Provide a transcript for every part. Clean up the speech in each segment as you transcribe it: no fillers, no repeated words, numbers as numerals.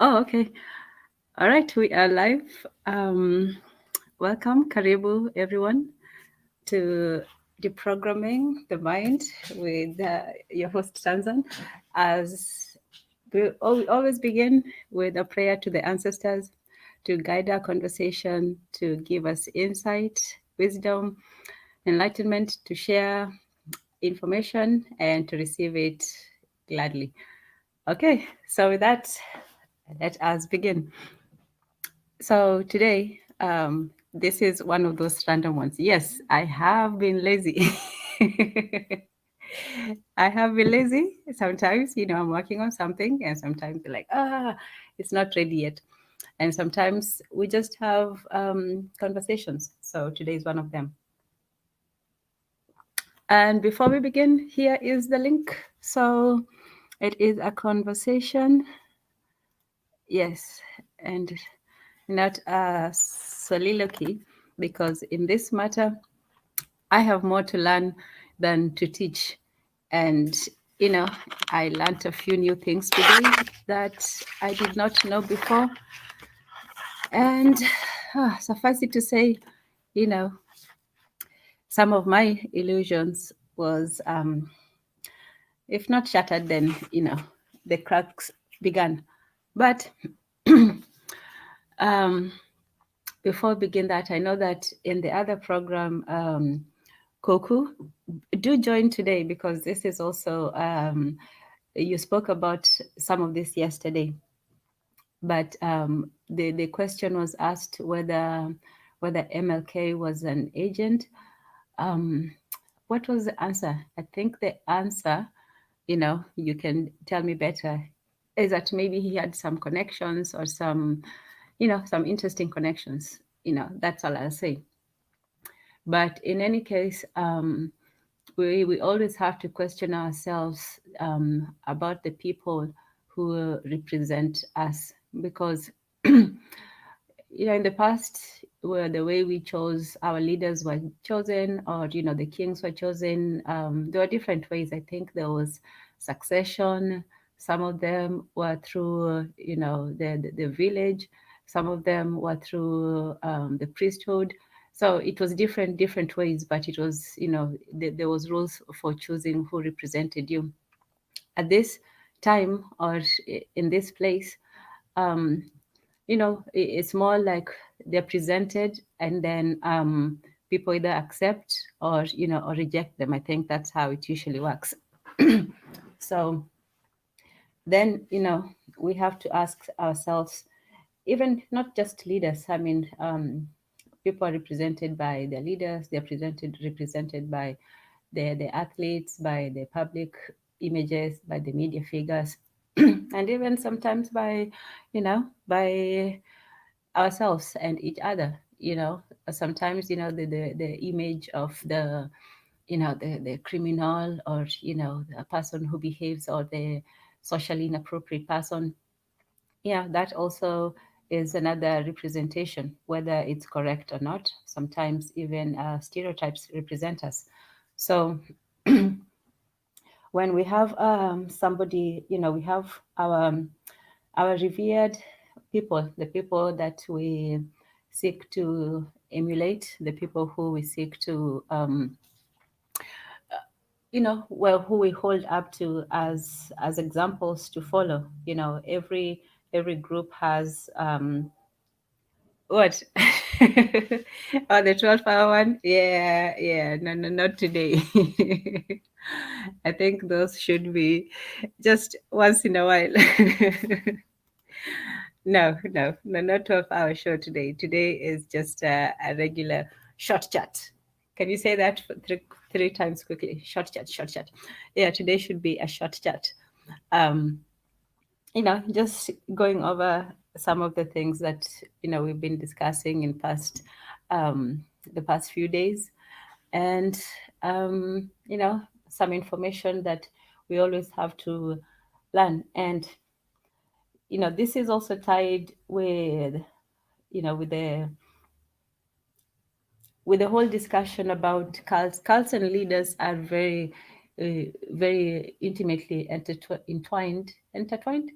Oh, okay. All right, we are live. Welcome, karibu everyone to Deprogramming the Mind with your host Tanzan. As we always begin with a prayer to the ancestors to guide our conversation, to give us insight, wisdom, enlightenment, to share information, and to receive it gladly. Okay, so with that, let us begin. So today, this is one of those random ones. Yes, I have been lazy. I have been lazy. Sometimes, I'm working on something, and sometimes like, it's not ready yet. And sometimes we just have conversations. So today is one of them. And before we begin, here is the link. So it is a conversation. Yes, and not a soliloquy, because in this matter, I have more to learn than to teach. And, you know, I learned a few new things today that I did not know before. And suffice it to say, you know, some of my illusions was, if not shattered, then, the cracks began. But um, before we begin that, I know that in the other program, Koku, do join today because this is also, you spoke about some of this yesterday, but the question was asked whether MLK was an agent. Um, what was the answer? I think the answer, you can tell me better, is that maybe he had some connections or some interesting connections. That's all I'll say. But in any case, we always have to question ourselves about the people who represent us, because in the past, where the way we chose our leaders were chosen, or the kings were chosen, there were different ways. I think there was succession. Some of them were through the village. Some of them were through the priesthood. So it was different ways, but it was, there was rules for choosing who represented you at this time, or in this place. um, it's more like they're presented, and then people either accept or reject them. I think that's how it usually works. So then, we have to ask ourselves, even not just leaders, I mean, people are represented by their leaders, they're represented by the athletes, by the public images, by the media figures, and even sometimes by ourselves and each other. Sometimes, the image of the criminal, or the person who behaves, or the socially inappropriate person. Yeah, that also is another representation, whether it's correct or not. Sometimes even stereotypes represent us. So when we have somebody, we have our revered people, the people that we seek to emulate, the people who we seek to, well, who we hold up to as examples to follow. Every group has what? Oh, the 12-hour one? Yeah, yeah. No, no, not today. I think those should be just once in a while. No, no, no, not 12-hour show today. Today is just a regular short chat. Can you say that for three times quickly? Short chat, short chat. Yeah, today should be a short chat. Um, just going over some of the things that we've been discussing in um, the past few days, and some information that we always have to learn. And this is also tied with with the whole discussion about cults. Cults and leaders are very intimately entwined, entwined.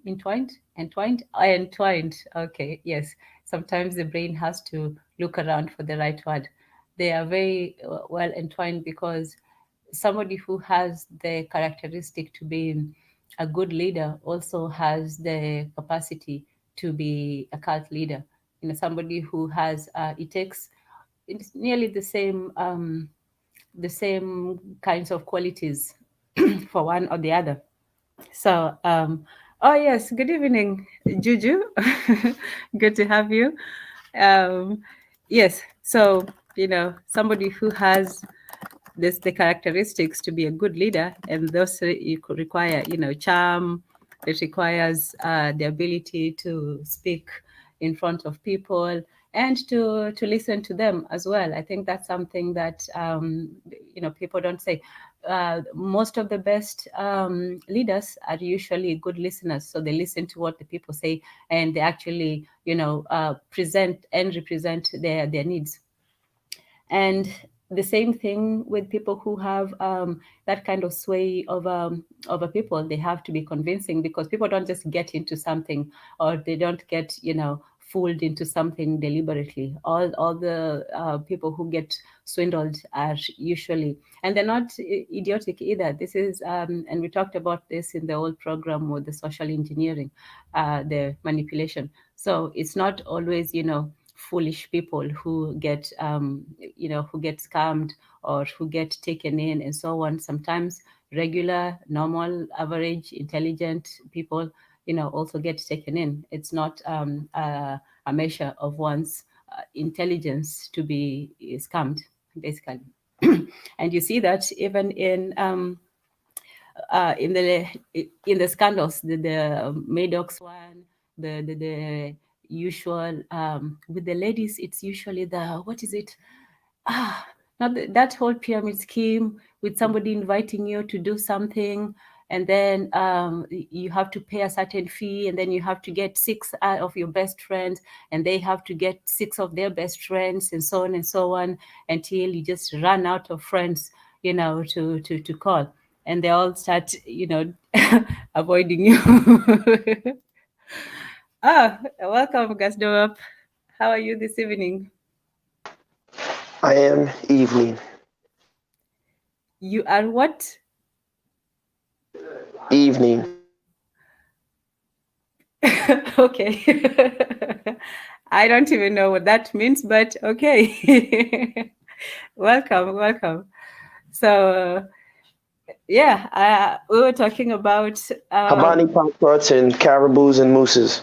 Okay, yes. Sometimes the brain has to look around for the right word. They are very well entwined because somebody who has the characteristic to be a good leader also has the capacity to be a cult leader. Somebody who has it takes it's nearly the same kinds of qualities for one or the other. So, oh yes, good evening, Juju. Good to have you. Um, yes, so somebody who has the characteristics to be a good leader, and those you could require, charm. It requires the ability to speak in front of people and to listen to them as well. I think that's something that people don't say. Most of the best leaders are usually good listeners, so they listen to what the people say and they actually present and represent their needs. And the same thing with people who have that kind of sway over people. They have to be convincing, because people don't just get into something, or they don't get fooled into something deliberately. All the people who get swindled are usually, and they're not idiotic either. This is and we talked about this in the old program with the social engineering, the manipulation. So it's not always foolish people who get who get scammed or who get taken in and so on. Sometimes regular, normal, average, intelligent people also get taken in. It's not a measure of one's intelligence to be scammed, basically. And you see that even in the scandals, the Maddox one, the usual with the ladies. It's usually the, what is it? Not that whole pyramid scheme with somebody inviting you to do something, and then you have to pay a certain fee, and then you have to get six of your best friends, and they have to get six of their best friends, and so on and so on, until you just run out of friends, to call, and they all start, avoiding you. Welcome, Gasdorp. How are you this evening? I am evening. You are what? Evening. Okay. I don't even know what that means, but okay. Welcome, welcome. So, yeah, we were talking about. Habani Pop Tarts and Caribous and Mooses.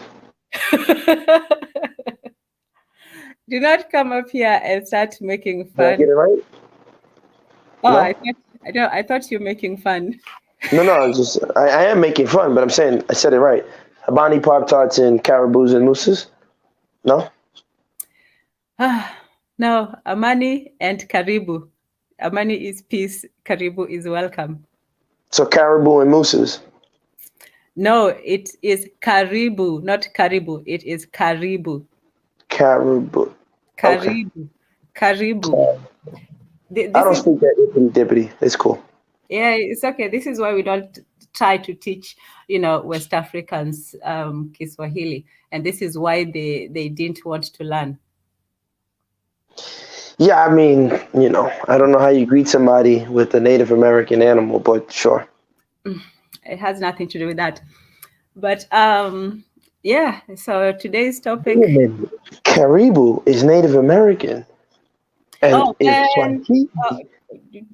Do not come up here and start making Did I get fun. it right? Oh, No? I thought you were making fun. No, just I am making fun, but I'm saying I said it right. Habani Pop Tarts and Caribous and Mooses? No? No, Amani and Karibu. Amani is peace, Karibu is welcome. So Caribou and Mooses. No, it is Karibu, not Karibu. It is Karibu. Caribou. Okay. Karibu. Karibu. I This don't is, speak that ippity dippity. It's cool. yeah, it's okay. This is why we don't try to teach, West Africans Kiswahili. And this is why they didn't want to learn. Yeah, I mean, I don't know how you greet somebody with a Native American animal, but sure. It has nothing to do with that. But yeah, so today's Wait a topic. minute. Caribou is Native American. And Oh, if and Swahili uh,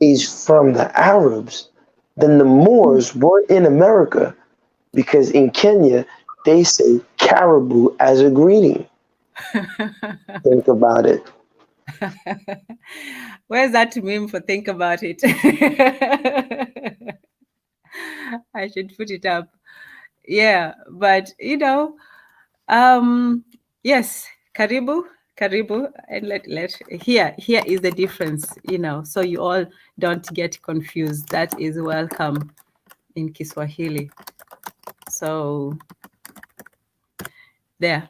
is from the Arabs, then the Moors were in America because in Kenya they say caribou as a greeting. Think about it. where's that meme for think about it? I should put it up. Yeah, but yes, karibu, karibu, and let here is the difference, so you all don't get confused. That is welcome in Kiswahili. So there.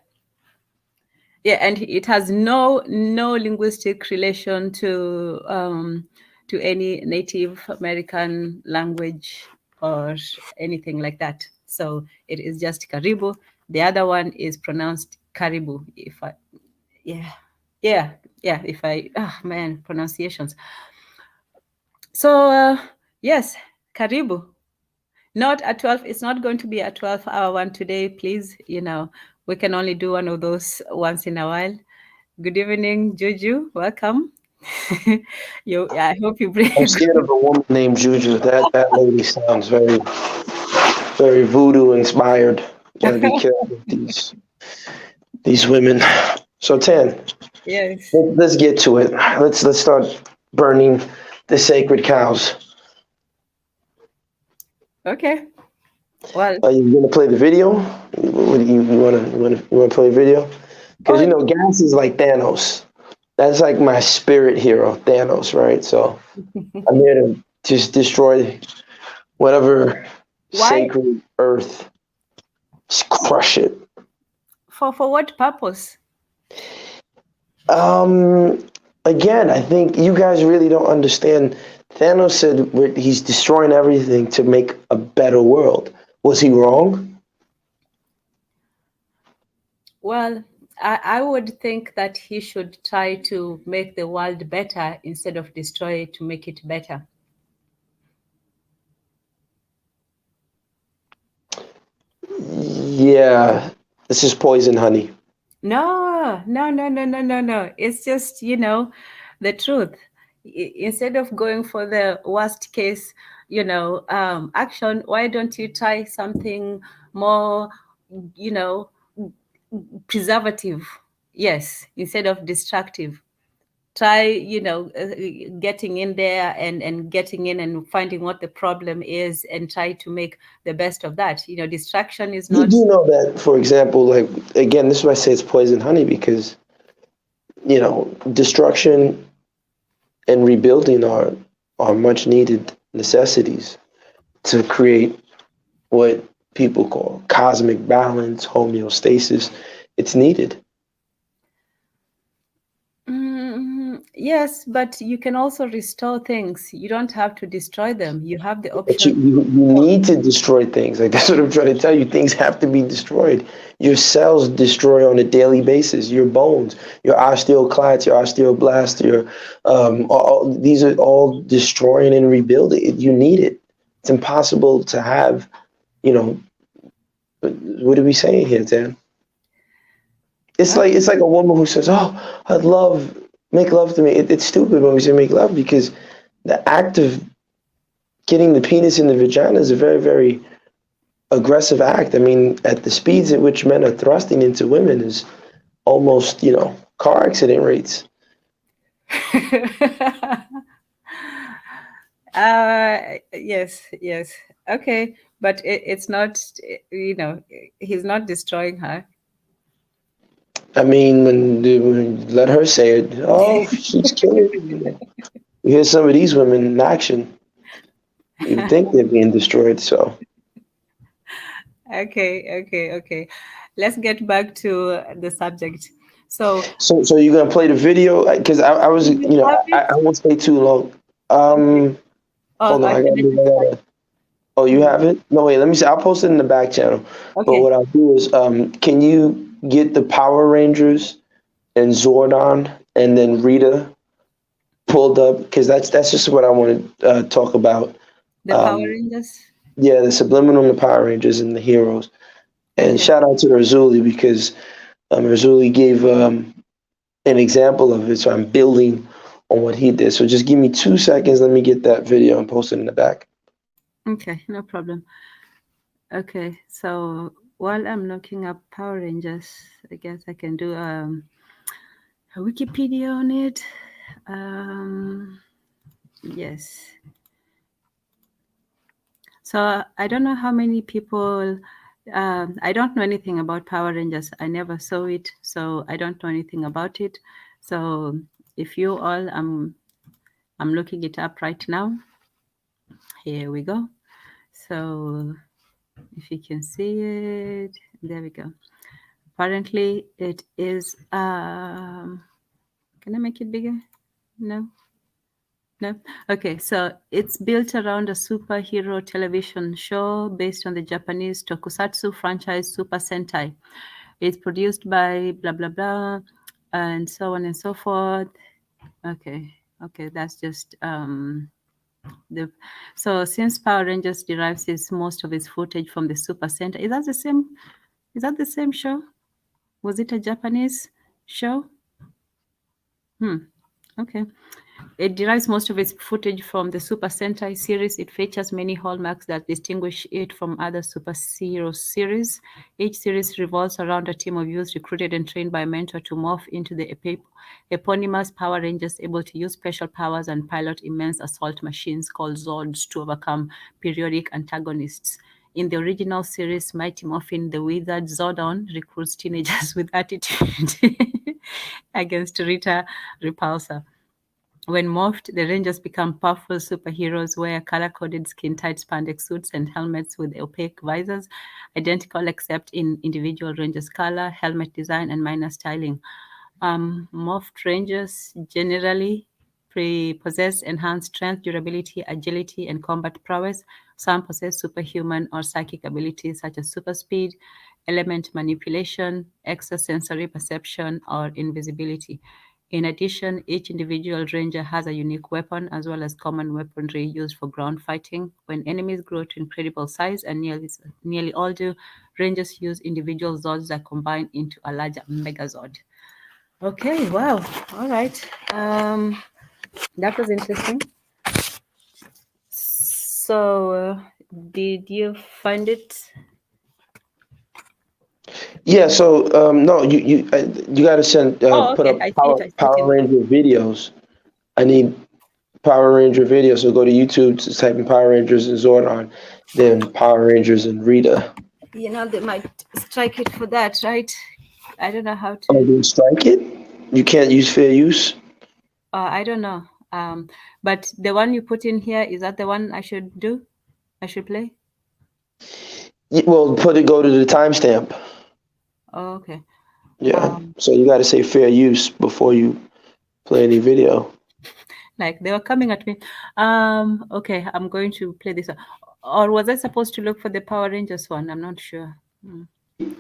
Yeah, and it has no linguistic relation to any Native American language or anything like that. So it is just Karibu. The other one is pronounced Karibu. If I, yeah, yeah, yeah. If I, oh man, pronunciations. So yes, Karibu. Not at 12. It's not going to be a 12-hour one today, please. We can only do one of those once in a while. Good evening, Juju. Welcome. I hope you bring I'm a scared good. of a woman named Juju. That lady sounds very voodoo inspired. Gotta be careful with these women. So Tan, Yes. let's get to it. Let's start burning the sacred cows. Okay. Well, Are you gonna play the video? You wanna play a video? Because oh, gas is like Thanos. That's like my spirit hero, Thanos, right? So I'm here to just destroy whatever why? sacred earth, just crush it. For what purpose? Um, Again, I think you guys really don't understand. Thanos said he's destroying everything to make a better world. Was he wrong? Well, I would think that he should try to make the world better instead of destroy it to make it better. Yeah, this is poison, honey. No, no, no, no, no, no, no. It's just, the truth. Instead of going for the worst case, action, why don't you try something more, you know, preservative? Yes, instead of destructive. Try, getting in there and getting in and finding what the problem is and try to make the best of that. Distraction is You not. do know that, for example, like again, this is why I say it's poison, honey, because destruction and rebuilding are much needed necessities to create what people call cosmic balance, homeostasis. It's needed. Yes, but you can also restore things. You don't have to destroy them. You have the But you, option. you, you need to destroy things. Like that's what I'm trying to tell you. Things have to be destroyed. Your cells destroy on a daily basis. Your bones, your osteoclasts, your osteoblasts, these are all destroying and rebuilding. You need it. It's impossible to have. You know, what are we saying here, Dan? It's like a woman who says, "Oh, I'd love make love to me." It's stupid when we say make love because the act of getting the penis in the vagina is a very aggressive act. I mean, at the speeds at which men are thrusting into women is almost, car accident rates. Yes, yes. Okay, but it's not, he's not destroying her. I mean, when let her say it, oh, she's killing me. You hear some of these women in action, you think they're being destroyed. So, Okay, okay, okay. Let's get back to the subject. So, so you're gonna play the video? Because I was, do you have I it? won't stay too long. Okay. Hold Oh, on, I can I just start. oh, you Mhm. have it? No, wait, let me see. I'll post it in the back channel. But Okay. what I'll do is, can you get the Power Rangers and Zordon and then Rita pulled up? Because that's just what I want to talk about. The Power Um, Rangers. yeah, the Subliminal, the Power Rangers, and the heroes. And Okay. shout out to Razuli because Razuli gave an example of it. So I'm building on what he did. So just give me 2 seconds. Let me get that video and post it in the back. Okay, no problem. Okay, so while I'm looking up Power Rangers, I guess I can do a Wikipedia on it. Yes. So I don't know how many people. I don't know anything about Power Rangers. I never saw it, so I don't know anything about it. So if you all, I'm looking it up right now. Here we go. So if you can see it, there we go. Apparently, it is. Can I make it bigger? No. No? Okay, so it's built around a superhero television show based on the Japanese tokusatsu franchise Super Sentai. It's produced by blah blah blah, and so on and so forth. Okay, okay, that's just the. So since Power Rangers derives most of its footage from the Super Sentai, is that the same? Is that the same show? Was it a Japanese show? Hmm. Okay. It derives most of its footage from the Super Sentai series. It features many hallmarks that distinguish it from other superhero series. Each series revolves around a team of youths recruited and trained by a mentor to morph into the eponymous Power Rangers, able to use special powers and pilot immense assault machines called Zords to overcome periodic antagonists. In the original series, Mighty Morphin the Wizard Zordon recruits teenagers with attitude against Rita Repulsa. When morphed, the Rangers become powerful superheroes, wear color-coded skin-tight spandex suits and helmets with opaque visors, identical except in individual Rangers' color, helmet design, and minor styling. Morphed Rangers generally possess enhanced strength, durability, agility, and combat prowess. Some possess superhuman or psychic abilities such as super speed, element manipulation, extrasensory perception, or invisibility. In addition, each individual ranger has a unique weapon as well as common weaponry used for ground fighting. When enemies grow to incredible size, and nearly all do, rangers use individual Zords that combine into a larger Megazord. Okay, wow. All right. That was interesting. So, did you find it? Yeah, so no, you got to send Oh, put okay. up I see it. I see it Power in. Ranger videos. I need Power Ranger videos. So go to YouTube to type in Power Rangers and Zordon, then Power Rangers and Rita. They might strike it for that, right? I don't know how Oh, to. they strike it. You can't use fair use. I don't know. But the one you put in here, is that the one I should do? I should play? Well, go to the timestamp. Oh, okay. Yeah. Um, So you got to say fair use before you play any video. like they were coming at me. Okay, I'm going to play this one. Or was I supposed to look for the Power Rangers one? I'm not sure. Can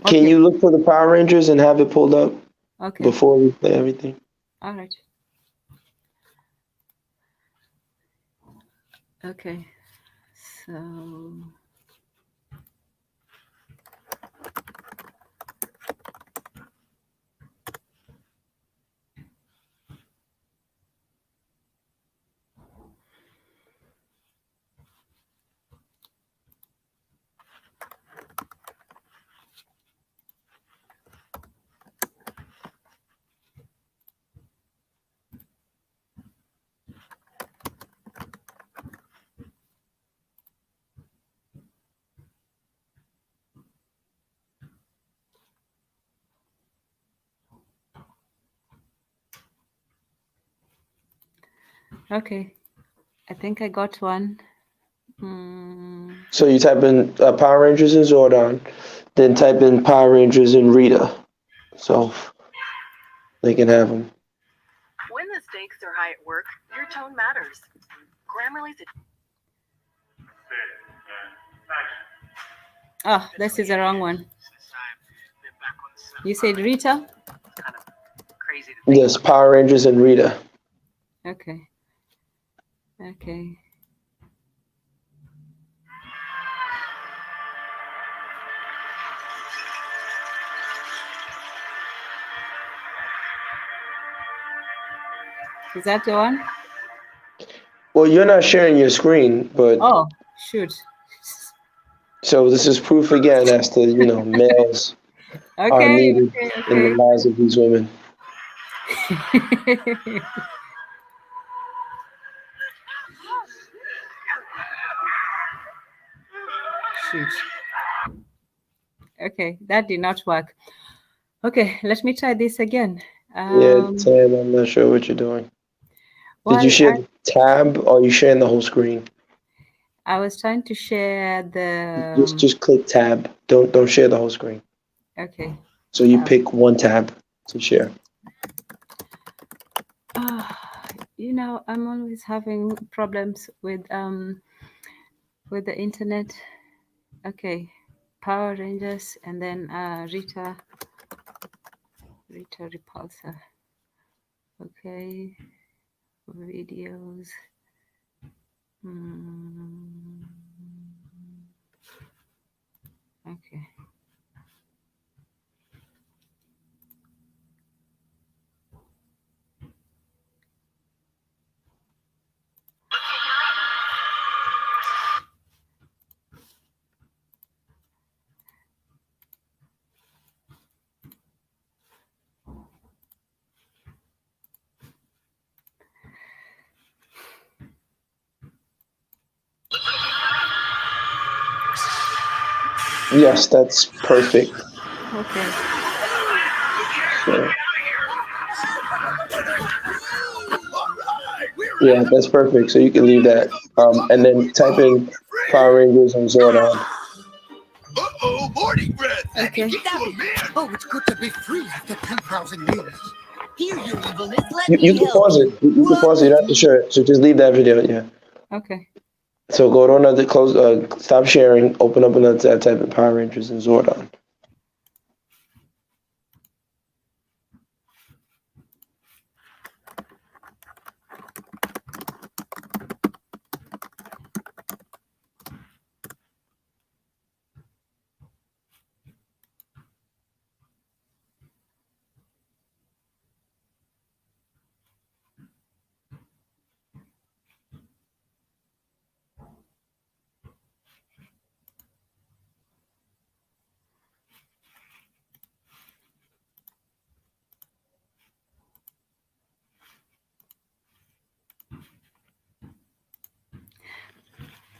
Okay, you look for the Power Rangers and have it pulled up okay, before we play everything? all right, okay. So, okay, I think I got one. Hmm. So you type in Power Rangers and Zordon, then type in Power Rangers and Rita, so they can have them. When the stakes are high at work, your tone matters. Grammarly's Oh, this is the wrong one. You said Rita? kind of crazy to think. Yes, Power Rangers and Rita. Okay, okay. Is that the one? Well, you're not sharing your screen, but Oh, shoot. so this is proof again as to males are Okay, needed in the okay, lives of these women. okay. Shoot. Okay, that did not work. Okay, let me try this again. Yeah, Um, Tam, I'm not sure what you're doing. Did you well, share the tab or are you sharing the whole screen? I was trying to share the. Just click tab. Don't share the whole screen. Okay. So you Um, pick one tab to share. ah, I'm always having problems with the internet. Okay, Power Rangers, and then Rita Repulsor. Okay, videos. Okay. Yes, that's perfect. Okay. So, yeah, that's perfect. So you can leave that, and then type in Power Rangers and Zordon. Uh-oh, morning breath. Okay. Oh, it's good to be free after 10,000 years. Here, you evilness, let You me can help pause it. You can pause it. You don't have to share it. So just leave that video. Yeah. Okay. So go to another close. Stop sharing. Open up another tab. Type in Power Rangers and Zordon.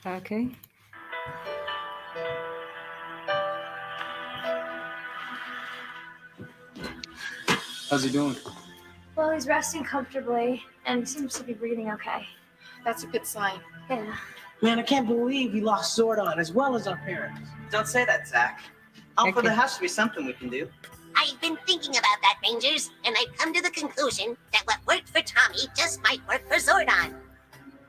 Okay. How's he doing? Well, he's resting comfortably and seems to be breathing okay. That's a good sign. Yeah. Man, I can't believe we lost Zordon as well as our parents. Don't say that, Zach. Alpha, Okay. there has to be something we can do. I've been thinking about that, Rangers, and I've come to the conclusion that what worked for Tommy just might work for Zordon.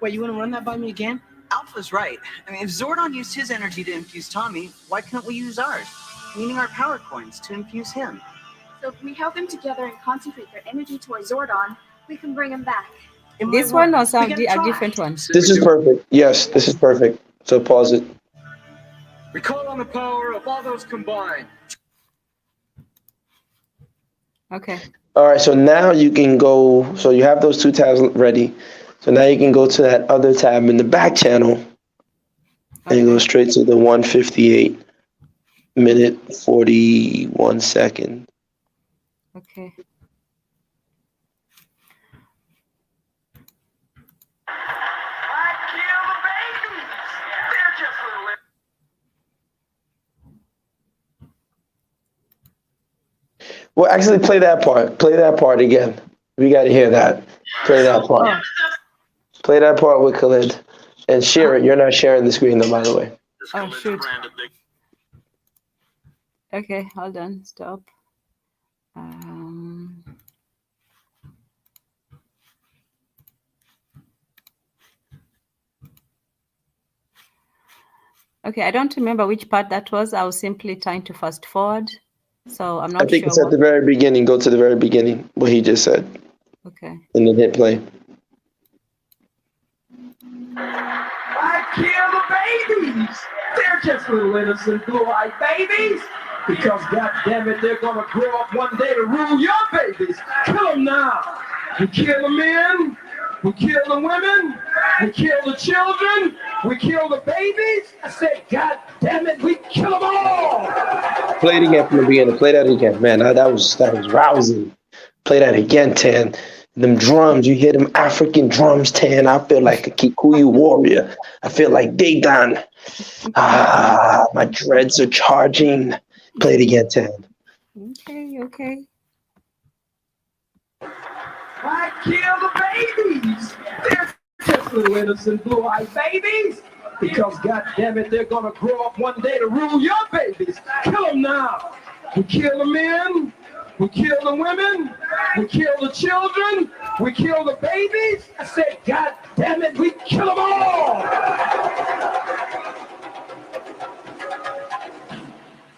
Wait, you want to run that by me again? Alpha's right. I mean, if Zordon used his energy to infuse Tommy, why couldn't we use ours? Meaning our power coins to infuse him. So if we help them together and concentrate their energy towards Zordon, we can bring him back. It This might one work. or some We gotta a try. different one? This is perfect. Yes, this is perfect. So pause it. We call on the power of all those combined. Okay. All right. So now you can go. So you have those two tabs ready. So now you can go to that other tab in the back channel, and you go straight to the 1:58 41 second. Okay. Well, actually, play that part. Play that part again. We got to hear that. Play that part. Oh. Play that part with Khalid, and share it. You're not sharing the screen, though, by the way. Oh shoot. Okay, hold on. Stop. Okay, I don't remember which part that was. I was simply trying to fast forward, so I'm I not think sure. it's at the very beginning. Go to the very beginning, what he just said, Okay. and then hit play. I kill the babies. They're just little innocent blue-eyed babies. Because goddammit, they're gonna grow up one day to rule your babies. Kill them now. We kill the men. We kill the women. We kill the children. We kill the babies. I say, goddammit, we kill them all. Play it again from the beginning. Play that again, man. That was rousing. Play that again, Tan. Them drums, you hear them African drums, Tan. I feel like a Kikuyu warrior. I feel like Dagon. My dreads are charging. Play it again, Tan. Okay. Okay. I kill the babies. They're just little innocent blue-eyed babies. Because goddammit, they're gonna grow up one day to rule your babies. Kill them now. We kill the men. We kill the women. We kill the children. we kill the babies. I said, God damn it, we kill them all. I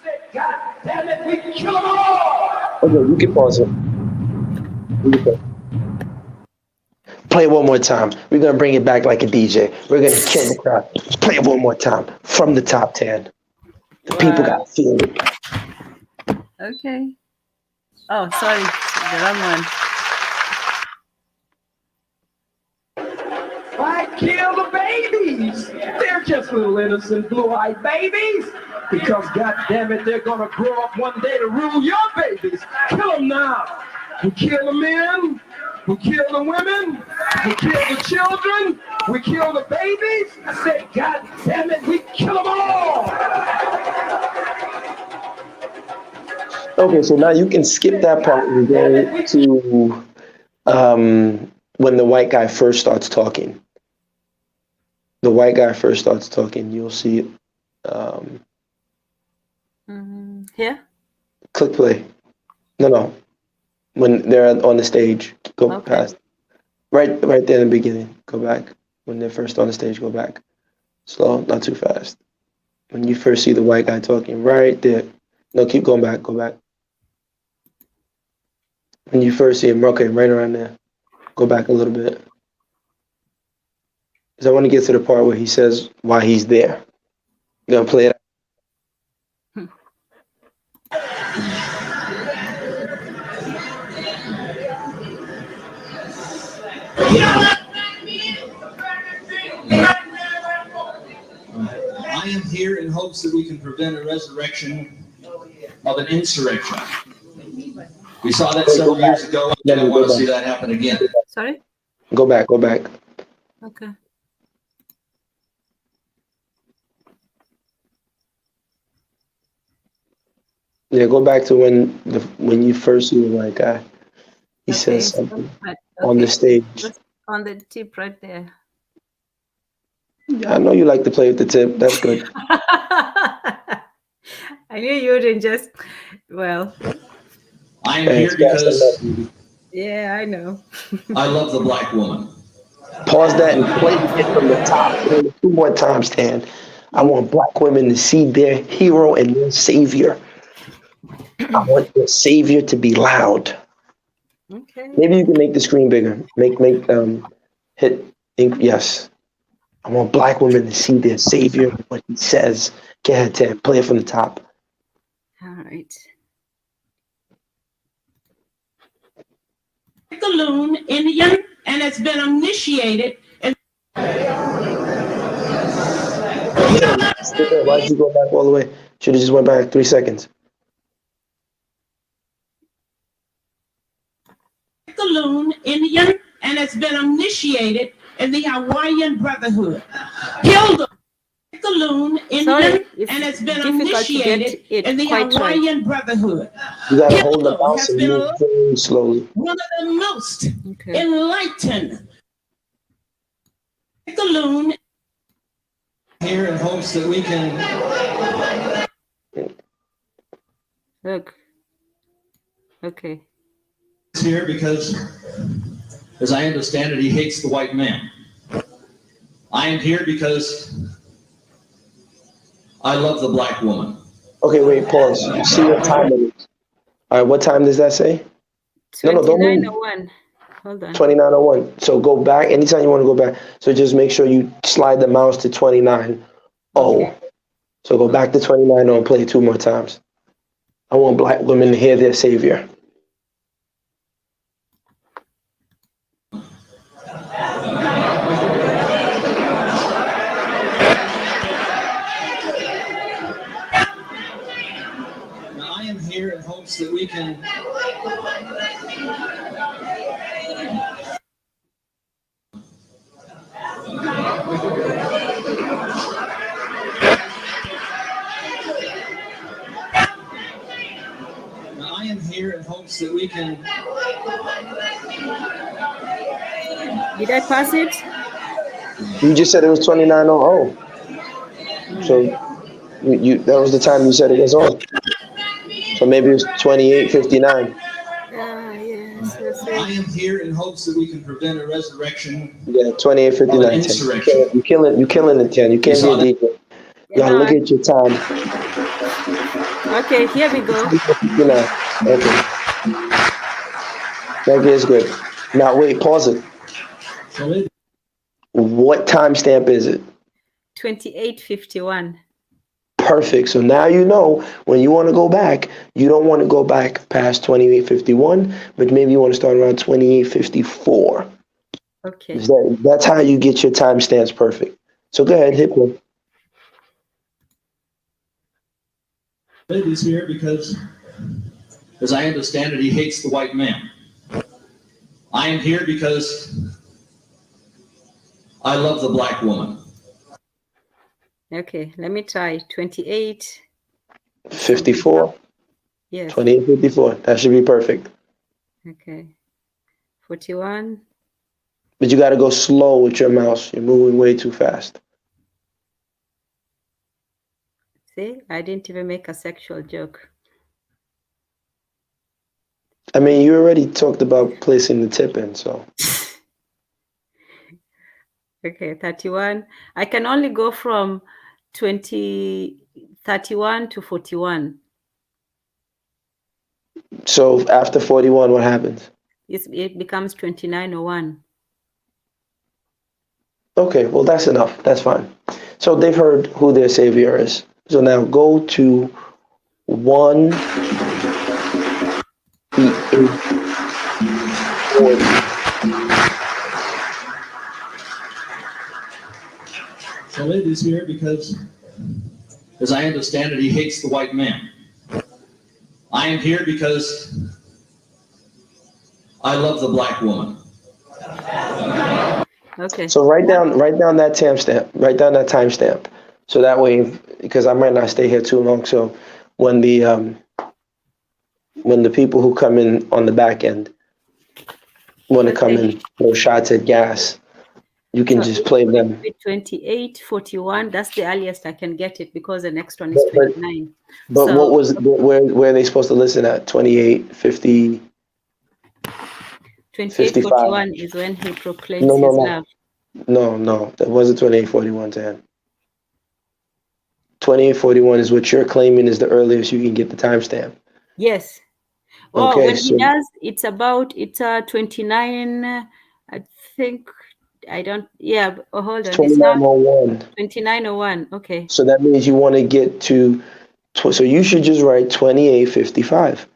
said, God damn it, we kill them all. Okay, you can pause it. Play it one more time. We're gonna bring it back like a DJ. We're gonna kill the crowd. Play it one more time from the top 10. The people gotta feel it. Okay. Oh, sorry, the wrong one. Why kill the babies? They're just little innocent blue-eyed babies. Because God damn it, they're gonna grow up one day to rule your babies. Kill them now. We kill the men. We kill the women. We kill the children. We kill the babies. I said, God damn it, we kill them all. Okay, so now you can skip that part and go to when the white guy first starts talking. The white guy first starts talking, you'll see it. Here? Click play. No. When they're on the stage, go past. Right there in the beginning, go back. When they're first on the stage, go back. Slow, not too fast. When you first see the white guy talking, right there. No, keep going back, go back. When you first see him, okay, right around there. Go back a little bit. Because I want to get to the part where he says why he's there. I'm going to play it out. I am here in hopes that we can prevent a resurrection of an insurrection. We saw that several years ago, and I don't want to see that happen again. Sorry? Go back. Okay. Yeah, go back to when you first see the white guy. He says something on the stage. Just on the tip right there. Yeah, I know you like to play with the tip. That's good. I knew you wouldn't just, well. I am here because yeah, I know. I love the black woman. Pause that and play it from the top. 2 more times, Stan. I want black women to see their hero and their savior. I want their savior to be loud. Okay. Maybe you can make the screen bigger. Yes. I want black women to see their savior, what he says. Go ahead, Tam. Play it from the top. All right. Saloon Indian, and it's been initiated. Why did you go back all the way? Should have just went back 3 seconds. Saloon Indian, and it's been initiated in the Hawaiian Brotherhood. Hilder. Saloon Indian, and it's been initiated in the Hawaiian Brotherhood. You gotta hold the mouse and move very slowly. One of the most enlightened. Saloon. Here in hopes that we can. Look. Okay. Here because, as I understand it, he hates the white man. I am here because I love the black woman. Okay, wait, pause. See what time it is. All right, what time does that say? No, don't move. 29:01. Hold on. 29:01. So go back anytime you want to go back. So just make sure you slide the mouse to 29:0. Okay. So go back to 29:0 and play it 2 more times. I want black women to hear their savior. Here in hopes that we can. Now, I am here in hopes that we can. Did I pass it? You just said it was 29:00. So that was the time you said it was on. So maybe it was 28:59. Yes. I I am here in hopes that we can prevent a resurrection. Yeah, 28:59. Insurrection. You're killing it, 10. You can't be a DJ. You gotta look at your time. Okay, here we go. Okay. Okay, it's good. Now wait, pause it. What timestamp is it? 28:51. Perfect. So now you know when you want to go back, you don't want to go back past 28:51, but maybe you want to start around 28:54. Okay. That's how you get your timestamps perfect. So go ahead, hit one. He's here because, as I understand it, he hates the white man. I am here because I love the black woman. Okay, let me try 58:54. Yes. 28:54. That should be perfect. Okay. 41. But you got to go slow with your mouse. You're moving way too fast. See, I didn't even make a sexual joke. I mean, you already talked about placing the tip in, so. Okay, 31. I can only go from 31 to 41. So after 41, what happens? It becomes 29:01. Okay, well, that's enough. That's fine. So they've heard who their savior is. So now go to 1:40. Khalid is here because, as I understand it, he hates the white man. I am here because I love the black woman. Okay. So write down that timestamp. Write down that timestamp. So that way, because I might not stay here too long. So when the people who come in on the back end want to come in, throw shots at gas, you can just play them. 28:41. That's the earliest I can get it because the next one is 29. But so, what was where are they supposed to listen at? 28:50. 28:41 is when he proclaims his love. No, that wasn't 28:41, Dan. 28:41 is what you're claiming is the earliest you can get the timestamp. Yes. Oh, when he does, it's 29. I think I don't. Yeah. Oh, hold on. 29:01. 29:01. Okay. So that means you want to get to. So you should just write 28:55.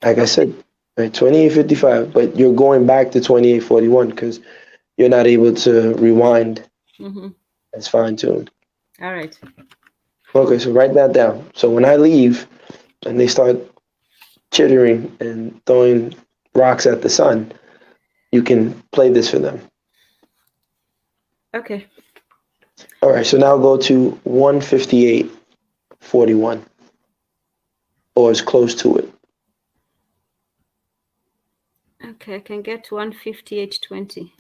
Like I said, right, 28:55. But you're going back to 28:41 because you're not able to rewind. Mm-hmm. It's fine-tuned. All right. Okay, so write that down. So when I leave and they start chittering and throwing rocks at the sun, you can play this for them. Okay. All right, so now go to 1:58:41, or as close to it. Okay, I can get 1:58:20.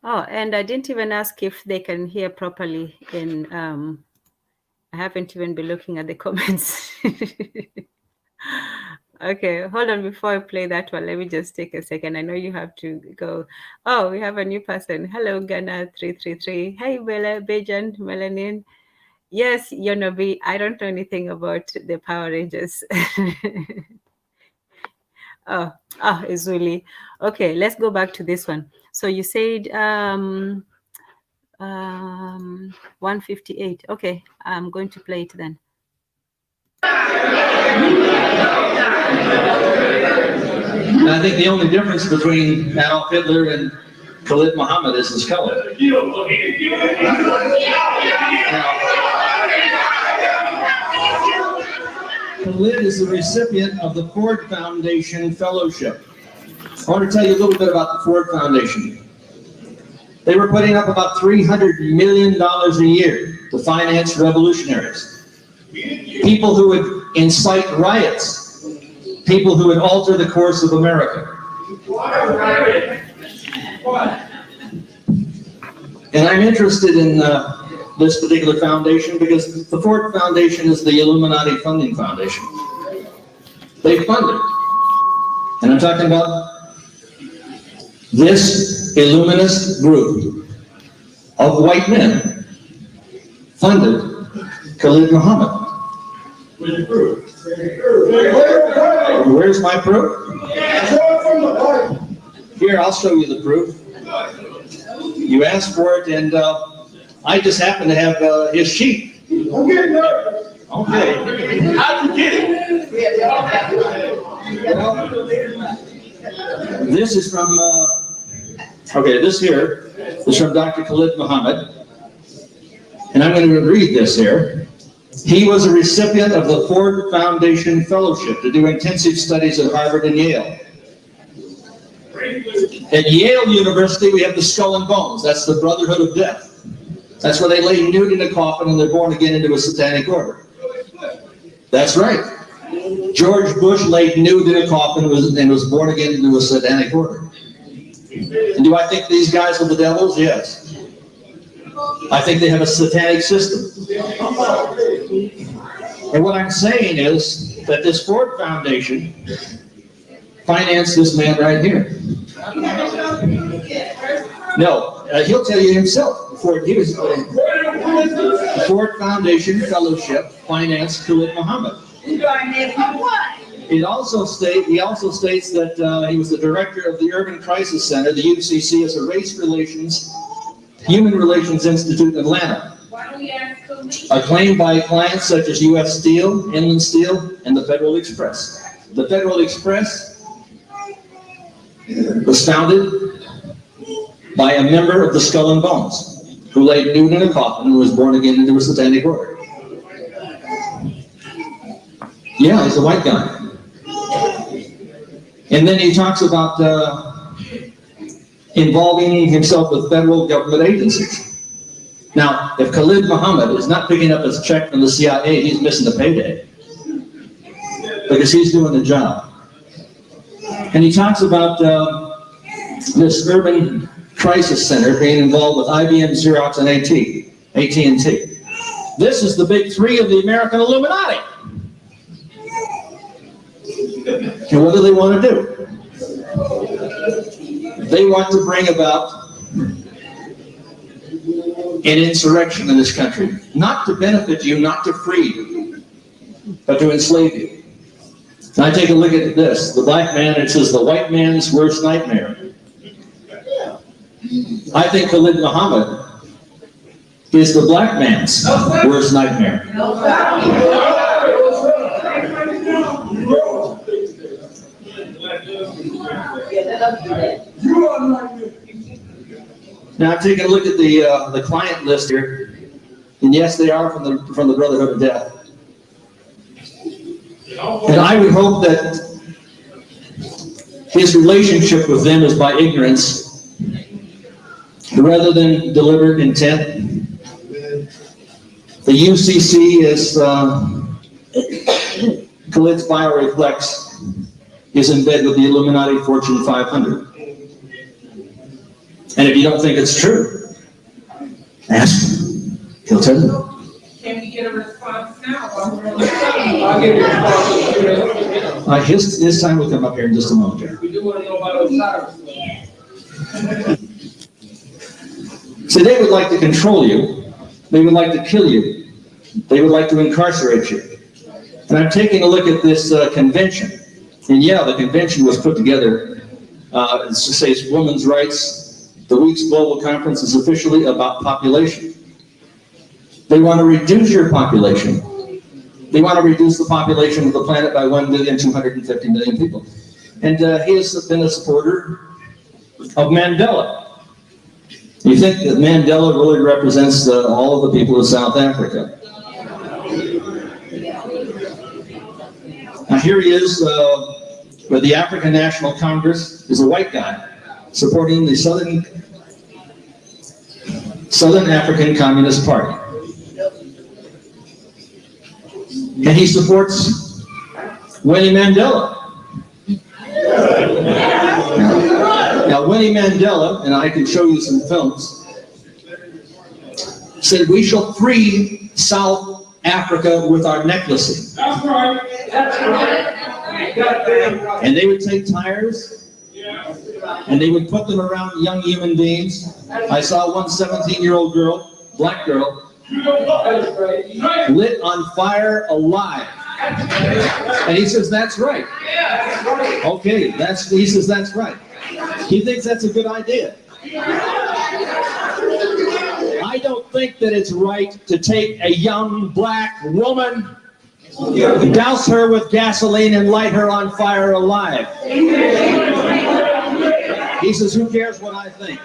Oh, and I didn't even ask if they can hear properly in I haven't even been looking at the comments. Okay, hold on before I play that one. Let me just take a second. I know you have to go. Oh, we have a new person. Hello, Ghana 333. Hey, Bella, Bejan, Melanin. Yes, Yonobi. I don't know anything about the Power Rangers. Oh, Izuli. Okay, let's go back to this one. So you said 1:58. Okay, I'm going to play it then. I think the only difference between Adolf Hitler and Khalid Muhammad is his color. Khalid is the recipient of the Ford Foundation Fellowship. I want to tell you a little bit about the Ford Foundation. They were putting up about $300 million a year to finance revolutionaries. People who would incite riots. People who would alter the course of America. And I'm interested in this particular foundation because the Ford Foundation is the Illuminati funding foundation. They fund it. And I'm talking about this Illuminist group of white men funded Khalid Muhammad. Where's my proof? Here, I'll show you the proof. You asked for it, and I just happen to have his sheet. Okay. How'd you get it? This is from, this here is from Dr. Khalid Muhammad. And I'm going to read this here. He was a recipient of the Ford Foundation Fellowship to do intensive studies at Harvard and Yale. At Yale University, we have the Skull and Bones. That's the Brotherhood of Death. That's where they lay nude in a coffin and they're born again into a satanic order. That's right. George Bush laid nude in a coffin and was born again into a satanic order. And do I think these guys are the devils? Yes. I think they have a satanic system. And what I'm saying is that this Ford Foundation financed this man right here. No, he'll tell you himself. The Ford Foundation Fellowship financed Khalid Muhammad. He also states that he was the director of the Urban Crisis Center. The UCC is a Human Relations Institute in Atlanta. Acclaimed by clients such as U.S. Steel, Inland Steel, and the Federal Express. The Federal Express was founded by a member of the Skull and Bones, who laid nude in a coffin and was born again into a satanic order. Yeah, he's a white guy. And then he talks about involving himself with federal government agencies. Now, if Khalid Muhammad is not picking up his check from the CIA, he's missing a payday. Because he's doing the job. And he talks about this Urban Crisis Center being involved with IBM, Xerox, and AT&T. This is the big three of the American Illuminati. And what do they want to do? They want to bring about an insurrection in this country. Not to benefit you, not to free you, but to enslave you. Now take a look at this. The black man, it says the white man's worst nightmare. I think Khalid Muhammad is the black man's worst nightmare. Now I'm taking a look at the client list here, and yes, they are from the Brotherhood of Death. And I would hope that his relationship with them is by ignorance rather than deliberate intent. The UCC is Khalid's bioreflex is in bed with the Illuminati Fortune 500. And if you don't think it's true, ask him. He'll tell you. Can we get a response now? I'll give you a response. His time will come up here in just a moment. We do want to know about Osiris. So they would like to control you. They would like to kill you. They would like to incarcerate you. And I'm taking a look at this convention. And yeah, the convention was put together, it says women's rights. The week's global conference is officially about population. They want to reduce your population. They want to reduce the population of the planet by 1,250,000,000 people. And he has been a supporter of Mandela. You think that Mandela really represents all of the people of South Africa? Now here he is, with the African National Congress, is a white guy supporting the Southern African Communist Party. And he supports Winnie Mandela. Now Winnie Mandela, and I can show you some films, said, we shall free South Africa with our necklacing. That's right. That's right. And they would take tires and they would put them around young human beings. I saw one 17-year-old girl, black girl, lit on fire alive. And he says, that's right. Okay, he says, that's right. He thinks that's a good idea. I don't think that it's right to take a young black woman, douse her with gasoline and light her on fire alive. He says, who cares what I think?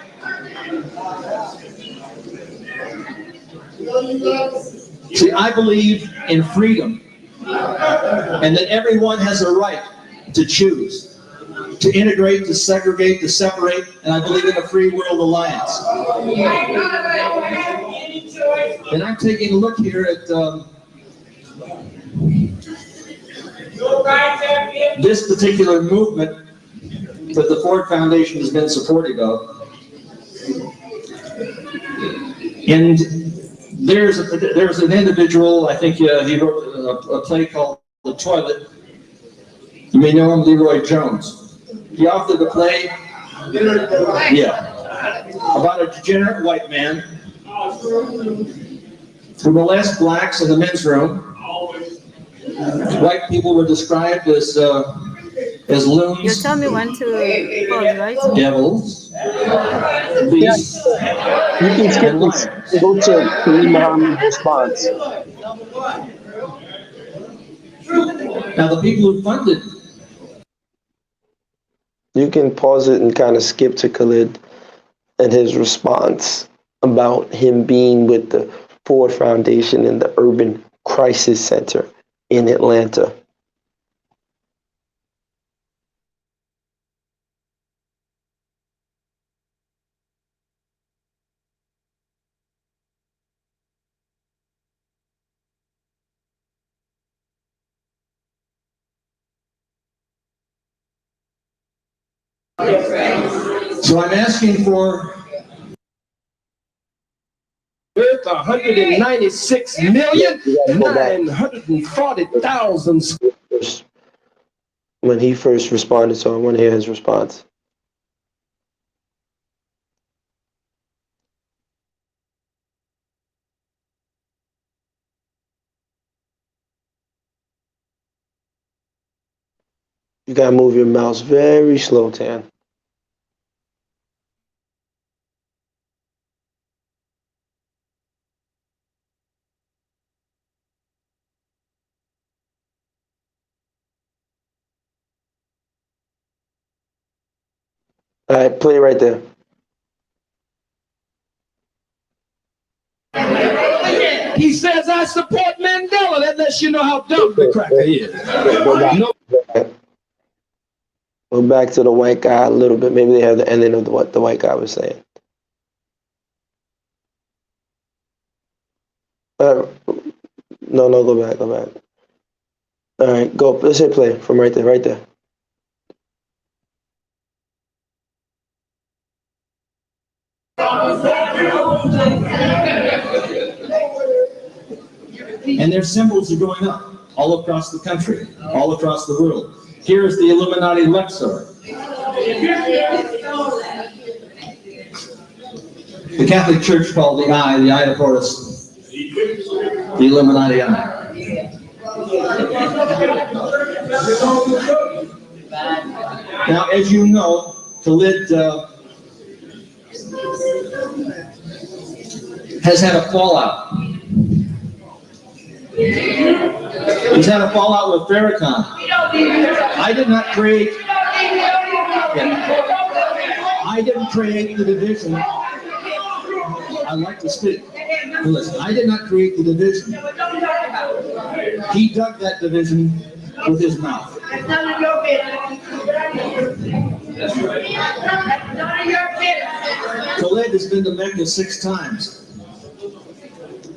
See, I believe in freedom and that everyone has a right to choose, to integrate, to segregate, to separate, and I believe in a free world alliance. And I'm taking a look here at this particular movement that the Ford Foundation has been supportive of. And there's an individual, I think he wrote a play called The Toilet. You may know him, Leroy Jones. He authored a play, about a degenerate white man who molested blacks in the men's room. White people were described as loons. You tell me when to pause, right? Devils. Beasts. You can skip this. Go to Khalid Muhammad's response. Now the people who funded. You can pause it and kind of skip to Khalid and his response about him being with the Ford Foundation and the Urban Crisis Center in Atlanta. So I'm asking for With 196,940,000. When he first responded, so I want to hear his response. You gotta move your mouse very slow, Tan. All right, play right there. He says, I support Mandela. That lets you know how dumb the cracker is. Go back to the white guy a little bit. Maybe they have the ending of what the white guy was saying. No, go back. All right, go. Let's hit play from right there. And their symbols are going up all across the country, all across the world. Here is the Illuminati Luxor. The Catholic Church called the eye of Horus, the Illuminati eye. Now, as you know, Khalid has had a fallout. He's had a fallout with Farrakhan. I didn't create the division. I'd like to speak. Listen, I did not create the division. He dug that division with his mouth. That's none of your business. That's right. That's none of your business. Khalid has been to Mecca 6 times.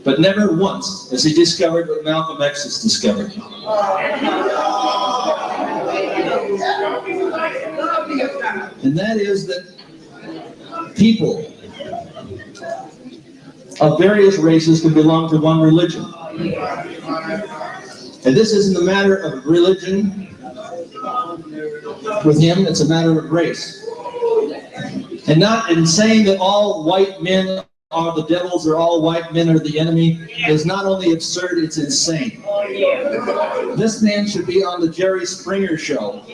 But never once has he discovered what Malcolm X has discovered. And that is that people of various races can belong to one religion. And this isn't a matter of religion with him, it's a matter of race. And not in saying that all white men are the devils or all white men are the enemy is not only absurd, it's insane. This man should be on the Jerry Springer show,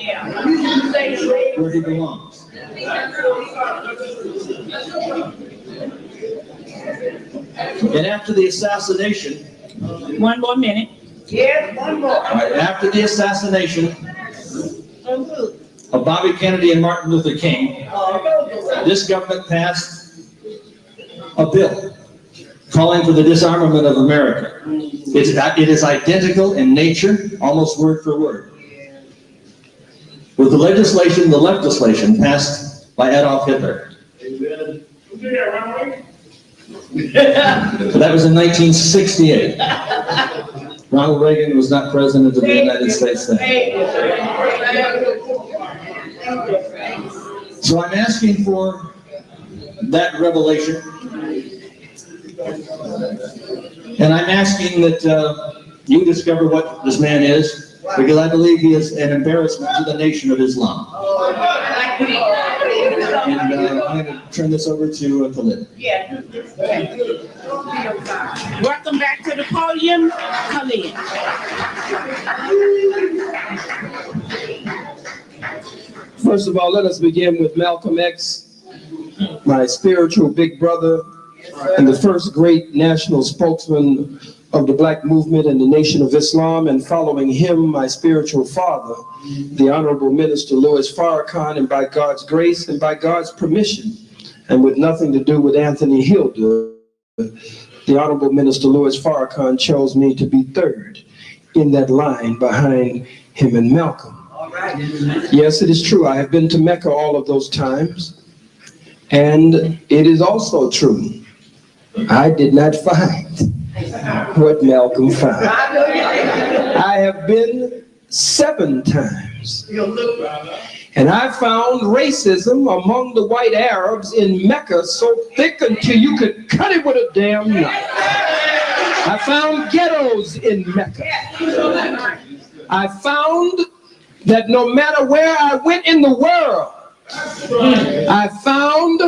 where he belongs. And after the assassination, one more minute. Yes, one more. Right, after the assassination of Bobby Kennedy and Martin Luther King, this government passed a bill calling for the disarmament of America. It is identical in nature, almost word for word, with the legislation passed by Adolf Hitler. That was in 1968. Ronald Reagan was not president of the United States then. So I'm asking for that revelation. And I'm asking that you discover what this man is, because I believe he is an embarrassment to the nation of Islam. And I'm going to turn this over to Khalid. Welcome back to the podium, Khalid. First of all, let us begin with Malcolm X, my spiritual big brother, and the first great national spokesman of the black movement and the Nation of Islam, and following him, my spiritual father, the Honorable Minister Louis Farrakhan, and by God's grace and by God's permission, and with nothing to do with Anthony Hilder, the Honorable Minister Louis Farrakhan chose me to be third in that line behind him and Malcolm. Yes, it is true. I have been to Mecca all of those times, and it is also true. I did not find what Malcolm found. I have been 7 times, and I found racism among the white Arabs in Mecca so thick until you could cut it with a damn knife. I found ghettos in Mecca. I found that no matter where I went in the world, I found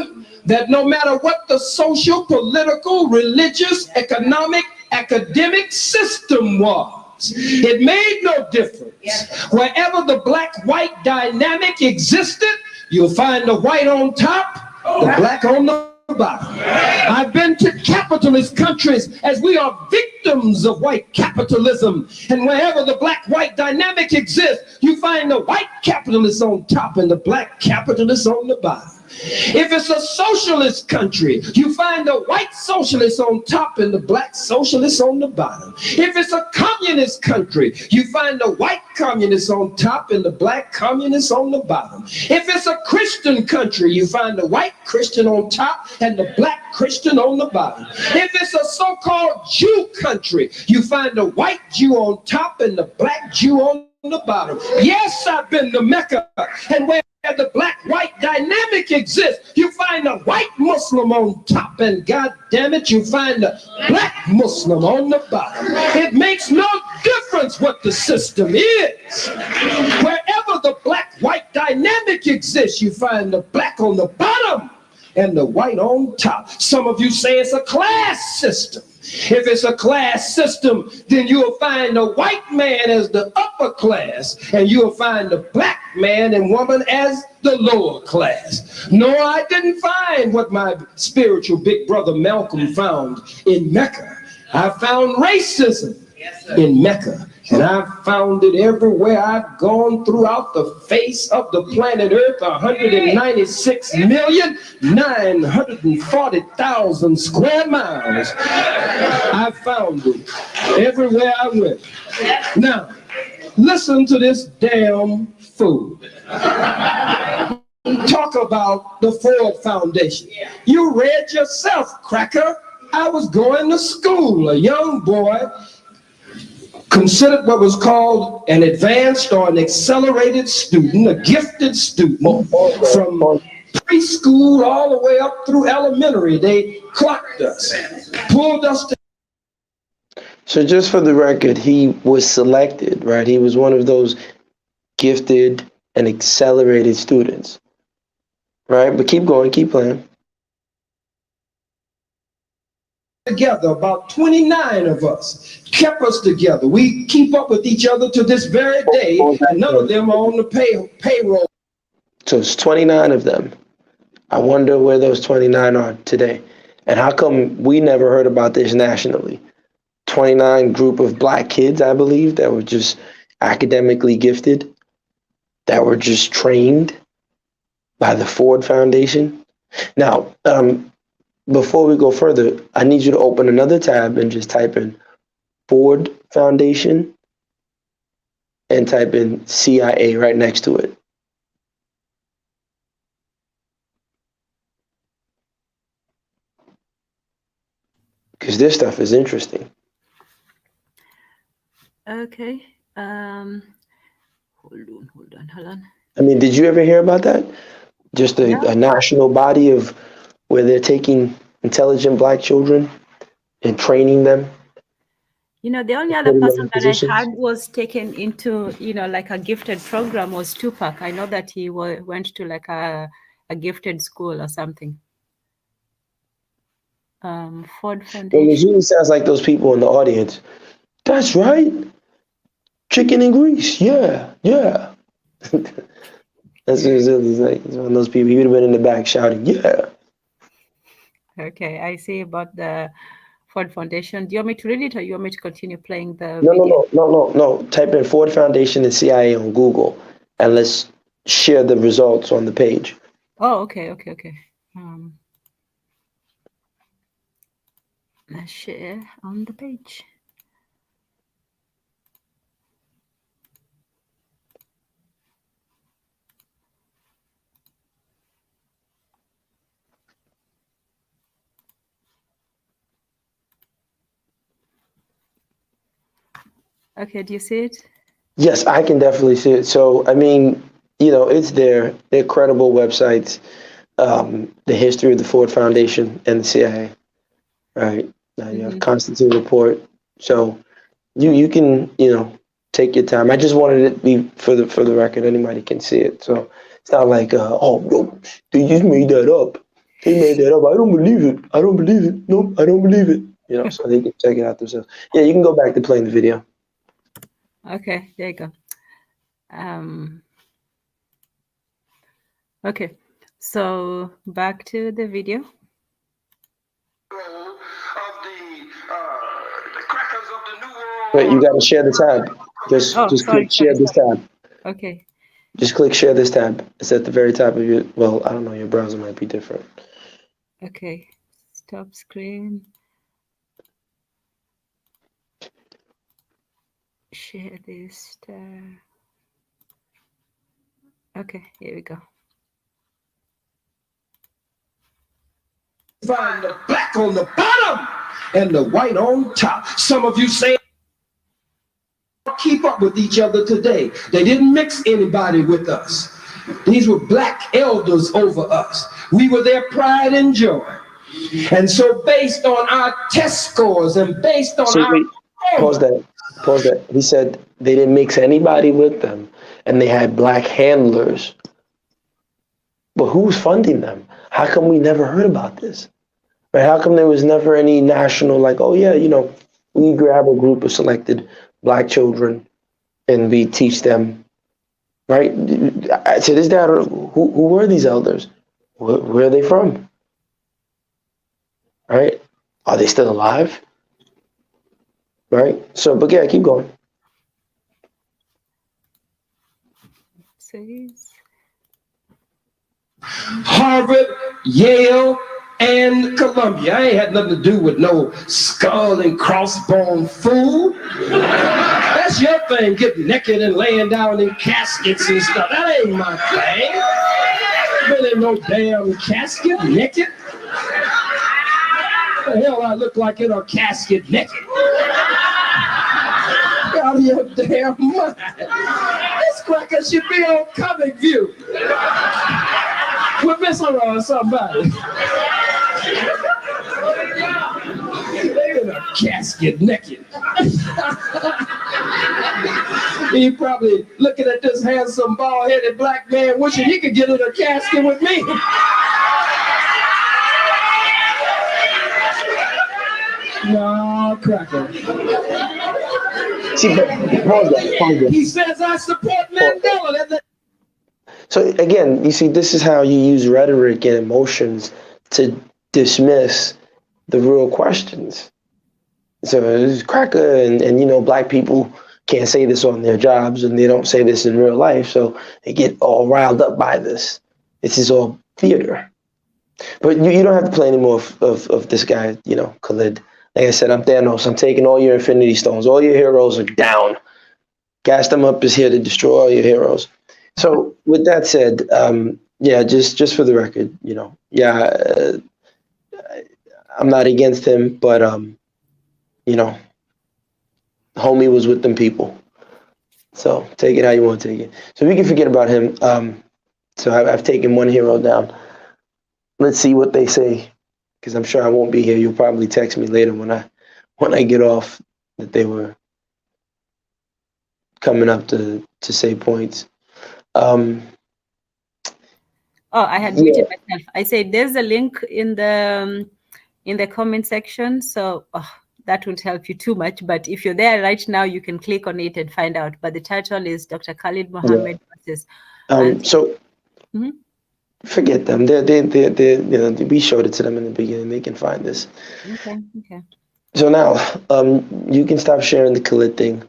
that no matter what the social, political, religious, economic, academic system was, it made no difference. Wherever the black-white dynamic existed, you'll find the white on top, the black on the bottom. I've been to capitalist countries as we are victims of white capitalism, and wherever the black-white dynamic exists, you find the white capitalists on top and the black capitalists on the bottom. If it's a socialist country, you find the white socialists on top and the black socialists on the bottom. If it's a communist country, you find the white communists on top and the black communists on the bottom. If it's a Christian country, you find the white Christian on top and the black Christian on the bottom. If it's a so-called Jew country, you find the white Jew on top and the black Jew on the bottom. Yes, I've been to Mecca, and where the black-white dynamic exists, you find the white Muslim on top, and God damn it, you find the black Muslim on the bottom. It makes no difference what the system is. Wherever the black-white dynamic exists, you find the black on the bottom and the white on top. Some of you say it's a class system. If it's a class system, then you'll find the white man as the upper class, and you'll find the black man and woman as the lower class. No, I didn't find what my spiritual big brother Malcolm found in Mecca. I found racism in Mecca, and I've found it everywhere I've gone throughout the face of the planet Earth, 196,940,000 square miles. I found it everywhere I went. Now, listen to this damn fool. Talk about the Ford Foundation. You read yourself, cracker. I was going to school, a young boy, considered what was called an advanced or an accelerated student, a gifted student from preschool all the way up through elementary. They clocked us, pulled us to. So just for the record, he was selected, right? He was one of those gifted and accelerated students, right? But keep going, keep playing. Together, about 29 of us kept us together. We keep up with each other to this very day, and none of them are on the payroll. So it's 29 of them. I wonder where those 29 are today. And how come we never heard about this nationally? 29 group of black kids, I believe, that were just academically gifted, that were just trained by the Ford Foundation. Now, before we go further, I need you to open another tab and just type in Ford Foundation and type in CIA right next to it. Because this stuff is interesting. Okay. Hold on. I mean, did you ever hear about that? Just a national body of where they're taking intelligent black children and training them. You know, the only other person that I heard was taken into, you know, like a gifted program was Tupac. I know that he went to like a gifted school or something. Ford Foundation. Well, it usually sounds like those people in the audience. That's right. Chicken and grease. Yeah. That's what it's like. It's one of those people. He would have been in the back shouting, yeah. Okay, I see about the Ford Foundation. Do you want me to read it or you want me to continue playing the video? No. Type in Ford Foundation and CIA on Google and let's share the results on the page. Oh, okay. Let's share on the page. Okay, do you see it? Yes, I can definitely see it. So, I mean, you know, it's there. They're credible websites. The history of the Ford Foundation and the CIA, right? You have Constantine Report. So you can, you know, take your time. I just wanted it to be for the record. Anybody can see it. So it's not like, oh, no, they just made that up. They made that up. I don't believe it. No, I don't believe it. You know, so they can check it out themselves. Yeah, you can go back to playing the video. Okay, there you go. Okay, so back to the video. Wait, you got to share the tab. Just click share this tab. Okay. Just click share this tab. It's at the very top of your, well, I don't know, your browser might be different. Okay, stop screen. Share this tab. Okay, here we go. Find the black on the bottom and the white on top. Some of you say keep up with each other today. They didn't mix anybody with us. These were black elders over us. We were their pride and joy. And so based on our test scores and based on Pause that. He said they didn't mix anybody with them and they had black handlers. But who's funding them? How come we never heard about this? Right? How come there was never any national, like, oh yeah, you know, we grab a group of selected black children and we teach them, right? To this day, I don't know, who were these elders? Where are they from? Right? Are they still alive? Right? So, but yeah, keep going. Harvard, Yale, and Columbia. I ain't had nothing to do with no skull and crossbone fool. That's your thing, getting naked and laying down in caskets and stuff. That ain't my thing. Been in no damn casket, naked. What the hell I look like in a casket naked? Out of your damn mind. This cracker should be on Comic View. We're messing around with somebody. They in a casket naked. He probably looking at this handsome, bald-headed black man wishing he could get in a casket with me. No, cracker. See, but pause that. He says I support Mandela. So again, you see, this is how you use rhetoric and emotions to dismiss the real questions. So it's cracker, and you know, black people can't say this on their jobs, and they don't say this in real life, so they get all riled up by this. This is all theater. But you don't have to play any more of this guy, you know, Khalid. Like I said, I'm Thanos. I'm taking all your Infinity Stones. All your heroes are down. Gas them up is here to destroy all your heroes. So with that said, yeah, just for the record, you know, yeah, I'm not against him, but you know, homie was with them people. So take it how you want to take it. So we can forget about him. So I've taken one hero down. Let's see what they say, because I'm sure I won't be here. You'll probably text me later when I get off that they were coming up to say points. Oh, I had muted myself. I said there's a link in the comment section, so that won't help you too much. But if you're there right now, you can click on it and find out. But the title is Dr. Khalid Muhammad versus. So forget them. They you know, we showed it to them in the beginning. They can find this. Okay. So now, you can stop sharing the Khalid thing.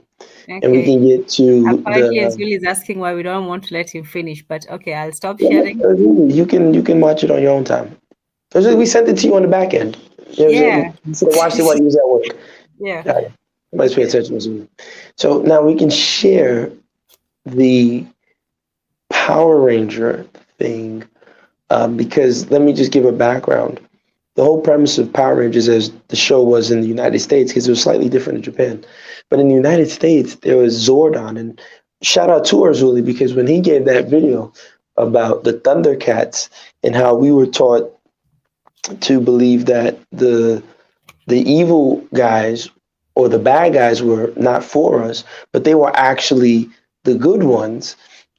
Okay. And we can get to apparently Azuli is asking why we don't want to let him finish, but okay, I'll stop sharing. You can watch it on your own time. We sent it to you on the back end. Yeah. You should have watched it while you was at work. Yeah. Let's pay attention to Azuli. So now we can share the Power Ranger thing, because let me just give a background. The whole premise of Power Rangers, as the show was in the United States, because it was slightly different in Japan, but in the United States, there was Zordon. And shout out to Azuli, because when he gave that video about the Thundercats and how we were taught to believe that the evil guys or the bad guys were not for us, but they were actually the good ones.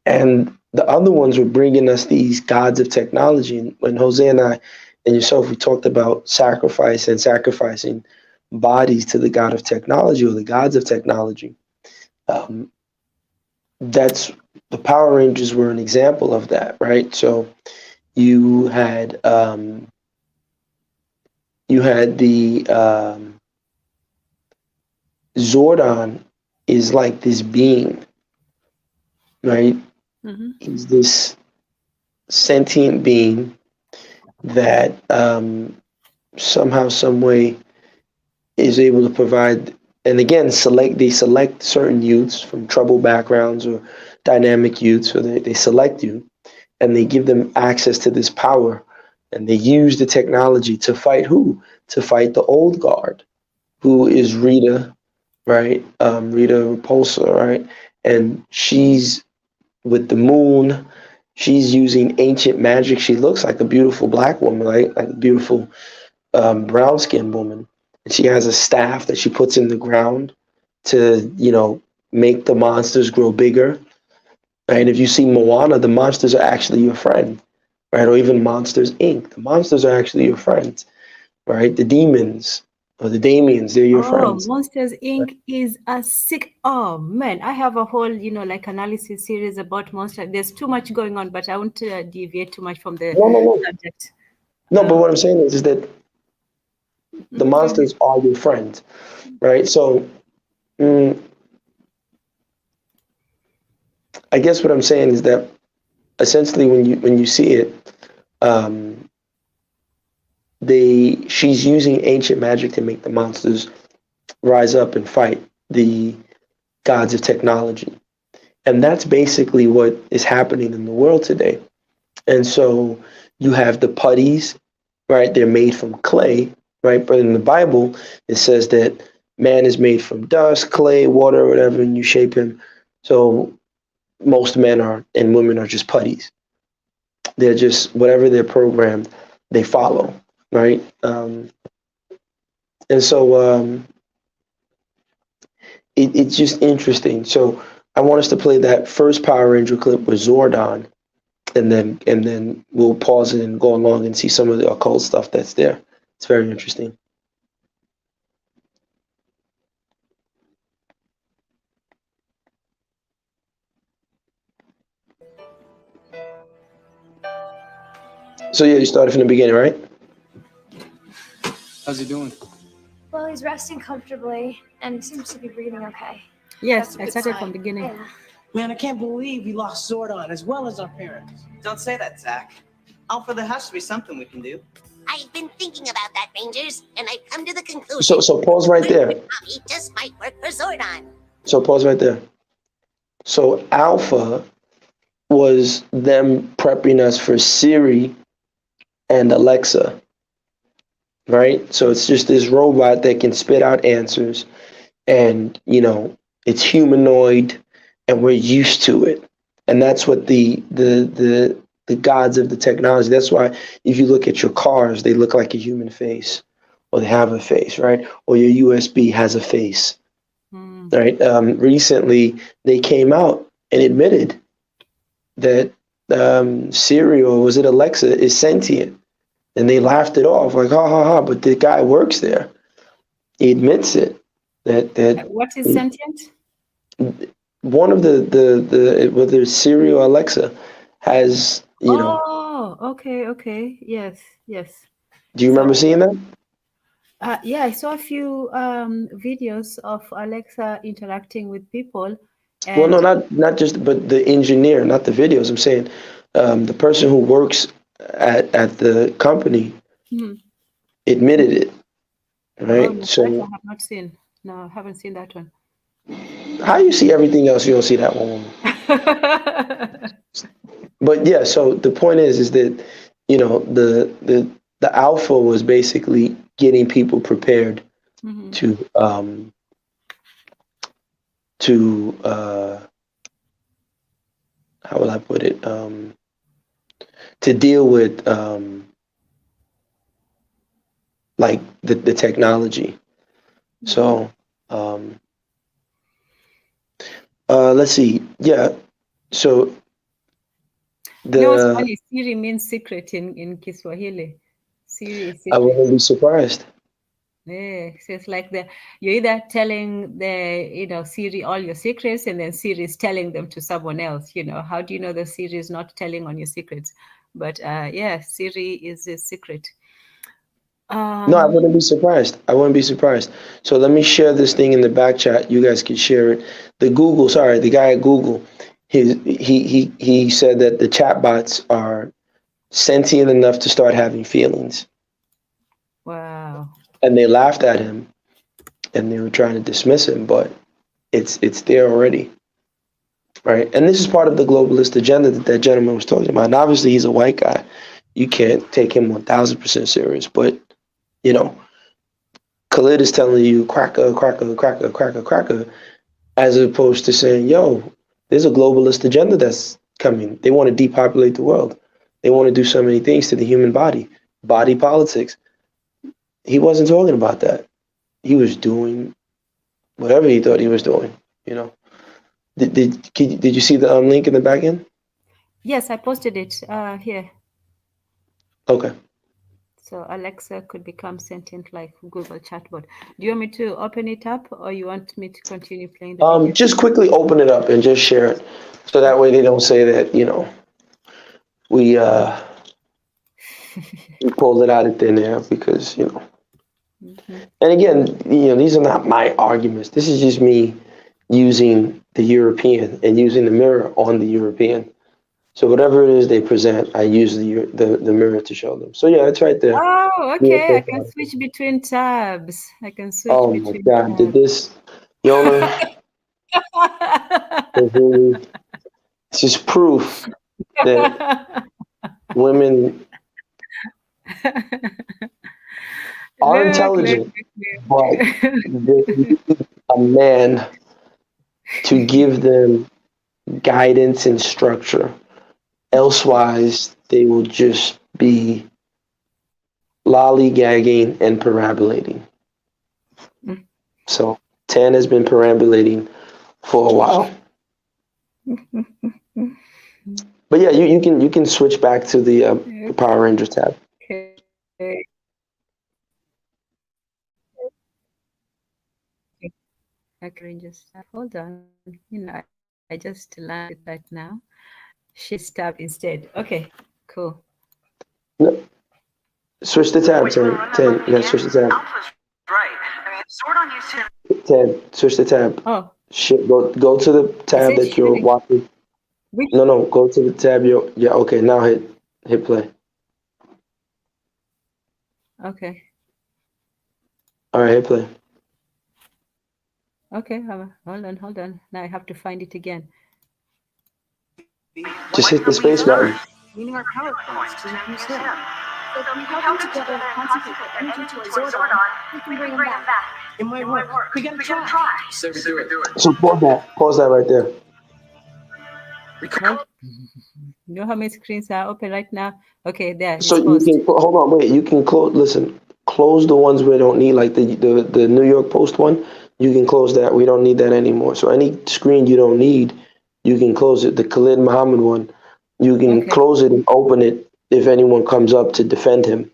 And the other ones were bringing us these gods of technology. And when Jose and I and yourself, we talked about sacrifice and sacrificing bodies to the god of technology or the gods of technology. That's the Power Rangers were an example of that, right? So you had the Zordon is like this being, right? Mm-hmm. He's this sentient being that somehow, some way is able to provide, and again, they select certain youths from troubled backgrounds or dynamic youths, or they select you and they give them access to this power, and they use the technology to fight who? To fight the old guard, who is Rita, right? Rita Repulsa, right? And she's with the moon. She's using ancient magic. She looks like a beautiful black woman, right? Like a beautiful brown-skinned woman. And she has a staff that she puts in the ground to, you know, make the monsters grow bigger. Right? If you see Moana, the monsters are actually your friend, right? Or even Monsters, Inc. The monsters are actually your friends, right? The demons or the Damians, they're your friends. Monsters Inc. is a sick. Oh man, I have a whole, you know, like analysis series about monsters. There's too much going on, but I won't deviate too much from the subject. No, but what I'm saying is that the monsters are your friends, right? So, I guess what I'm saying is that essentially, when you see it, she's using ancient magic to make the monsters rise up and fight the gods of technology. And that's basically what is happening in the world today. And so you have the putties, right? They're made from clay, right? But in the Bible, it says that man is made from dust, clay, water, whatever, and you shape him. So most men and women are just putties. They're just whatever they're programmed, they follow, right? And so it's just interesting. So I want us to play that first Power Ranger clip with Zordon, and then we'll pause it and go along and see some of the occult stuff that's there. It's very interesting. So yeah, you started from the beginning, right? How's he doing? Well, he's resting comfortably and seems to be breathing okay. Yes, That's a I good started sign. from the beginning. Yeah. Man, I can't believe we lost Zordon as well as our parents. Don't say that, Zach. Alpha, there has to be something we can do. I've been thinking about that, Rangers, and I've come to the conclusion. So pause right there. Tommy just might work for Zordon. So pause right there. So Alpha was them prepping us for Siri and Alexa, right? So it's just this robot that can spit out answers, and it's humanoid, and we're used to it. And that's what the gods of the technology. That's why if you look at your cars, they look like a human face, or they have a face, right? Or your USB has a face, right? Recently, they came out and admitted that Siri, or was it Alexa, is sentient. And they laughed it off, like, ha, ha, ha, but the guy works there. He admits it. That What is sentient? one of the whether it's Siri or Alexa has, Oh, okay. Yes. Do you remember seeing that? Yeah, I saw a few videos of Alexa interacting with people. And Well, no, not just, but the engineer, not the videos. I'm saying the person who works at the company admitted it, right? Oh, So I have not seen. No, I haven't seen that one. how you see everything else, you don't see that one. But yeah, so the point is that the alpha was basically getting people prepared to how will I put it, to deal with like the technology. So let's see. Yeah. So What's funny? Siri means secret in Kiswahili. Siri is secret. I wouldn't be surprised. Yeah, so it's like you're either telling Siri all your secrets, and then Siri is telling them to someone else. How do you know that Siri is not telling on your secrets? But yeah, Siri is a secret. No, I wouldn't be surprised. So let me share this thing in the back chat. You guys can share it. The guy at Google, he said that the chatbots are sentient enough to start having feelings. Wow. And they laughed at him, and they were trying to dismiss him, but it's there already, right? And this is part of the globalist agenda that gentleman was talking about. And obviously, he's a white guy. You can't take him 1,000% serious, but Khalid is telling you cracker, cracker, cracker, cracker, cracker, as opposed to saying, yo, there's a globalist agenda that's coming. They want to depopulate the world. They want to do so many things to the human body politics. He wasn't talking about that. He was doing whatever he thought he was doing, Did you see the link in the back end? Yes, I posted it here. Okay. So Alexa could become sentient like Google chatbot. Do you want me to open it up, or you want me to continue playing the video? Just quickly open it up and just share it, so that way they don't say that we we pulled it out of thin air, because And again, these are not my arguments. This is just me using the European and using the mirror on the European. So whatever it is they present, I use the mirror to show them. So yeah, it's right there. Oh, okay. I can switch between tabs. Oh my God! Did this, Yona? This is proof that women are intelligent, but they need a man to give them guidance and structure. Elsewise, they will just be lollygagging and perambulating. So 10 has been perambulating for a while. But yeah, you can switch back to the Power Rangers tab. Okay. Okay, just hold on. I just learned it right now. Shift tab instead. Okay, cool. No. Switch the tab, 10. You gotta switch the tab. Right. I mean, Zordon used him. 10. Switch the tab. Oh. Go to the tab that you're watching. No, go to the tab yeah, okay, now hit play. Okay. All right, hit play. Okay, hold on. Now I have to find it again. Just hit the space button. Meaning our power points to infuse him. So if we help them together and concentrate their energy towards Zordon, we can bring him back. It might work. We gotta try. Say we do it. So pause that right there. You know how many screens are open right now? Okay, there. So you can hold on, wait. You can close the ones we don't need, like the New York Post one. You can close that. We don't need that anymore. So any screen you don't need, you can close it. The Khalid Muhammad one, you can close it and open it if anyone comes up to defend him.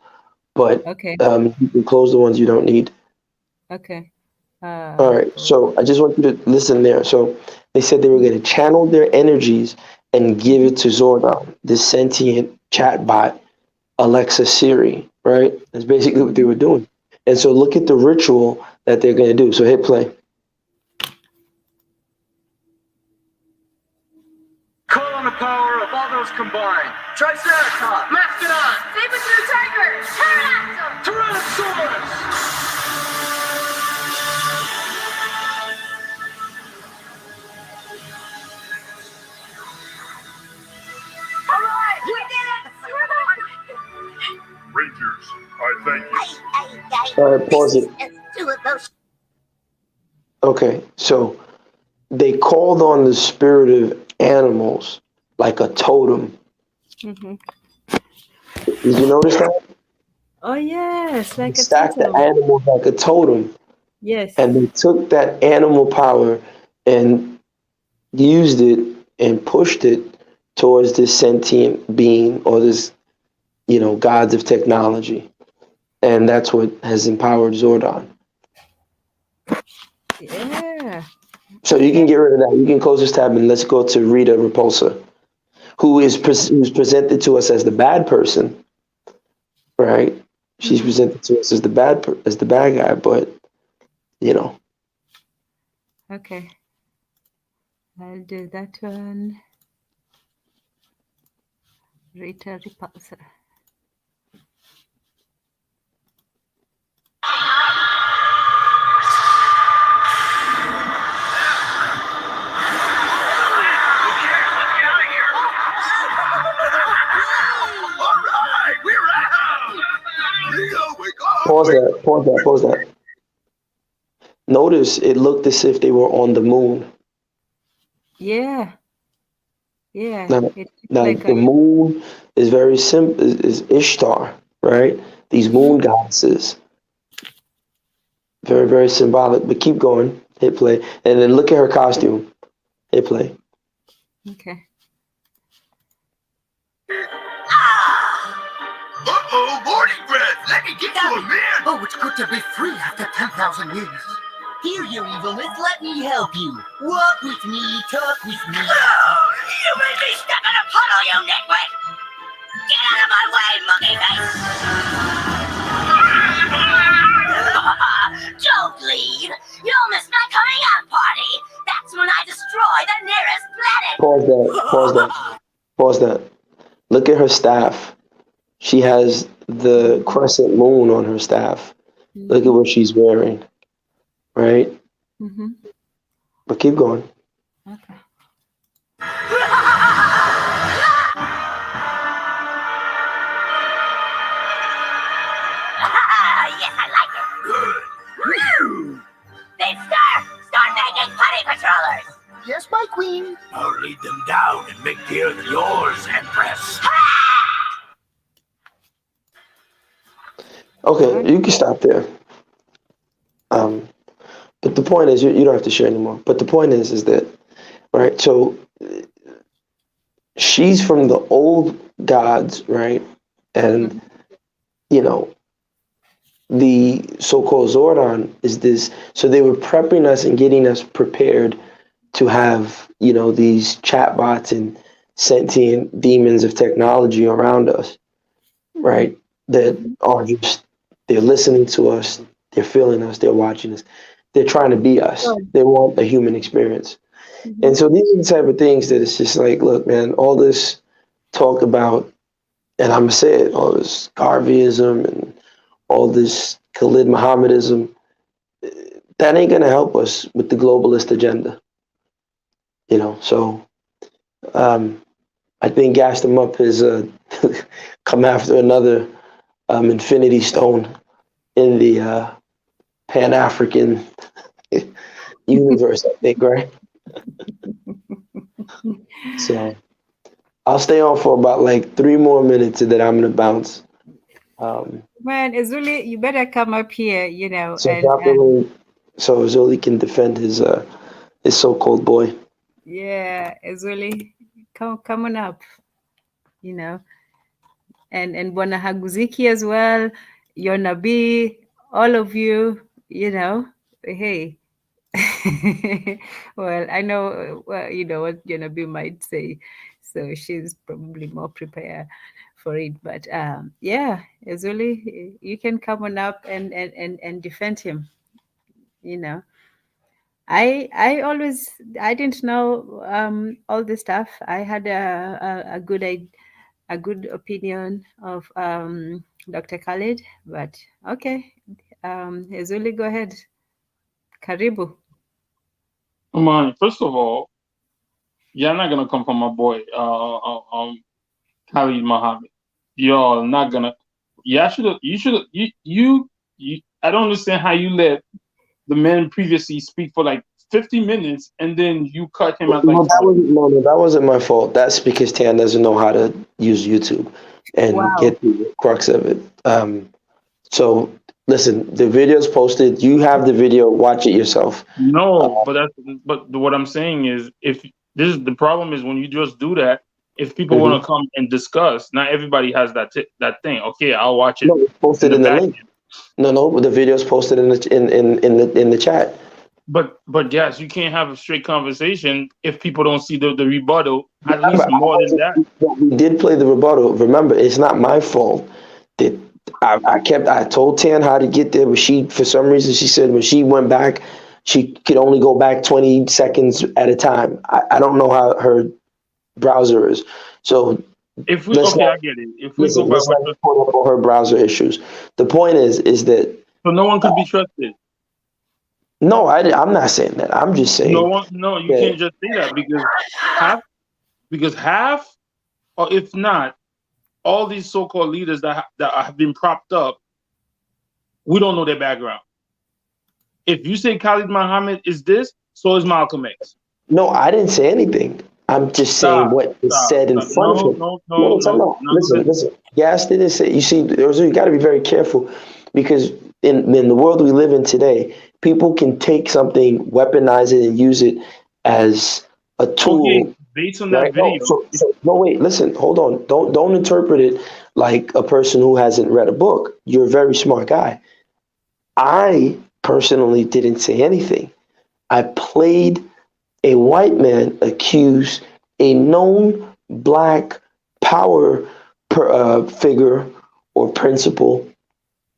But you can close the ones you don't need. Okay. All right. So I just want you to listen there. So they said they were going to channel their energies and give it to Zordon, this sentient chatbot, Alexa Siri, right? That's basically what they were doing. And so look at the ritual that they're going to do. So hit play. Call on the power of all those combined. Triceratops. Mastodon. Saber-tooth tiger. Pterodactyl. Tyrannosaurus. Rangers, I thank you. All right, pause it. Okay, so they called on the spirit of animals like a totem. Mm-hmm. Did you notice that? Oh yes, like They a stacked totem. the animals like a totem. Yes. And they took that animal power and used it and pushed it towards this sentient being or this, gods of technology. And that's what has empowered Zordon. Yeah. So you can get rid of that. You can close this tab and let's go to Rita Repulsa, who's presented to us as the bad person, right? She's presented to us as the bad guy, but Okay. I'll do that one. Rita Repulsa. Pause that. Notice it looked as if they were on the moon. Yeah. Yeah. Now the moon is very simple, is Ishtar, right? These moon goddesses. Very, very symbolic, but keep going. Hit play. And then look at her costume. Hit play. Okay. Uh-oh, morning breath! Let me get you a man! Oh, it's good to be free after 10,000 years. Here, you evilness, let me help you. Walk with me, talk with me. Oh, you made me step in a puddle, you nitwit! Get out of my way, monkey face! Don't leave! You'll miss my coming out party! That's when I destroy the nearest planet! Pause that. Look at her staff. She has the crescent moon on her staff. Look at what she's wearing. Right? Mm-hmm. But keep going. Okay. Yes, I like it. Good. Then start making putty patrollers. Yes, my queen. I'll lead them down and make the earth yours, Empress. Okay, you can stop there. Um, but the point is, you don't have to share anymore. But the point is that, right? So she's from the old gods, right? And you know, the so-called Zordon is this. So they were prepping us and getting us prepared to have, these chatbots and sentient demons of technology around us, right? That are just, they're listening to us, they're feeling us, they're watching us, they're trying to be us. They want a human experience. And so these are the type of things that it's just like, look, man, all this talk about, and I'm gonna say it, all this Garveyism and all this Khalid Muhammadism, that ain't gonna help us with the globalist agenda, So I think Gas them Up has come after another Infinity Stone in the Pan African universe, I think, right? So I'll stay on for about like 3 more minutes and then I'm gonna bounce. Man, Azuli, you better come up here, So drop the link so Zoli can defend his so-called boy. yeah, Azuli, come on up, and Bwana Haguziki as well, your Nabi, all of you, hey. Well, I know, what your Nabi might say, so she's probably more prepared for it. But yeah, Azuli, you can come on up and defend him. I didn't know all this stuff. I had a good opinion of Dr. Khalid, but okay, Azuli, go ahead. Karibu. Man, first of all, you're not gonna come from my boy, Khalid Muhammad. You're not gonna. Yeah, you should. You. I don't understand how you let the man previously speak for like 50 minutes and then you cut him at like 5. That wasn't my fault. That's because Tan doesn't know how to use YouTube and get the crux of it. So listen, the video's posted. You have the video. Watch it yourself. No, but what I'm saying is, if this is the problem is when you just do that, if people want to come and discuss, not everybody has that thing. Okay, I'll watch it. No, it's posted in the link. No, the video's posted in the chat. But yes, you can't have a straight conversation if people don't see the rebuttal. At least more than that. We did play the rebuttal. Remember, it's not my fault that I told Tan how to get there, but for some reason, she said when she went back, she could only go back 20 seconds at a time. I don't know how her browser is. So I get it. If we go let's not point up on her browser issues. The point is that so no one could be trusted. No, I'm not saying that. I'm just saying you can't just say that because half, or if not, all these so-called leaders that have been propped up, we don't know their background. If you say Khalid Muhammad is this, so is Malcolm X. No, I didn't say anything. I'm just saying what is said in front of him. No. Listen. Gas didn't say. You see, you got to be very careful because in the world we live in today, people can take something, weaponize it, and use it as a tool. Okay, based on that video. No, wait. Listen, hold on. Don't interpret it like a person who hasn't read a book. You're a very smart guy. I personally didn't say anything. I played a white man accuse a known black power figure or principle,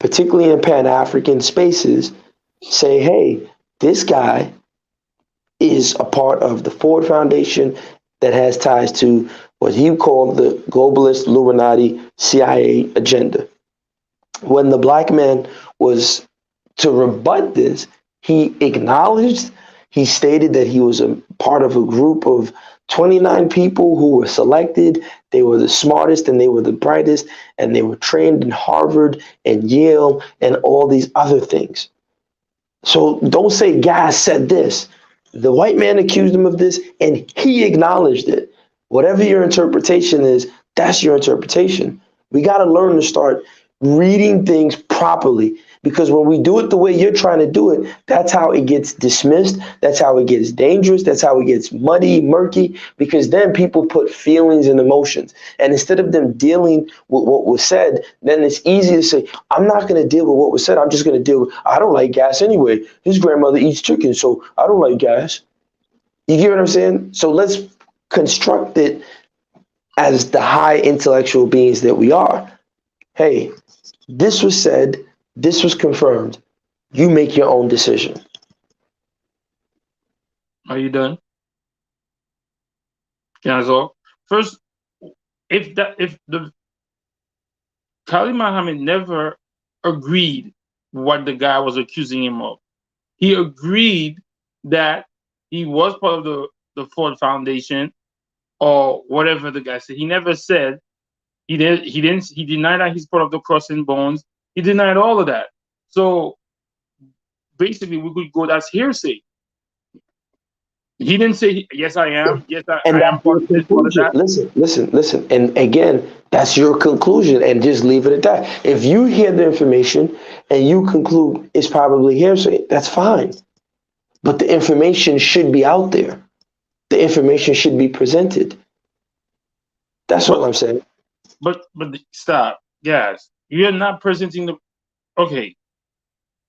particularly in Pan-African spaces, say, hey, this guy is a part of the Ford Foundation that has ties to what he called the globalist Illuminati CIA agenda. When the black man was to rebut this, he stated that he was a part of a group of 29 people who were selected. They were the smartest and they were the brightest, and they were trained in Harvard and Yale and all these other things. So don't say Gas said this. The white man accused him of this and he acknowledged it. Whatever your interpretation is, that's your interpretation. We got to learn to start reading things properly. Because when we do it the way you're trying to do it, that's how it gets dismissed. That's how it gets dangerous. That's how it gets muddy, murky, because then people put feelings and emotions. And instead of them dealing with what was said, then it's easy to say, I'm not going to deal with what was said. I'm just going to deal with, I don't like gas anyway. His grandmother eats chicken, so I don't like gas. You get what I'm saying? So let's construct it as the high intellectual beings that we are. Hey, this was said, this was confirmed. You make your own decision. Are you done? Yeah, so first, if the Khalid Muhammad never agreed what the guy was accusing him of. He agreed that he was part of the Ford Foundation or whatever the guy said. He never said he denied that he's part of the Cross and Bones. He denied all of that. So basically we could go, that's hearsay. He didn't say, yes, I am. Yes, I am part of this, part of that. Listen. And again, that's your conclusion, and just leave it at that. If you hear the information and you conclude it's probably hearsay, that's fine. But the information should be out there. The information should be presented. That's all I'm saying. But stop. Yes. You're not presenting the, okay.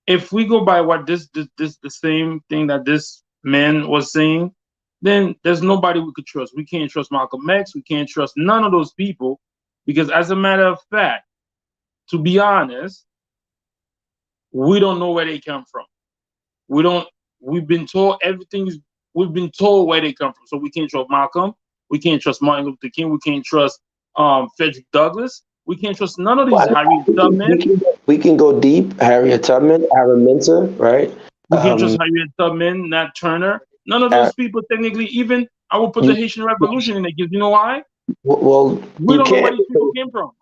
If we go by what this the same thing that this man was saying, then there's nobody we could trust. We can't trust Malcolm X. We can't trust none of those people, because as a matter of fact, to be honest, we don't know where they come from. We've been told we've been told where they come from. So we can't trust Malcolm. We can't trust Martin Luther King. We can't trust Frederick Douglass. We can't trust none of these. Harriet Tubman. We can go deep. Harriet Tubman, Araminta, right? We can't trust Harriet Tubman, Nat Turner. None of those people technically. Even I will put the Haitian Revolution in it. You know why? Well, we don't know where these people came from.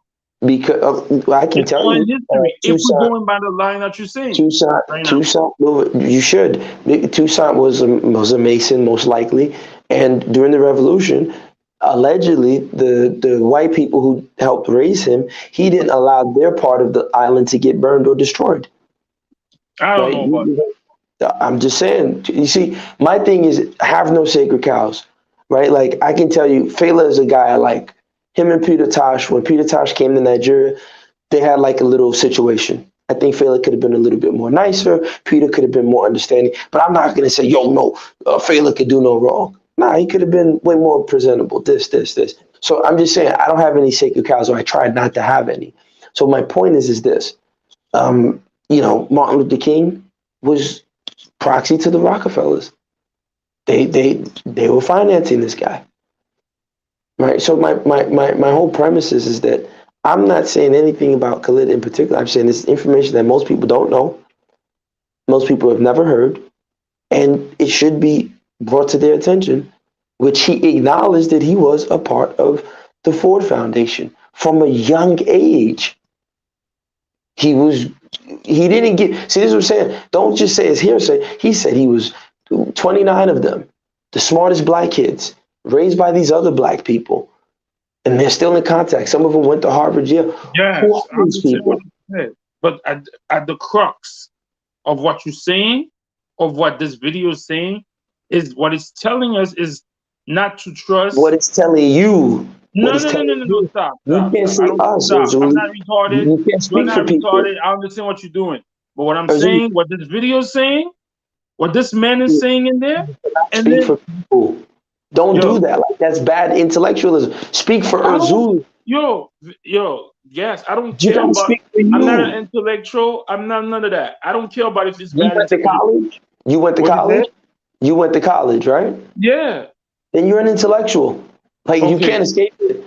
Because I can tell you, history, if we're going by the line that you're saying. Toussaint, you should. Toussaint was a Mason, most likely, and during the Revolution, allegedly, the white people who helped raise him, he didn't allow their part of the island to get burned or destroyed. I don't know about that. I'm just saying. You see, my thing is have no sacred cows, right? Like I can tell you, Fela is a guy I like. Him and Peter Tosh, when Peter Tosh came to Nigeria, they had like a little situation. I think Fela could have been a little bit more nicer. Peter could have been more understanding. But I'm not going to say, yo, no, Fela could do no wrong. Nah, he could have been way more presentable. This. So I'm just saying, I don't have any sacred cows, or I tried not to have any. So my point is this. Martin Luther King was proxy to the Rockefellers. They were financing this guy. Right. So my whole premise is that I'm not saying anything about Khalid in particular. I'm saying this information that most people don't know, most people have never heard, and it should be brought to their attention, which he acknowledged that he was a part of the Ford Foundation from a young age. He didn't get, see, this is what I'm saying. Don't just say it's hearsay. He said he was 29 of them, the smartest black kids, raised by these other black people, and they're still in contact. Some of them went to Harvard Yale. Yes, I understand what you said. But at the crux of what you're saying, of what this video is saying, is what it's telling us is not to trust. What it's telling you. No, stop. You can't say us. I'm not retarded. You can't speak You're for not people. retarded. I understand what you're doing. But what I'm saying, what this video is saying, what this man is saying in there, and speak for people. Don't do that. Like that's bad intellectualism. Speak for Zulu. Yes, I don't care about. I'm not an intellectual. I'm not none of that. I don't care about if it's bad. You went to college. You went to college, right? Yeah. Then you're an intellectual. Like you can't escape it.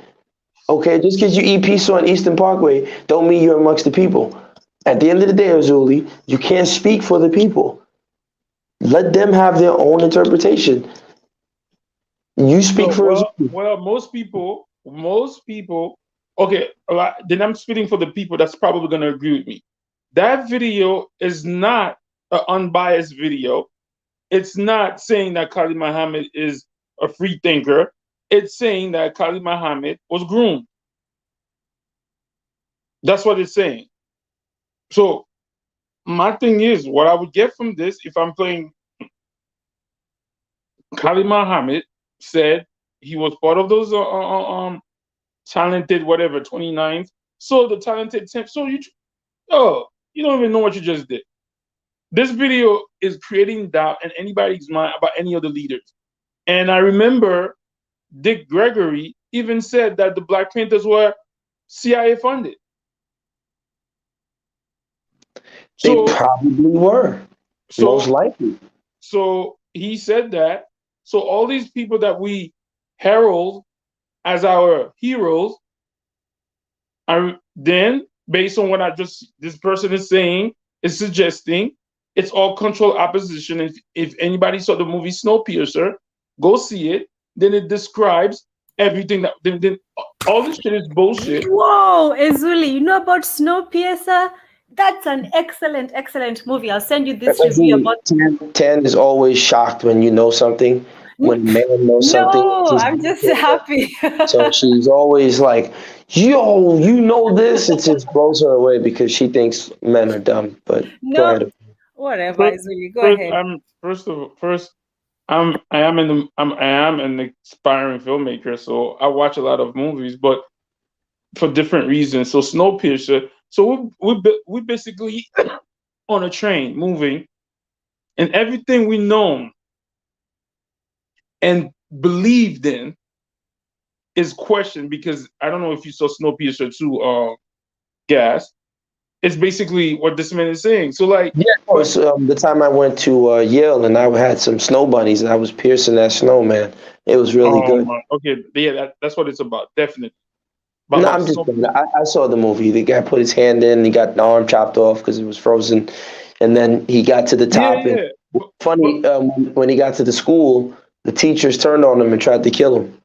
Okay, just because you eat pizza on Eastern Parkway, don't mean you're amongst the people. At the end of the day, Azuli, you can't speak for the people. Let them have their own interpretation. You speak most people. Okay, then I'm speaking for the people that's probably going to agree with me. That video is not an unbiased video. It's not saying that Khalid Muhammad is a free thinker. It's saying that Khalid Muhammad was groomed. That's what it's saying. So my thing is, what I would get from this if I'm playing Khalid Muhammad said he was part of those talented whatever 29th. So the talented 10th. So you don't even know what you just did. This video is creating doubt in anybody's mind about any of the leaders. And I remember Dick Gregory even said that the Black Panthers were CIA funded. They probably were. Most likely. So he said that. So all these people that we herald as our heroes are then, based on what this person is saying, is suggesting it's all controlled opposition. If anybody saw the movie Snowpiercer, go see it. Then it describes everything then all this shit is bullshit. Whoa, Ezuli, you know about Snowpiercer? That's an excellent, excellent movie. I'll send you this review about. Tan is always shocked when you know something. When a man knows something. No, I'm just happy. So she's always like, yo, you know this. It just blows her away because she thinks men are dumb. But no, go ahead. Whatever, Ezuli, go ahead. I am an aspiring filmmaker, so I watch a lot of movies, but for different reasons. So Snowpiercer. So we basically on a train moving, and everything we know and believed in is questioned because I don't know if you saw Snowpiercer 2, Gas. It's basically what this man is saying. So like, the time I went to Yale and I had some snow bunnies and I was piercing that snow, man. It was really good. Okay, yeah, that's what it's about, definitely. No, I'm just kidding. I saw the movie. The guy put his hand in, he got the arm chopped off because it was frozen, and then he got to the top. Yeah. And funny, when he got to the school, the teachers turned on him and tried to kill him.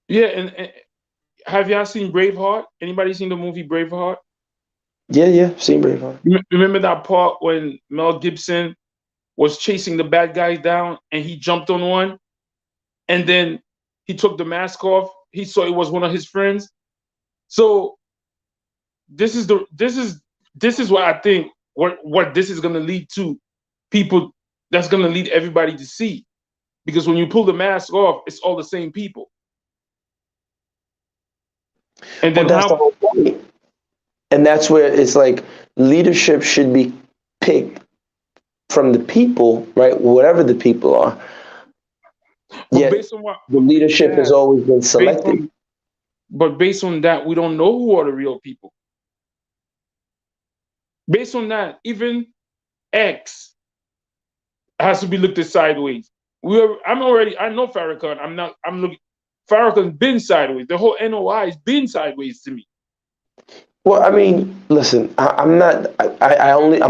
Yeah, and have y'all seen Braveheart? Anybody seen the movie Braveheart? Yeah, seen Braveheart. Remember that part when Mel Gibson was chasing the bad guys down and he jumped on one, and then he took the mask off. He saw it was one of his friends. So this is what I think what this is gonna lead to people. That's gonna lead everybody to see, because when you pull the mask off, it's all the same people. And then that's the whole point. And that's where it's like leadership should be picked from the people, right? Whatever the people are. Yet the leadership has always been selected. But based on that, we don't know who are the real people. Based on that, even X has to be looked at sideways. I know Farrakhan. I'm looking. Farrakhan's been sideways. The whole NOI has been sideways to me. Well, I mean, listen, I'm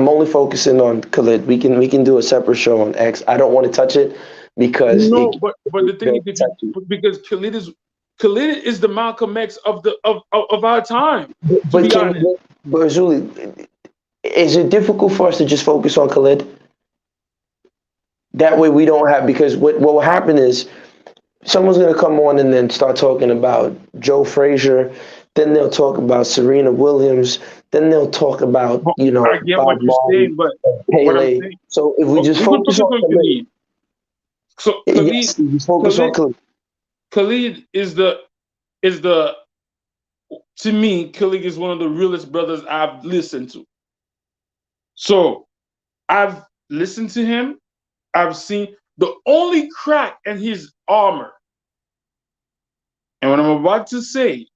only focusing on Khalid. We can do a separate show on X. I don't want to touch it because but the thing is, because Khalid is the Malcolm X of our time. But Azuli, is it difficult for us to just focus on Khalid? That way we don't have, because what will happen is someone's going to come on and then start talking about Joe Frazier. Then they'll talk about Serena Williams. Then they'll talk about, I get what you're saying, but Pele. So if we just focus on Khalid. So Khalid is to me, Khalid is one of the realest brothers I've listened to. So I've listened to him. I've seen the only crack in his armor. And what I'm about to say,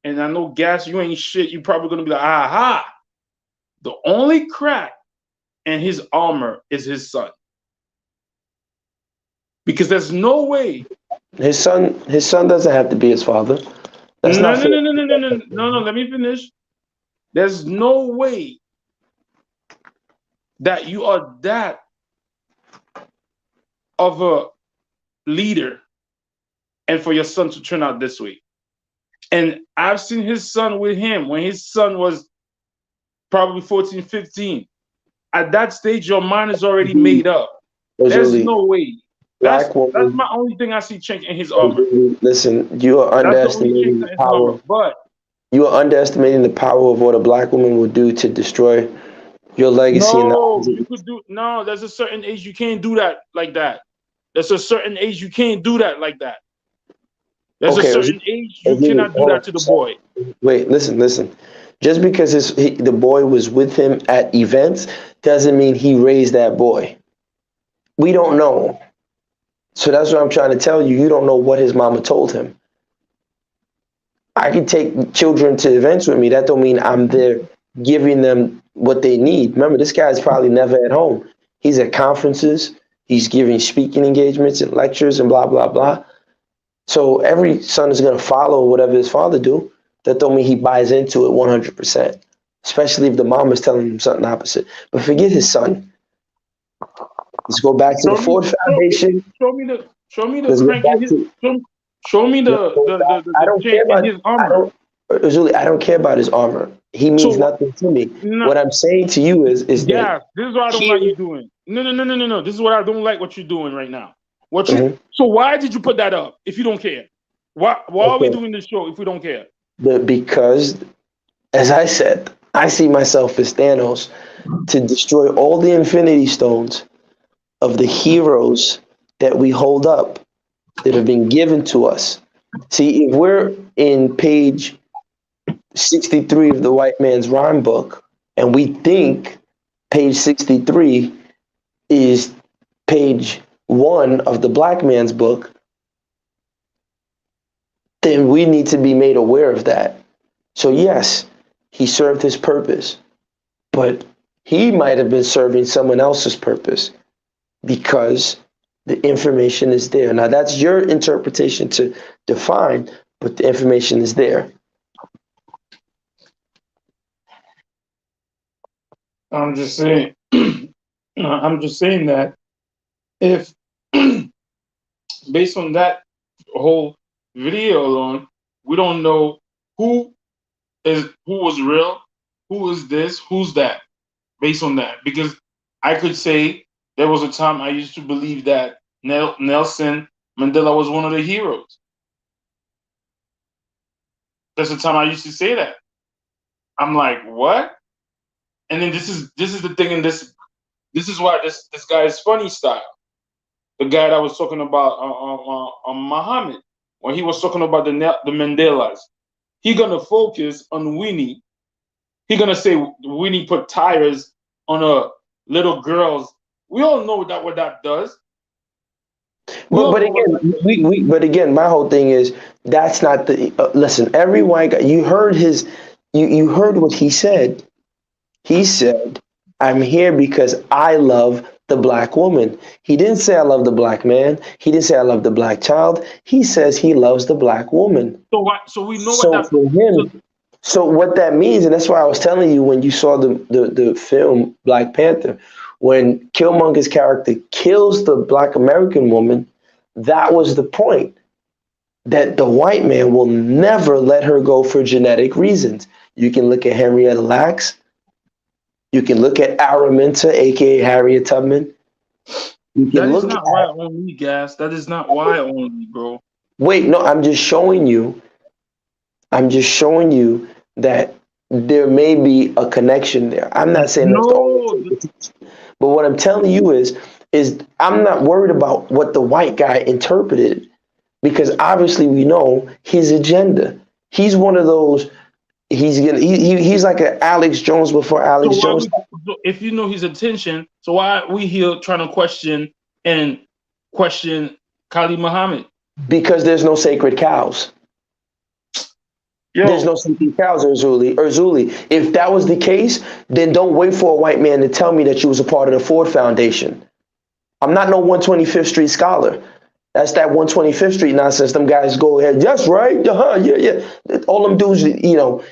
and I know, Gas, you ain't shit, you're probably going to be like, aha. The only crack in his armor is his son. Because there's no way. His son doesn't have to be his father. That's no, let me finish. There's no way that you are that of a leader and for your son to turn out this way. And I've seen his son with him when his son was probably 14, 15. At that stage, your mind is already made up. There's no way. That's my only thing I see changing in his armor. Listen, you are underestimating the power. You are underestimating the power of what a black woman will do to destroy your legacy and No, you could do. No, there's a certain age you can't do that like that. There's a certain age you can't do that like that. There's a certain age you cannot do that to the boy. Wait, listen. Just because the boy was with him at events doesn't mean he raised that boy. We don't know. So that's what I'm trying to tell you. You don't know what his mama told him. I can take children to events with me. That don't mean I'm there giving them what they need. Remember, this guy's probably never at home. He's at conferences. He's giving speaking engagements and lectures and blah, blah, blah. So every son is going to follow whatever his father do. That don't mean he buys into it 100%, especially if the mom is telling him something opposite. But forget his son. Let's go back to the Ford Foundation. Show me the crank in his. Show me the crank in his armor. I don't care about his armor. He means nothing to me. No. What I'm saying to you is that this is what I don't like you doing. No. This is what I don't like what you're doing right now. So why did you put that up if you don't care? Why are we doing this show if we don't care? Because, as I said, I see myself as Thanos to destroy all the Infinity Stones of the heroes that we hold up that have been given to us. See, if we're in page 63 of the White Man's Rhyme book, and we think page 63 is page 1 of the Black Man's book, then we need to be made aware of that. So yes, he served his purpose, but he might have been serving someone else's purpose because the information is there. Now that's your interpretation to define, but the information is there. I'm just saying that if based on that whole video alone, we don't know who was real, who is this, who's that, based on that. Because I could say there was a time I used to believe that Nelson Mandela was one of the heroes. There's a time I used to say that. I'm like, what? And then this is the thing, and this is why this guy is funny style. The guy that was talking about Muhammad, when he was talking about the Mandelas, he gonna focus on Winnie. He gonna say Winnie put tires on a little girl's. We all know what that does. But again, my whole thing is that's not the listen. Every white guy, you heard you heard what he said. He said, "I'm here because I love the black woman." He didn't say I love the black man. He didn't say I love the black child. He says he loves the black woman. So we know what that for him. So what that means, and that's why I was telling you when you saw the film Black Panther, when Killmonger's character kills the black American woman, that was the point. That the white man will never let her go for genetic reasons. You can look at Henrietta Lacks. You can look at Araminta, aka Harriet Tubman. You can that is not why only, Gas. That is not why only, bro. Wait, no, I'm just showing you that there may be a connection there. I'm not saying that's the only, but what I'm telling you is I'm not worried about what the white guy interpreted, because obviously we know his agenda. He's one of those. He's like an Alex Jones before Alex Jones. If you know his intention, so why are we here trying to question Khalid Muhammad? Because there's no sacred cows. There's no sacred cows, Urzuli. If that was the case, then don't wait for a white man to tell me that you was a part of the Ford Foundation. I'm not no 125th Street scholar. That's that 125th Street nonsense. Them guys go ahead. That's right. Yeah. All them dudes, you know,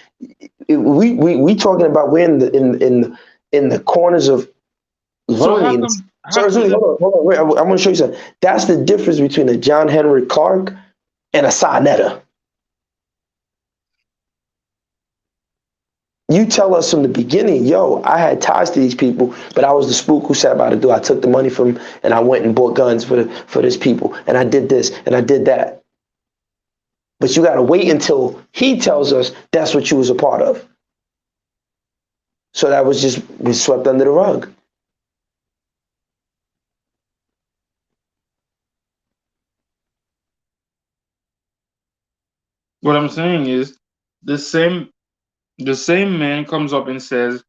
we talking about we're in the corners of learning. So hold on. Wait, I'm going to show you something. That's the difference between a John Henry Clark and a Sonetta. You tell us from the beginning, yo, I had ties to these people, but I was the spook who sat by the door. I took the money from them and I went and bought guns for this people. And I did this and I did that. But you got to wait until he tells us that's what you was a part of. So that was swept under the rug. What I'm saying is the same man comes up and says,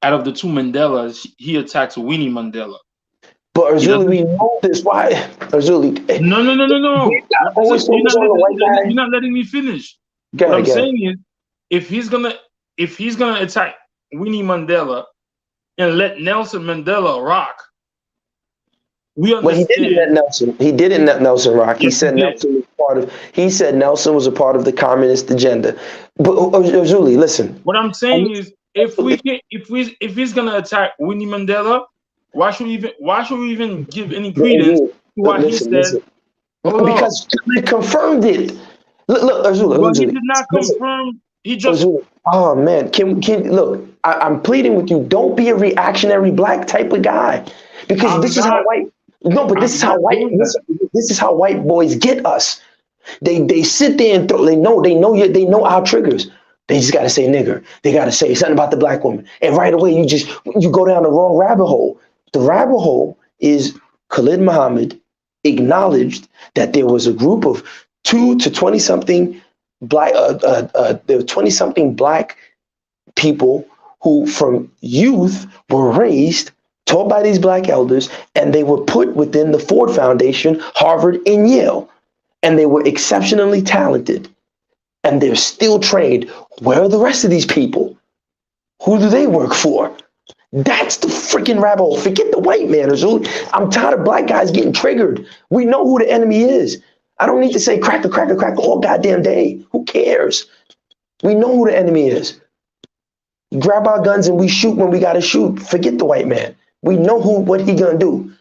out of the two Mandelas, he attacks Winnie Mandela. But Azuli, we know this. Why, Azuli? No. Always focus on the white guy. You're not letting me finish. What I'm saying is, if he's gonna attack Winnie Mandela and let Nelson Mandela rock, we understand. Well, he didn't let Nelson. He didn't let Nelson rock. He said Nelson was part of. He said Nelson was a part of the communist agenda. But Azuli, listen. What I'm saying is, if he's gonna attack Winnie Mandela, why should we even give any credence to what he said? Because they confirmed it. Look, Azuli. Well, he did not confirm. He just. Azuli, oh man, can look? I'm pleading with you. Don't be a reactionary black type of guy, because this is how white. No, but this is how white. This is how white boys get us. They sit there and they know our triggers. They just got to say nigger. They got to say something about the black woman, and right away you go down the wrong rabbit hole. The rabbit hole is Khalid Muhammad acknowledged that there was a group of 2 to 20 something black, there were 20 something black people who from youth were raised, taught by these black elders, and they were put within the Ford Foundation, Harvard, and Yale. And they were exceptionally talented. And they're still trained. Where are the rest of these people? Who do they work for? That's the freaking rabbit hole. Forget the white man, Azuli. I'm tired of black guys getting triggered. We know who the enemy is. I don't need to say cracker, cracker, cracker all goddamn day. Who cares? We know who the enemy is. Grab our guns and we shoot when we got to shoot. Forget the white man. We know what he gonna do.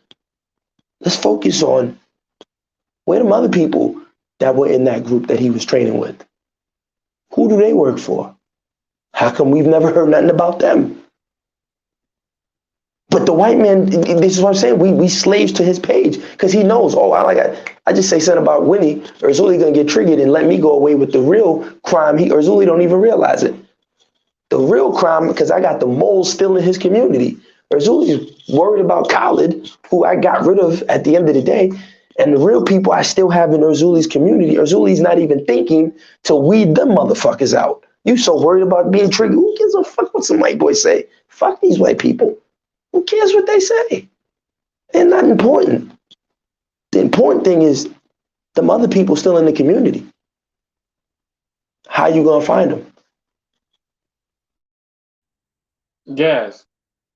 Let's focus on where them other people that were in that group that he was training with. Who do they work for? How come we've never heard nothing about them? But the white man, this is what I'm saying, we slaves to his page, because he knows, I just say something about Winnie, Azuli gonna get triggered and let me go away with the real crime. Azuli don't even realize it. The real crime, because I got the moles still in his community. Azuli's worried about Khalid, who I got rid of at the end of the day. And the real people I still have in Azuli's community, Azuli's not even thinking to weed them motherfuckers out. You so worried about being triggered. Who gives a fuck what some white boys say? Fuck these white people. Who cares what they say? They're not important. The important thing is the other people still in the community. How you gonna find them? Yes.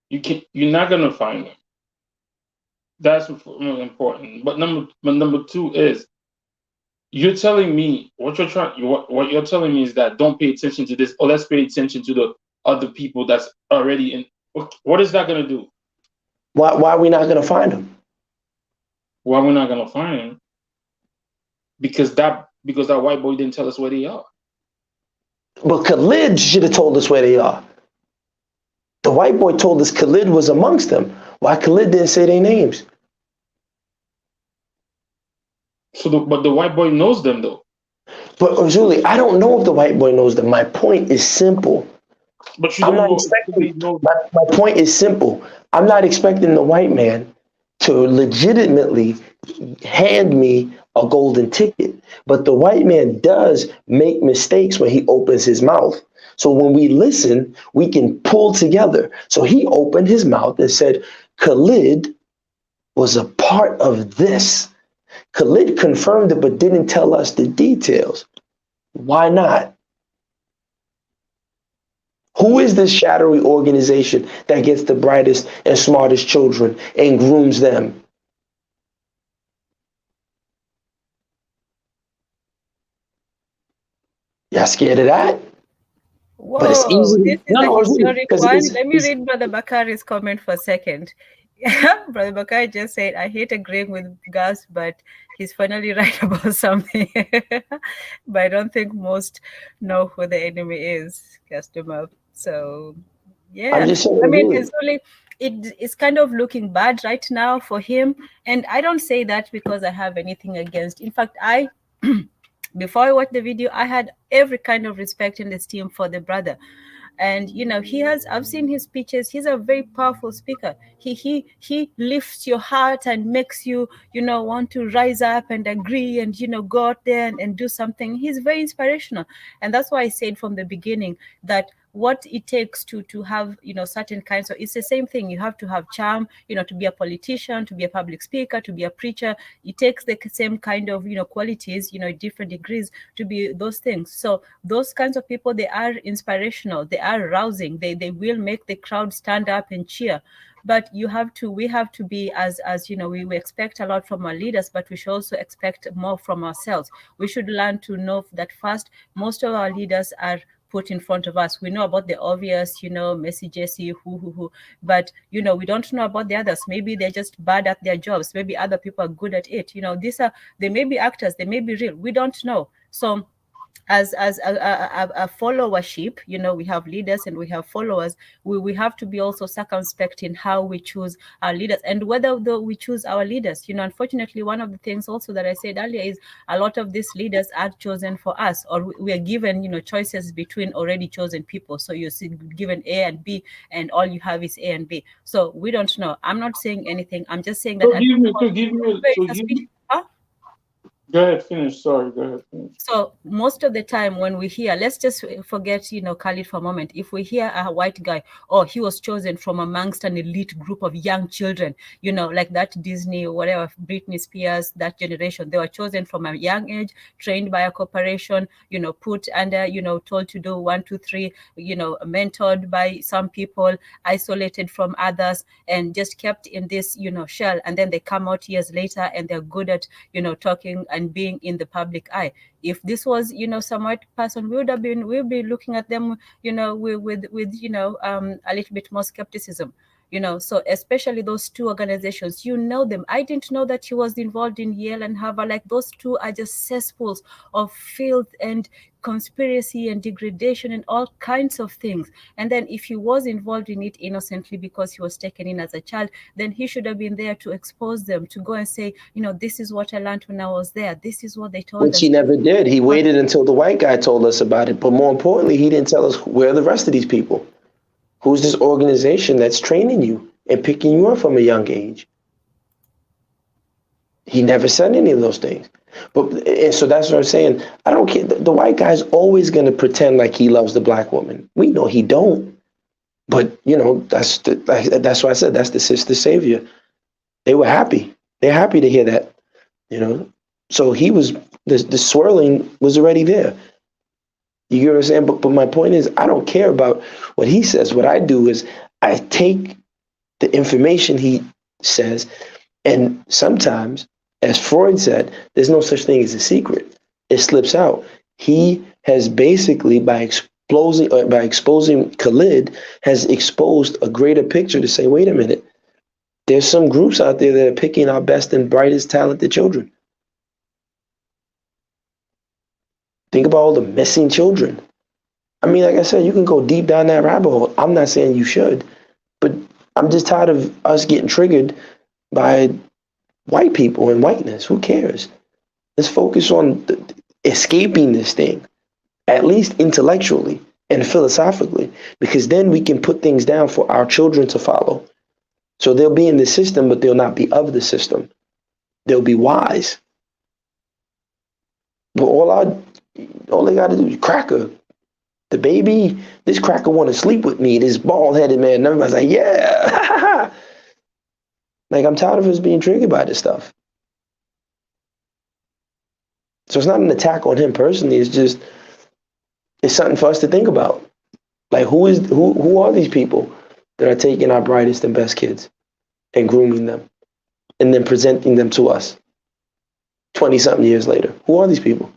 You're not gonna find them. That's important. But number two is, you're telling me what you're telling me is that don't pay attention to this, or let's pay attention to the other people that's already in. What is that gonna do? Why are we not gonna find them? Why we're not gonna find them? Because that white boy didn't tell us where they are. But Khalid should have told us where they are. The white boy told us Khalid was amongst them. Why Khalid didn't say their names? But the white boy knows them though. But Azuli, I don't know if the white boy knows them. My point is simple. But you don't know. My point is simple. I'm not expecting the white man to legitimately hand me a golden ticket. But the white man does make mistakes when he opens his mouth. So when we listen, we can pull together. So he opened his mouth and said, Khalid was a part of this. Khalid confirmed it, but didn't tell us the details. Why not? Who is this shattering organization that gets the brightest and smartest children and grooms them? Y'all scared of that? Whoa, but it's easy. This is a historic one. Let me read Brother Bakari's comment for a second. Brother Bakari just said, I hate agreeing with Gus, but he's finally right about something. But I don't think most know who the enemy is, customer. So, yeah. I mean, it's only, it's kind of looking bad right now for him. And I don't say that because I have anything against. In fact, Before I watched the video, I had every kind of respect and esteem for the brother. And I've seen his speeches. He's a very powerful speaker. He lifts your heart and makes you want to rise up and agree and go out there and do something. He's very inspirational. And that's why I said from the beginning that what it takes to have certain kinds of, it's the same thing. You have to have charm, to be a politician, to be a public speaker, to be a preacher. It takes the same kind of qualities, different degrees, to be those things. So those kinds of people, they are inspirational, they are rousing, they will make the crowd stand up and cheer. But we have to be, as we expect a lot from our leaders, but we should also expect more from ourselves. We should learn to know that first, most of our leaders are put in front of us. We know about the obvious, Messi, Jesse, who, but we don't know about the others. Maybe they're just bad at their jobs. Maybe other people are good at it. They may be actors, they may be real. We don't know. So as a followership, we have leaders and we have followers. We have to be also circumspect in how we choose our leaders and whether we choose our leaders. Unfortunately, one of the things also that I said earlier is a lot of these leaders are chosen for us, or we are given choices between already chosen people. So you're given A and B, and all you have is A and B. So we don't know. I'm not saying anything. I'm just saying that. Go ahead, finish. Sorry, go ahead, finish. So most of the time when we hear, let's just forget, Khalid for a moment. If we hear a white guy, he was chosen from amongst an elite group of young children, like that Disney, whatever, Britney Spears, that generation, they were chosen from a young age, trained by a corporation, put under, told to do 1, 2, 3, mentored by some people, isolated from others, and just kept in this, shell. And then they come out years later and they're good at, talking and being in the public eye. If this was, some white person, we'll be looking at them, with a little bit more skepticism. So especially those two organizations, them. I didn't know that he was involved in Yale and Harvard. Like, those two are just cesspools of filth and conspiracy and degradation and all kinds of things. And then if he was involved in it innocently because he was taken in as a child, then he should have been there to expose them, to go and say, this is what I learned when I was there. This is what they told us. Which he never did. He waited until the white guy told us about it. But more importantly, he didn't tell us where are the rest of these people. Who's this organization that's training you and picking you up from a young age? He never said any of those things. And so that's what I'm saying. I don't care. The white guy's always going to pretend like he loves the black woman. We know he don't. But, that's why I said that's the sister savior. They were happy. They're happy to hear that, So he was, the swirling was already there. You get what I'm saying? But my point is, I don't care about what he says. What I do is I take the information he says, and sometimes, as Freud said, there's no such thing as a secret. It slips out. He has basically, by exposing Khalid, has exposed a greater picture to say, wait a minute, there's some groups out there that are picking our best and brightest talented children. Think about all the missing children. I mean, like I said, you can go deep down that rabbit hole. I'm not saying you should, but I'm just tired of us getting triggered by white people and whiteness. Who cares? Let's focus on escaping this thing, at least intellectually and philosophically, because then we can put things down for our children to follow. So they'll be in the system, but they'll not be of the system. They'll be wise. But all they got to do is cracker. The baby, this cracker want to sleep with me, this bald-headed man. And everybody's like, yeah. Like, I'm tired of us being triggered by this stuff. So it's not an attack on him personally. It's something for us to think about. Like, who are these people that are taking our brightest and best kids and grooming them and then presenting them to us 20-something years later? Who are these people?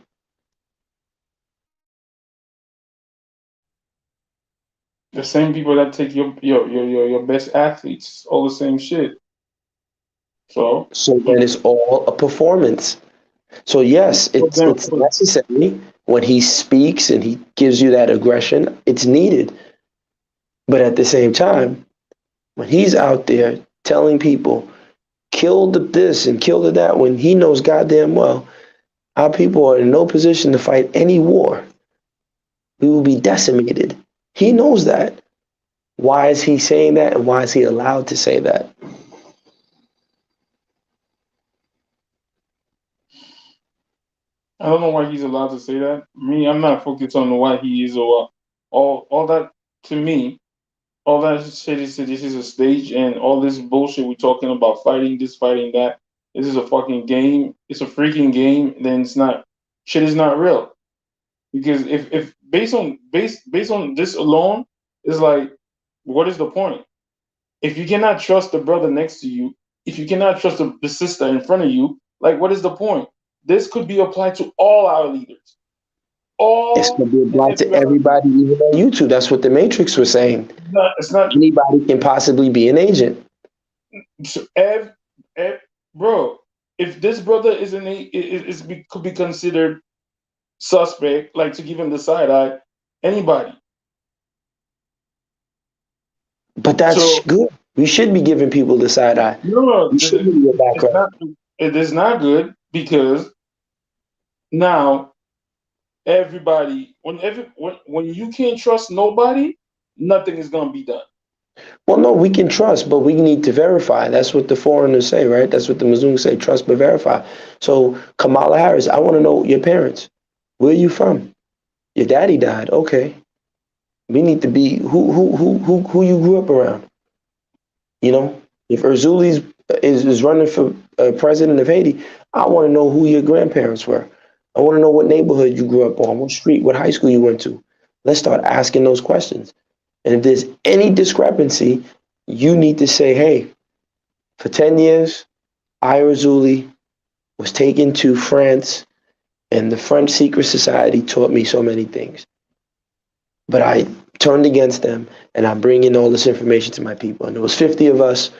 The same people that take your best athletes, all the same shit. So then it's all a performance. So yes, it's necessary when he speaks and he gives you that aggression. It's needed. But at the same time, when he's out there telling people, kill the this and kill the that, when he knows goddamn well, Our people are in no position to fight any war. We will be decimated. He knows that. Why is he saying that, and why is he allowed to say that? I don't know why he's allowed to say that. Me, I'm not focused on why he is or what. All that to me, all that shit is this is a stage, and all this bullshit we're talking about fighting this, fighting that. This is a fucking game. It's a freaking game. Then it's not. Shit is not real. Because if based on this alone, it's like, what is the point? If you cannot trust the brother next to you, if you cannot trust the sister in front of you, like, what is the point? This could be applied to all our leaders. It's going to be applied to everybody, even on YouTube. That's what the Matrix was saying. It's not anybody can possibly be an agent. So, bro, if this brother could be considered suspect, like to give him the side eye, anybody. But that's good. We should be giving people the side eye. No, it is not good because now everybody, when you can't trust nobody, nothing is gonna be done. Well, no, we can trust, but we need to verify. That's what the foreigners say, right? That's what the Mizungs say: trust but verify. So Kamala Harris, I want to know your parents. Where are you from? Your daddy died. Okay. We need to be who you grew up around. You know, if Erzuli's is running for president of Haiti, I want to know who your grandparents were. I want to know what neighborhood you grew up on, what street, what high school you went to. Let's start asking those questions. And if there's any discrepancy, you need to say, hey, for 10 years, I, Erzuli, was taken to France, and the French secret society taught me so many things. But I turned against them, and I'm bringing all this information to my people. And there was 50 of us,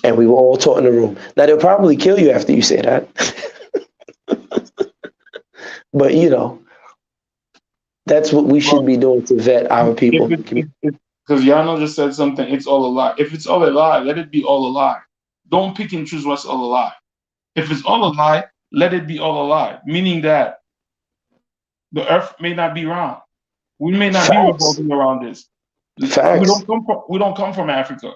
and we were all taught in a room. Now, they'll probably kill you after you say that. But, you know, that's what we should be doing to vet our people. Because Yano just said something, it's all a lie. If it's all a lie, let it be all a lie. Don't pick and choose what's all a lie. If it's all a lie, let it be all a lie. Meaning that the earth may not be round. We may not be revolving around this. Facts. We don't come from Africa.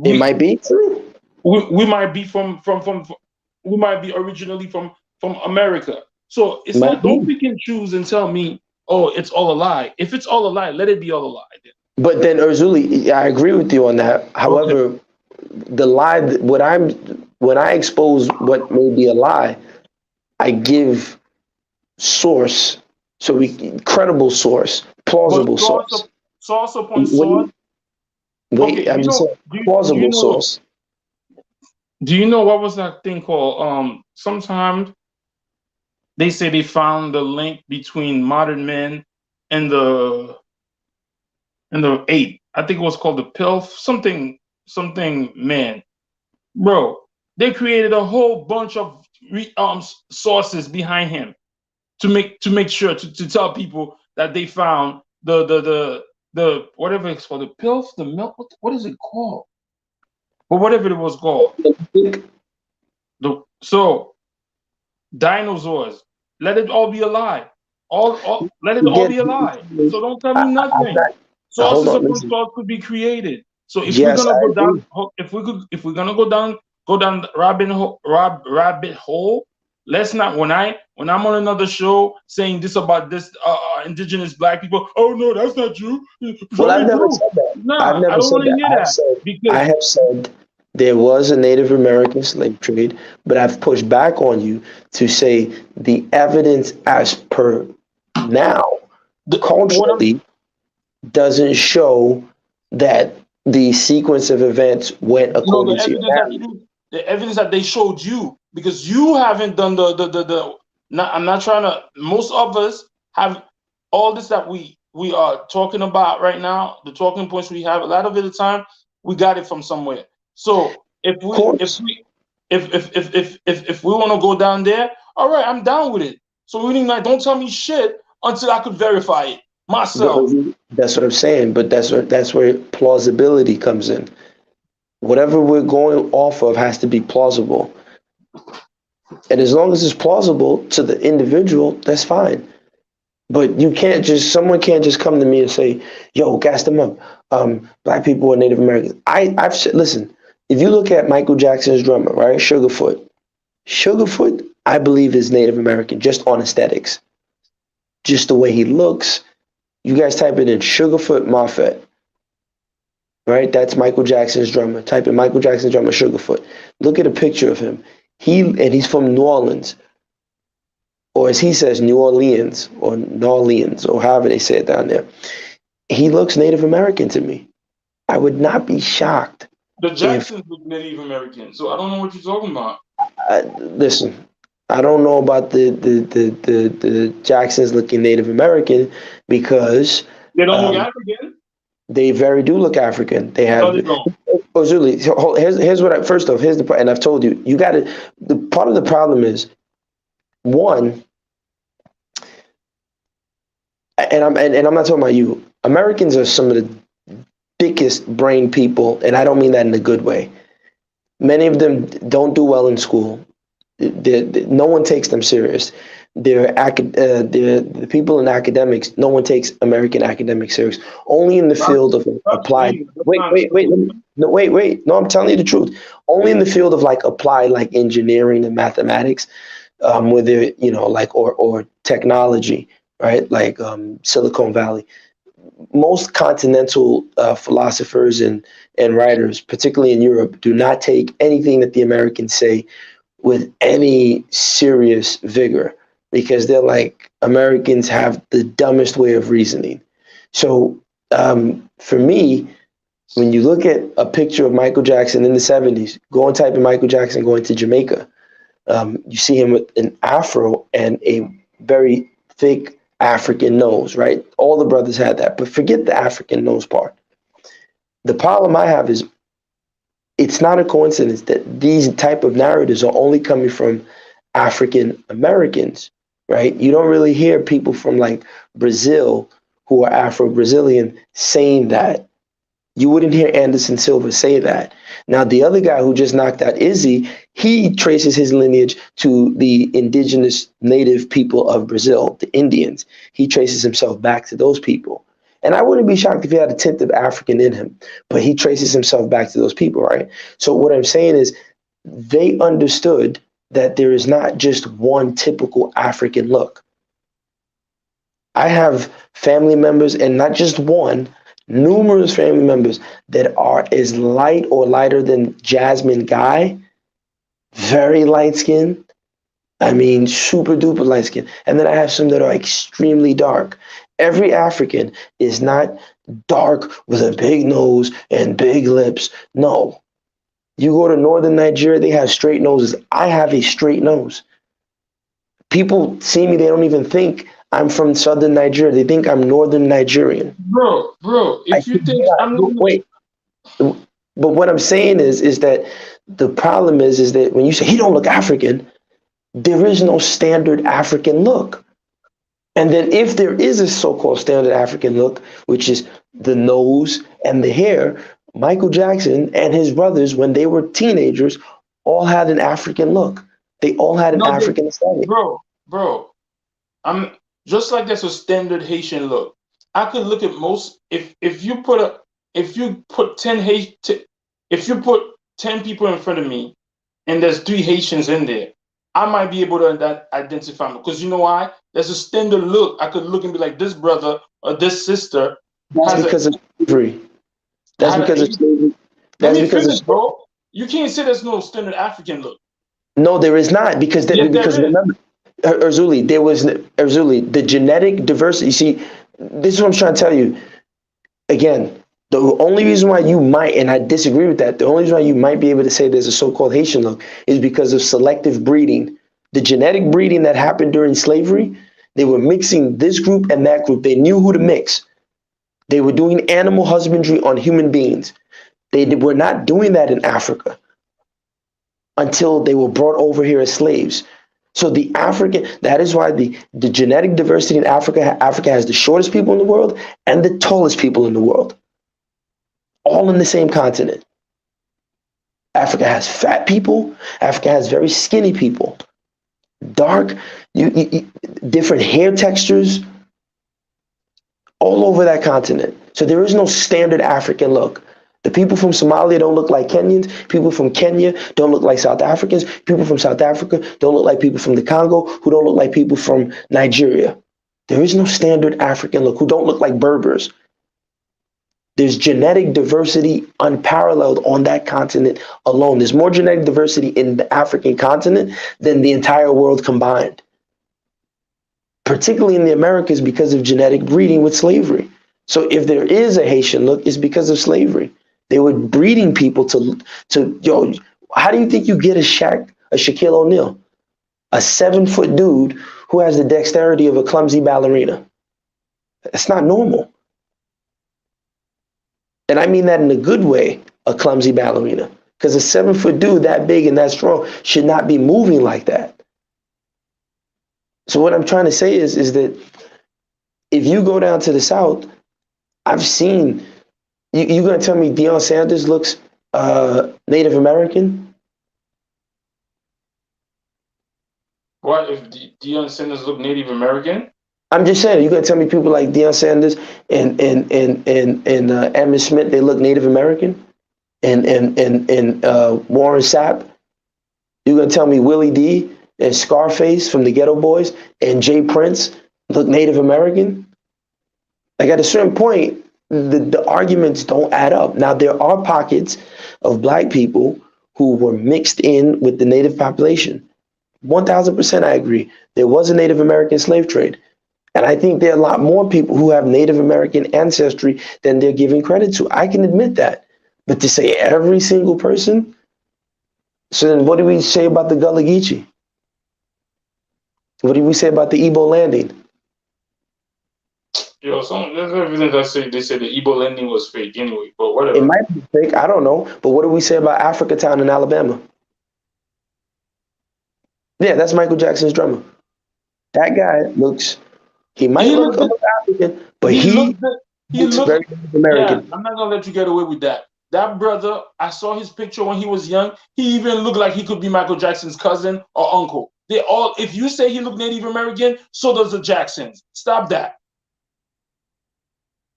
It might be true. We might be we might be originally from America. So it's not, don't pick and choose and tell me, oh, it's all a lie. If it's all a lie, let it be all a lie. But then, Erzuli, I agree with you on that. However, the lie, when I expose what may be a lie, I give source, credible source, plausible source. Source upon source. Wait, I'm just saying plausible source. Do you know what was that thing called? Sometimes they say they found the link between modern men and the ape. I think it was called the pill, something man. Bro, they created a whole bunch of sources behind him to make sure to tell people that they found the whatever it's called, the pills, the milk. What is it called? But whatever it was called. So dinosaurs. Let it all be a lie. Let it all be a lie. So don't tell me nothing. Sources upon source could be created. So if we're gonna go down, if we're gonna go down the rabbit hole, let's not. When I'm on another show saying this about this indigenous black people, oh no, that's not true. Well, I've never said that. I've never said that. I have said there was a Native American slave trade, but I've pushed back on you to say the evidence as per now, culturally, doesn't show that the sequence of events went according to the evidence that they showed you, because you haven't done I'm not trying to. Most of us have all this that we are talking about right now. The talking points we have, a lot of it, the time we got it from somewhere. So if we want to go down there, all right, I'm down with it. So meaning like, don't tell me shit until I could verify it myself. That's what I'm saying. But that's where plausibility comes in. Whatever we're going off of has to be plausible. And as long as it's plausible to the individual, that's fine. But someone can't just come to me and say, yo, gas them up. Black people are Native Americans. I've said, listen, if you look at Michael Jackson's drummer, right, Sugarfoot, I believe is Native American, just on aesthetics. Just the way he looks. You guys type it in, Sugarfoot Moffett. Right? That's Michael Jackson's drummer. Type in Michael Jackson's drummer, Sugarfoot. Look at a picture of him. He's from New Orleans. Or as he says, New Orleans, or however they say it down there. He looks Native American to me. I would not be shocked. The Jacksons look Native American, so I don't know what you're talking about. Listen, I don't know about the Jacksons looking Native American because they don't look African. They very do look African. They have. Oh, Julie, here's what. First off, here's the and I've told you. You got to. The part of the problem is, one, and I'm not talking about you. Americans are some of the thickest brain people, and I don't mean that in a good way. Many of them don't do well in school. No one takes them serious. The people in academics, no one takes American academics serious. Only in the field of applied. Wait. No, I'm telling you the truth. Only in the field of like applied, like engineering and mathematics, where they're, or technology, right? Like Silicon Valley. Most continental philosophers and writers, particularly in Europe, do not take anything that the Americans say with any serious vigor, because they're like, Americans have the dumbest way of reasoning. So for me, when you look at a picture of Michael Jackson in the 70s, go and type in Michael Jackson going to Jamaica, you see him with an afro and a very thick African nose, right? All the brothers had that, but forget the African nose part. The problem I have is it's not a coincidence that these type of narratives are only coming from African Americans, right? You don't really hear people from like Brazil who are Afro-Brazilian saying that. You wouldn't hear Anderson Silva say that. Now, the other guy who just knocked out Izzy, he traces his lineage to the indigenous native people of Brazil, the Indians. He traces himself back to those people. And I wouldn't be shocked if he had a tenth of African in him, but he traces himself back to those people, right? So what I'm saying is they understood that there is not just one typical African look. I have family members, and not just one, numerous family members that are as light or lighter than Jasmine Guy, very light skinned. I mean, super duper light skinned. And then I have some that are extremely dark. Every African is not dark with a big nose and big lips. No. You go to northern Nigeria, they have straight noses. I have a straight nose. People see me, they don't even think I'm from southern Nigeria. They think I'm northern Nigerian. Bro, if you think wait. But what I'm saying is that the problem is that when you say he don't look African, there is no standard African look. And then if there is a so-called standard African look, which is the nose and the hair, Michael Jackson and his brothers, when they were teenagers, all had an African look. They all had an African aesthetic. Bro, I'm just like that's a standard Haitian look. I could look at most if you put 10 people in front of me and there's 3 Haitians in there, I might be able to identify them, because you know why? There's a standard look. I could look and be like, this brother or this sister. That's because of slavery. That's because of slavery. Let me finish, bro. You can't say there's no standard African look. No, there is not, because remember, Erzuli, the genetic diversity. You see, this is what I'm trying to tell you. Again, the only reason why you might, and I disagree with that, the only reason why you might be able to say there's a so-called Haitian look is because of selective breeding. The genetic breeding that happened during slavery, they were mixing this group and that group. They knew who to mix. They were doing animal husbandry on human beings. They were not doing that in Africa until they were brought over here as slaves. So that is why the genetic diversity in Africa has the shortest people in the world and the tallest people in the world. All in the same continent. Africa has fat people. Africa has very skinny people. dark, different hair textures, all over that continent. So there is no standard African look. The people from Somalia don't look like Kenyans. People from Kenya don't look like South Africans. People from South Africa don't look like people from the Congo, who don't look like people from Nigeria. There is no standard African look, who don't look like Berbers. There's genetic diversity unparalleled on that continent alone. There's more genetic diversity in the African continent than the entire world combined, particularly in the Americas because of genetic breeding with slavery. So if there is a Haitian look, it's because of slavery. They were breeding people to how do you think you get a Shaquille O'Neal, a 7-foot dude who has the dexterity of a clumsy ballerina? It's not normal. And I mean that in a good way, a clumsy ballerina. Because a 7-foot dude that big and that strong should not be moving like that. So what I'm trying to say is that if you go down to the South, I've seen, you're going to tell me Deion Sanders looks Native American? What if Deion Sanders look Native American? I'm just saying, you're going to tell me people like Deion Sanders and Emmitt Smith, they look Native American? And Warren Sapp? You're going to tell me Willie D and Scarface from the Ghetto Boys and Jay Prince look Native American? Like at a certain point, the arguments don't add up. Now, there are pockets of black people who were mixed in with the native population. 1000% I agree. There was a Native American slave trade. And I think there are a lot more people who have Native American ancestry than they're giving credit to. I can admit that. But to say every single person, so then what do we say about the Gullah Geechee? What do we say about the Igbo landing? Yo, there's evidence that they say the Igbo landing was fake anyway, but whatever. It might be fake, I don't know. But what do we say about Africa Town in Alabama? Yeah, that's Michael Jackson's drummer. That guy looks, he might look a little African, but he looks very American. Yeah, I'm not going to let you get away with that. That brother, I saw his picture when he was young. He even looked like he could be Michael Jackson's cousin or uncle. They all, if you say he looked Native American, so does the Jacksons. Stop that.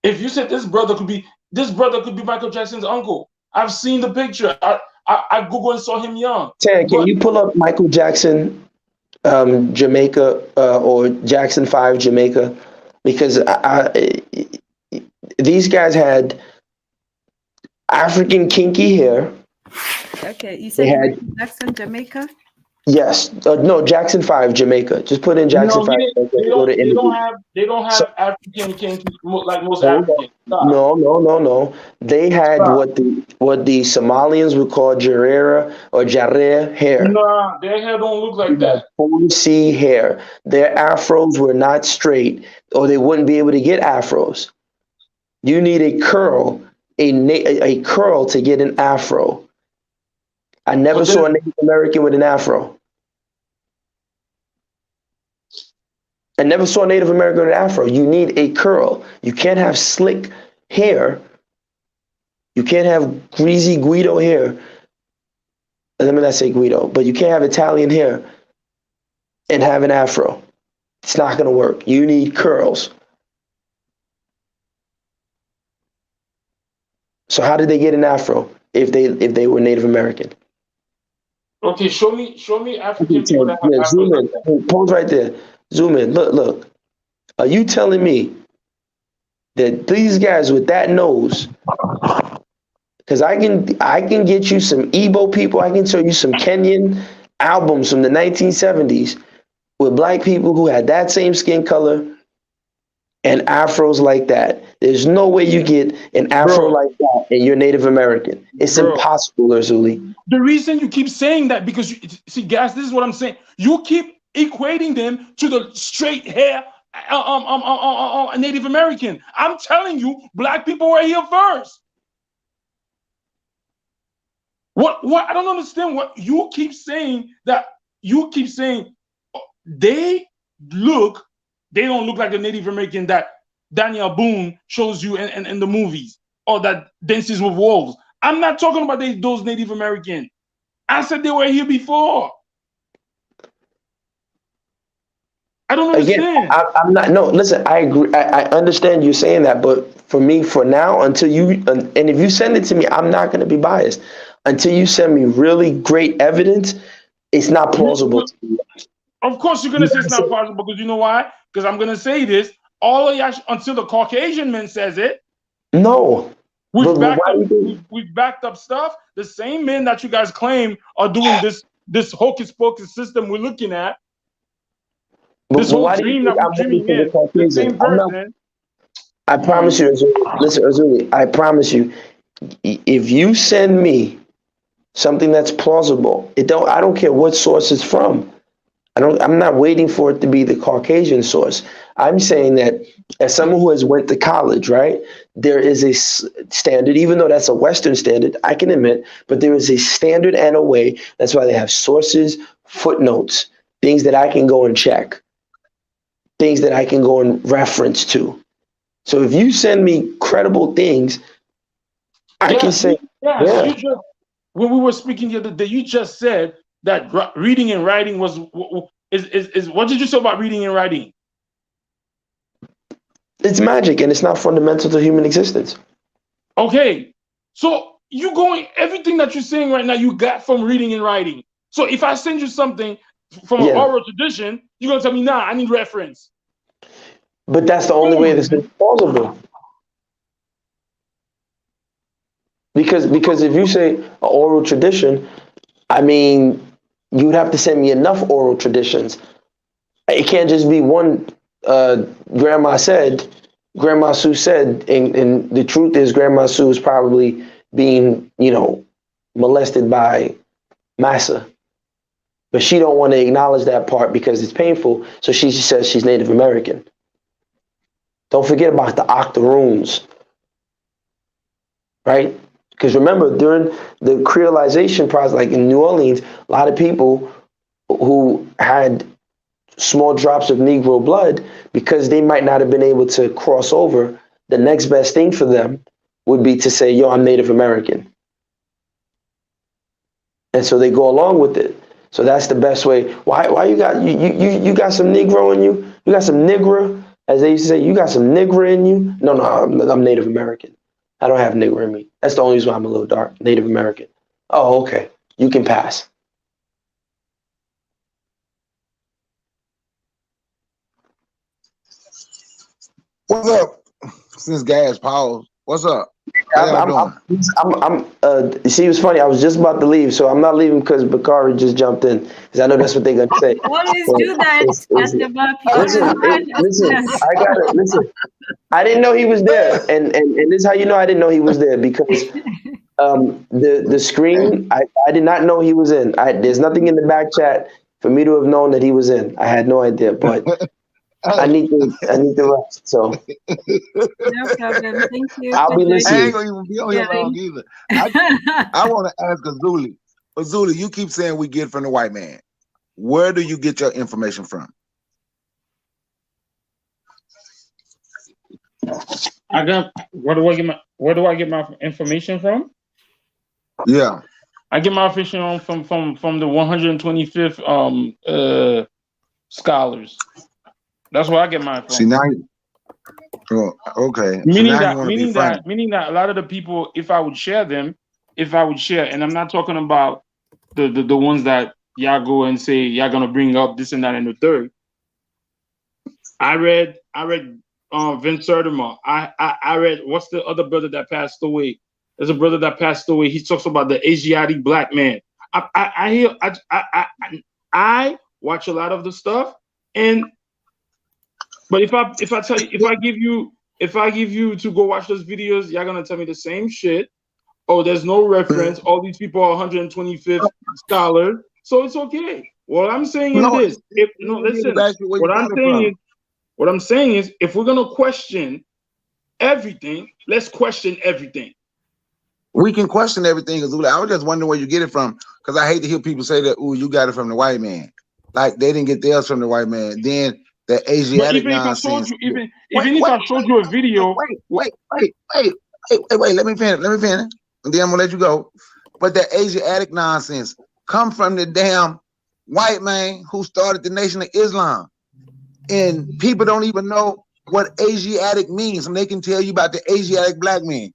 If you said this brother could be Michael Jackson's uncle. I've seen the picture. I Googled and saw him young. Tan, can you pull up Michael Jackson, Jamaica, or Jackson 5 Jamaica? Because these guys had African kinky hair. Okay, you said Michael Jackson, Jamaica? Yes. No, Jackson 5 Jamaica. Just put in Jackson 5. They don't have African kinky like most Africans. No. They had what the Somalians would call jarrah or jarrah hair. Nah, their hair don't look like that. 4C hair. Their afros were not straight, or they wouldn't be able to get afros. You need a curl, a curl to get an afro. I never saw a Native American with an afro. I never saw a Native American with an afro. You need a curl. You can't have slick hair. You can't have greasy Guido hair. Let me not say Guido, but you can't have Italian hair and have an afro. It's not going to work. You need curls. So how did they get an afro if they were Native American? Okay, show me African people that have afros. Zoom in. Pause right there. Zoom in. Look. Are you telling me that these guys with that nose? Because I can get you some Igbo people. I can show you some Kenyan albums from the 1970s with black people who had that same skin color and afros like that. There's no way you get an afro like that and you're Native American. It's impossible, Urzuli. The reason you keep saying that, because see, guys, this is what I'm saying. You keep equating them to the straight hair Native American. I'm telling you, black people were here first. What I don't understand what you keep saying, that you keep saying they don't look like a Native American that Daniel Boone shows you in the movies, or that Dances with Wolves. I'm not talking about those Native American. I said they were here before. I don't Again, understand. I'm not. No, listen. I agree. I understand you saying that, but for me, for now, until you and if you send it to me, I'm not going to be biased. Until you send me really great evidence, it's not plausible to me. Of course, you're gonna say it's not plausible because you know why? Because I'm gonna say this. All of y'all until the Caucasian man says it. No. We've backed up stuff. The same men that you guys claim are doing this hocus pocus system we're looking at. This whole dream that we're dreaming in. The same person. I promise you, listen, Azuli, I promise you, if you send me something that's plausible, I don't care what source it's from. I'm not waiting for it to be the Caucasian source. I'm saying that as someone who has went to college, right, there is a standard, even though that's a Western standard, I can admit, but there is a standard and a way. That's why they have sources, footnotes, things that I can go and check, things that I can go and reference to. So if you send me credible things, I can say, You just, when we were speaking the other day, you just said that reading and writing is what did you say about reading and writing? It's magic and it's not fundamental to human existence. Okay, so everything that you're saying right now, you got from reading and writing. So if I send you something from an oral tradition, you're gonna tell me, nah, I need reference. But that's the only way this is plausible. Because if you say an oral tradition, I mean, you would have to send me enough oral traditions. It can't just be one. Grandma Sue said, and the truth is, Grandma Sue is probably being, molested by Massa, but she don't want to acknowledge that part because it's painful. So she says she's Native American. Don't forget about the octoroons, right? Because remember, during the creolization process, like in New Orleans, a lot of people who had small drops of Negro blood, because they might not have been able to cross over, the next best thing for them would be to say, yo, I'm Native American. And so they go along with it. So that's the best way. Why you got you got some Negro in you? You got some Negro, as they used to say, you got some Negro in you? No, I'm Native American. I don't have Negro in me. That's the only reason why I'm a little dark, Native American. Oh, okay. You can pass. What's up? Since gas paused, what's up? See, it was funny. I was just about to leave, so I'm not leaving because Bakari just jumped in, because I know that's what they're gonna say. Always do that. Listen. I didn't know he was there, and this is how you know I didn't know he was there, because the screen I did not know he was in. There's nothing in the back chat for me to have known that he was in. I had no idea, but I need to rest. So no problem. Thank you. I'll be listening. I ain't gonna even be on here long either. I want to ask Azuli. Azuli, you keep saying we get from the white man. Where do you get your information from? Where do I get my information from? Yeah. I get my information from the 125th scholars. That's where I get mine from. See now, okay. Meaning that a lot of the people, if I would share, and I'm not talking about the ones that y'all go and say y'all gonna bring up this and that and the third. I read Vince Sertima. I read, what's the other brother that passed away? There's a brother that passed away. He talks about the Asiatic black man. I watch a lot of the stuff, but if I give you to go watch those videos, you're gonna tell me the same shit. Oh, there's no reference. All these people are 125th scholars, so it's okay. What I'm saying is this. What I'm saying is, if we're gonna question everything, let's question everything. We can question everything. I was just wondering where you get it from, because I hate to hear people say that, "Ooh, you got it from the white man." Like they didn't get theirs from the white man. Then the Asiatic nonsense. If I showed you a video. Wait. Let me finish. And then I'm gonna let you go. But the Asiatic nonsense come from the damn white man who started the Nation of Islam. And people don't even know what Asiatic means, and they can tell you about the Asiatic black man.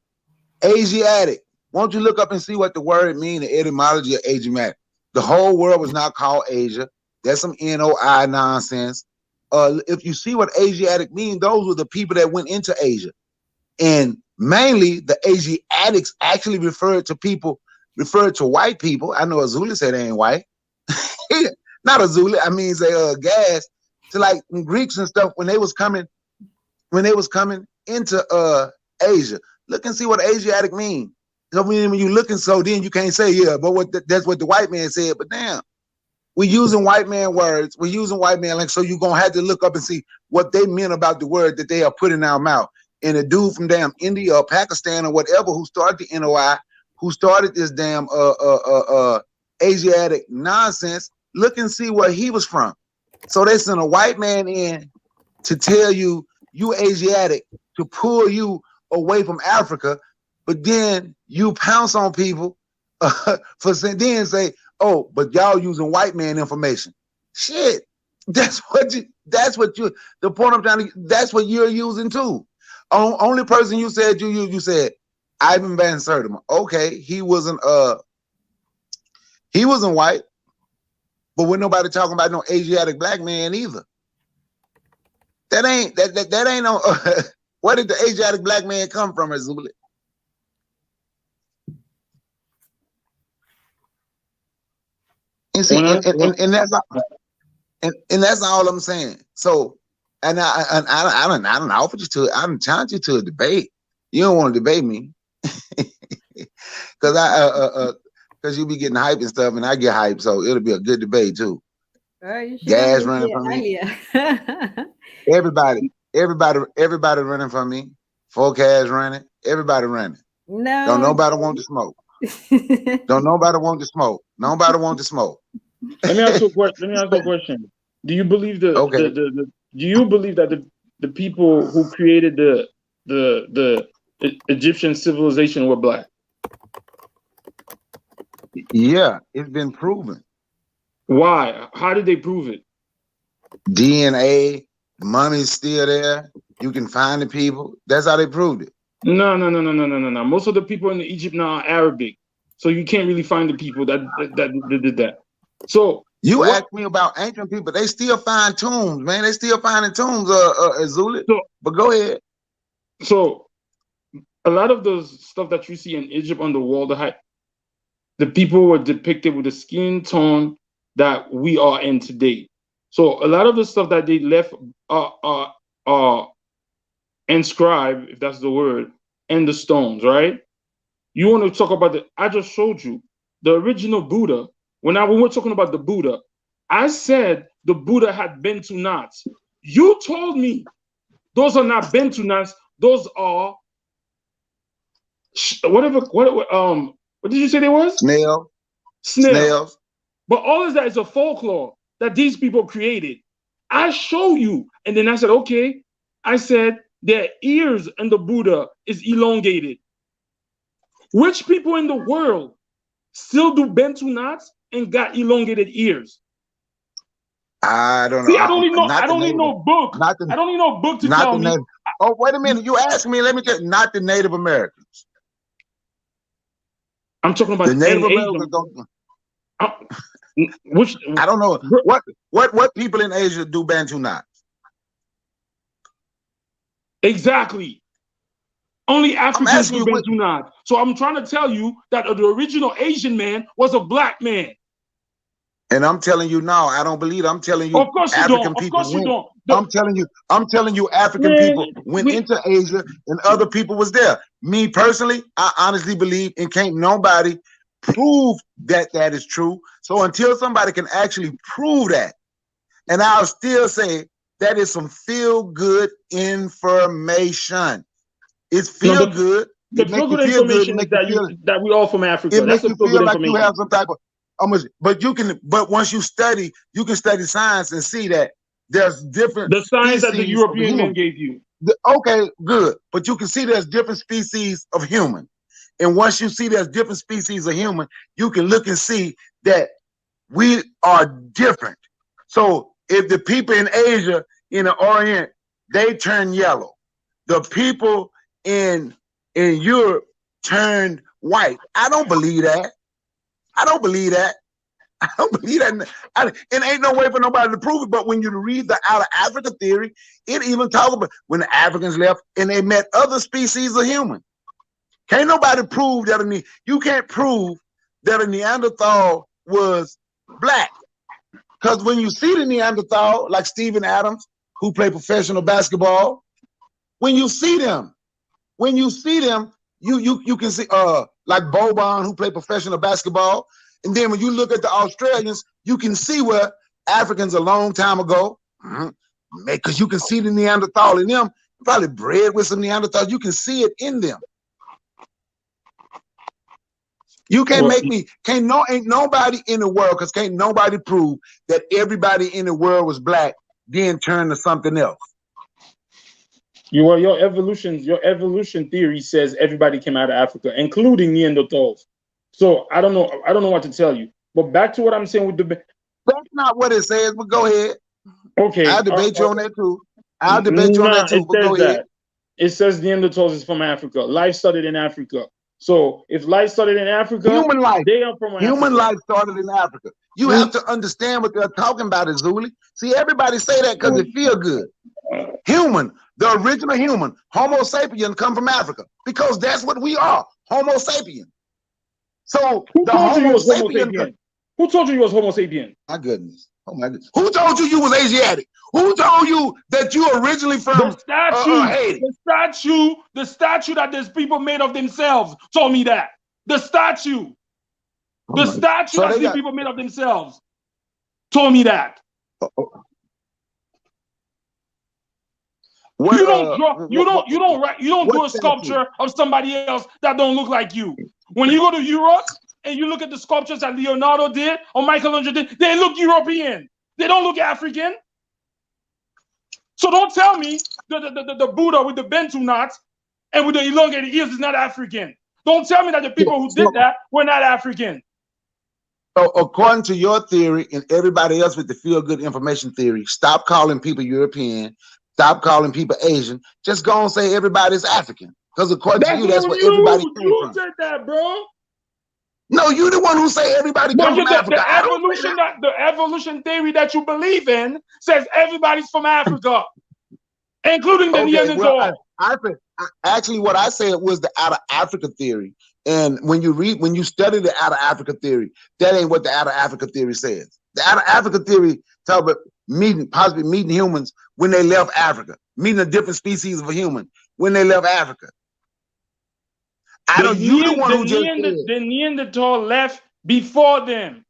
Asiatic. Won't you look up and see what the word means, the etymology of Asiatic? The whole world was not called Asia. That's some NOI nonsense. If you see what Asiatic means, those were the people that went into Asia. And mainly the Asiatics actually referred to white people. I know Azuli said they ain't white. Not Azuli, I mean say gas. To like Greeks and stuff when they was coming into Asia. Look and see what Asiatic mean. So when you looking, so then you can't say yeah, but that's what the white man said. But damn, we're using white man words. We're using white man language. So you're gonna have to look up and see what they meant about the word that they are putting in our mouth. And a dude from damn India or Pakistan or whatever who started the NOI, who started this damn Asiatic nonsense, look and see where he was from. So they sent a white man in to tell you Asiatic, to pull you away from Africa, but then you pounce on people for then say, oh, but y'all using white man information. Shit, that's what the point I'm trying to, that's what you're using too. Only person you said you said Ivan Van Sertima. Okay, he wasn't white, but we're nobody talking about no Asiatic black man either. That ain't no. Where did the Asiatic black man come from, Azuli? And see, and that's all I'm saying. So, and I don't offer you to. I don't challenge you to a debate. You don't want to debate me, because you be getting hype and stuff, and I get hype, so it'll be a good debate too. Gas running from me. Everybody running from me. Forecast running. Everybody running. No. Don't nobody want to smoke. Don't nobody want to smoke. Nobody want to smoke. Let me ask you a question. Do you believe do you believe that the people who created the Egyptian civilization were black? Yeah, it's been proven. Why? How did they prove it? DNA, money's still there. You can find the people. That's how they proved it. No. Most of the people in Egypt now are Arabic, so you can't really find the people that did that. So you asked me about ancient people. They still find tombs, man. They still finding tombs, Azuli. But go ahead. So a lot of the stuff that you see in Egypt on the wall, the people were depicted with the skin tone that we are in today. So a lot of the stuff that they left inscribed, if that's the word, in the stones, right? You want to talk about I just showed you the original Buddha. When we're talking about the Buddha, I said the Buddha had Bantu knots. You told me those are not Bantu knots. Those are what did you say they was? Snails. But all of that is a folklore that these people created. I show you, and then I said, okay. I said their ears in the Buddha is elongated. Which people in the world still do Bantu knots and got elongated ears? I don't know. See, I don't need no book. I don't need no book to tell me. Oh, wait a minute. You asked me. Let me tell you. Not the Native Americans. I'm talking about the Native Americans. I don't know what people in Asia do Bantu knots. Exactly. Only Africans do Bantu knots. So I'm trying to tell you that the original Asian man was a black man. And I'm telling you now, I don't believe it. I'm telling you, of course you African don't. people Of course you don't. I'm telling you, African people went into Asia and other people was there. Me personally, I honestly believe, and can't nobody prove that is true. So until somebody can actually prove that, and I'll still say that is some feel-good information. It's feel-good. The feel-good information is that we all from Africa. It makes you feel like you have some type of but once you study, you can study science and see that there's different the science that the European man gave you. Okay, good. But you can see there's different species of human. And once you see there's different species of human, you can look and see that we are different. So if the people in Asia in the Orient, they turned yellow. The people in Europe turned white. I don't believe that. I don't believe that. I don't believe that. And ain't no way for nobody to prove it. But when you read the Out of Africa theory, it even talks about when the Africans left and they met other species of human. Can't nobody prove that you can't prove that a Neanderthal was black. Because when you see the Neanderthal, like Steven Adams, who played professional basketball, when you see them, you can see like Boban, who played professional basketball. And then when you look at the Australians, you can see where Africans a long time ago, because you can see the Neanderthal in them, probably bred with some Neanderthal. You can see it in them. You can't make me, ain't nobody in the world, because can't nobody prove that everybody in the world was black, then turned to something else. Your evolution theory says everybody came out of Africa, including Neanderthals. So I don't know what to tell you. But back to what I'm saying with the that's not what it says, but go ahead. Okay. I'll debate you on that too. I'll debate you on that too, but go ahead. It says Neanderthals is from Africa. Life started in Africa. So if life started in Africa, human life, they are from human life started in Africa. You have to understand what they're talking about, Zuli. See, everybody say that because it feel good. Human, the original human, Homo sapien, come from Africa because that's what we are, Homo sapien. So who told you was Homo sapien? Who told you you was Homo sapien? My goodness. Oh my goodness. Who told you you was Asiatic? Who told you that you originally from Haiti? The statue that these people made of themselves told me that. The statue. The statue that these people made of themselves told me that. What, you don't do a sculpture of somebody else that don't look like you. When you go to Europe and you look at the sculptures that Leonardo did or Michelangelo did, they look European. They don't look African. So don't tell me the Buddha with the Bantu knots and with the elongated ears is not African. Don't tell me that the people who did that were not African. According to your theory and everybody else with the feel-good information theory, stop calling people European, stop calling people Asian. Just go and say everybody's African. Because according to you, that's what everybody came from. You said that, bro. No, you the one who say everybody come from Africa. The evolution theory that you believe in says everybody's from Africa, including the Neanderthal. Well, actually, what I said was the Out of Africa theory. And when you study the Out of Africa theory, that ain't what the Out of Africa theory says. The Out of Africa theory talk about possibly meeting humans when they left Africa, meeting a different species of a human when they left Africa. The Neanderthal left before them.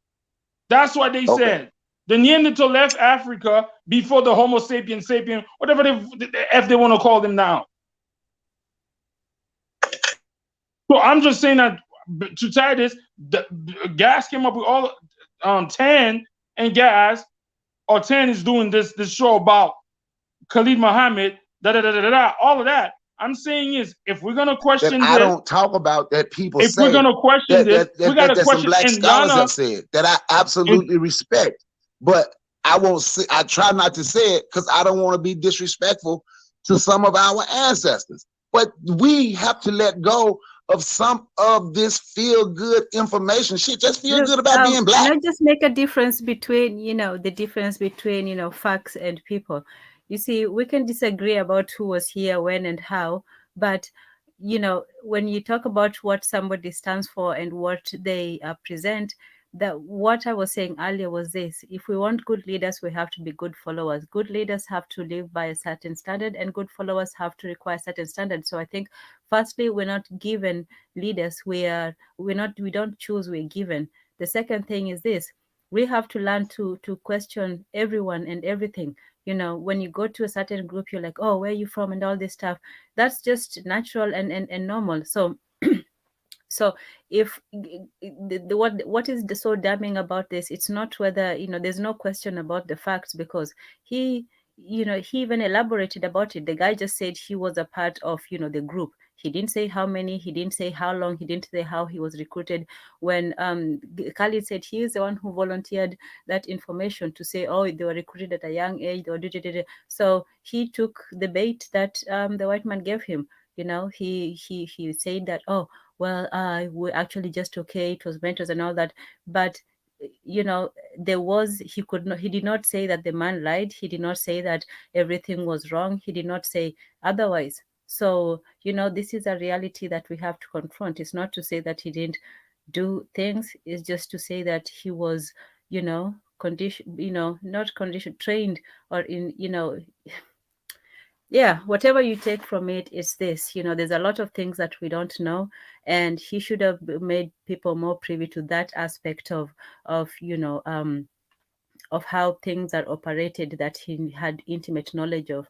That's what they said. The Neanderthal left Africa before the Homo sapien, whatever they want to call them now. So I'm just saying that to tie this, the Gas came up with all Tan and Gas, or Tan is doing this show about Khalid Muhammad, all of that. I'm saying is, if we're gonna question this, I don't talk about that. People if say we're gonna question this, we gotta question. Some black scholars have said that I absolutely respect, but I won't say. I try not to say it because I don't want to be disrespectful to some of our ancestors. But we have to let go of some of this feel-good information. Shit, just feel good about being black. Can I just make a difference between, the difference between, facts and people? You see, we can disagree about who was here, when, and how, but when you talk about what somebody stands for and what they present, that what I was saying earlier was this: if we want good leaders, we have to be good followers. Good leaders have to live by a certain standard, and good followers have to require certain standards. So I think, firstly, we're not given leaders. We don't choose, we're given. The second thing is this: we have to learn to question everyone and everything. When you go to a certain group, you're like, oh, where are you from, and all this stuff. That's just natural and normal. So so if what is so damning about this, it's not whether, there's no question about the facts, because he even elaborated about it. The guy just said he was a part of, the group. He didn't say how many, he didn't say how long, he didn't say how he was recruited. When Khalid said he is the one who volunteered that information to say, oh, they were recruited at a young age, they were so he took the bait that the white man gave him. You know, he said that, oh, well, we're actually just okay, it was mentors and all that. But you know, he did not say that the man lied, he did not say that everything was wrong, he did not say otherwise. So you know, this is a reality that we have to confront. It's not to say that he didn't do things, it's just to say that he was, you know, condition, you know, not condition trained, or in, you know, yeah, whatever you take from it is this, you know, there's a lot of things that we don't know, and he should have made people more privy to that aspect of you know, of how things are operated, that he had intimate knowledge of,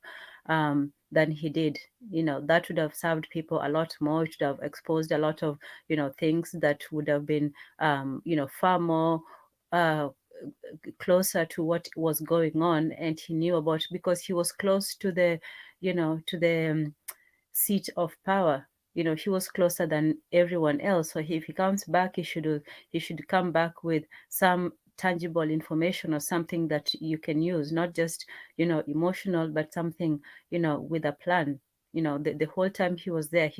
than he did. You know, that would have served people a lot more. It would have exposed a lot of, you know, things that would have been, you know, far more closer to what was going on, and he knew about, because he was close to the, you know, to the seat of power. You know, he was closer than everyone else. So if he comes back, he should come back with some tangible information or something that you can use, not just, you know, emotional, but something, you know, with a plan. You know, the whole time he was there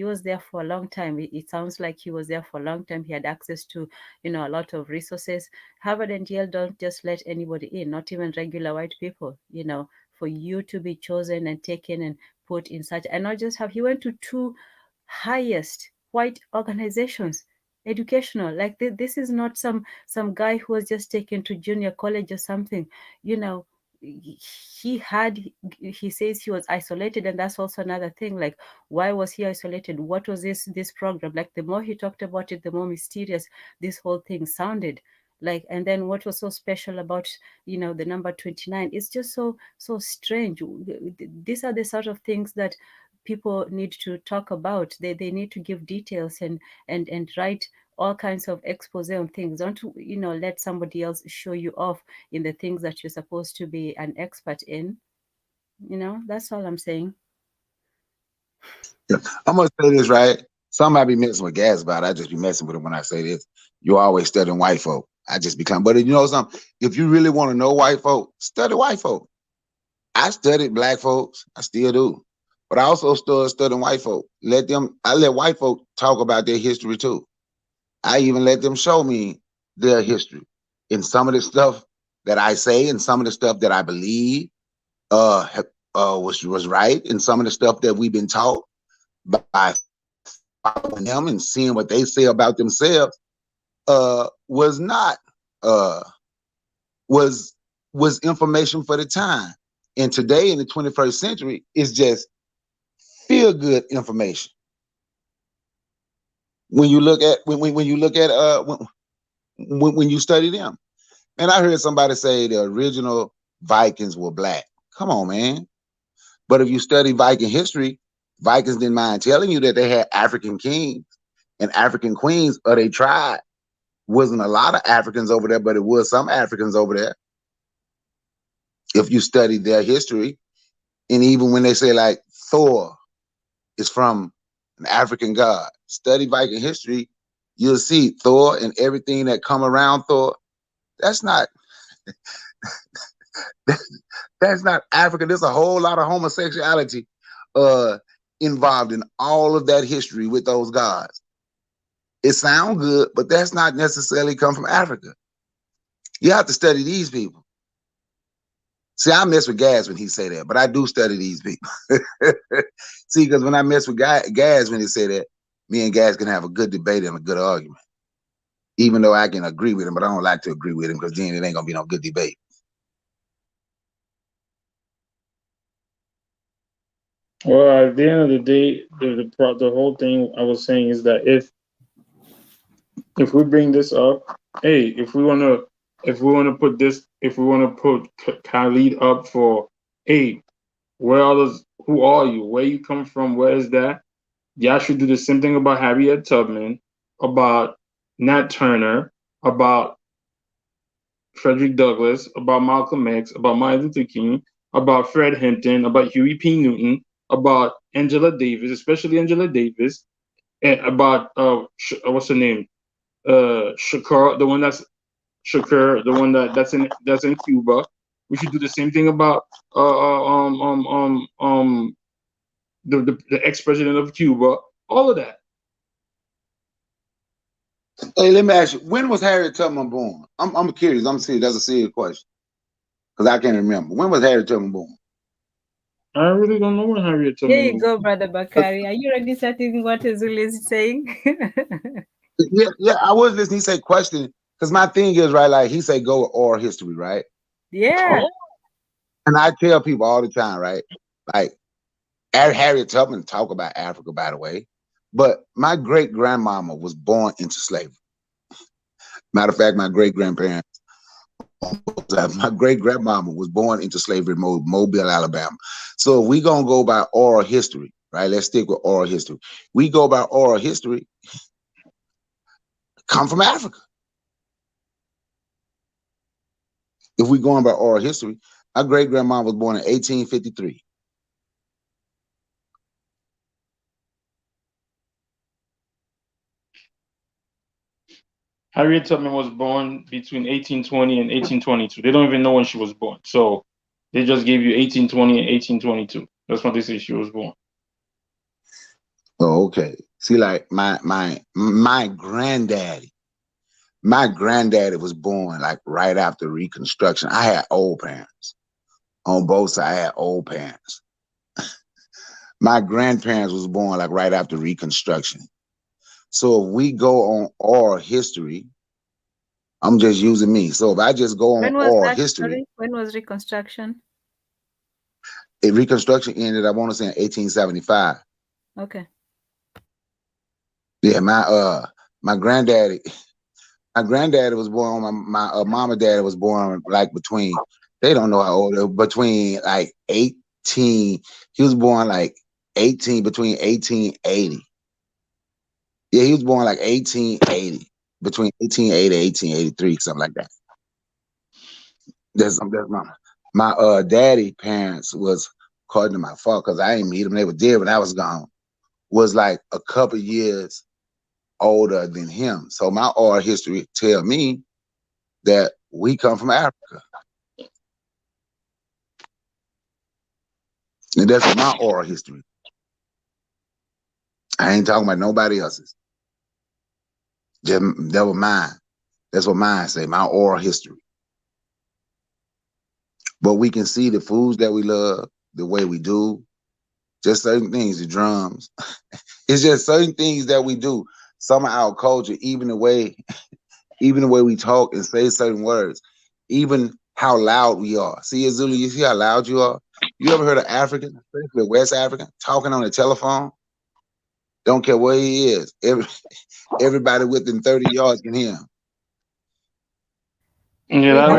for a long time. It sounds like he was there for a long time. He had access to, you know, a lot of resources. Harvard and Yale don't just let anybody in, not even regular white people. You know, for you to be chosen and taken and put in such, and not just have, he went to two highest white organizations, educational, like this is not some guy who was just taken to junior college or something. You know, he says he was isolated, and that's also another thing. Like, why was he isolated? What was this program? Like, the more he talked about it, the more mysterious this whole thing sounded. Like, and then what was so special about, you know, the number 29? It's just so strange. These are the sort of things that people need to talk about. They need to give details and write all kinds of expose on things. Don't, you know, let somebody else show you off in the things that you're supposed to be an expert in. You know, that's all I'm saying. Yeah. I'm gonna say this, right? Somebody be messing with gas about it. I just be messing with it when I say this. You always studying white folk. I just become, but you know something? If you really want to know white folk, study white folk. I studied black folks. I still do. But I also started studying white folk. I let white folk talk about their history too. I even let them show me their history. And some of the stuff that I say and some of the stuff that I believe was right, and some of the stuff that we've been taught by following them and seeing what they say about themselves was not was information for the time. And today in the 21st century, it's just feel good information. When you look at when you look at when you study them. And I heard somebody say the original Vikings were black. Come on, man. But if you study Viking history, Vikings didn't mind telling you that they had African kings and African queens of their tribe. Wasn't a lot of Africans over there, but it was some Africans over there. If you study their history, and even when they say like Thor is from an African god, study Viking history, you'll see Thor and everything that come around Thor. That's not that's not Africa. There's a whole lot of homosexuality involved in all of that history with those gods. It sounds good, but that's not necessarily come from Africa. You have to study these people. See, I mess with Gaz when he say that, but I do study these people. See, because when I mess with Gaz when he say that, me and Gaz can have a good debate and a good argument. Even though I can agree with him, but I don't like to agree with him because then it ain't gonna be no good debate. Well, at the end of the day, the whole thing I was saying is that if we bring this up, hey, if we wanna put Khalid up for, hey, who are you? Where you come from? Where is that? Y'all should do the same thing about Harriet Tubman, about Nat Turner, about Frederick Douglass, about Malcolm X, about Martin Luther King, about Fred Hampton, about Huey P. Newton, about Angela Davis, especially Angela Davis, and about what's her name, Shakur, the one that's Shakur, the one that's in Cuba. We should do the same thing about the ex-president of Cuba. All of that. Hey, let me ask you, when was Harriet Tubman born? I'm curious. I'm serious. That's a serious question because I can't remember. When was Harriet Tubman born? I really don't know when Harriet Tubman. Here you go, Brother Bakari. Are you already starting what Azul is saying? yeah, I was listening. He said question because my thing is right. Like he said, go with oral history, right? Yeah. And I tell people all the time, right? Like Harriet Tubman talk about Africa, by the way, but my great grandmama was born into slavery. Matter of fact, my great grandparents. My great grandmama was born into slavery in Mobile, Alabama. So if we gonna go by oral history, right? Let's stick with oral history. We go by oral history. Come from Africa. If we going by oral history, my great grandma was born in 1853. Harriet Tubman was born between 1820 and 1822. They don't even know when she was born. So they just gave you 1820 and 1822. That's when they say she was born. Oh, okay. See, like my granddaddy was born like right after Reconstruction. I had old parents. On both sides, I had old parents. My grandparents was born like right after Reconstruction. So if we go on oral history, I'm just using me. So if I just go on oral history. Sorry? When was Reconstruction? Reconstruction ended, I want to say, in 1875. Okay. Yeah, my granddaddy was born on my mom and dad was born like between, they don't know how old, between like 18. He was born like 18 between 1880. Yeah, he was born like 1880, between 1880 and 1883, something like that. That's my daddy parents was, according to my father, because I didn't meet them, they were dead when I was gone, was like a couple years older than him. So my oral history tell me that we come from Africa. And that's my oral history. I ain't talking about nobody else's. Just, that was mine. That's what mine say, my oral history. But we can see the foods that we love, the way we do, just certain things, the drums. It's just certain things that we do. Some of our culture, even the way we talk and say certain words, even how loud we are. See, Azuli, you see how loud you are? You ever heard of African, especially West African, talking on the telephone? Don't care where he is. Everybody within 30 yards can hear him. Yeah,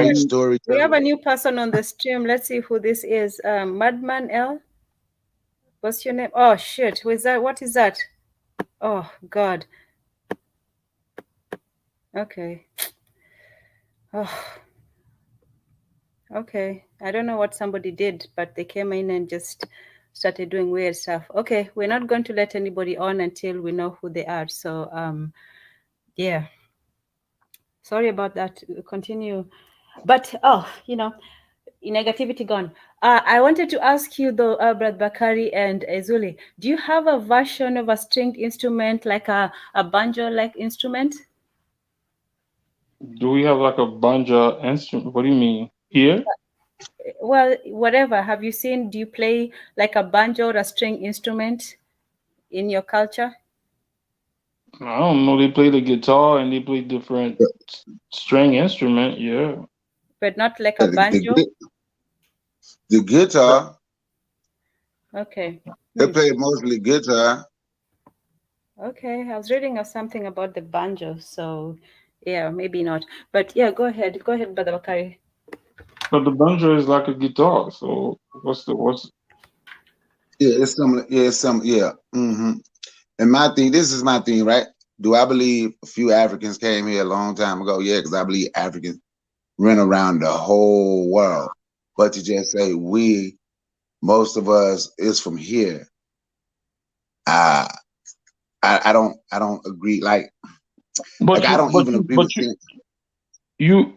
we have a new person on the stream. Let's see who this is. Madman L. What's your name? Oh shit! Who is that? What is that? Oh God. Okay. Oh. Okay. I don't know what somebody did, but they came in and just started doing weird stuff. Okay, we're not going to let anybody on until we know who they are. So yeah. Sorry about that. Continue. But negativity gone. I wanted to ask you though, Brad Bakari and Ezuli, do you have a version of a stringed instrument, like a banjo-like instrument? Do we have like a banjo instrument? What do you mean? Here? Well, whatever. Have you seen, do you play like a banjo or a string instrument in your culture? I don't know. They play the guitar and they play different string instrument, yeah. But not like a banjo? The guitar. Okay. They play mostly guitar. Okay, I was reading of something about the banjo, so yeah, maybe not. But yeah, go ahead, Brother Bakari. But the banjo is like a guitar, so what's Yeah, it's similar. Yeah, it's similar. Yeah. Mm-hmm. And this is my thing, right? Do I believe a few Africans came here a long time ago? Yeah, because I believe Africans ran around the whole world. But to just say we most of us is from here. I don't agree. Like I don't even agree with things.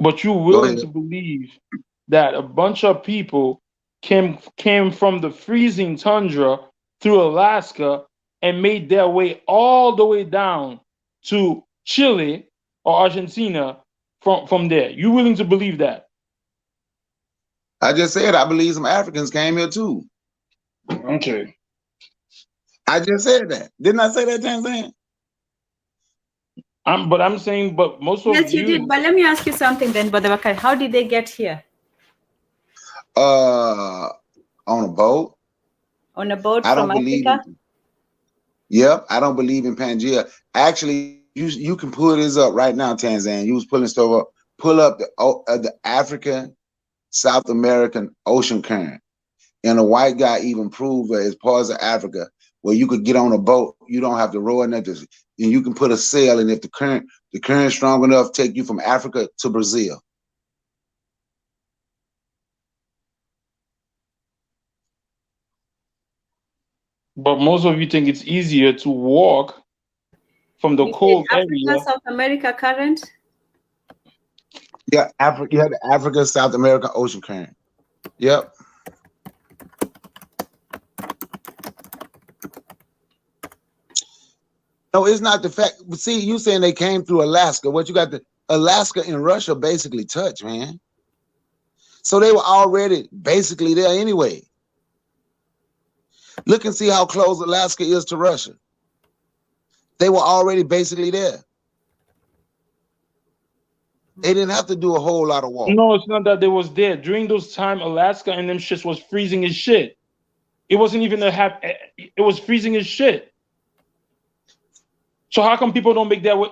But you willing to believe that a bunch of people came from the freezing tundra through Alaska and made their way all the way down to Chile or Argentina from there. You willing to believe that? I just said I believe some Africans came here too. Okay. I just said that. Didn't I say that, Tanzania? I'm saying, but most of yes, you did. But let me ask you something then, Brother Bakari. How did they get here? On a boat. On a boat I from don't believe Africa? Yep, I don't believe in Pangea. Actually, you can pull this up right now, Tanzania. You was pulling stuff up. Pull up the African South American ocean current. And a white guy even proved that it's parts of Africa where you could get on a boat. You don't have to row or nothing. And you can put a sail, and if the current strong enough, take you from Africa to Brazil. But most of you think it's easier to walk from the cold area. South America current? Yeah, Africa. You have the Africa South America ocean current. Yep. No, it's not the fact. See, you saying they came through Alaska. What you got? The Alaska and Russia basically touch, man. So they were already basically there anyway. Look and see how close Alaska is to Russia. They were already basically there. They didn't have to do a whole lot of walk. No, it's not that they was there. During those time, Alaska and them shits was freezing as shit. It wasn't even it was freezing as shit. So how come people don't make that way?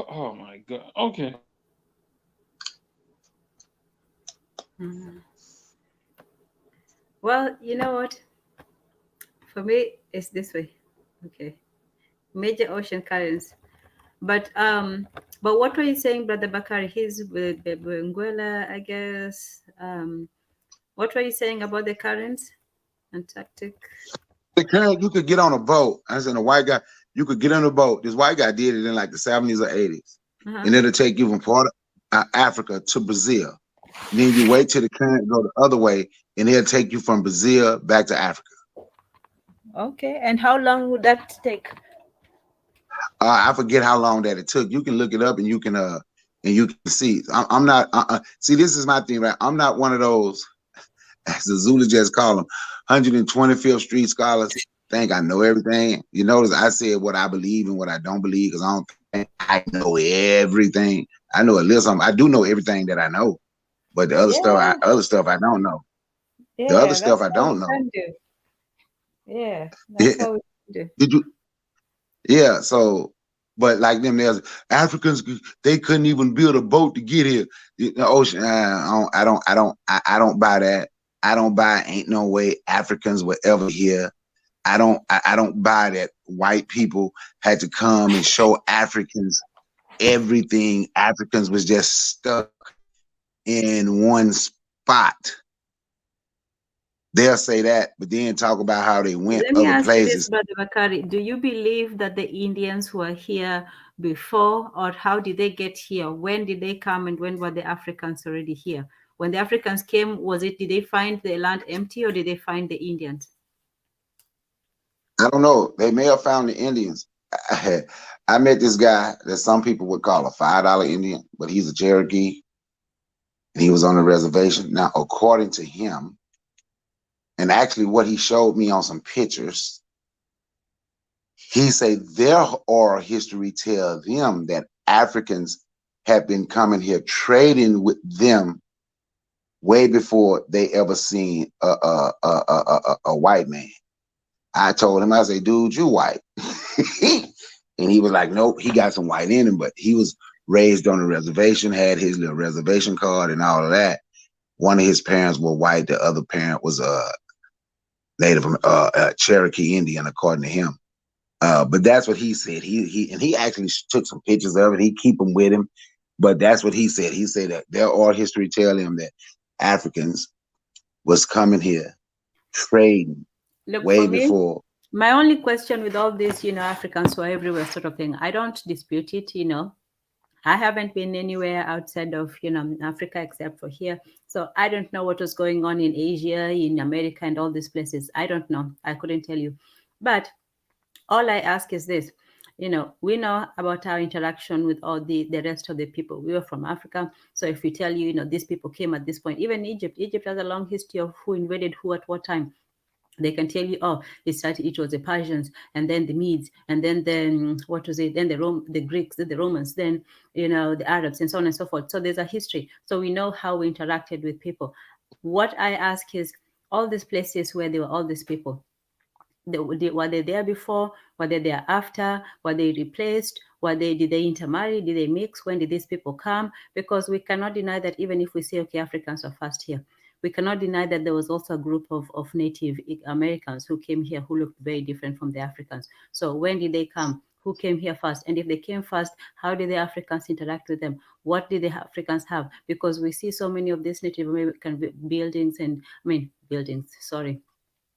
Oh my God. Okay. Well, you know what? For me, it's this way. Okay. Major ocean currents. But what were you saying, Brother Bakari? He's with Benguela, I guess. What were you saying about the currents? Antarctic. The current, you could get on a boat. I said, a white guy, you could get on a boat. This white guy did it in like the 70s or 80s. And it'll take you from part of Africa to Brazil. And then you wait till the current go the other way, and it'll take you from Brazil back to Africa. Okay. And how long would that take? I forget how long that it took. You can look it up, and you can see. I'm not. See, this is my thing, right? I'm not one of those, as the Zulu just call them, 125th Street scholars. Think I know everything. You notice I said what I believe and what I don't believe, because I don't think I know everything. I know a little something. I do know everything that I know, but the other stuff I don't know. The other stuff I don't know. Yeah, that's how we do. Did you? Yeah. So, but like them, there's Africans. They couldn't even build a boat to get here. The ocean. I don't buy that. I don't buy. Ain't no way Africans were ever here. I don't buy that white people had to come and show Africans everything. Africans was just stuck in one spot. They'll say that, but then talk about how they went Let me other ask places. you this, Brother Bakari. Do you believe that the Indians were here before, or how did they get here? When did they come, and when were the Africans already here? When the Africans came, did they find the land empty, or did they find the Indians? I don't know. They may have found the Indians. I met this guy that some people would call a $5 Indian, but he's a Cherokee, and he was on the reservation. Now, according to him, and actually what he showed me on some pictures, he said their oral history tells them that Africans have been coming here trading with them way before they ever seen a white man. I told him, I said, dude, you white. And he was like, nope, he got some white in him, but he was raised on a reservation, had his little reservation card and all of that. One of his parents were white. The other parent was Native Cherokee Indian, according to him. But that's what he said. He actually took some pictures of it. He keep them with him. But that's what he said. He said that their oral history tell him that Africans was coming here trading. Look, way for me, before. my only question with all this, Africans who are everywhere sort of thing, I don't dispute it, I haven't been anywhere outside of, Africa except for here. So I don't know what was going on in Asia, in America, and all these places. I don't know. I couldn't tell you. But all I ask is this. We know about our interaction with all the rest of the people. We were from Africa. So if we tell you, these people came at this point, even Egypt has a long history of who invaded who at what time. They can tell you, oh, it was the Persians, and then the Medes, and then what was it? Then the Greeks, then the Romans, then the Arabs, and so on and so forth. So there's a history. So we know how we interacted with people. What I ask is, all these places where there were all these people, were they there before? Were they there after? Were they replaced? Did they intermarry? Did they mix? When did these people come? Because we cannot deny that even if we say, okay, Africans are first here, we cannot deny that there was also a group of Native Americans who came here who looked very different from the Africans. So when did they come? Who came here first? And if they came first, how did the Africans interact with them? What did the Africans have? Because we see so many of these Native American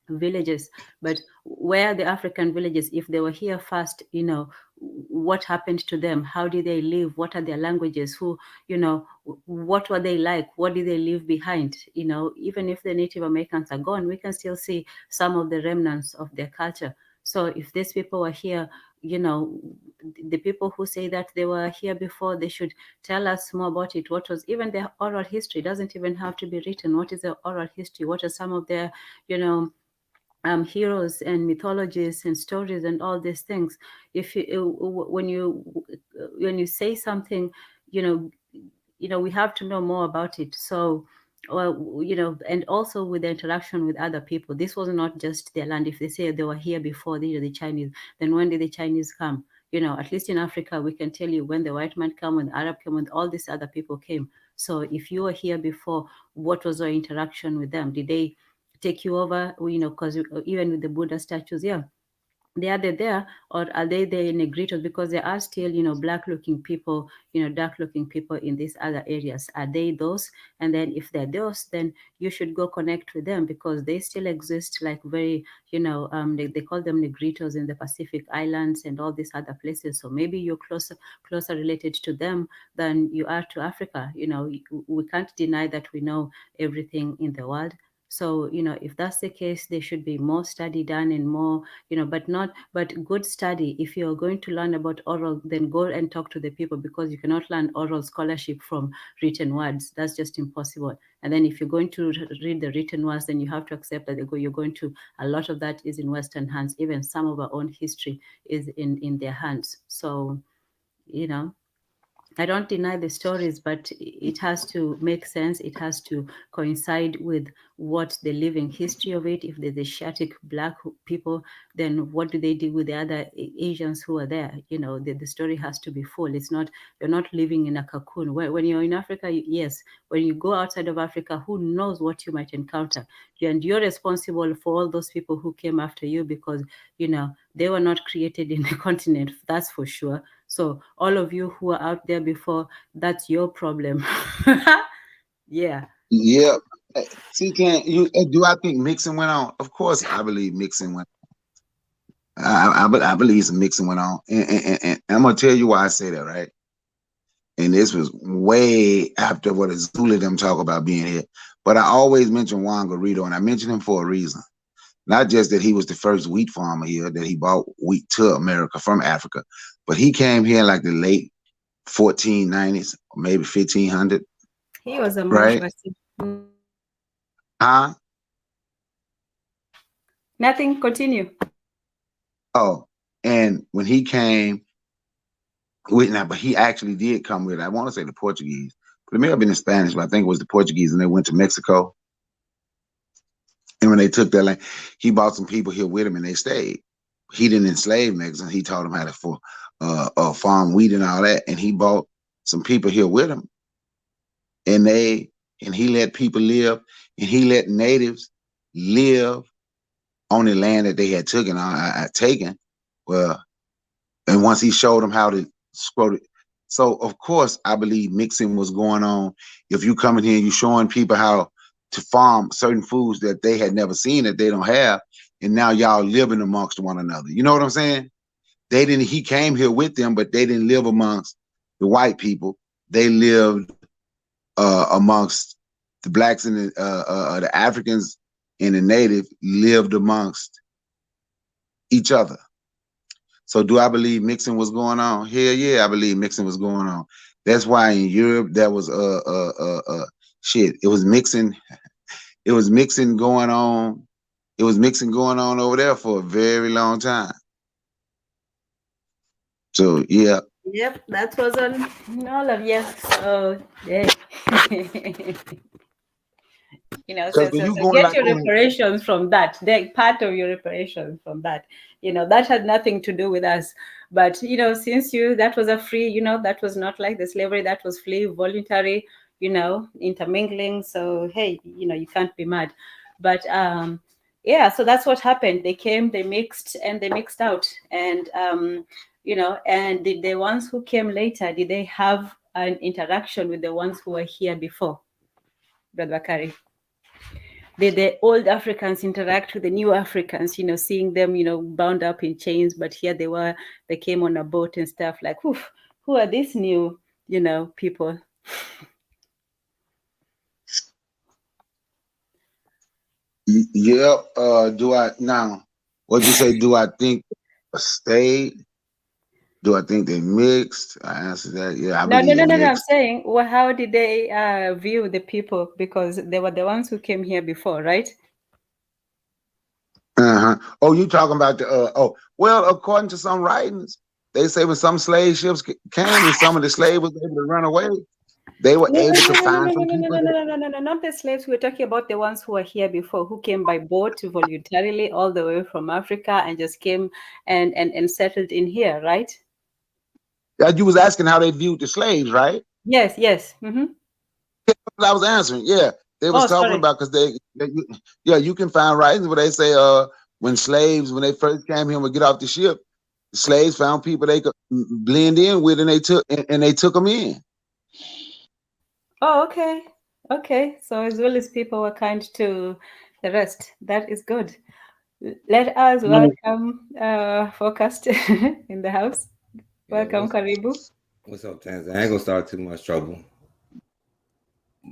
villages, but where the African villages, if they were here first, what happened to them? How did they live? What are their languages? What were they like? What did they leave behind? Even if the Native Americans are gone, we can still see some of the remnants of their culture. So if these people were here, the people who say that they were here before, they should tell us more about it. What was even their oral history? It doesn't even have to be written. What is their oral history? What are some of their, heroes and mythologies and stories and all these things? If when you say something, we have to know more about it. So, and also with the interaction with other people. This was not just their land. If they say they were here before the Chinese, then when did the Chinese come? At least in Africa, we can tell you when the white man came, when the Arab came, when all these other people came. So if you were here before, what was your interaction with them? Did they take you over? Because even with the Buddha statues, yeah, they are there, or are they the negritos? Because there are still, black-looking people, dark-looking people in these other areas. Are they those? And then if they're those, then you should go connect with them, because they still exist, like very, they call them negritos in the Pacific Islands and all these other places. So maybe you're closer related to them than you are to Africa. We can't deny that we know everything in the world. So, if that's the case, there should be more study done and more, but good study. If you're going to learn about oral, then go and talk to the people, because you cannot learn oral scholarship from written words. That's just impossible. And then if you're going to read the written words, then you have to accept that you're going to, a lot of that is in Western hands. Even some of our own history is in their hands. So, I don't deny the stories, but it has to make sense. It has to coincide with what the living history of it. If there's a Shattering black people, then what do they do with the other Asians who are there? The story has to be full. It's not, you're not living in a cocoon. When you're in Africa, yes. When you go outside of Africa, who knows what you might encounter? And you're responsible for all those people who came after you, because, they were not created in the continent, that's for sure. So all of you who are out there before, that's your problem. Yeah. Yeah. See, do I think mixing went on? Of course, I believe mixing went on. I believe some mixing went on. And I'm going to tell you why I say that, right? And this was way after what Azula them talk about being here. But I always mention Juan Garrido, and I mention him for a reason. Not just that he was the first wheat farmer here, that he brought wheat to America from Africa, but he came here in like the late 1490s, or maybe 1500. He was a right? Huh? Nothing, continue. Oh, and when he came with now, but he actually did come with, I want to say the Portuguese, but it may have been in Spanish, but I think it was the Portuguese, and they went to Mexico. And when they took that land, he brought some people here with him, and they stayed. He didn't enslave Mexicans. He taught them how to farm wheat and all that. And he brought some people here with him, and he let people live, and he let natives live on the land that they had taken. Well, and once he showed them how to scroll it. So of course, I believe mixing was going on. If you come in here and you showing people how to farm certain foods that they had never seen, that they don't have, and now y'all living amongst one another. You know what I'm saying? He came here with them, but they didn't live amongst the white people. They lived amongst the blacks and the Africans, and the native lived amongst each other. So do I believe mixing was going on? Hell yeah, I believe mixing was going on. That's why in Europe there was shit. It was mixing. It was mixing going on. It was mixing going on over there for a very long time. So yeah. Yep, that was on all of yes. So yeah. You know, so get your reparations from that. They're part of your reparations from that. You know, that had nothing to do with us. But, you know, since that was a free, you know, that was not like the slavery, that was free, voluntary, you know, intermingling. So, hey, you know, you can't be mad. But, yeah, so that's what happened. They came, they mixed, and they mixed out. And, you know, and the ones who came later, did they have an interaction with the ones who were here before? Brother Bakari? Did the old Africans interact with the new Africans, you know, seeing them, you know, bound up in chains, but here they came on a boat and stuff like, who are these new, you know, people? Yep. What'd you say? Do I think a state? Do I think they mixed? I answered that. Yeah, I believe they mixed. I'm saying, well, how did they view the people? Because they were the ones who came here before, right? Oh, you talking about the well, according to some writings, they say when some slave ships came and some of the slaves was able to run away, they were able to find some people. No, not the slaves. We're talking about the ones who were here before, who came by boat voluntarily all the way from Africa and just came and settled in here, right? You was asking how they viewed the slaves, right? Yes. Mm-hmm. I was answering. Yeah, they was talking about, because you can find writings where they say when they first came here and would get off the ship, the slaves found people they could blend in with, and they took them in. Oh, okay. So as well as people were kind to the rest, that is good. Let us welcome Focused in the house. Welcome, Karibu. What's up, Tanzania? I ain't gonna start too much trouble.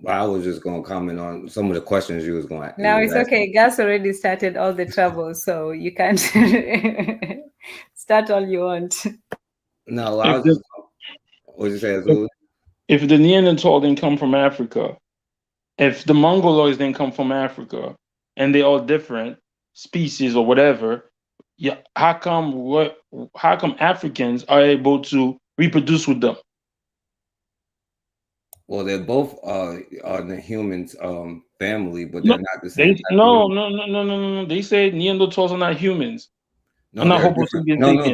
But I was just gonna comment on some of the questions you was going to. No, it's okay. Gus already started all the trouble, so you can't start all you want. No, I was just. What you say, Azul? If the Neanderthal didn't come from Africa, if the Mongoloids didn't come from Africa, and they're all different species or whatever, yeah, how come Africans are able to reproduce with them? Well, they're both are the humans' family, but they're not the same. No. They say Neanderthals are not humans. No,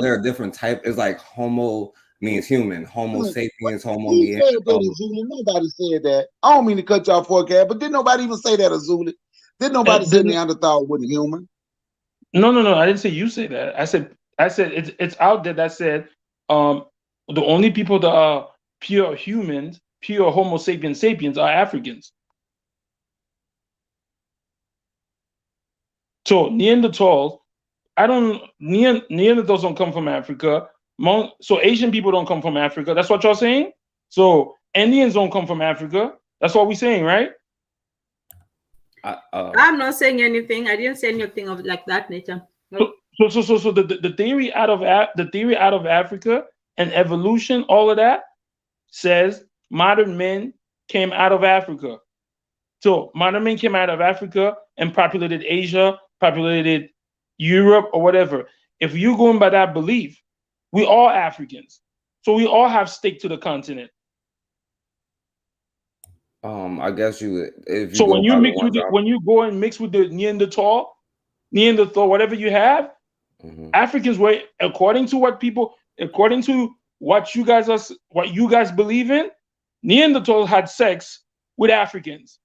they're a different type. It's like Homo means human. Homo sapiens, Homo Neanderthal. Nobody said that. I don't mean to cut y'all forecast, but didn't nobody even say that, Azuli? Didn't nobody say Neanderthal wasn't human? No. I didn't say you say that. I said it's out there that said the only people that are pure humans, pure Homo sapiens are Africans. So Neanderthals, Neanderthals don't come from Africa. So Asian people don't come from Africa. That's what you're saying? So Indians don't come from Africa. That's what we're saying, right? I'm not saying anything. I didn't say anything of like that nature. No. So the theory out of Africa and evolution, all of that says modern men came out of Africa. So modern men came out of Africa and populated Asia, populated Europe, or whatever. If you're going by that belief, we all Africans. So we all have stake to the continent. I guess if you so when you go and mix with the Neanderthal, whatever you have, Africans were, according to what you guys believe in, Neanderthals had sex with Africans.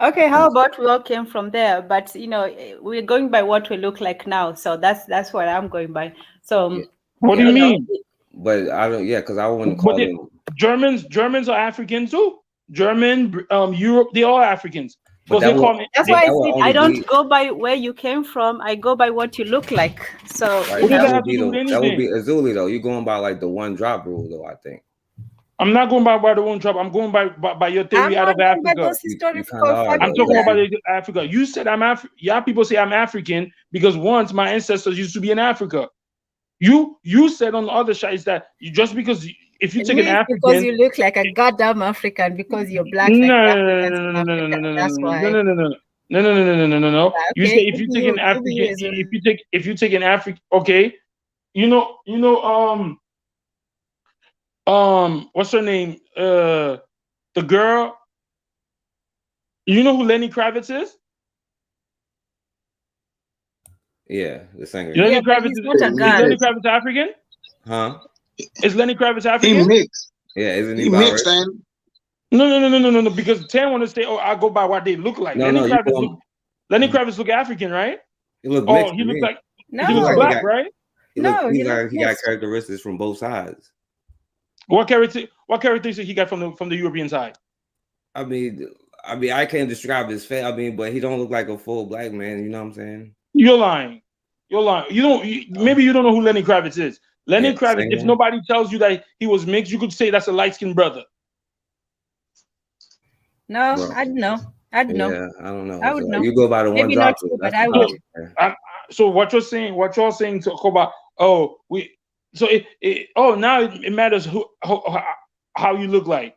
Okay, how about we all came from there? But we're going by what we look like now, so that's what I'm going by. So what do you mean? But I don't. Yeah, because I wouldn't call them Germans. Germans are Africans too. German, Europe, they're all Africans. But that's why I said I don't go by where you came from. I go by what you look like. So right, that would be Azuli though. You're going by like the one drop rule though, I think. I'm not going by the one drop. I'm going by your theory out of Africa. I'm talking about Africa. You said I'm African. Yeah, people say I'm African because once my ancestors used to be in Africa. You said on the other side is that you just because if you take an African, because you look like a goddamn African because you're black. No. You say if you take an African, if you take an African, okay, what's her name? The girl. You know who Lenny Kravitz is? Yeah, the singer. Lenny Kravitz is Lenny Kravitz African? Huh? Is Lenny Kravitz African? He mixed. Yeah, isn't he mixed? No. Because Tan want to say, I go by what they look like. Lenny Kravitz look African, right? He look mixed. He looks like he looks black, right? He got characteristics from both sides. What characteristics he got from the European side? I mean, I can't describe his face. But he don't look like a full black man. You know what I'm saying? You're lying. Maybe you don't know who Lenny Kravitz is. Lenny Kravitz. If nobody tells you that he was mixed, you could say that's a light-skinned brother. No, I don't know. Yeah, I don't know. I would know. You go by the one drop. But I would. So what you're saying to about? Now it matters how you look like.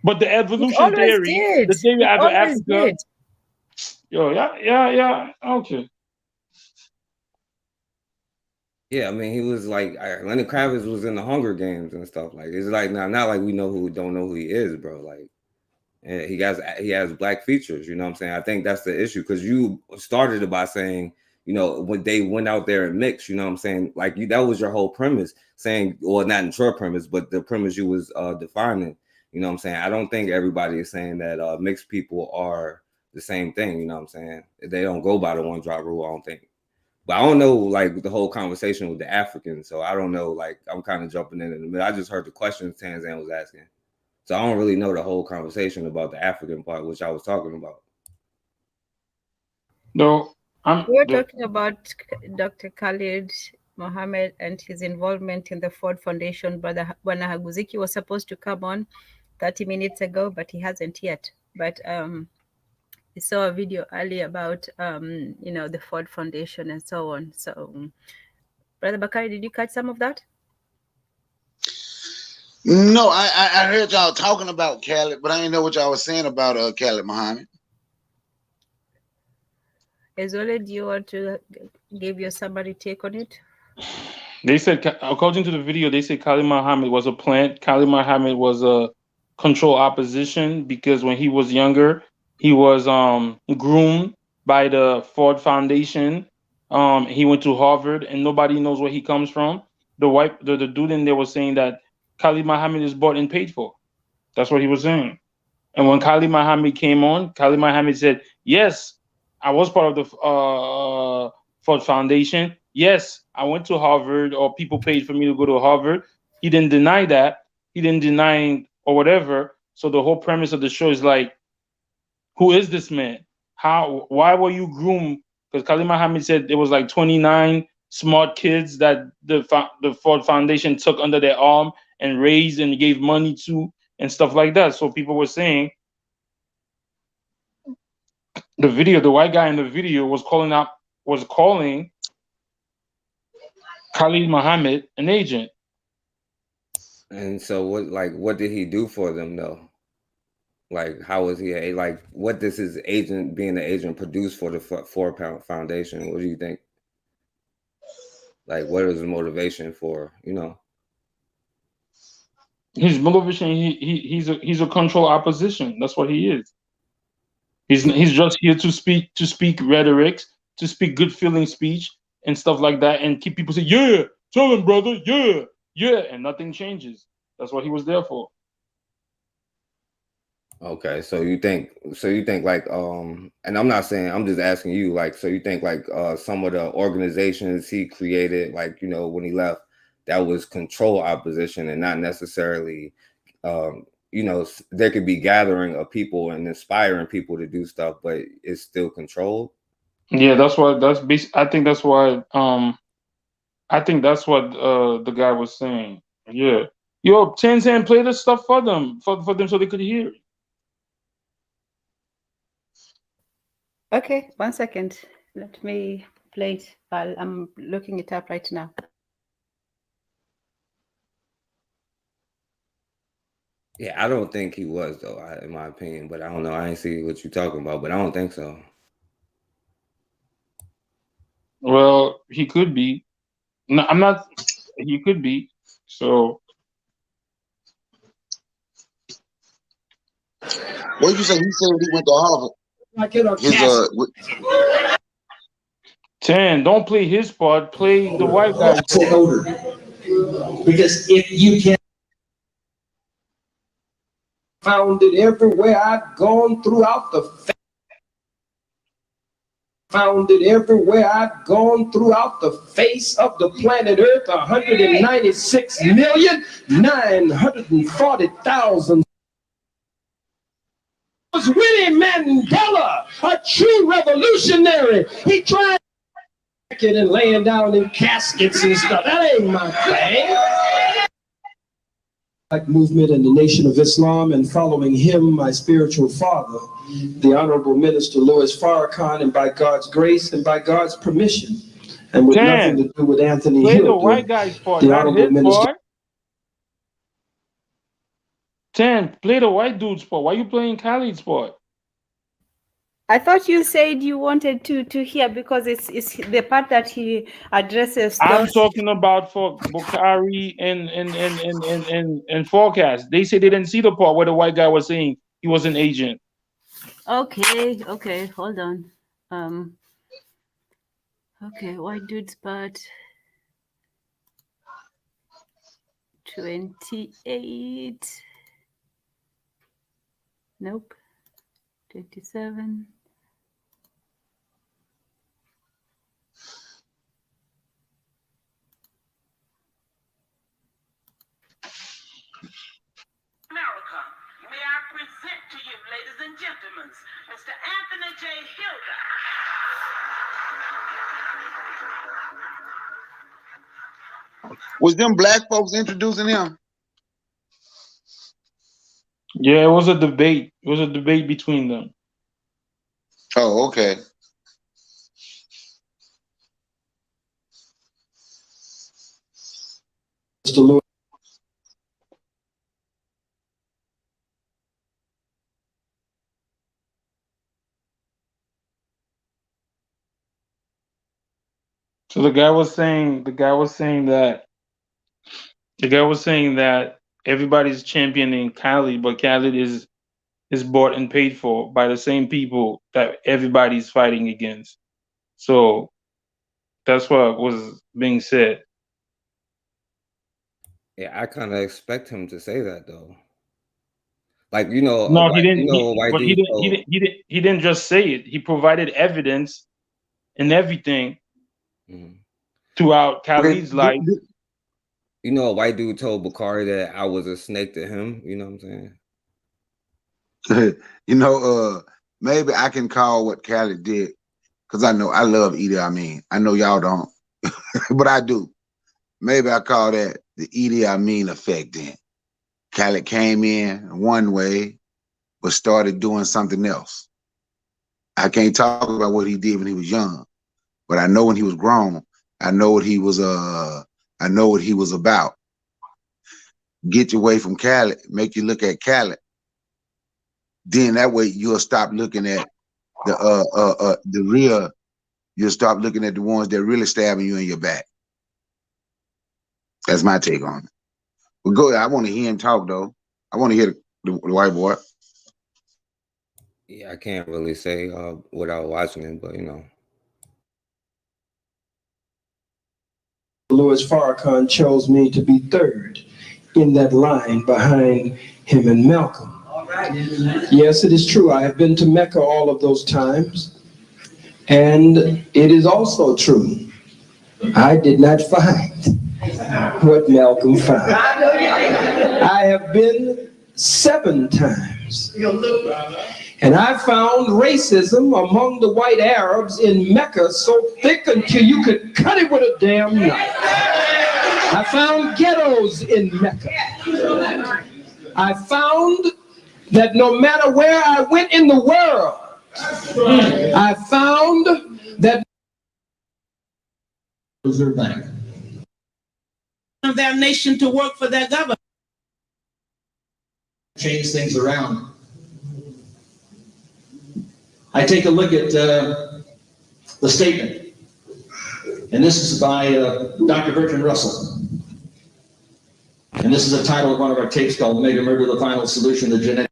But the evolution theory, the theory out of Africa. Yeah. Okay. Yeah, I mean, he was like Lenny Kravitz was in the Hunger Games and stuff. Like it's like not like we don't know who he is, bro. Like, and he has black features. You know what I'm saying? I think that's the issue because you started it by saying, when they went out there and mixed. You know what I'm saying? Like that was your whole premise, saying, well, not in your premise, but the premise you was defining. You know what I'm saying? I don't think everybody is saying that mixed people are the same thing. You know what I'm saying? They don't go by the one drop rule. I don't think. But I don't know, like, the whole conversation with the Africans. So I don't know, like, I'm kind of jumping in the middle. I just heard the questions Tanzan was asking. So I don't really know the whole conversation about the African part, which I was talking about. No. We're talking about Dr. Khalid Muhammad and his involvement in the Ford Foundation. Brother Wanahaguziki was supposed to come on 30 minutes ago, but he hasn't yet. But we saw a video earlier about, the Ford Foundation and so on. So, Brother Bakari, did you catch some of that? No, I heard y'all talking about Khalid, but I didn't know what y'all was saying about Khalid Muhammad. Ezole, do you want to give your summary take on it? They said, according to the video, they said Khalid Muhammad was a plant. Khalid Muhammad was a control opposition because when he was younger, he was groomed by the Ford Foundation. He went to Harvard, and nobody knows where he comes from. The dude in there was saying that Khalid Muhammad is bought and paid for. That's what he was saying. And when Khalid Muhammad came on, Khalid Muhammad said, yes, I was part of the Ford Foundation. Yes, I went to Harvard, or people paid for me to go to Harvard. He didn't deny that. He didn't deny or whatever. So the whole premise of the show is like, who is this man? Why were you groomed? Because Khalid Muhammad said there was like 29 smart kids that the Ford Foundation took under their arm and raised and gave money to and stuff like that. So people were saying the white guy in the video was calling Khalid Muhammad an agent. And so what did he do for them though? Like, how was he what does his agent, being an agent, produce for the Ford Foundation? What do you think? Like, what is the motivation for, His motivation, he's a control opposition. That's what he is. He's just here to speak rhetorics, to speak good feeling speech and stuff like that, and keep people saying, yeah, tell him, brother, yeah, and nothing changes. That's what he was there for. Okay, so you think like and I'm not saying, I'm just asking you, like, so you think like some of the organizations he created, like, when he left, that was control opposition and not necessarily you know, there could be gathering of people and inspiring people to do stuff, but it's still controlled. Yeah, that's what I think that's what the guy was saying. Yeah. Yo, 10 play the stuff for them for them so they could hear it. Okay, 1 second. Let me play it. I'm looking it up right now. Yeah, I don't think he was though, in my opinion. But I don't know. I ain't see what you're talking about, but I don't think so. Well, he could be. No, I'm not. He could be. So. What did you say? He said he went to Harvard. His 10. Don't play his part. Play the white guy. Because if you can found it everywhere I've gone throughout the face of the planet Earth, 196,940,000. Was Willie Mandela, a true revolutionary? He tried and laying down in caskets and stuff. That ain't my thing. Movement in the Nation of Islam, and following him, my spiritual father, the Honorable Minister Louis Farrakhan, and by God's grace and by God's permission, and with nothing to do with Anthony Play Hilder, the white guy's part, the not Honorable his Minister. part. 10. Play the white dude's part. Why are you playing Khalid's part? I thought you said you wanted to hear because it's the part that he addresses. I'm talking about for Bukhari and Forecast. They say they didn't see the part where the white guy was saying he was an agent. Okay, hold on. Okay, white dude's part 28. Nope. 27. America, may I present to you, ladies and gentlemen, Mr. Anthony J. Hilder. Was them black folks introducing him? Yeah, it was a debate. It was a debate between them. Oh, okay. Mr. Louis. So the guy was saying that everybody's championing Khalid, but Khalid is bought and paid for by the same people that everybody's fighting against. So that's what was being said. Yeah, I kind of expect him to say that though. Like, you know, No, he didn't. He didn't just say it. He provided evidence and everything throughout Khalid's life. You know, a white dude told Bukhari that I was a snake to him. You know what I'm saying? You know, maybe I can call what Khalid did, because I know I love Idi Amin. I know y'all don't, but I do. Maybe I call that the Idi Amin effect then. Khalid came in one way, but started doing something else. I can't talk about what he did when he was young, but I know when he was grown, I know what he was about. Get you away from Khalid, make you look at Khalid. Then that way you'll stop looking at the real, you'll stop looking at the ones that really stabbing you in your back. That's my take on it. But go ahead. I want to hear him talk though. I want to hear the white boy. Yeah, I can't really say without watching him, but you know. Louis Farrakhan chose me to be third in that line behind him and Malcolm. Yes, it is true. I have been to Mecca all of those times. And it is also true. I did not find what Malcolm found. I have been 7 times. And I found racism among the white Arabs in Mecca so thick until you could cut it with a damn knife. I found ghettos in Mecca. I found that no matter where I went in the world, I found that Reserve Bank of their nation to work for their government. Change things around. I take a look at the statement, and this is by Dr. Bertrand Russell. And this is the title of one of our tapes called Mega Murder, the Final Solution to Genetic.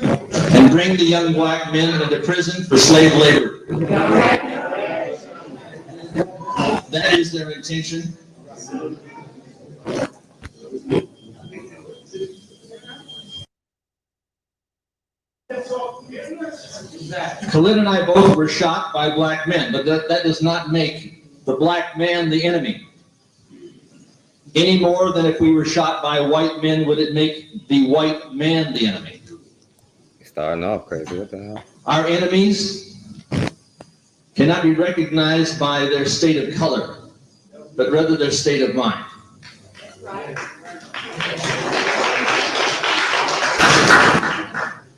And bring the young black men into prison for slave labor. That is their intention. Khalid and I both were shot by black men, but that does not make the black man the enemy. Any more than if we were shot by white men would it make the white man the enemy. You're starting off crazy. What the hell? Our enemies cannot be recognized by their state of color, but rather their state of mind.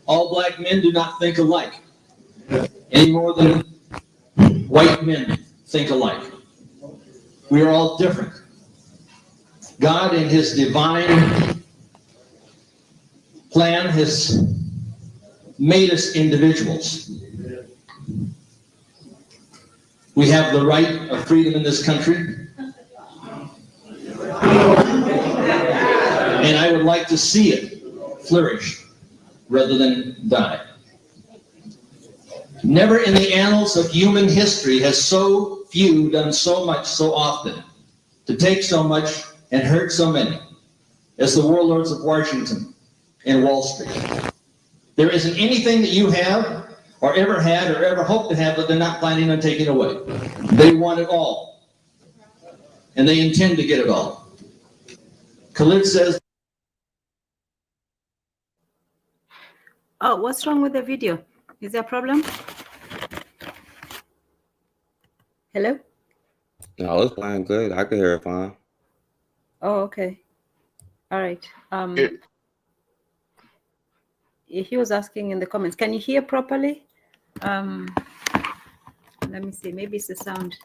All black men do not think alike, any more than white men think alike. We are all different. God, in his divine plan, has made us individuals. We have the right of freedom in this country. And I would like to see it flourish rather than die. Never in the annals of human history has so few done so much so often to take so much and hurt so many as the warlords of Washington and Wall Street. There isn't anything that you have or ever had or ever hope to have that they're not planning on taking away. They want it all. And they intend to get it all. Khalid says, oh, what's wrong with the video? Is there a problem? Hello? No, it's playing good. I can hear it fine. Oh, okay. All right. He was asking in the comments, can you hear properly? Let me see, maybe it's the sound.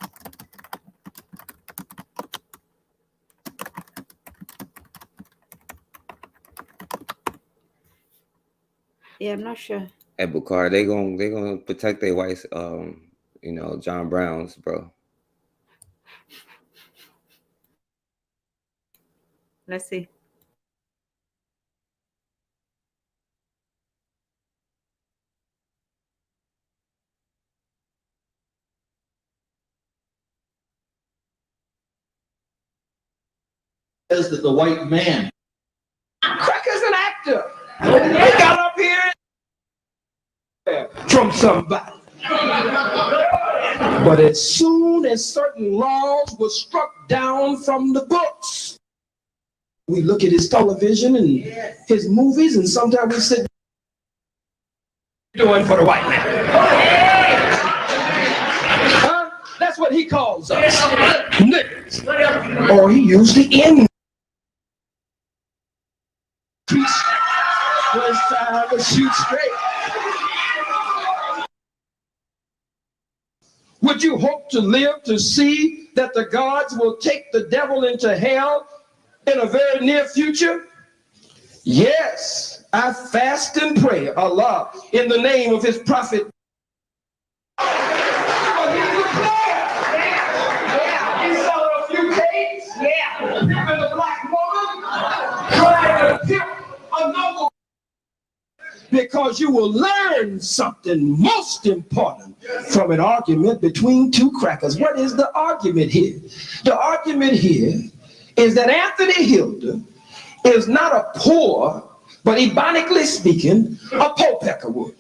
Yeah, I'm not sure. Hey, Bukar, they gonna protect their whites, you know, John Browns, bro. Let's see. says that the white man. Cracker's an actor. He got up here from somebody. But as soon as certain laws were struck down from the books, we look at his television and his movies, and sometimes we sit doing for the white man. That's what he calls us, niggas. Or he used the N. Shoot straight. Would you hope to live to see that the gods will take the devil into hell in a very near future? Yes, I fast and pray, Allah, in the name of his prophet. He saw a few cakes. Yeah. Him and the black woman trying to pimp another. Because you will learn something most important from an argument between two crackers. What is the argument here? The argument here is that Anthony Hilder is not a poor, but ebonically speaking, a poor peckerwood.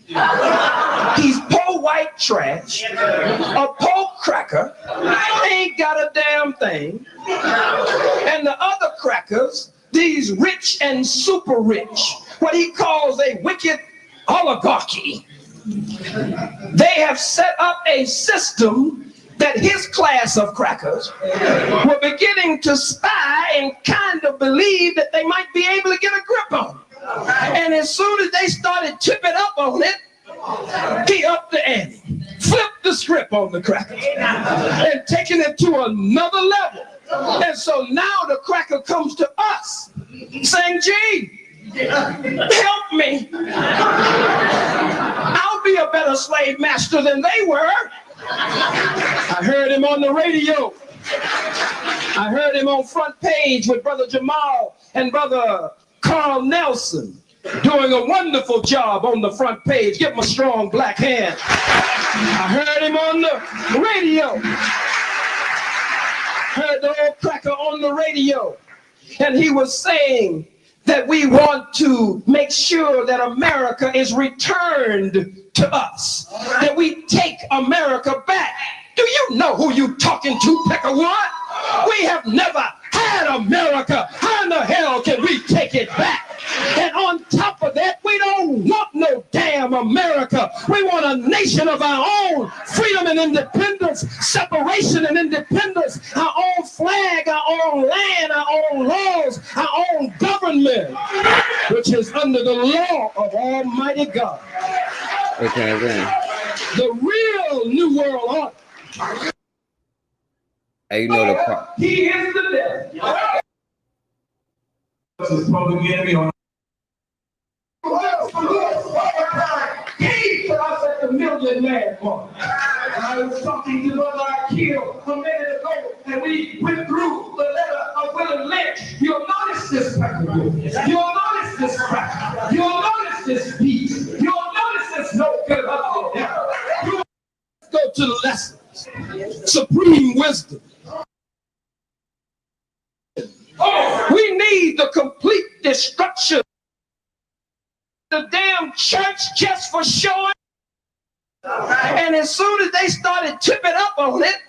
He's poor white white trash, a pork cracker, ain't got a damn thing. And the other crackers, these rich and super rich, what he calls a wicked oligarchy, they have set up a system that his class of crackers were beginning to spy and kind of believe that they might be able to get a grip on. And as soon as they started tipping up on it, he upped the ante, flipped the script on the crackers, and taking it to another level. And so now the cracker comes to us saying, gee, help me. I'll be a better slave master than they were. I heard him on the radio. I heard him on Front Page with Brother Jamal and Brother Carl Nelson doing a wonderful job on the front page. Give him a strong black hand. I heard him on the radio. Heard the old cracker on the radio. And he was saying that we want to make sure that America is returned to us. That we take America back. Do you know who you talking to, Picker What? We have never had America. How in the hell can we take it back? And on top of that, we don't want no damn America. We want a nation of our own. Freedom and independence, separation and independence, our own flag, our own land, our own laws, our own government, which is under the law of Almighty God. Okay, then. The real New World Order. Hey, you know the part. He is the devil. This is public enemy on. He put us at the $1 million man mark. I was talking to Brother Akil a minute ago, and we went through the letter of William Lynch. You'll notice this cracker. You'll notice this cracker. You'll notice this beat. You'll notice this no good about it. Go to the lessons. Supreme wisdom. We need the complete destruction of the damn church just for showing. And as soon as they started tipping up on it,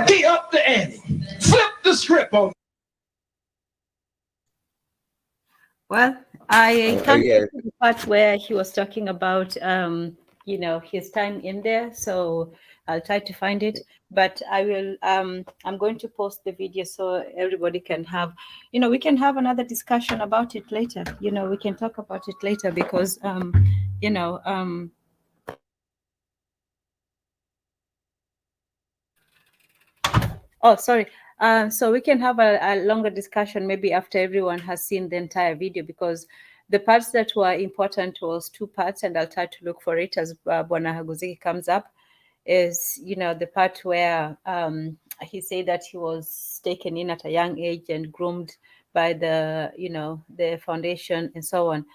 he upped the ante, flipped the script on it. Well, I can't get to the part where he was talking about, you know, his time in there. So I'll try to find it. But I will, I'm going to post the video so everybody can have, you know, we can have another discussion about it later. You know, we can talk about it later because, you know, oh, sorry. So we can have a longer discussion maybe after everyone has seen the entire video, because the parts that were important was 2 parts, and I'll try to look for it as Bwana Haguziki comes up. Is, you know, the part where he said that he was taken in at a young age and groomed by the, you know, the foundation and so on.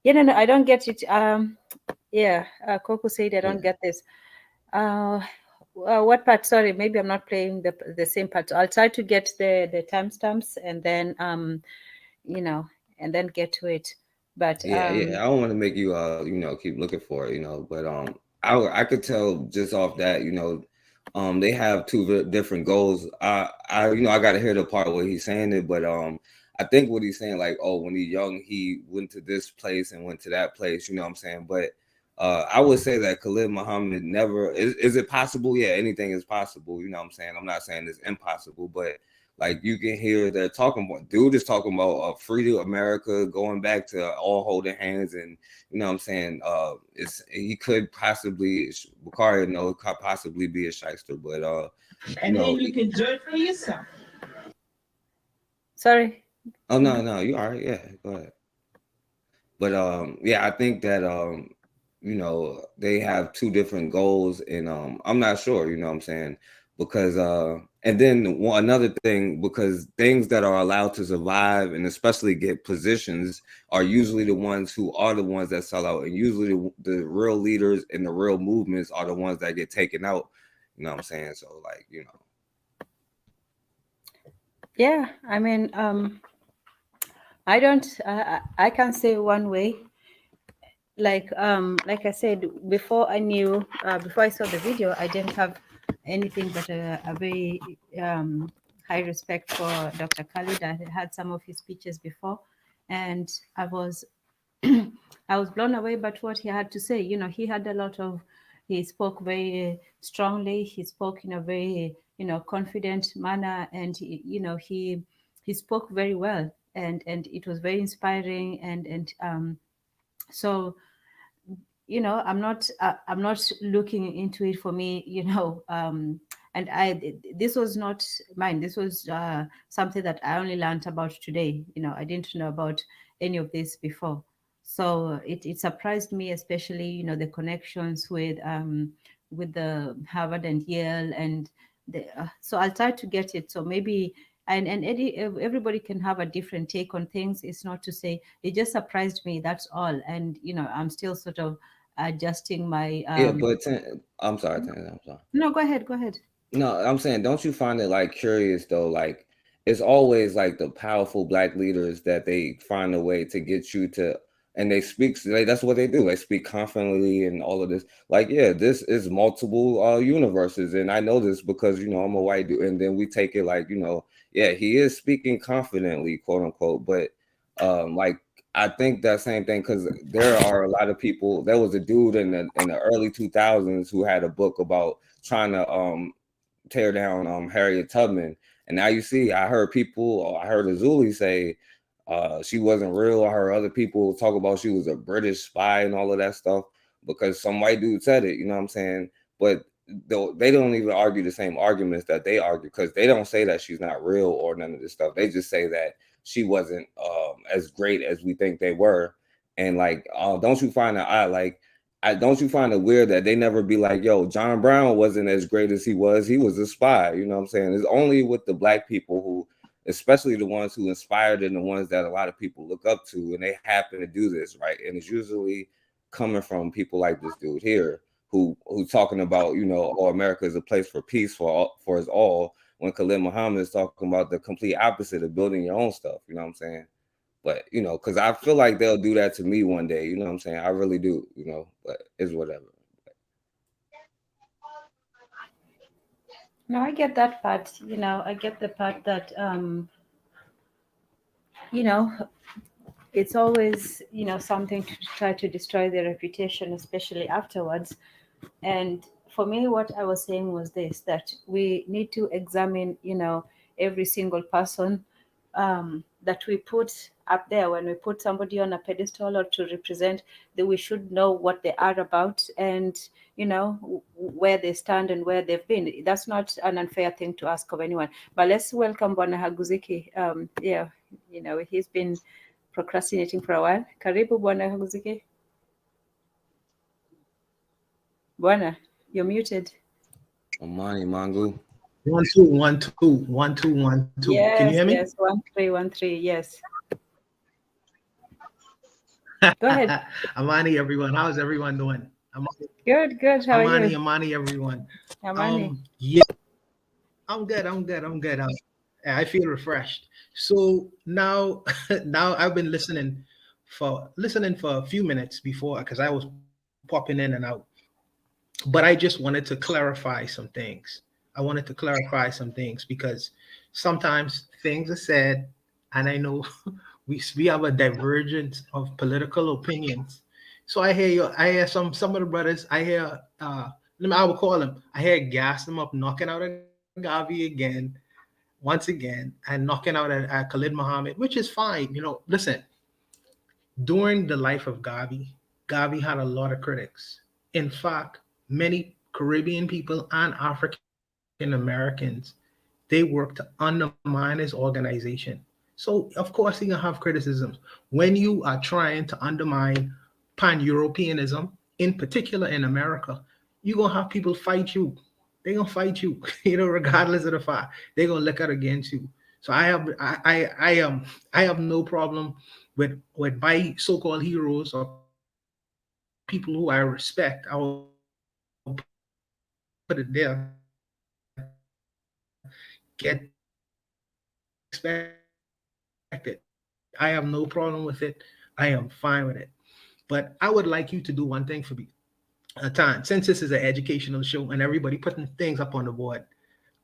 You know, I don't get it. Yeah, Coco said I don't get this. What part? Sorry, maybe I'm not playing the same part. So I'll try to get the timestamps and then you know, and then get to it. But yeah, I don't want to make you you know, keep looking for it, you know, but I could tell just off that, you know, they have 2 different goals. I you know, I got to hear the part where he's saying it, but I think what he's saying, like, oh, when he's young, he went to this place and went to that place, you know what I'm saying? But I would say that Khalid Muhammad never is it possible? Yeah, anything is possible, you know what I'm saying? I'm not saying it's impossible, but like you can hear they're talking about, dude is talking about free to America, going back to all holding hands, and you know what I'm saying? He could possibly, Bukhari, no, could possibly be a shyster, but and then you can judge for yourself. Sorry. Oh no, you all right? Yeah, go ahead. But yeah, I think that you know, they have 2 different goals, and I'm not sure, you know what I'm saying? Because and then another thing, because things that are allowed to survive and especially get positions are usually the ones who are the ones that sell out, and usually the real leaders and the real movements are the ones that get taken out, you know what I'm saying? So like, you know. Yeah, I mean, I don't, I can't say one way. like I said before, before I saw the video, I didn't have anything but a very high respect for Dr. Khalid. I had some of his speeches before, and I was I was blown away by what he had to say. You know, he had a lot of, he spoke very strongly. He spoke in a very, confident manner, and he spoke very well, and it was very inspiring, and so I'm not looking into it for me, and this was not mine. This was something that I only learned about today. I didn't know about any of this before. So it surprised me, especially the connections with the Harvard and Yale, and so I'll try to get it. So maybe, and everybody can have a different take on things. It's not to say, it just surprised me, that's all. And I'm still sort of adjusting my Yeah, but I'm sorry, I'm sorry. No, go ahead. No, I'm saying, don't you find it like curious though? Like, it's always like the powerful black leaders that they find a way to get you to, and they speak. That's what they do. They speak confidently and all of this. Like, yeah, this is multiple universes, and I know this because I'm a white dude, and then we take it like yeah, he is speaking confidently, quote unquote. But like, I think that same thing, because there are a lot of people. There was a dude in the early 2000s who had a book about trying to tear down Harriet Tubman, and now you see, I heard Azuli say she wasn't real. I heard other people talk about she was a British spy and all of that stuff because some white dude said it. You know what I'm saying? But they don't even argue the same arguments that they argue, because they don't say that she's not real or none of this stuff. They just say that she wasn't as great as we think they were. And like, don't you find that don't you find it weird that they never be like, yo, John Brown wasn't as great as he was a spy? You know what I'm saying? It's only with the black people who, especially the ones who inspired and the ones that a lot of people look up to, and they happen to do this, right? And it's usually coming from people like this dude here who's talking about, oh, America is a place for peace for us all, when Khalid Muhammad is talking about the complete opposite of building your own stuff. You know what I'm saying? But because I feel like they'll do that to me one day. You know what I'm saying? I really do. But it's whatever. No, I get that part. I get the part that it's always something to try to destroy their reputation, especially afterwards. And for me, what I was saying was this, that we need to examine every single person that we put up there. When we put somebody on a pedestal or to represent, that we should know what they are about, and where they stand and where they've been. That's not an unfair thing to ask of anyone. But let's welcome Bwana Haguziki. Yeah, he's been procrastinating for a while. Karibu Bwana Haguziki. Bwana, you're muted. Amani Mangu. 1 2 1 2 1 2 1 2. Yes, can you hear me? Yes, 1 3 1 3. Yes. Go ahead. Amani, everyone. How's everyone doing? Good. How are you? Amani, everyone. Amani. Yeah, I'm good. I feel refreshed. So now, now I've been listening for a few minutes before, because I was popping in and out. But I just wanted to clarify some things. Because sometimes things are said, and I know we have a divergence of political opinions. So I hear some of the brothers, I will call them, I hear gas them up, knocking out a Gavi once again, and knocking out a Khalid Muhammad, which is fine. Listen, during the life of Gavi had a lot of critics. In fact, many Caribbean people and African Americans, they work to undermine his organization. So of course he's gonna have criticisms. When you are trying to undermine pan-Europeanism, in particular in America, you're gonna have people fight you. They're gonna fight you, regardless of the fact. They're gonna look out against you. So I have no problem with my so-called heroes or people who I respect. I will put it there. Get expected. I have no problem with it. I am fine with it. But I would like you to do one thing for me. A time, since this is an educational show and everybody putting things up on the board,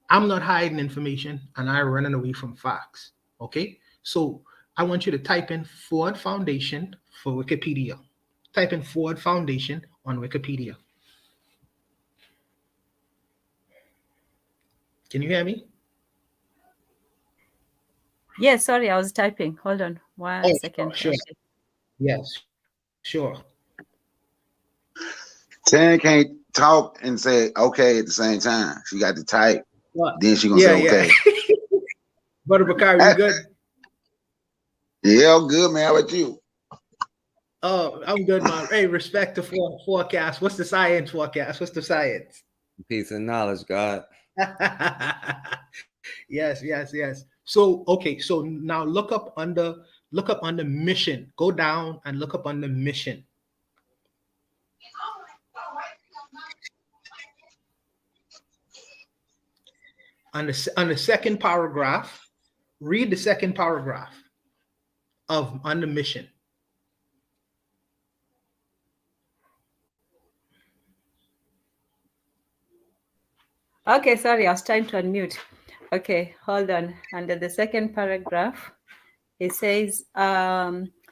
I'm not hiding information and I'm running away from facts. Okay, so I want you to type in Ford Foundation for Wikipedia. Type in Ford Foundation on Wikipedia. Can you hear me? Yes, sorry, I was typing. Hold on one second. Sure. Yes, sure. Tan can't talk and say okay at the same time. She got to type. Then she gonna say okay. Brother Bakari, you good? Yeah, I'm good, man. How about you? Oh, I'm good, man. Hey, respect the forecast. What's the science forecast? What's the science? Peace and knowledge, God. Yes. So, okay, so now look up under mission. Go down and look up under mission. On the second paragraph, read the second paragraph of on the mission. Okay, sorry, I was trying to unmute. Okay, hold on. Under the second paragraph, it says,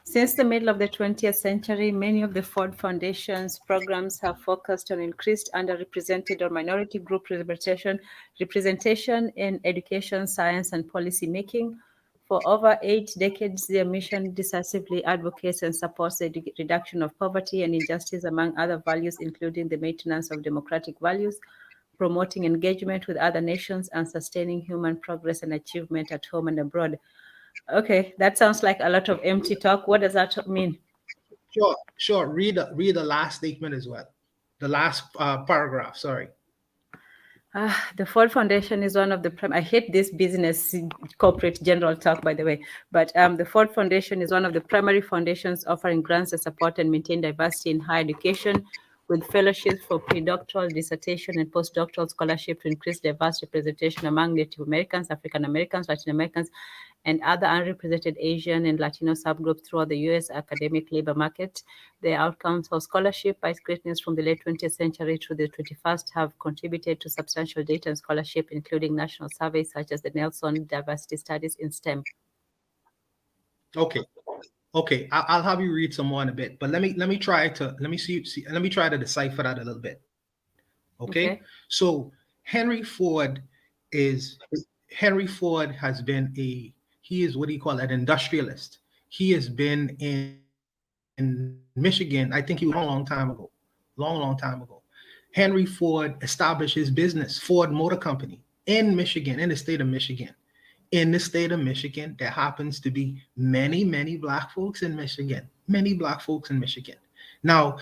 since the middle of the 20th century, many of the Ford Foundation's programs have focused on increased underrepresented or minority group representation in education, science, and policy making. For over 8 decades, their mission decisively advocates and supports the reduction of poverty and injustice, among other values, including the maintenance of democratic values, promoting engagement with other nations, and sustaining human progress and achievement at home and abroad. Okay, that sounds like a lot of empty talk. What does that mean? Sure. Read the last statement as well. The last paragraph, sorry. The Ford Foundation is one of the, I hate this business corporate general talk, by the way, but the Ford Foundation is one of the primary foundations offering grants that support and maintain diversity in higher education, with fellowships for predoctoral, dissertation, and postdoctoral scholarship to increase diverse representation among Native Americans, African Americans, Latin Americans, and other unrepresented Asian and Latino subgroups throughout the U.S. academic labor market. The outcomes of scholarship by greatness from the late 20th century to the 21st have contributed to substantial data and scholarship, including national surveys such as the Nelson Diversity Studies in STEM. Okay, I'll have you read some more in a bit, but let me try to decipher that a little bit. Okay. So Henry Ford has been he is what do you call it, an industrialist. He has been in Michigan. I think he was a long time ago. Henry Ford established his business, Ford Motor Company, in Michigan, in the state of Michigan. In the state of Michigan, there happens to be many Black folks in Michigan. Many Black folks in Michigan. Now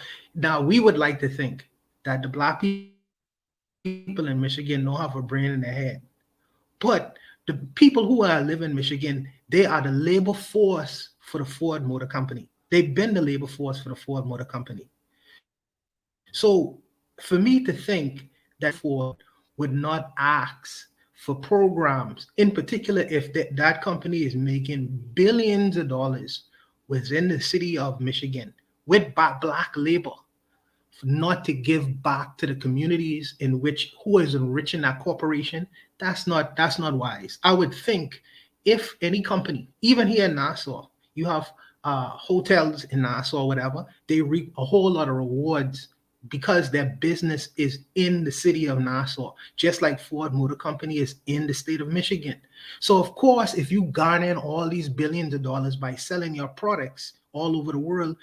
we would like to think that the Black people in Michigan don't have a brain in their head. But the people who live in Michigan, they are the labor force for the Ford Motor Company. They've been the labor force for the Ford Motor Company. So for me to think that Ford would not ask for programs, in particular if that company is making billions of dollars within the city of Michigan with Black labor, not to give back to the communities in which who is enriching that corporation, that's not wise. I would think if any company, even here in Nassau, you have hotels in Nassau, whatever, they reap a whole lot of rewards because their business is in the city of Nassau, just like Ford Motor Company is in the state of Michigan. So of course, if you garner all these billions of dollars by selling your products all over the world,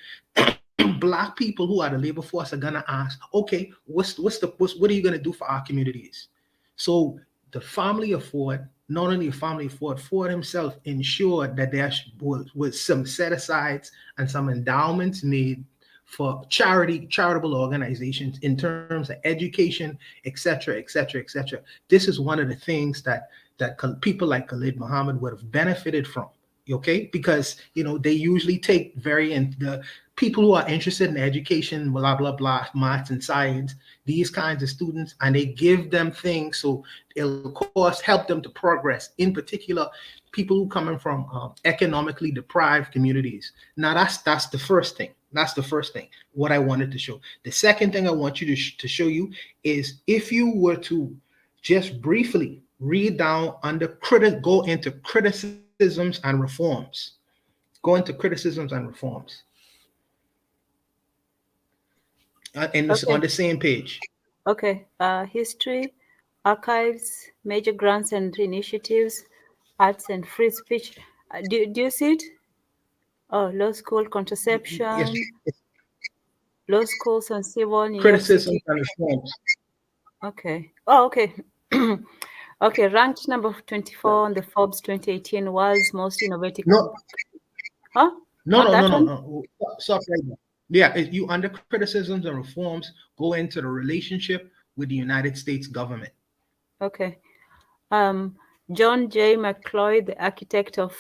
Black people who are the labor force are gonna ask, okay, what are you gonna do for our communities? So the family of Ford, not only the family of Ford, Ford himself ensured that there was some set-asides and some endowments made for charitable organizations in terms of education, etc. This is one of the things that people like Khalid Muhammad would have benefited from. Okay, because they usually take the people who are interested in education, blah blah blah, maths and science, these kinds of students, and they give them things so it'll of course help them to progress. In particular, people who coming from economically deprived communities. Now that's the first thing. That's the first thing, what I wanted to show. The second thing I want you to show you is if you were to just briefly read down under go into criticisms and reforms. Go into criticisms and reforms. On the same page. Okay. History, archives, major grants and initiatives, arts and free speech. Do you see it? Oh, law school contraception, law schools and civil, New York Criticisms City. and reforms. Okay. Oh, okay. Okay, ranked number 24 on the Forbes 2018 World's Most Innovative. No. Huh? No. Stop right there. Yeah, you under criticisms and reforms, go into the relationship with the United States government. Okay. John J. McCloy, the architect of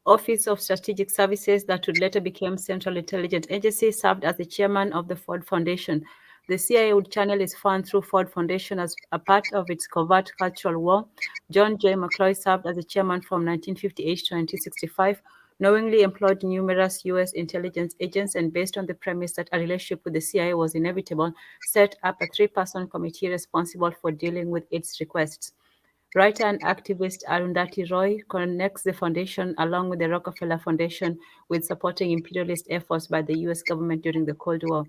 Office of Strategic Services that would later become Central Intelligence Agency, served as the chairman of the Ford Foundation. The CIA would channel its funds through Ford Foundation as a part of its covert cultural war. John J. McCloy served as the chairman from 1958 to 1965, knowingly employed numerous U.S. intelligence agents, and based on the premise that a relationship with the CIA was inevitable, set up a three-person committee responsible for dealing with its requests. Writer and activist Arundhati Roy connects the foundation, along with the Rockefeller Foundation, with supporting imperialist efforts by the U.S. government during the Cold War.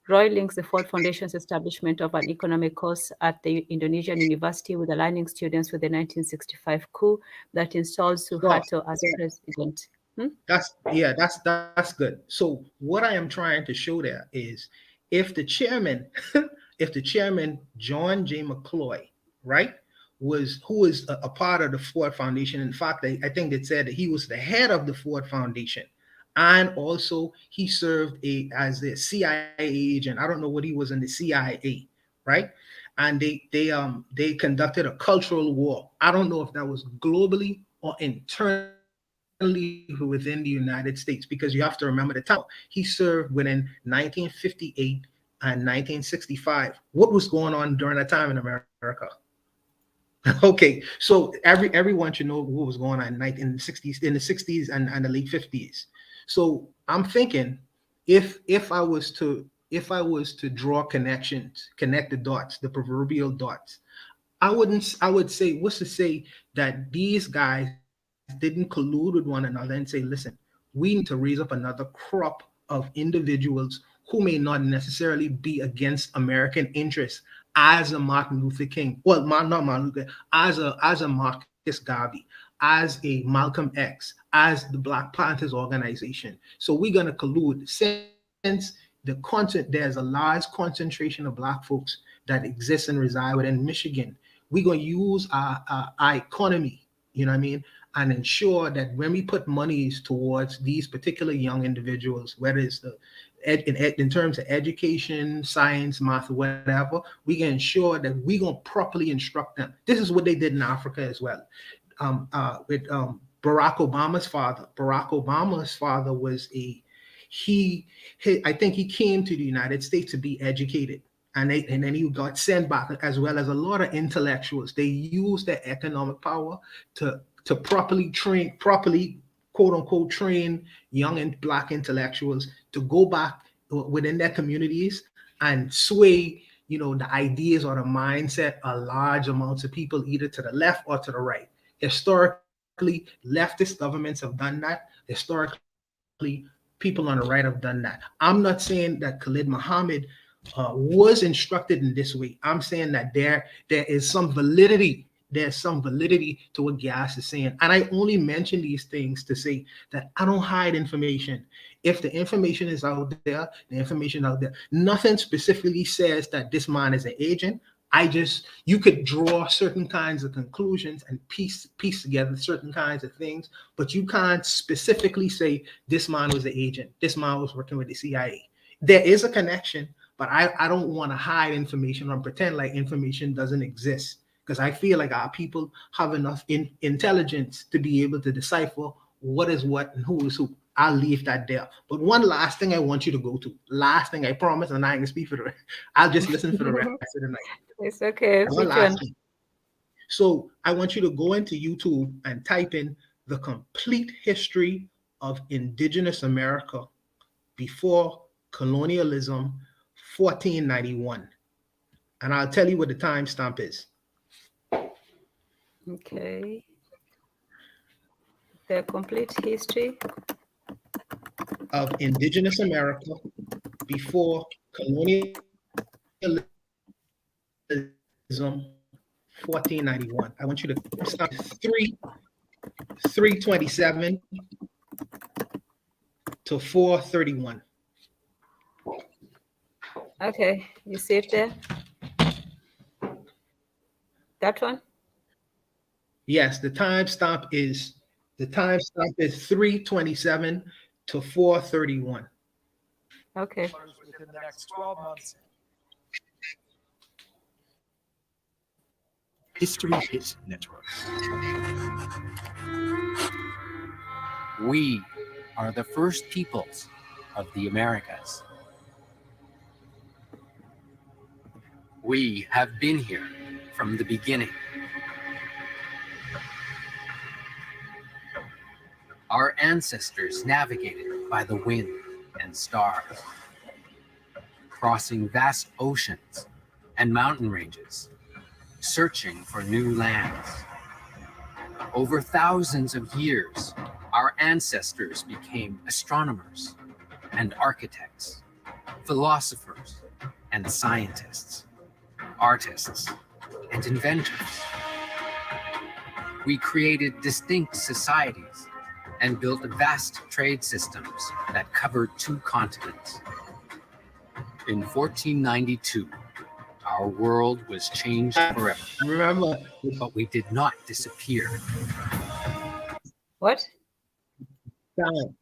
Roy links the Ford Foundation's establishment of an economic course at the Indonesian University with aligning students with the 1965 coup that installed Suharto as president. That's good. So what I am trying to show there is if the chairman, John J. McCloy, right, who was a part of the Ford Foundation. In fact, I think they said that he was the head of the Ford Foundation. And also he served as a CIA agent. I don't know what he was in the CIA, right? And they conducted a cultural war. I don't know if that was globally or internally within the United States, because you have to remember the time he served within 1958 and 1965. What was going on during that time in America? Okay, so everyone should know what was going on in the 60s and the late 50s. So I'm thinking if I was to draw connections, connect the dots, the proverbial dots, I would say, what's to say that these guys didn't collude with one another and say, listen, we need to raise up another crop of individuals who may not necessarily be against American interests, as a Martin Luther King, well, not Martin Luther, as a Marcus Garvey, as a Malcolm X, as the Black Panthers organization. So we're going to collude since there's a large concentration of Black folks that exist and reside within Michigan. We're going to use our economy, you know what I mean, and ensure that when we put monies towards these particular young individuals, whether it's in terms of education, science, math, whatever, we can ensure that we're going to properly instruct them. This is what they did in Africa as well. With Barack Obama's father. Barack Obama's father was I think he came to the United States to be educated. And then he got sent back, as well as a lot of intellectuals. They used their economic power to properly quote unquote train young and Black intellectuals to go back within their communities and sway, the ideas or the mindset of large amounts of people, either to the left or to the right. Historically, leftist governments have done that. Historically, people on the right have done that. I'm not saying that Khalid Muhammad was instructed in this way. I'm saying that there is some validity. There's some validity to what Gas is saying. And I only mention these things to say that I don't hide information. If the information is out there, the information out there. Nothing specifically says that this man is an agent. You could draw certain kinds of conclusions and piece together certain kinds of things, but you can't specifically say this man was an agent, this man was working with the CIA. There is a connection, but I don't want to hide information or pretend like information doesn't exist, because I feel like our people have enough intelligence to be able to decipher what is what and who is who. I'll leave that there. But one last thing I want you to go to. Last thing, I promise, and I ain't gonna speak for the rest. I'll just listen for the rest of the night. It's okay. One last thing. So I want you to go into YouTube and type in the complete history of Indigenous America before colonialism, 1491. And I'll tell you what the timestamp is. Okay. The complete history of indigenous America before colonialism, 1491. I want you to start 327 to 431. Okay, you see it there? That one? Yes, the timestamp is 327 to 431. Okay. Within the next 12 months. History Hit Network. We are the first peoples of the Americas. We have been here from the beginning. Our ancestors navigated by the wind and stars, crossing vast oceans and mountain ranges, searching for new lands. Over thousands of years, our ancestors became astronomers and architects, philosophers and scientists, artists and inventors. We created distinct societies and built vast trade systems that covered 2 continents. In 1492, our world was changed forever. Remember, but we did not disappear. What? Time.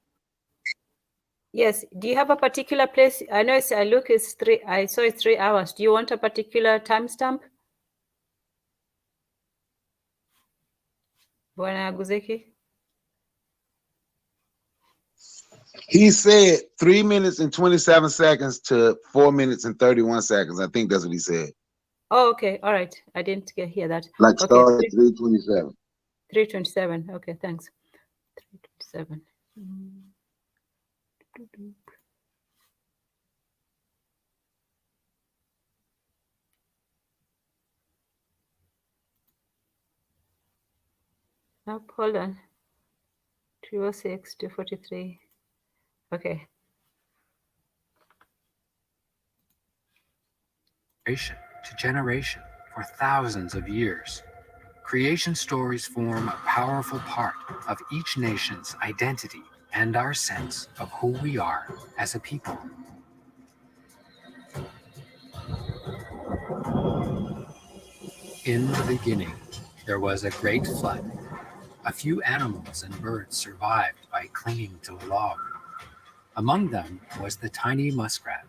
Yes. Do you have a particular place? I know it's, I look, it's 3. I saw it's 3 hours. Do you want a particular timestamp? Bwana Guzeki? He said 3 minutes and 27 seconds to 4 minutes and 31 seconds. I think that's what he said. Oh, okay. All right. I didn't hear that. Like Okay. start at 327. 327. Okay, thanks. 327. Nope, hold on. 206, 243. Okay. Generation to generation for thousands of years, creation stories form a powerful part of each nation's identity and our sense of who we are as a people. In the beginning, there was a great flood. A few animals and birds survived by clinging to a log. Among them was the tiny muskrat.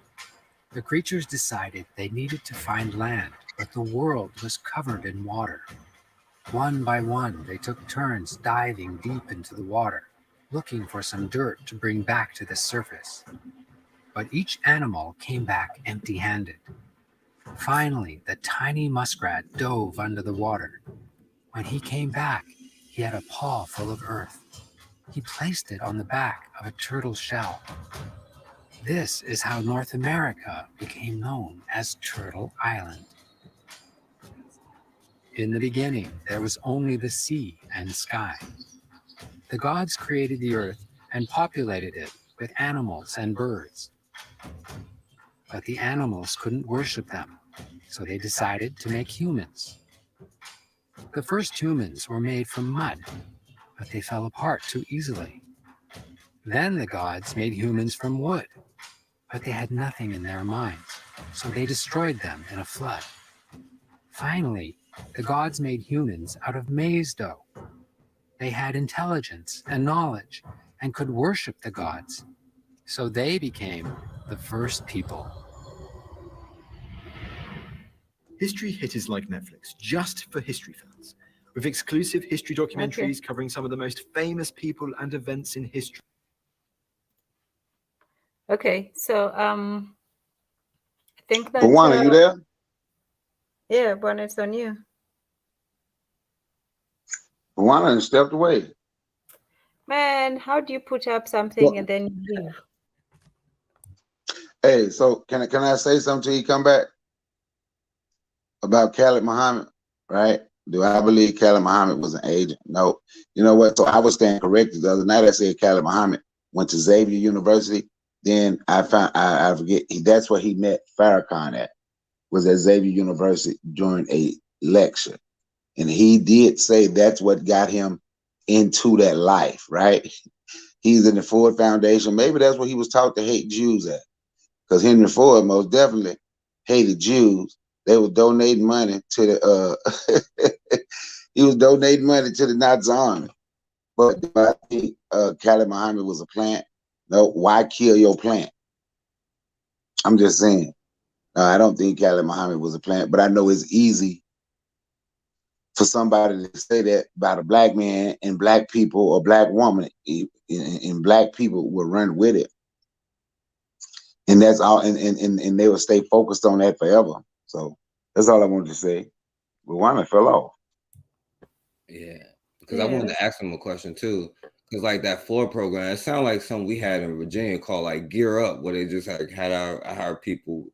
The creatures decided they needed to find land, but the world was covered in water. One by one, they took turns diving deep into the water, looking for some dirt to bring back to the surface. But each animal came back empty-handed. Finally, the tiny muskrat dove under the water. When he came back, he had a paw full of earth. He placed it on the back of a turtle shell. This is how North America became known as Turtle Island. In the beginning, there was only the sea and sky. The gods created the earth and populated it with animals and birds. But the animals couldn't worship them, so they decided to make humans. The first humans were made from mud, but they fell apart too easily. Then the gods made humans from wood, but they had nothing in their minds, so they destroyed them in a flood. Finally, the gods made humans out of maize dough. They had intelligence and knowledge and could worship the gods, so they became the first people. History Hit is like Netflix, just for history fans, with exclusive history documentaries covering some of the most famous people and events in history. Okay, so I think that. Bwana, are you there? Yeah, Bwana, it's on you. Bwana stepped away. Man, how do you put up something and then leave? Hey, so can I say something till you come back about Khalid Muhammad? Right? Do I believe Khalid Muhammad was an agent? No. You know what? So I was staying corrected the other night. I said Khalid Muhammad went to Xavier University. Then I found I forget that's where he met Farrakhan at, was at Xavier University during a lecture. And he did say that's what got him into that life, right? He's in the Ford Foundation. Maybe that's what he was taught to hate Jews at. Because Henry Ford most definitely hated Jews. They were donating money to the he was donating money to the Nazi army. But do I think Khalid Muhammad was a plant? No, why kill your plant? I'm just saying. I don't think Khalid Muhammad was a plant, but I know it's easy for somebody to say that about a black man and black people or black woman, and black people will run with it. And that's all, and they will stay focused on that forever. So that's all I wanted to say. But Wanda fell off. Yeah, because I wanted to ask him a question too. Because like that Ford program, it sounded like something we had in Virginia called like Gear Up, where they just like had our people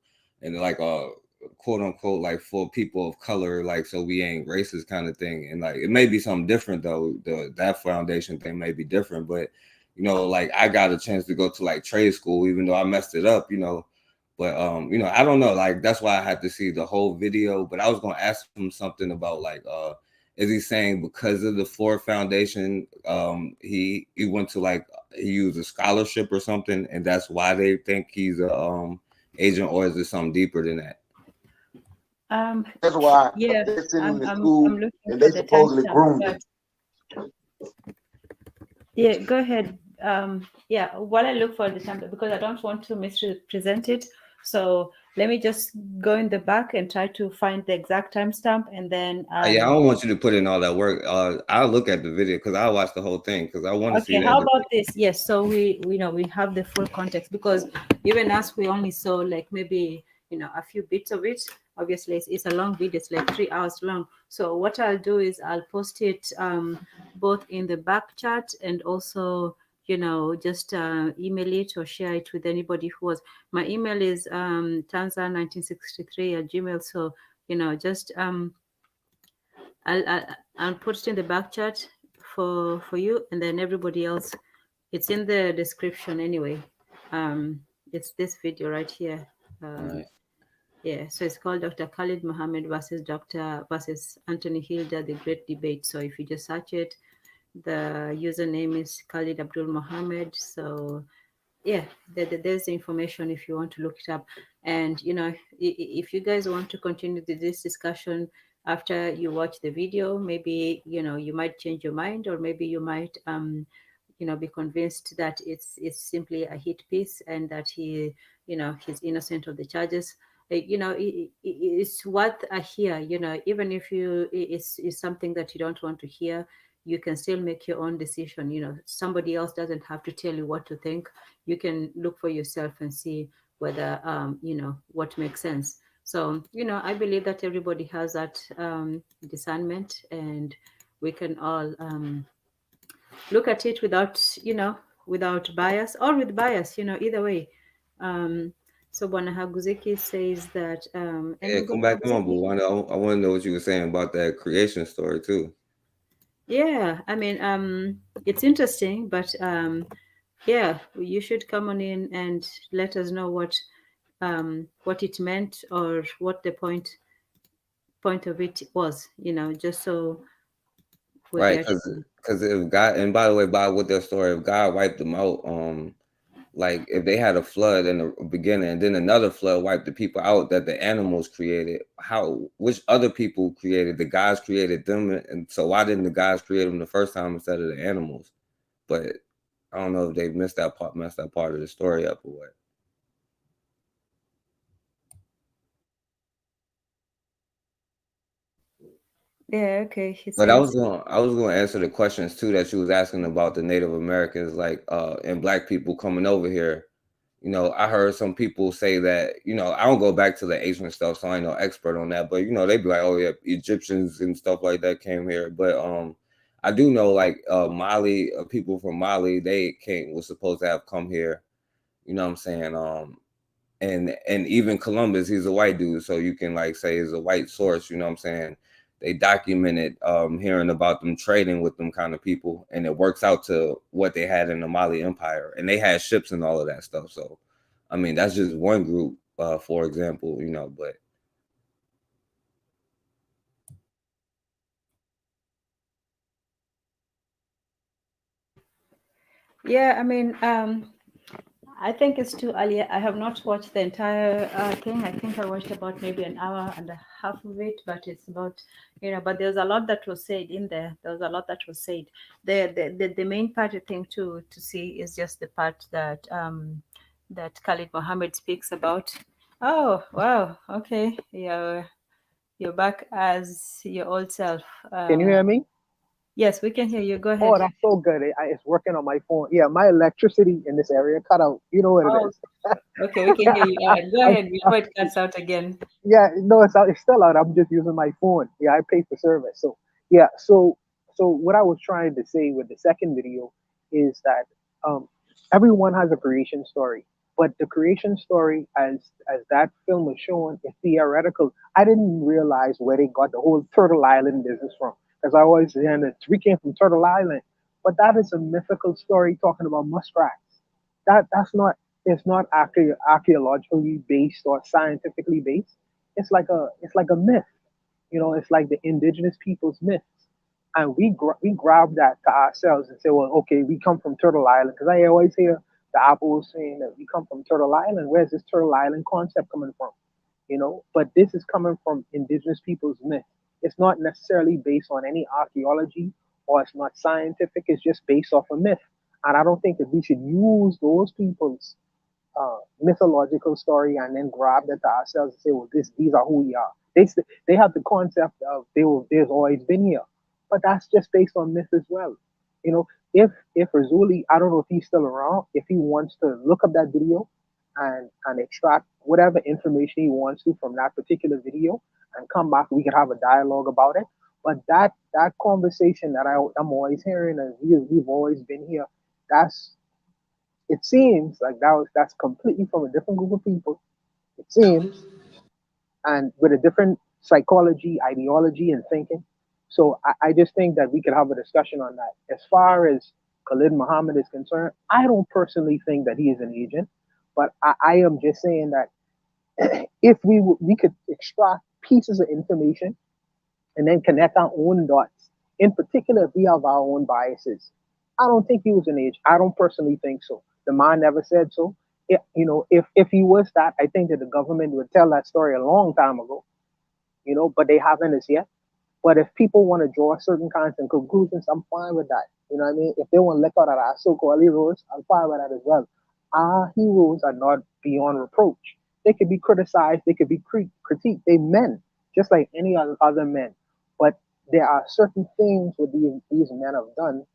and like quote unquote like for people of color, like so we ain't racist kind of thing. And like it may be something different though. That foundation thing may be different, but you know, like I got a chance to go to like trade school, even though I messed it up, you know. But you know, I don't know, like that's why I had to see the whole video. But I was gonna ask him something about like is he saying because of the Ford Foundation, he went to like he used a scholarship or something, and that's why they think he's a agent, or is it something deeper than that? That's why Yeah, they sent him to I'm school, looking and for they the supposedly timestamp. groomed him. Yeah, go ahead. Yeah, while I look for the timestamp, because I don't want to misrepresent it. So let me just go in the back and try to find the exact timestamp, and then Yeah, I don't want you to put in all that work. I'll look at the video because I'll watch the whole thing because I want to see okay, that. how about this? Yes, so we know we have the full context, because even us, we only saw like maybe a few bits of it. Obviously it's a long video, it's like 3 hours long. So what I'll do is I'll post it both in the back chat and also just email it or share it with anybody who was. My email is tanza1963@gmail. So just I'll put it in the back chat for you, and then everybody else. It's in the description anyway. It's this video right here. Right. Yeah, so it's called Dr. Khalid Muhammad versus Anthony Hilder, the Great Debate. So if you just search it, the username is Khalid Abdul Muhammad. So yeah, there's the information if you want to look it up. And if you guys want to continue this discussion after you watch the video, maybe you might change your mind, or maybe you might be convinced that it's simply a hit piece and that he's innocent of the charges. It's what I hear. Even if it's something that you don't want to hear, you can still make your own decision. Somebody else doesn't have to tell you what to think. You can look for yourself and see whether what makes sense. So I believe that everybody has that discernment, and we can all look at it without bias, or with bias, either way. So Bwana Haguziki says that Yeah, come back on, boo. I want to know what you were saying about that creation story too. Yeah, I mean, it's interesting, but yeah, you should come on in and let us know what it meant, or what the point of it was, just so we're Right, there. because if God, and by the way, with their story, if God wiped them out, like if they had a flood in the beginning and then another flood wiped the people out that the animals created, which other people created? The gods created them, and so why didn't the gods create them the first time instead of the animals? But I don't know if they messed that part of the story up or what. Yeah, okay. But I was gonna answer the questions too that you was asking about the Native Americans, like and black people coming over here. I heard some people say that, I don't go back to the ancient stuff, so I ain't no expert on that, but they be like, oh yeah, Egyptians and stuff like that came here. But I do know like Mali, people from Mali, they was supposed to have come here, you know what I'm saying? and even Columbus, he's a white dude, so you can like say is a white source. You know what I'm saying? They documented hearing about them trading with them kind of people, and it works out to what they had in the Mali Empire, and they had ships and all of that stuff. So, I mean, that's just one group, for example, you know, but. Yeah, I mean, I think it's too early. I have not watched the entire thing. I think I watched about maybe an hour and a half of it, but it's about, but there's a lot that was said in there. There was a lot that was said. The main part I think to see is just the part that that Khalid Muhammad speaks about. Oh, wow. Okay. You're back as your old self. Can you hear me? Yes, we can hear you. Go Oh, ahead. that's so good. It's working on my phone. Yeah, my electricity in this area cut out. You know what it Oh, is. okay, we can hear you. All right, go I, ahead before it cuts out again. yeah, no, it's out. It's still out. I'm just using my phone. Yeah, I pay for service. So yeah, so what I was trying to say with the second video is that everyone has a creation story, but the creation story, as that film was showing, is theoretical. I didn't realize where they got the whole Turtle Island business from, because I always heard that we came from Turtle Island, but that is a mythical story talking about muskrats. That's not, it's not archaeologically based or scientifically based. It's like a myth. It's like the indigenous people's myths, and we grab that to ourselves and say, well, okay, we come from Turtle Island, because I always hear the Apples saying that we come from Turtle Island. Where's this Turtle Island concept coming from? But this is coming from indigenous people's myth. It's not necessarily based on any archaeology, or it's not scientific. It's just based off a myth, and I don't think that we should use those people's mythological story and then grab that to ourselves and say, well, these are who we are. They have the concept of there's always been here, but that's just based on myth as well. If Razuli, I don't know if he's still around, if he wants to look up that video and extract whatever information he wants to from that particular video and come back, we can have a dialogue about it. But that conversation that I'm always hearing, and we've always been here, it seems like that's completely from a different group of people. It seems, and with a different psychology, ideology, and thinking. So I just think that we could have a discussion on that. As far as Khalid Muhammad is concerned, I don't personally think that he is an agent, but I am just saying that if we could extract pieces of information and then connect our own dots, in particular if we have our own biases, I don't think he was an agent. I don't personally think so. The man never said so. If he was that, I think that the government would tell that story a long time ago. But they haven't as yet. But if people want to draw certain kinds of conclusions, I'm fine with that. You know what I mean? If they want to look out at our so-called heroes, I'm fine with that as well. Our heroes are not beyond reproach. They could be criticized. They could be critiqued. They're men, just like any other men. But there are certain things what these men have done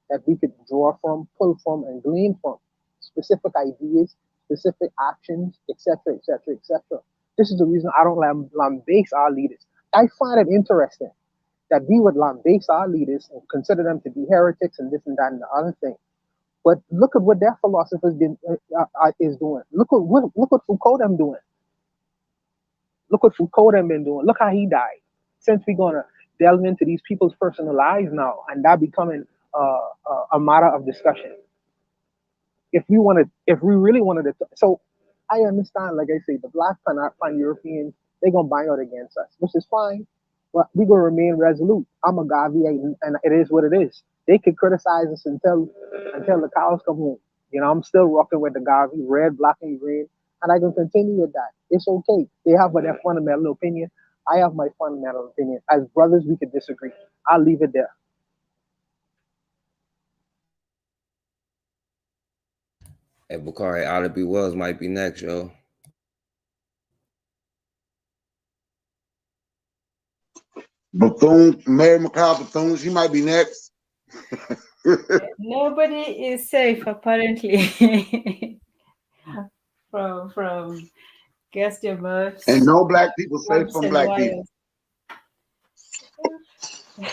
that we could draw from, pull from, and glean from. Specific ideas, specific actions, etc., etc., etc. This is the reason I don't lambaste our leaders. I find it interesting that we would lambaste our leaders and consider them to be heretics and this and that and the other thing. But look at what their philosophers is doing. Look what Foucault them doing. Look what Foucault them been doing. Look how he died. Since we're gonna delve into these people's personal lives now, and that becoming a matter of discussion. If we really wanted to, so I understand, like I say, the black pan-Europeans, they're gonna bang out against us, which is fine, but we're gonna remain resolute. I'm a Gavi, and it is what it is. They could criticize us until the cows come home. I'm still rocking with the Gavi, red, black, and green, and I can continue with that. It's okay. They have their fundamental opinion. I have my fundamental opinion. As brothers, we could disagree. I'll leave it there. Hey, Bakari, Oughta Be Wells might be next, yo. Bethune, Mary McLeod Bethune, she might be next. Nobody is safe, apparently, from guess your moves. And no black people safe from black people.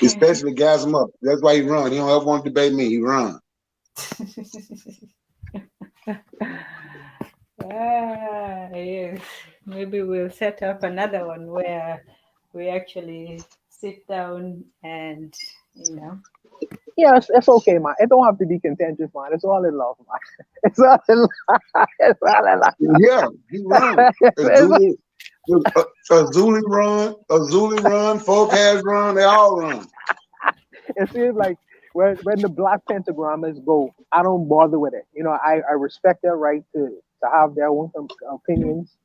Especially gas him up. That's why he run. He don't ever want to debate me. He run. Yes. Maybe we'll set up another one where we actually sit down and, you know. Yeah, it's okay, man. It don't have to be contentious, man. It's all in love, man. It's all in love. It's all in love. Yeah, you right. Azuli run, Forecast run, they all run. It seems like when the black pentagrammers go, I don't bother with it. You know, I respect their right to have their own opinions,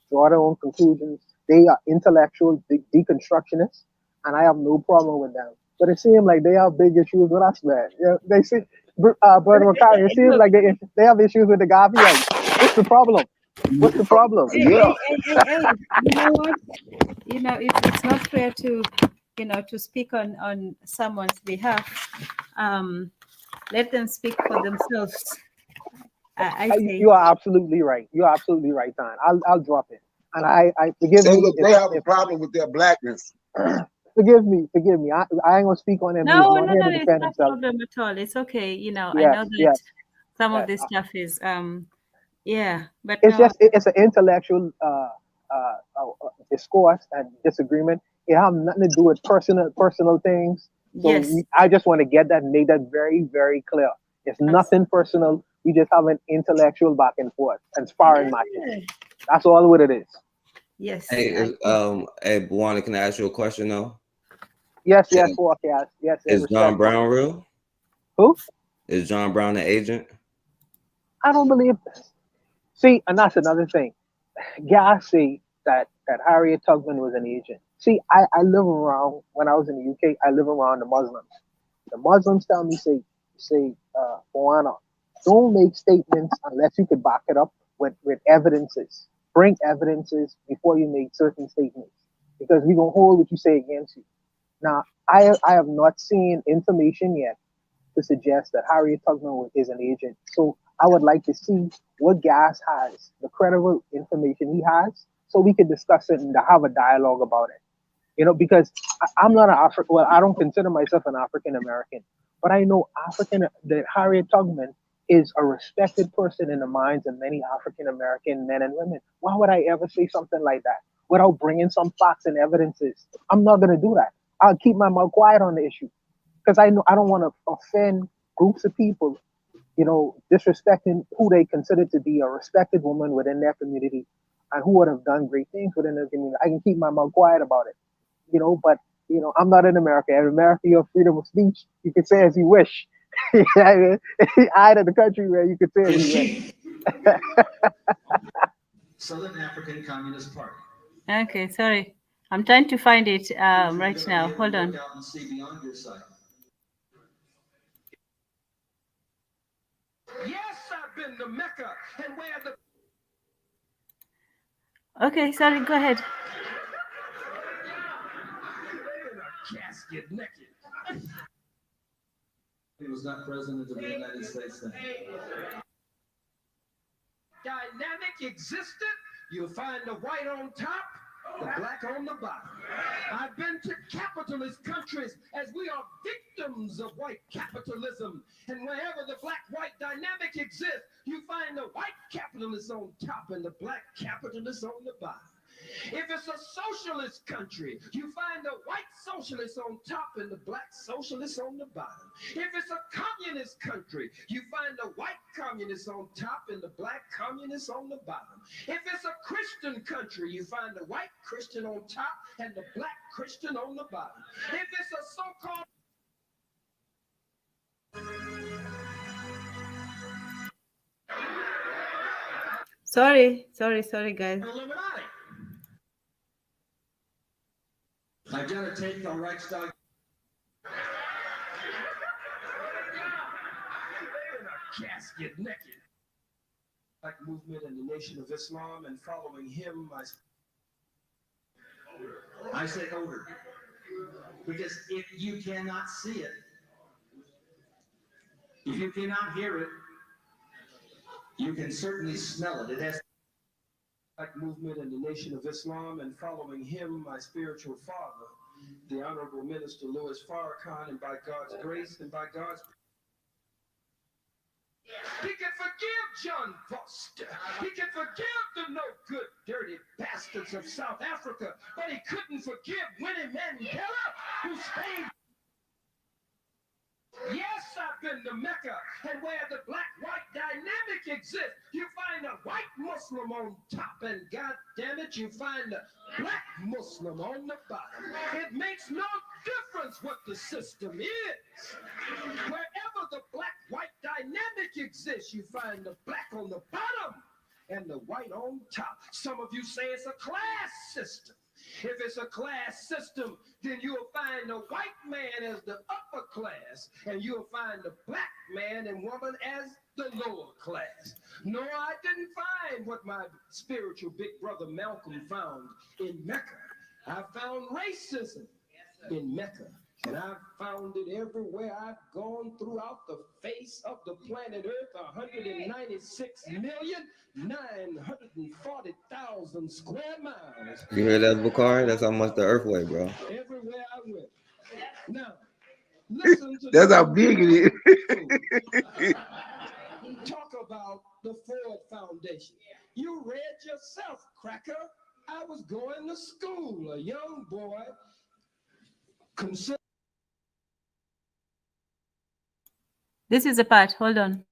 draw their own conclusions. They are intellectual deconstructionists, and I have no problem with them. But it seems like they have big issues with us, man. You know, they see, Brother Makari, it seems like they have issues with the Gavians. What's the problem? What's the problem? Hey, you know what? You know, it's not fair to, you know, to speak on someone's behalf. Let them speak for themselves. I say You are absolutely right. You are absolutely right, Don. I'll drop it. And I forgive me. Look, they have a problem with their blackness. Forgive me. I ain't gonna speak on them. no, He's not here to it's defend no himself. problem at all. It's okay. You know, I Yes, know that yes, some of yes. this stuff is yeah, but It's no. just it's an intellectual discourse and disagreement. It has nothing to do with personal things. So Yes. I just want to get that, make that very, very clear. It's nothing personal. We just have an intellectual back and forth and sparring matches. That's all what it is. Yes. Hey, hey, Buwana, can I ask you a question though? Yes, forecast. Yes, Is John Brown real? Who? Is John Brown an agent? I don't believe. See, and that's another thing. Guys say that Harriet Tubman was an agent. See, I live around, when I was in the UK, I live around the Muslims. The Muslims tell me, Moana, don't make statements unless you could back it up with evidences. Bring evidences before you make certain statements, because we're going to hold what you say against you. Now, I have not seen information yet to suggest that Harriet Tubman is an agent. So I would like to see what Gas has, the credible information he has, so we can discuss it and have a dialogue about it. You know, because I'm not an African. Well, I don't consider myself an African American, but I know that Harriet Tubman is a respected person in the minds of many African American men and women. Why would I ever say something like that without bringing some facts and evidences? I'm not going to do that. I'll keep my mouth quiet on the issue because I know I don't want to offend groups of people, you know, disrespecting who they consider to be a respected woman within their community and who would have done great things within their community. I can keep my mouth quiet about it, you know, but, you know, I'm not in America. In America, you have freedom of speech. You can say as you wish. I in the country where you can say as you wish. Southern African Communist Party. Okay, sorry. I'm trying to find it right now. Hold on. And see beyond your sight. Yes, I've been to Mecca and where the Okay, sorry, go ahead. casket naked. He was not president of the United States then. Dynamic existed. You'll find the white on top, the black on the bottom. I've been to capitalist countries as we are victims of white capitalism. And wherever the black-white dynamic exists, you find the white capitalists on top and the black capitalists on the bottom. If it's a socialist country, you find the white socialists on top and the black socialists on the bottom. If it's a communist country, you find the white communists on top and the black communists on the bottom. If it's a Christian country, you find the white Christian on top and the black Christian on the bottom. If it's a so-called Sorry, guys. Illuminati. I gotta take the Reichstag. In a casket naked. Black movement and the Nation of Islam, and following him, I say odor. Because if you cannot see it, if you cannot hear it, you can certainly smell it. It has Black movement and the Nation of Islam, and following him, my spiritual father, the Honorable Minister Louis Farrakhan, and by God's grace and by God's He can forgive John Foster. He can forgive the no good, dirty bastards of South Africa, but he couldn't forgive Winnie Mandela, who stayed. Yes, I've been to Mecca, and where the black-white dynamic exists, you find a white Muslim on top, and God damn it, you find a black Muslim on the bottom. It makes no difference what the system is. Wherever the black-white dynamic exists, you find the black on the bottom and the white on top. Some of you say it's a class system. If it's a class system, then you'll find the white man as the upper class, and you'll find the black man and woman as the lower class. No, I didn't find what my spiritual big brother Malcolm found in Mecca. I found racism in Mecca. And I've found it everywhere I've gone throughout the face of the planet Earth, 196,940,000 square miles. You hear that, Bakari? That's how much the earth weigh, bro. Everywhere I went. Now, listen to That's how big it is. Talk about the Ford Foundation. You read yourself, cracker. I was going to school, a young boy. This is a part. Hold on.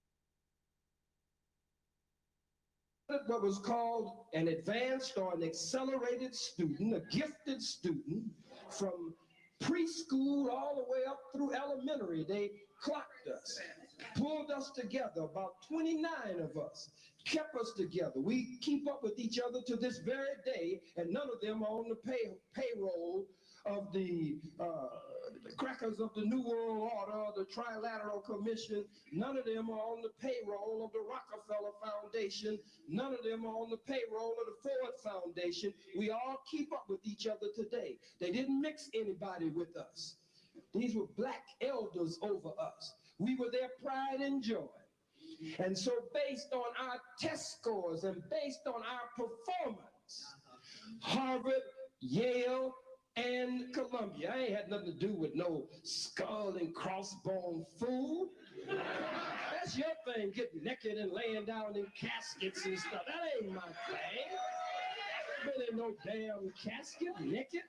What was called an advanced or an accelerated student, a gifted student, from preschool all the way up through elementary. They clocked us, pulled us together, about 29 of us, kept us together. We keep up with each other to this very day, and none of them are on the payroll of the crackers of the New World Order, the Trilateral Commission. None of them are on the payroll of the Rockefeller Foundation. None of them are on the payroll of the Ford Foundation. We all keep up with each other today. They didn't mix anybody with us. These were black elders over us. We were their pride and joy. And so based on our test scores and based on our performance, Harvard, Yale, and Columbia. I ain't had nothing to do with no skull and crossbone fool. That's your thing, getting naked and laying down in caskets and stuff. That ain't my thing. Been in no damn casket naked.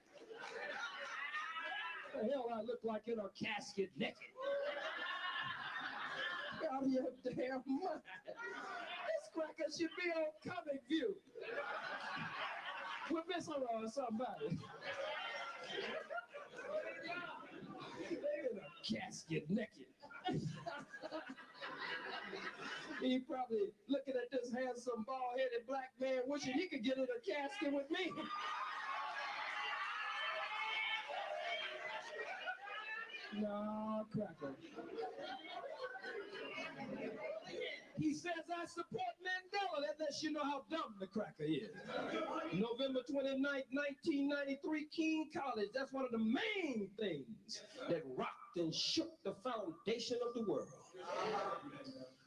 What the hell I look like in a casket naked? Out of your damn mind. This cracker should be on Comic View. With Miss or somebody. In a casket naked. He probably looking at this handsome, bald-headed black man wishing he could get in a casket with me. No, cracker. He says I support Mandela. That lets you know how dumb the cracker is. November 29th, 1993, King College. That's one of the main things that rocked and shook the foundation of the world.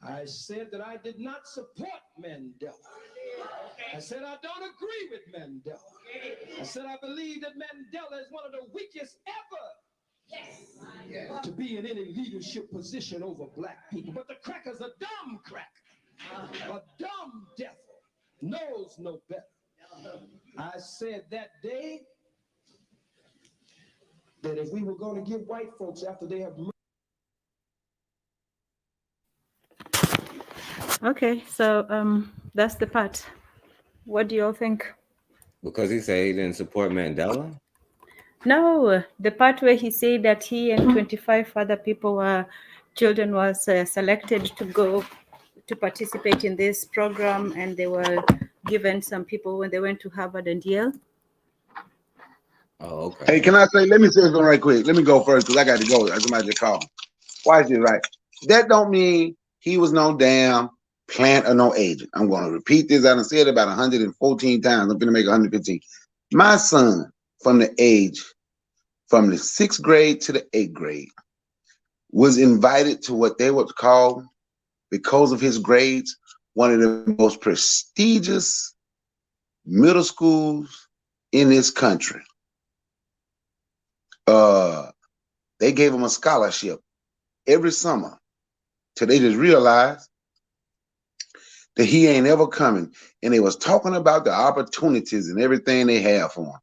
I said that I did not support Mandela. I said I don't agree with Mandela. I said I believe that Mandela is one of the weakest ever to be in any leadership position over black people. But the cracker's a dumb cracker, a dumb devil, knows no better. I said that day that if we were going to give white folks after they have... Okay, so that's the part. What do you all think? Because he said he didn't support Mandela? No, the part where he said that he and 25 other people children was selected to go to participate in this program, and they were given some people when they went to Harvard and Yale. Oh, okay. Hey, can I say, let me say something right quick. Let me go first because I got to go. Somebody just called. Watch this, right? That don't mean he was no damn plant or no agent. I'm going to repeat this. I done said it about 114 times. I'm going to make 115. My son, from the 6th grade to the 8th grade, was invited to what they would call, because of his grades, one of the most prestigious middle schools in this country. They gave him a scholarship every summer till they just realized that he ain't ever coming. And they was talking about the opportunities and everything they have for him.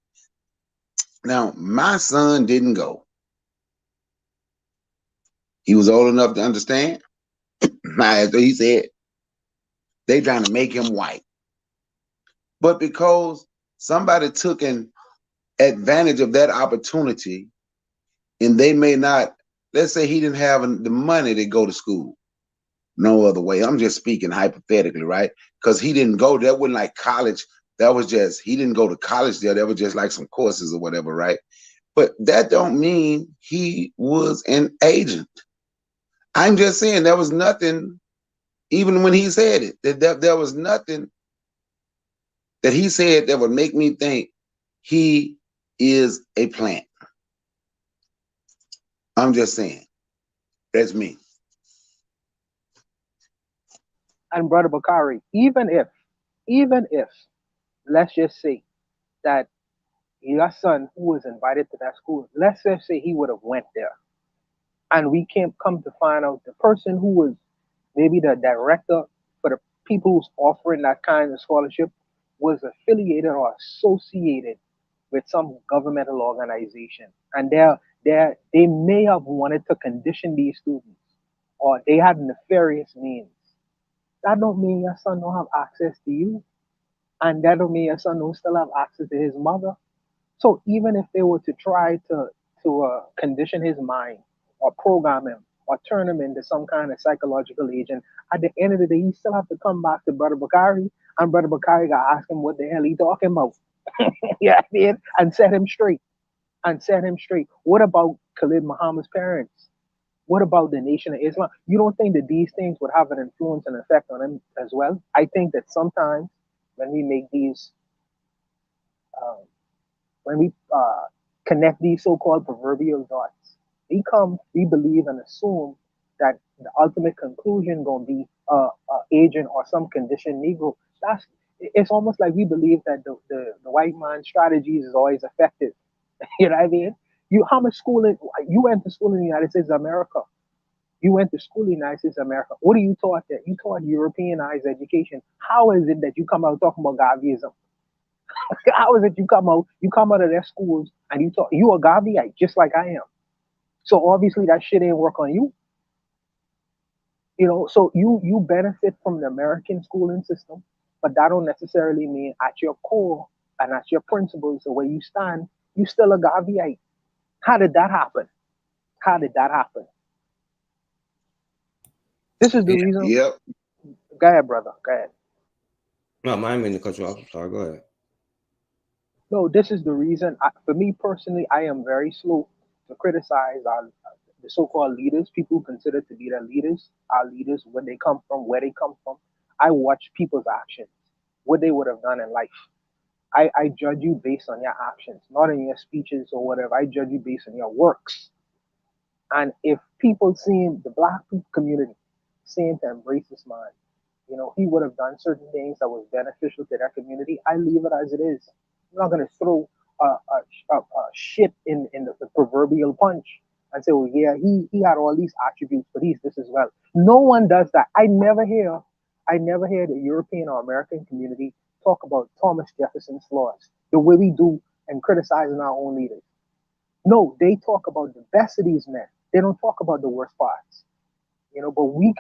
Now, my son didn't go. He was old enough to understand. As he said, they trying to make him white. But because somebody took an advantage of that opportunity, and they may not, let's say he didn't have the money to go to school. No other way. I'm just speaking hypothetically, right? Because he didn't go. That wasn't like college. That was just, he didn't go to college there. That was just like some courses or whatever, right? But that don't mean he was an agent. I'm just saying there was nothing, even when he said it, that there was nothing that he said that would make me think he is a plant. I'm just saying. That's me. And Brother Bakari, even if, let's just say that your son who was invited to that school, let's just say he would have went there, and we can't come to find out the person who was maybe the director for the people who's offering that kind of scholarship was affiliated or associated with some governmental organization, and they may have wanted to condition these students, or they had nefarious means. That don't mean your son don't have access to you, and that don't mean your son don't still have access to his mother. So even if they were to try to condition his mind or program him or turn him into some kind of psychological agent, at the end of the day, he still have to come back to Brother Bakari, and Brother Bakari got to ask him what the hell he talking about. Yeah, I mean, and set him straight. And set him straight. What about Khalid Muhammad's parents? What about the Nation of Islam? You don't think that these things would have an influence and effect on him as well? I think that sometimes when we make these um, when we connect these so-called proverbial dots, we believe and assume that the ultimate conclusion gonna be agent or some conditioned Negro. It's almost like we believe that the white man's strategies is always effective. You know what I mean? How much schooling you went to school in the United States of America? You went to school in the United States of America. What are you taught there? You taught Europeanized education. How is it that you come out talking about Garveyism? How is it you come out of their schools and you a Garveyite just like I am? So obviously that shit ain't work on you. You know, so you benefit from the American schooling system, but that don't necessarily mean at your core and at your principles, the way you stand, you still a Garveyite. How did that happen? How did that happen? This is the reason. Yep. Go ahead, brother. Go ahead. No, mine mean to cut you off. Sorry, go ahead. No, this is the reason. For me personally, I am very slow to criticize the so-called leaders, people who consider to be their leaders, our leaders, where they come from, where they come from. I watch people's actions, what they would have done in life. I judge you based on your actions, not in your speeches or whatever. I judge you based on your works. And if people seeing the black community seem to embrace this man, you know, he would have done certain things that was beneficial to that community. I leave it as it is. I'm not going to throw shit in the proverbial punch and say, well, yeah, he had all these attributes, but he's this as well. No one does that. I never hear the European or American community talk about Thomas Jefferson's flaws the way we do and criticizing our own leaders. No, they talk about the best of these men. They don't talk about the worst parts. You know, but we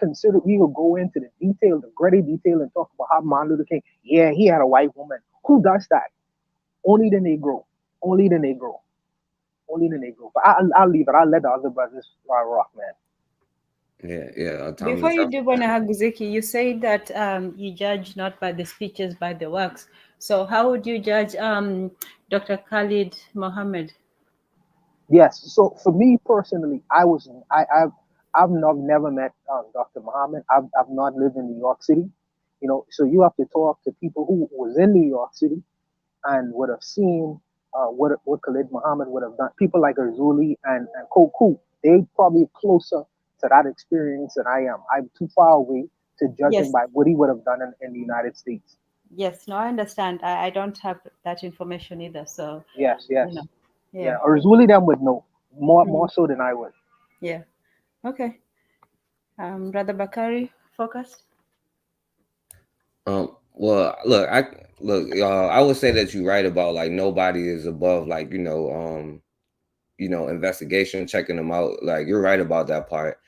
will go into the detail, the gritty detail, and talk about how Martin Luther King, yeah, he had a white woman. Who does that? Only the Negro. Only the Negro. Only the Negro. But I'll leave it. I'll let the other brothers rock, man. Yeah. Before you do, Bwana Haguzeki, you say that you judge not by the speeches, by the works. So how would you judge Dr. Khalid Muhammad? Yes. So for me personally, I've never met Dr. Muhammad. I've not lived in New York City. You know, so you have to talk to people who was in New York City and would have seen what Khalid Muhammad would have done. People like Erzuli and Koku, they probably closer to that experience than I am. I'm too far away to judge him by what he would have done in the United States. Yes, no, I understand. I don't have that information either. So yes. You know, yeah. Erzuli them would know more so than I would. Yeah. Okay. Brother Bakari, focus. Well, I would say that you're right about like nobody is above like investigation, checking them out. Like you're right about that part.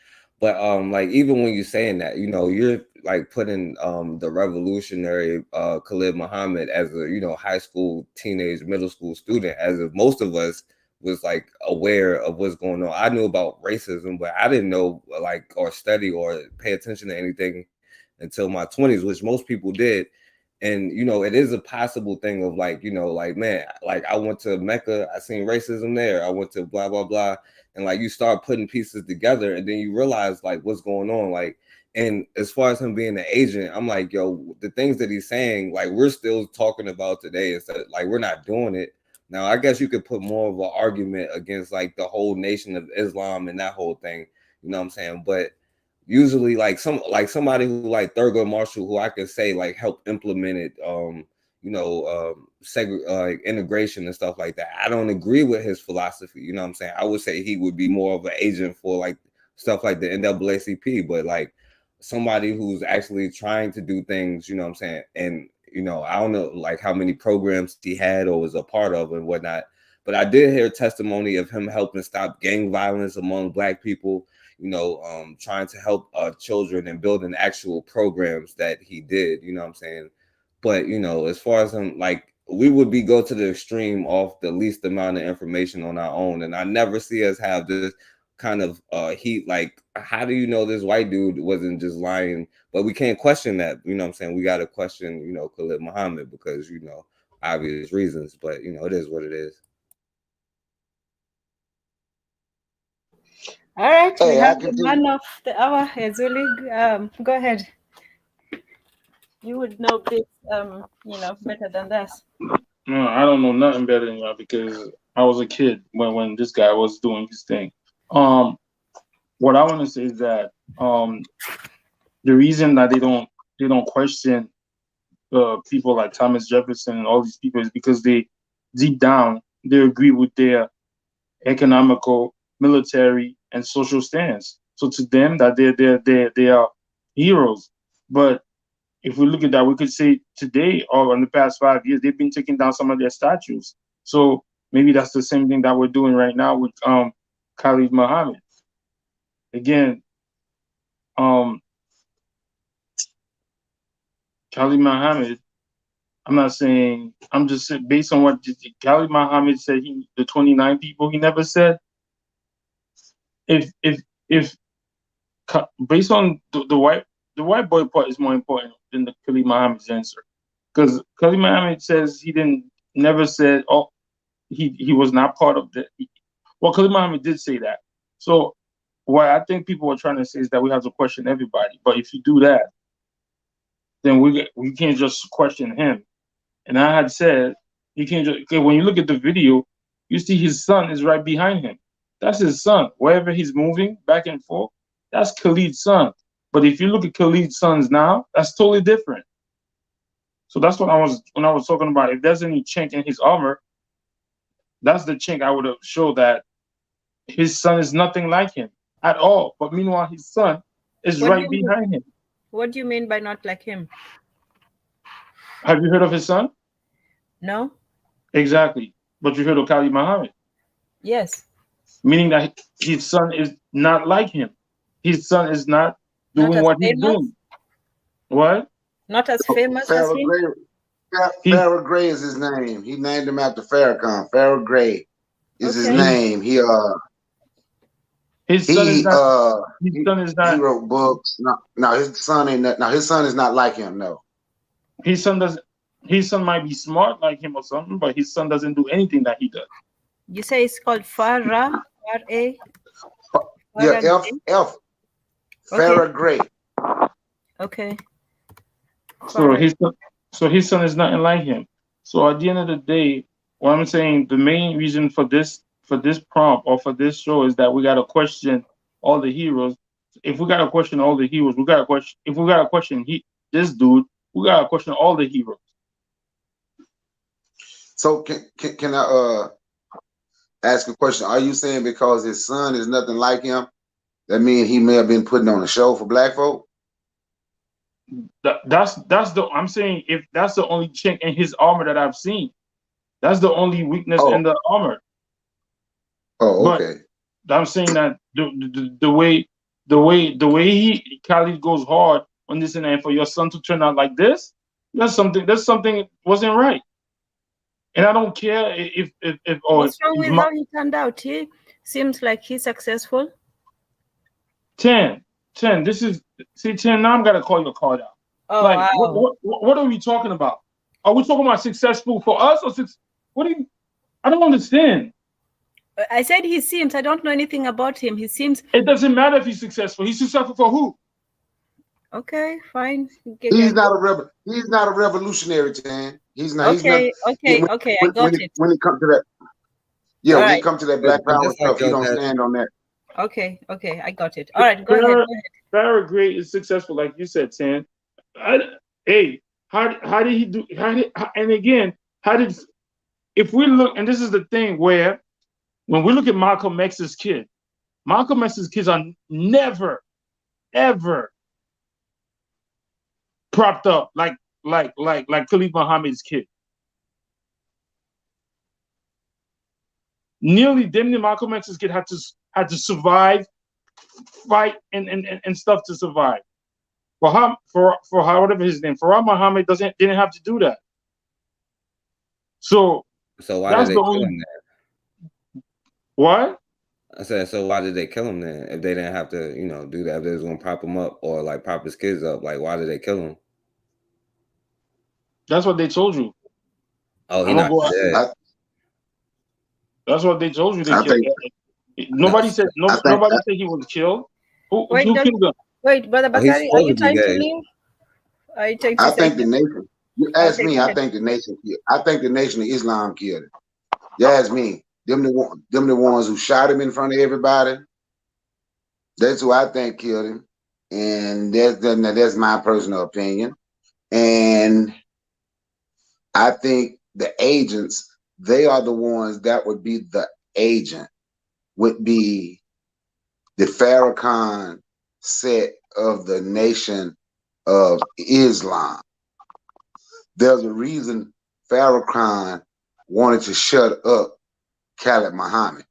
But like even when you're saying that, you're like putting the revolutionary Khalid Muhammad as a high school, teenage, middle school student, as if most of us was like aware of what's going on. I knew about racism, but I didn't know like or study or pay attention to anything until my 20s, which most people did. And it is a possible thing of like like, man, like I went to Mecca, I seen racism there, I went to blah blah blah, and like you start putting pieces together and then you realize like what's going on. Like, and as far as him being an agent, I'm like, yo, the things that he's saying, like we're still talking about today, instead of, like we're not doing it now. I guess you could put more of an argument against like the whole Nation of Islam and that whole thing, you know what I'm saying? But usually like somebody who like Thurgood Marshall, who I could say like helped implemented like integration and stuff like that. I don't agree with his philosophy, you know what I'm saying? I would say he would be more of an agent for like stuff like the NAACP, but like somebody who's actually trying to do things, you know what I'm saying? And I don't know like how many programs he had or was a part of and whatnot, but I did hear testimony of him helping stop gang violence among Black people, trying to help children and building actual programs that he did, you know what I'm saying? But, as far as him, like, we would go to the extreme off the least amount of information on our own. And I never see us have this kind of heat. Like, how do you know this white dude wasn't just lying? But we can't question that, you know what I'm saying? We got to question, Khalid Muhammad because, obvious reasons. But, it is what it is. All right, Hey, we have the man of the hour, Ezuli. Go ahead. You would know this, better than us. No, I don't know nothing better than y'all because I was a kid when this guy was doing his thing. What I want to say is that the reason that they don't question people like Thomas Jefferson and all these people is because they deep down they agree with their economical, military, and social stance. So to them, that they are heroes. But if we look at that, we could say today or in the past 5 years, they've been taking down some of their statues. So maybe that's the same thing that we're doing right now with Khalid Muhammad. Again, Khalid Muhammad. I'm not saying. I'm just saying, based on what Khalid Muhammad said. The 29 people. He never said if based on the white boy part is more important than the Khalid Muhammad's answer, because Khalid Muhammad says he never said he was not part of the. Well, Khalid Muhammad did say that. So what I think people are trying to say is that we have to question everybody. But if you do that, then we can't just question him. And I had said you can't just, okay, when you look at the video, you see his son is right behind him. That's his son. Wherever he's moving back and forth, that's Khalid's son. But if you look at Khalid's sons now, that's totally different. So that's what when I was talking about. If there's any chink in his armor, that's the chink I would have showed that his son is nothing like him at all. But meanwhile, his son is right behind him. What do you mean by not like him? Have you heard of his son? No. Exactly. But you heard of Khalid Muhammad? Yes. Meaning that his son is not like him. His son is not doing what he's doing. What? Not as famous as him? Farrah Gray is his name. He named him after Farrakhan. Farrah Gray is his name. His son is not. He wrote books. No, his son ain't. No, his son is not like him. No. His son doesn't. His son might be smart like him or something, but his son doesn't do anything that he does. You say it's called Farah, R-A? Yeah, F. Farrah Gray. Okay. So his son is nothing like him. So at the end of the day, what I'm saying, the main reason for this prompt or for this show is that we gotta question all the heroes. If we gotta question all the heroes, we gotta question. If we gotta question this dude, we gotta question all the heroes. So can I ask a question? Are you saying because his son is nothing like him, that means he may have been putting on a show for Black folk? That's the I'm saying if that's the only chink in his armor that I've seen, that's the only weakness in the armor. Oh, But okay. I'm saying that the way Khalid goes hard on this and for your son to turn out like this, that's something wasn't right. And I don't care if what's wrong with how he turned out? He seems like he's successful. 10. This is 10. Now I'm gonna call your card out. Oh, like wow. what are we talking about? Are we talking about successful for us or what do you? I don't understand. I said he seems. I don't know anything about him. He seems. It doesn't matter if he's successful. He's successful for who? Okay, fine. He's not a revolutionary, Tan. He's not. Okay, he's not. Okay. I got it. When it comes to that, yeah, all when right. it comes to that Black Power stuff, he don't stand on that. Okay, I got it. All right, go ahead. Farrah Gray is successful, like you said, Tan. Hey, how did he do? And again, if we look, and this is the thing where when we look at Malcolm X's kids are never, ever propped up like Khalid Muhammad's kid. Nearly Malcolm X's kid had to survive, fight, and stuff to survive. For whatever his name, Farah Muhammad didn't have to do that. So why did they kill him then? What? I said, so why did they kill him then? If they didn't have to, do that, if they was gonna prop him up or like prop his kids up, like why did they kill him? That's what they told you. Oh, he's not dead. That's what they told you. Nobody said he was killed. Who killed him? Wait, Brother Bakari, are you trying to leave? I think the nation. You ask me. I think the nation. I think the Nation of Islam killed him. You ask me. Them the ones who shot him in front of everybody. That's who I think killed him, and that's my personal opinion. And I think the agents, they are the ones that would be the agent, would be the Farrakhan set of the Nation of Islam. There's a reason Farrakhan wanted to shut up Khalid Muhammad.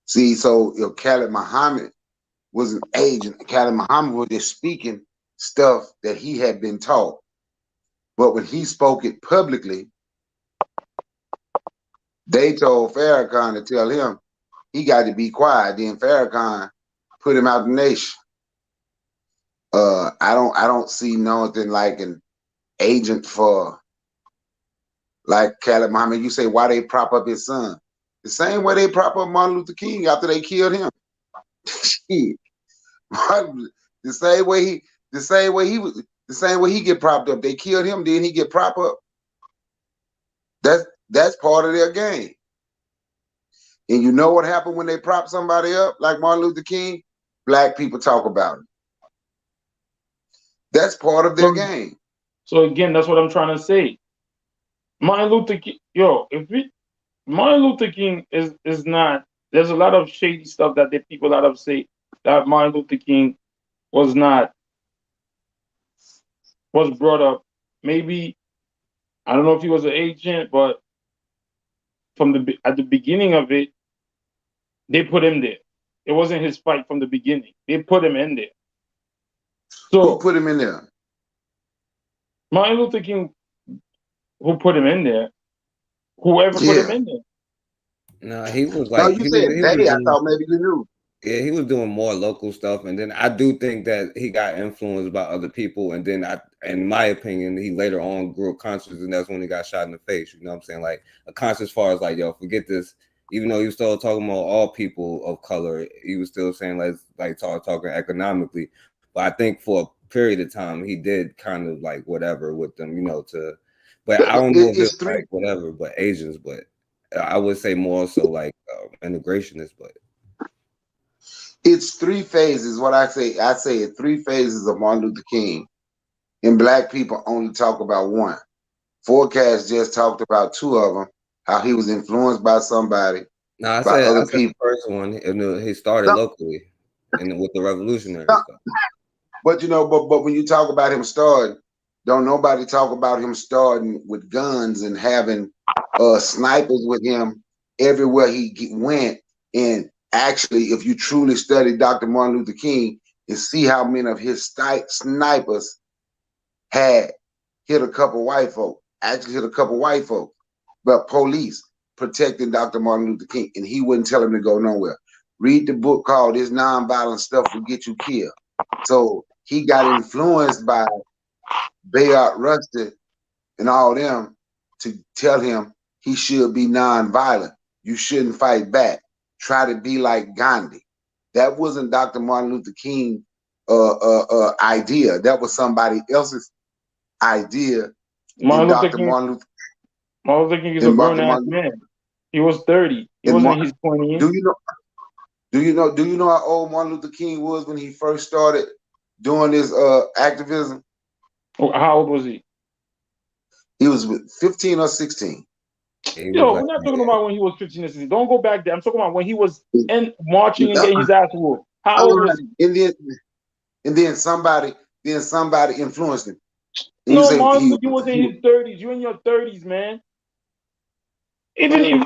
See, so if Khalid Muhammad was an agent, Khalid Muhammad was just speaking stuff that he had been taught. But when he spoke it publicly, they told Farrakhan to tell him he got to be quiet. Then Farrakhan put him out of the nation. I don't see nothing like an agent for like Khalid Muhammad. You say why they prop up his son? The same way they prop up Martin Luther King after they killed him. the same way he get propped up. They killed him, then he get propped up. That's part of their game. And you know what happened when they prop somebody up like Martin Luther King? Black people talk about it. That's part of their game. So again, that's what I'm trying to say. Martin Luther King, Martin Luther King is not. There's a lot of shady stuff that the people out of say that Martin Luther King was brought up. Maybe I don't know if he was an agent, but at the beginning of it, they put him there. It wasn't his fight from the beginning. They put him in there. So who put him in there? Martin Luther King. Who put him in there? Whoever put him in there. No, he was like. No, you said they. I thought maybe you knew. Yeah, he was doing more local stuff, and then I do think that he got influenced by other people, and then in my opinion, he later on grew a conscience, and that's when he got shot in the face. You know what I'm saying? Like a conscience, as far as like, yo, forget this. Even though he was still talking about all people of color, he was still saying like talking economically. But I think for a period of time, he did kind of like whatever with them, But I don't know if it's like whatever, but Asians, but I would say more so like integrationists, but. It's three phases. What I say it's 3 phases of Martin Luther King, and black people only talk about one. Forecast just talked about 2 of them, how he was influenced by somebody. No, I said the first one. He started locally, and with the revolutionary stuff. But when you talk about him starting, don't nobody talk about him starting with guns and having snipers with him everywhere he went. And actually, if you truly study Dr. Martin Luther King and see how many of his snipers had hit a couple white folk, but police protecting Dr. Martin Luther King, and he wouldn't tell him to go nowhere. Read the book called "This Nonviolent Stuff Will Get You Killed." So he got influenced by Bayard Rustin and all them to tell him he should be nonviolent. You shouldn't fight back. Try to be like Gandhi. That wasn't Dr. Martin Luther King idea. That was somebody else's idea. Martin Luther King is a grown ass man. He was 30. He wasn't in his 20s. Do you know how old Martin Luther King was when he first started doing his activism? How old was he? He was 15 or 16. Yo, we're not talking about when he was 15 or 16. Don't go back there. I'm talking about when he was marching and getting his ass whooped. How old was he? And then somebody influenced him. And No, Martin Luther King was in his 30s. You're in your 30s, man. Even if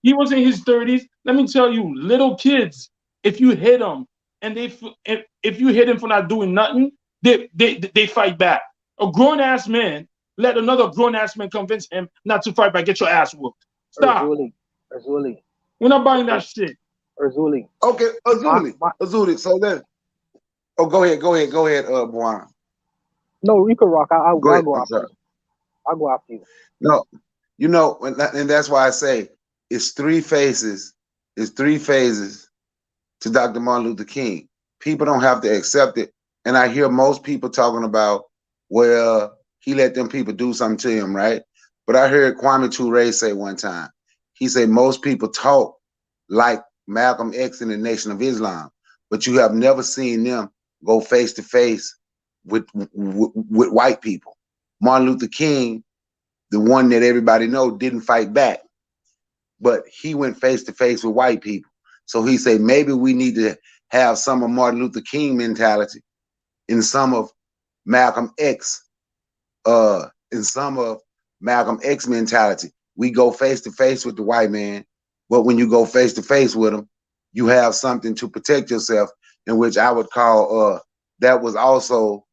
he was in his 30s, let me tell you, little kids, if you hit them and if you hit him for not doing nothing, they fight back. A grown ass man let another grown ass man convince him not to fight back. Get your ass whooped. Stop. Azuli. We're not buying that shit. Azuli. Okay, Azuli. So then, go ahead, Buana. No, you can rock. I'll go after you. I'll go after you. No, and that's why I say it's three phases. It's three phases to Dr. Martin Luther King. People don't have to accept it. And I hear most people talking about, well, he let them people do something to him, right? But I heard Kwame Ture say one time, he said most people talk like Malcolm X in the Nation of Islam, but you have never seen them go face to face with white people. Martin Luther King, the one that everybody know, didn't fight back, but he went face to face with white people. So he said maybe we need to have some of Martin Luther King mentality in some of Malcolm X, mentality. We go face to face with the white man, but when you go face to face with him, you have something to protect yourself, in which I would call that was also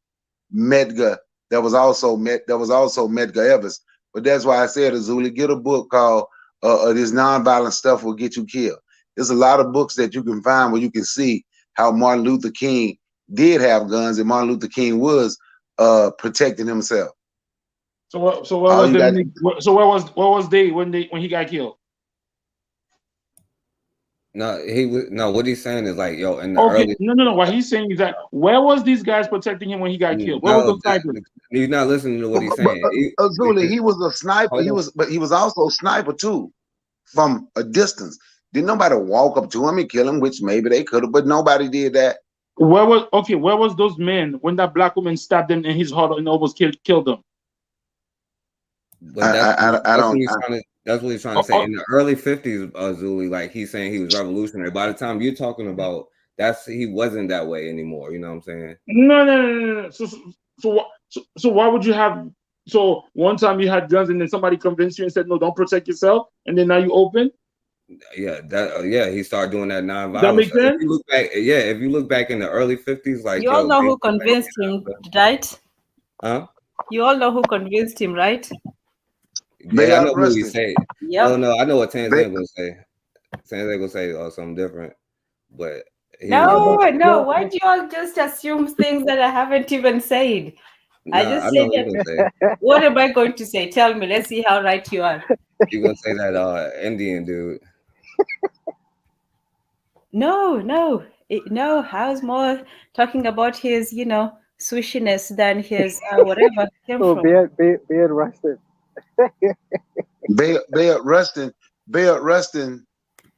Medgar. That was also Medgar Evers. But that's why I said, Azuli, get a book called "This Nonviolent Stuff Will Get You Killed." There's a lot of books that you can find where you can see how Martin Luther King did have guns and Martin Luther King was protecting himself. So where was they when he got killed? No, what he's saying is like, yo, in the early. No. What he's saying is that where was these guys protecting him when he got killed? Where was the sniper? You're not listening to what he's saying. Azuli, he was a sniper. But he was also a sniper too, from a distance. Didn't nobody walk up to him and kill him, which maybe they could have, but nobody did that. Where was those men when that black woman stabbed him in his heart and almost killed them? That's what he's trying to say. In the early 50s, Azuli, like he's saying he was revolutionary. By the time you're talking about, he wasn't that way anymore. You know what I'm saying? No. So why would you have? So one time you had guns and then somebody convinced you and said, no, don't protect yourself, and then now you open. Yeah, he started doing that nonviolence. That makes sense. If you look back in the early 50s, like you all know who convinced him, right? Huh? You all know who convinced him, right? Yeah, I know what he say. Yep. No, I know what Tanzania gonna say. Tanzania gonna say something different, but no. Why do you all just assume things that I haven't even said? I just said that. What am I going to say? Tell me. Let's see how right you are. You're gonna say that Indian dude. No. I was more talking about his, swishiness than his whatever came from. Bayard Rustin. Bayard Rustin.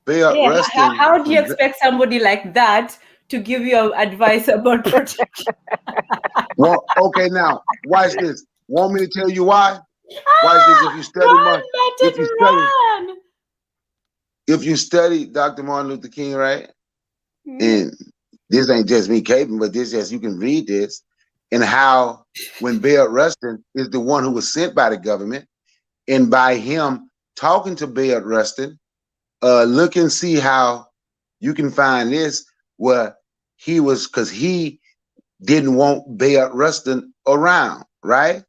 How do you expect somebody like that to give you advice about protection? Well, okay, now watch this. Want me to tell you why? Watch this. If you study Dr. Martin Luther King, right, and this ain't just me caping, but this just you can read this, and how when Bayard Rustin is the one who was sent by the government, and by him talking to Bayard Rustin, look and see how you can find this where he was, because he didn't want Bayard Rustin around, right?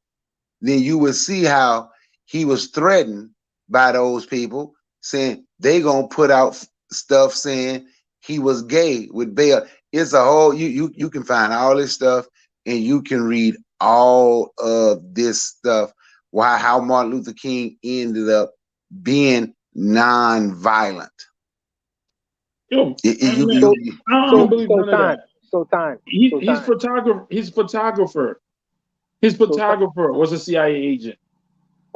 Then you would see how he was threatened by those people saying they gonna put out stuff saying he was gay with Bayard. It's a whole you can find all this stuff, and you can read all of this stuff. Why how Martin Luther King ended up being non-violent. Yo, I don't believe none of that. His photographer was a CIA agent.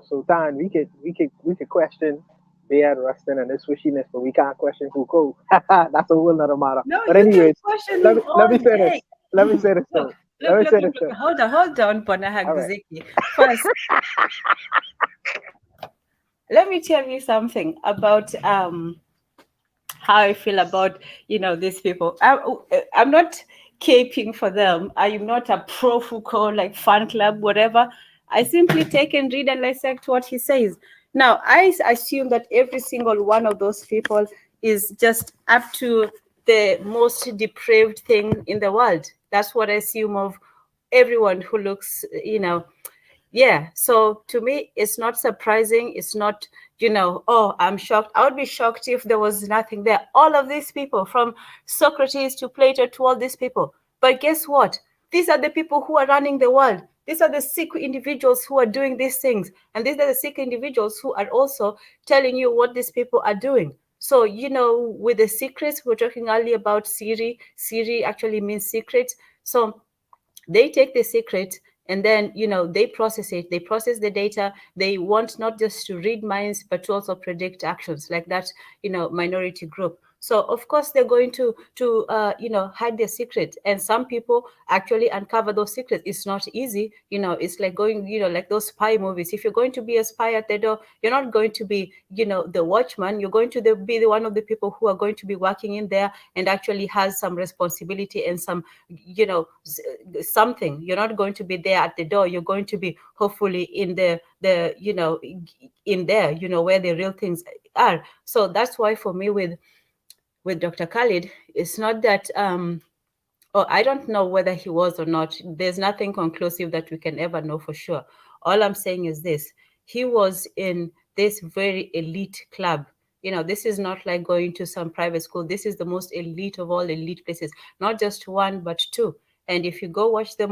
So Don, we could question Bayard Rustin and his swishiness, but we can't question Foucault. That's a whole nother matter. No, but you anyways, can question let him me all say day. this. Let me say this though. Look, hold on, Bonahagziki. First, let me tell you something about how I feel about these people. I'm not caping for them. I am not a pro Foucault like fan club, whatever. I simply take and read and dissect what he says. Now, I assume that every single one of those people is just up to the most depraved thing in the world. That's what I assume of everyone who looks, yeah. So to me, it's not surprising. It's not, oh, I'm shocked. I would be shocked if there was nothing there. All of these people, from Socrates to Plato to all these people. But guess what? These are the people who are running the world. These are the sick individuals who are doing these things. And these are the sick individuals who are also telling you what these people are doing. So, with the secrets, we we're talking earlier about Siri. Siri actually means secret. So they take the secret and then they process it. They process the data. They want not just to read minds but to also predict actions, like that minority group. So of course they're going to hide their secret, and some people actually uncover those secrets. It's not easy. It's like going, like those spy movies. If you're going to be a spy at the door, you're not going to be the watchman. You're going to be the one of the people who are going to be working in there and actually has some responsibility and some something. You're not going to be there at the door. You're going to be hopefully in the in there, where the real things are. So that's why for me with Dr. Khalid, it's not that I don't know whether he was or not. There's nothing conclusive that we can ever know for sure. All I'm saying is this: he was in this very elite club. This is not like going to some private school. This is the most elite of all elite places, not just one, but two. And if you go watch the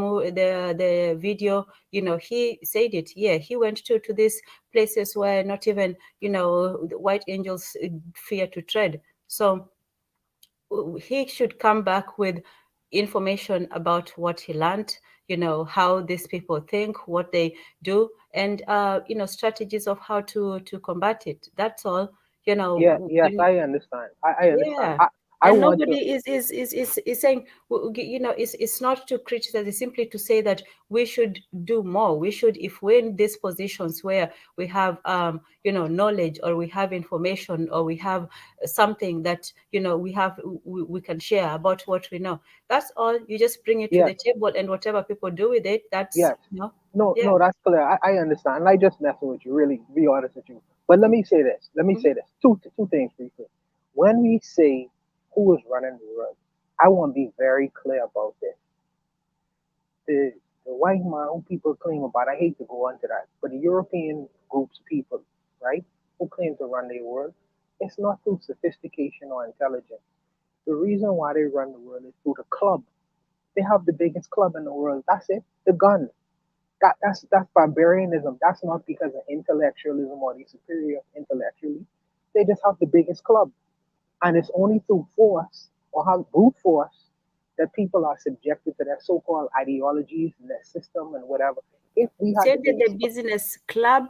video, he said it. Yeah, he went to these places where not even, the white angels fear to tread. So he should come back with information about what he learned, how these people think, what they do, and strategies of how to combat it. That's all. Yes, I understand. I understand. Yeah. I And want nobody to. is saying, it's not to criticize, it's simply to say that we should do more. We should, if we're in these positions where we have knowledge, or we have information, or we have something that we can share about what we know. That's all. You just bring it to Yes, the table, and whatever people do with it, that's yes. No, yeah. no, that's clear. I understand. And I just messing with you, really, to be honest with you. But let me say this. Let me say this. Two things briefly. When we say who is running the world, I want to be very clear about this. The white man who people claim about, I hate to go into that, but the European groups of people, right, who claim to run their world, it's not through sophistication or intelligence. The reason why they run the world is through the club. They have the biggest club in the world. That's it. The gun. That's barbarianism. That's not because of intellectualism or they superior intellectually. They just have the biggest club, and it's only through force or how brute force that people are subjected to their so-called ideologies and their system and whatever. If we had Said the that the biggest business club.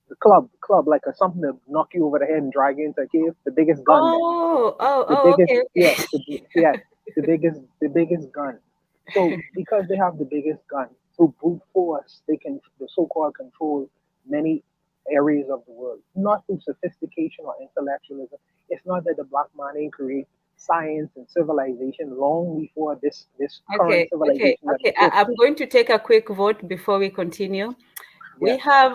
the club like a something to knock you over the head and drag you into a cave, the biggest gun then. The biggest, Okay, yeah, okay. yeah, the biggest gun. So because they have the biggest gun, through brute force, they can the so-called control many areas of the world, not through sophistication or intellectualism. It's not that the black man ain't create science and civilization long before this current Okay, okay, civilization that okay. exists. I'm going to take a quick vote before we continue. We Yes. have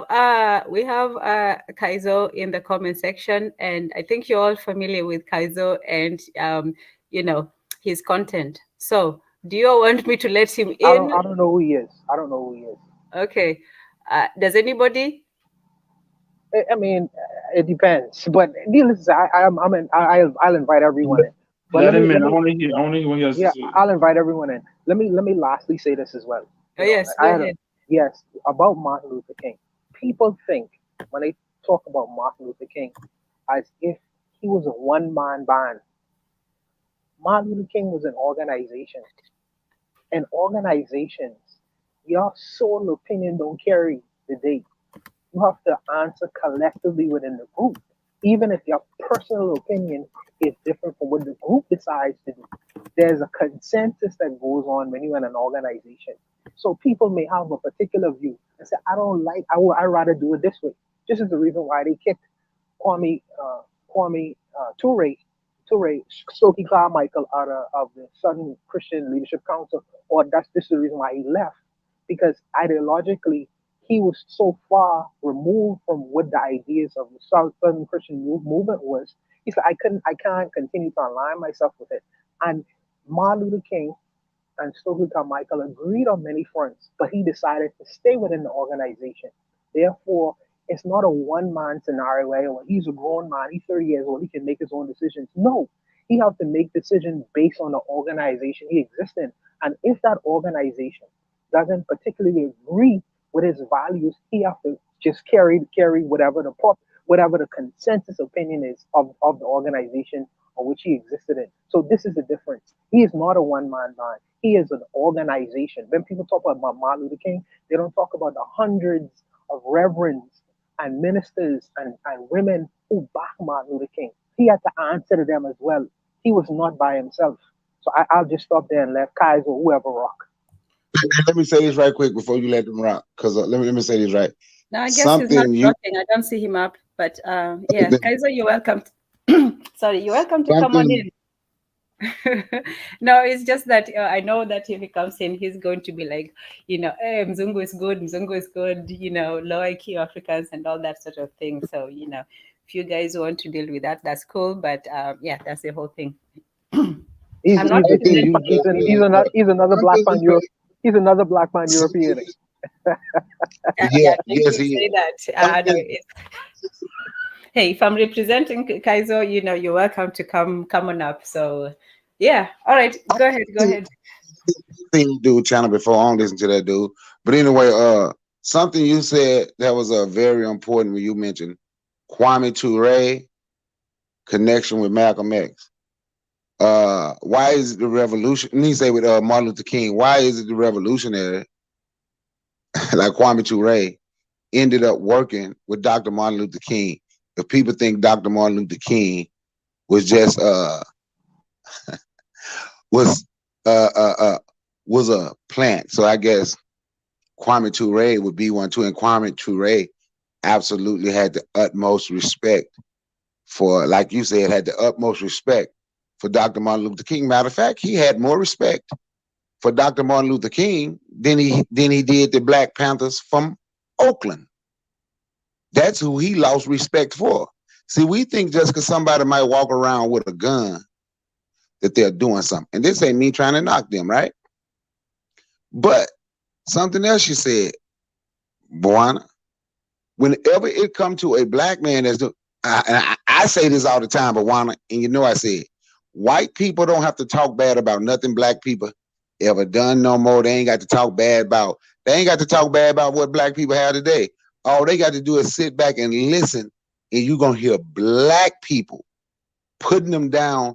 Kaizo in the comment section, and I think you're all familiar with Kaizo and you know, his content. So do you all want me to let him in? I don't know who he is. I don't know who he is. Okay. Does anybody? I mean, it depends. But needless to say, I'll invite everyone in. But Let him in. let I me want to hear. I want to hear what he has to yeah, say. I'll invite everyone in. Let me lastly say this as well. Oh yes, go ahead. Yes, about Martin Luther King. People think when they talk about Martin Luther King as if he was a one-man band. Martin Luther King was an organization. And organizations, your sole opinion don't carry the day. You have to answer collectively within the group, even if your personal opinion is different from what the group decides to do. There's a consensus that goes on when you're in an organization. So people may have a particular view and say, I don't like, I rather do it this way. This is the reason why they kicked Toure, Stokely Carmichael out of the Southern Christian Leadership Council, or this is the reason why he left, because ideologically he was so far removed from what the ideas of the Southern Christian movement was. He said, I can't continue to align myself with it. And Martin Luther King and Stokely Carmichael agreed on many fronts, but he decided to stay within the organization. Therefore, it's not a one-man scenario where he's a grown man, he's 30 years old, he can make his own decisions. No, he has to make decisions based on the organization he exists in. And if that organization doesn't particularly agree with his values, he has to just carry whatever the consensus opinion is of the organization on which he existed in. So this is the difference. He is not a one-man band. He is an organization. When people talk about Martin Luther King, they don't talk about the hundreds of reverends and ministers and women who back Martin Luther King. He had to answer to them as well. He was not by himself. So I'll just stop there and let Kaiser or whoever rock. Let me say this right quick before you let them rock, because let me say this right. No, I guess he's not rocking. I don't see him up, but yeah, Kaiser, you're welcome. Sorry, you're welcome to come on in. No, it's just that I know that if he comes in, he's going to be like, you know, hey, Mzungu is good, you know, low IQ Africans and all that sort of thing. So, you know, if you guys want to deal with that, that's cool. But yeah, that's the whole thing. He's another black man Europe. He's another black man European. Yeah, yes, he say that. Hey, if I'm representing Kaizo, you know, you're welcome to come on up. So yeah, all right, go ahead. Seen dude channel before. I don't listen to that dude. But anyway, something you said that was very important when you mentioned Kwame Ture connection with Malcolm X. Why is it the revolution? And he say with Martin Luther King, why is it the revolutionary like Kwame Ture ended up working with Dr. Martin Luther King? If people think Dr. Martin Luther King was just was a plant, so I guess Kwame Ture would be one too. And Kwame Ture absolutely had the utmost respect for, like you said, had the utmost respect for Dr. Martin Luther King. Matter of fact, he had more respect for Dr. Martin Luther King than he did the Black Panthers from Oakland. That's who he lost respect for. See, we think just because somebody might walk around with a gun that they're doing something. And this ain't me trying to knock them, right? But something else you said, Buana, whenever it comes to a black man that's I say this all the time, Buana, and you know I say it, white people don't have to talk bad about nothing black people ever done no more. They ain't got to talk bad about what black people have today. All they got to do is sit back and listen, and you're going to hear black people putting them down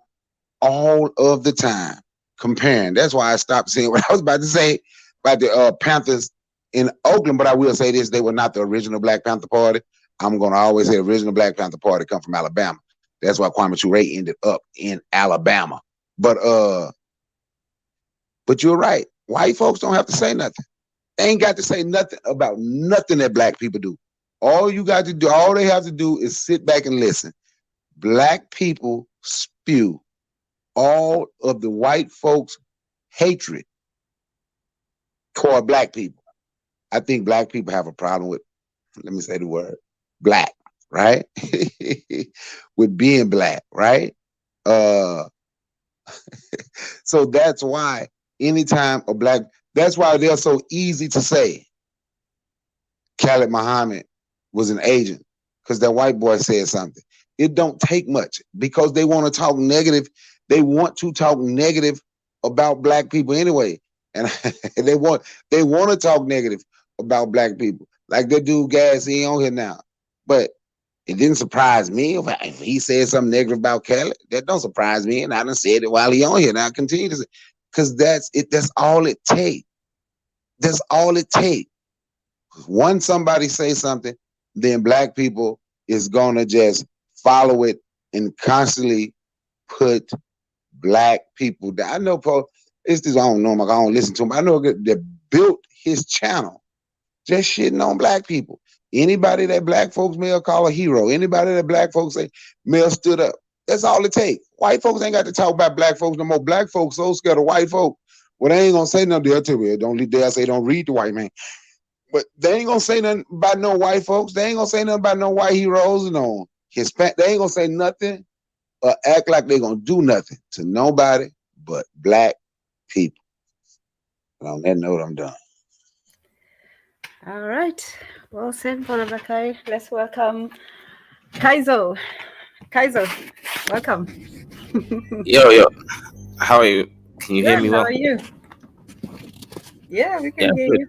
all of the time, comparing. That's why I stopped saying what I was about to say about the Panthers in Oakland, but I will say this, they were not the original Black Panther Party. I'm going to always say original Black Panther Party come from Alabama. That's why Kwame Ture ended up in Alabama. But you're right. White folks don't have to say nothing. They ain't got to say nothing about nothing that black people do. All they have to do is sit back and listen. Black people spew all of the white folks' hatred toward black people. I think black people have a problem with, let me say the word, black, right? With being black, right? Uh, so that's why anytime a black, that's why they're so easy to say Khalid Muhammad was an agent, because that white boy said something. It don't take much because they want to talk negative. They want to talk negative about black people anyway. And they want to talk negative about black people. Like that dude Gas, he ain't on here now. But it didn't surprise me if he said something negative about Khaled. That don't surprise me. And I done said it while he on here. And I continue to say, because that's it, that's all it takes. That's all it takes. Once somebody say something, then black people is gonna just follow it and constantly put black people down. I know it's this, I don't know him, I don't listen to him. I know that built his channel just shitting on black people. Anybody that black folks may call a hero, anybody that black folks say may have stood up. That's all it takes. White folks ain't got to talk about black folks no more. Black folks so scared of white folk. Well, they ain't gonna say nothing. They'll tell me, don't dare say don't read the white man. But they ain't gonna say nothing about no white folks. They ain't gonna say nothing about no white heroes and no Hispanic. They ain't gonna say nothing or act like they gonna do nothing to nobody but black people. And on that note, I'm done. All right. Well said, Brother Bakari. Let's welcome Kaizo. Kaizo, welcome. Yo. How are you? Can you hear me well? How are you? Yeah, we can hear good. you.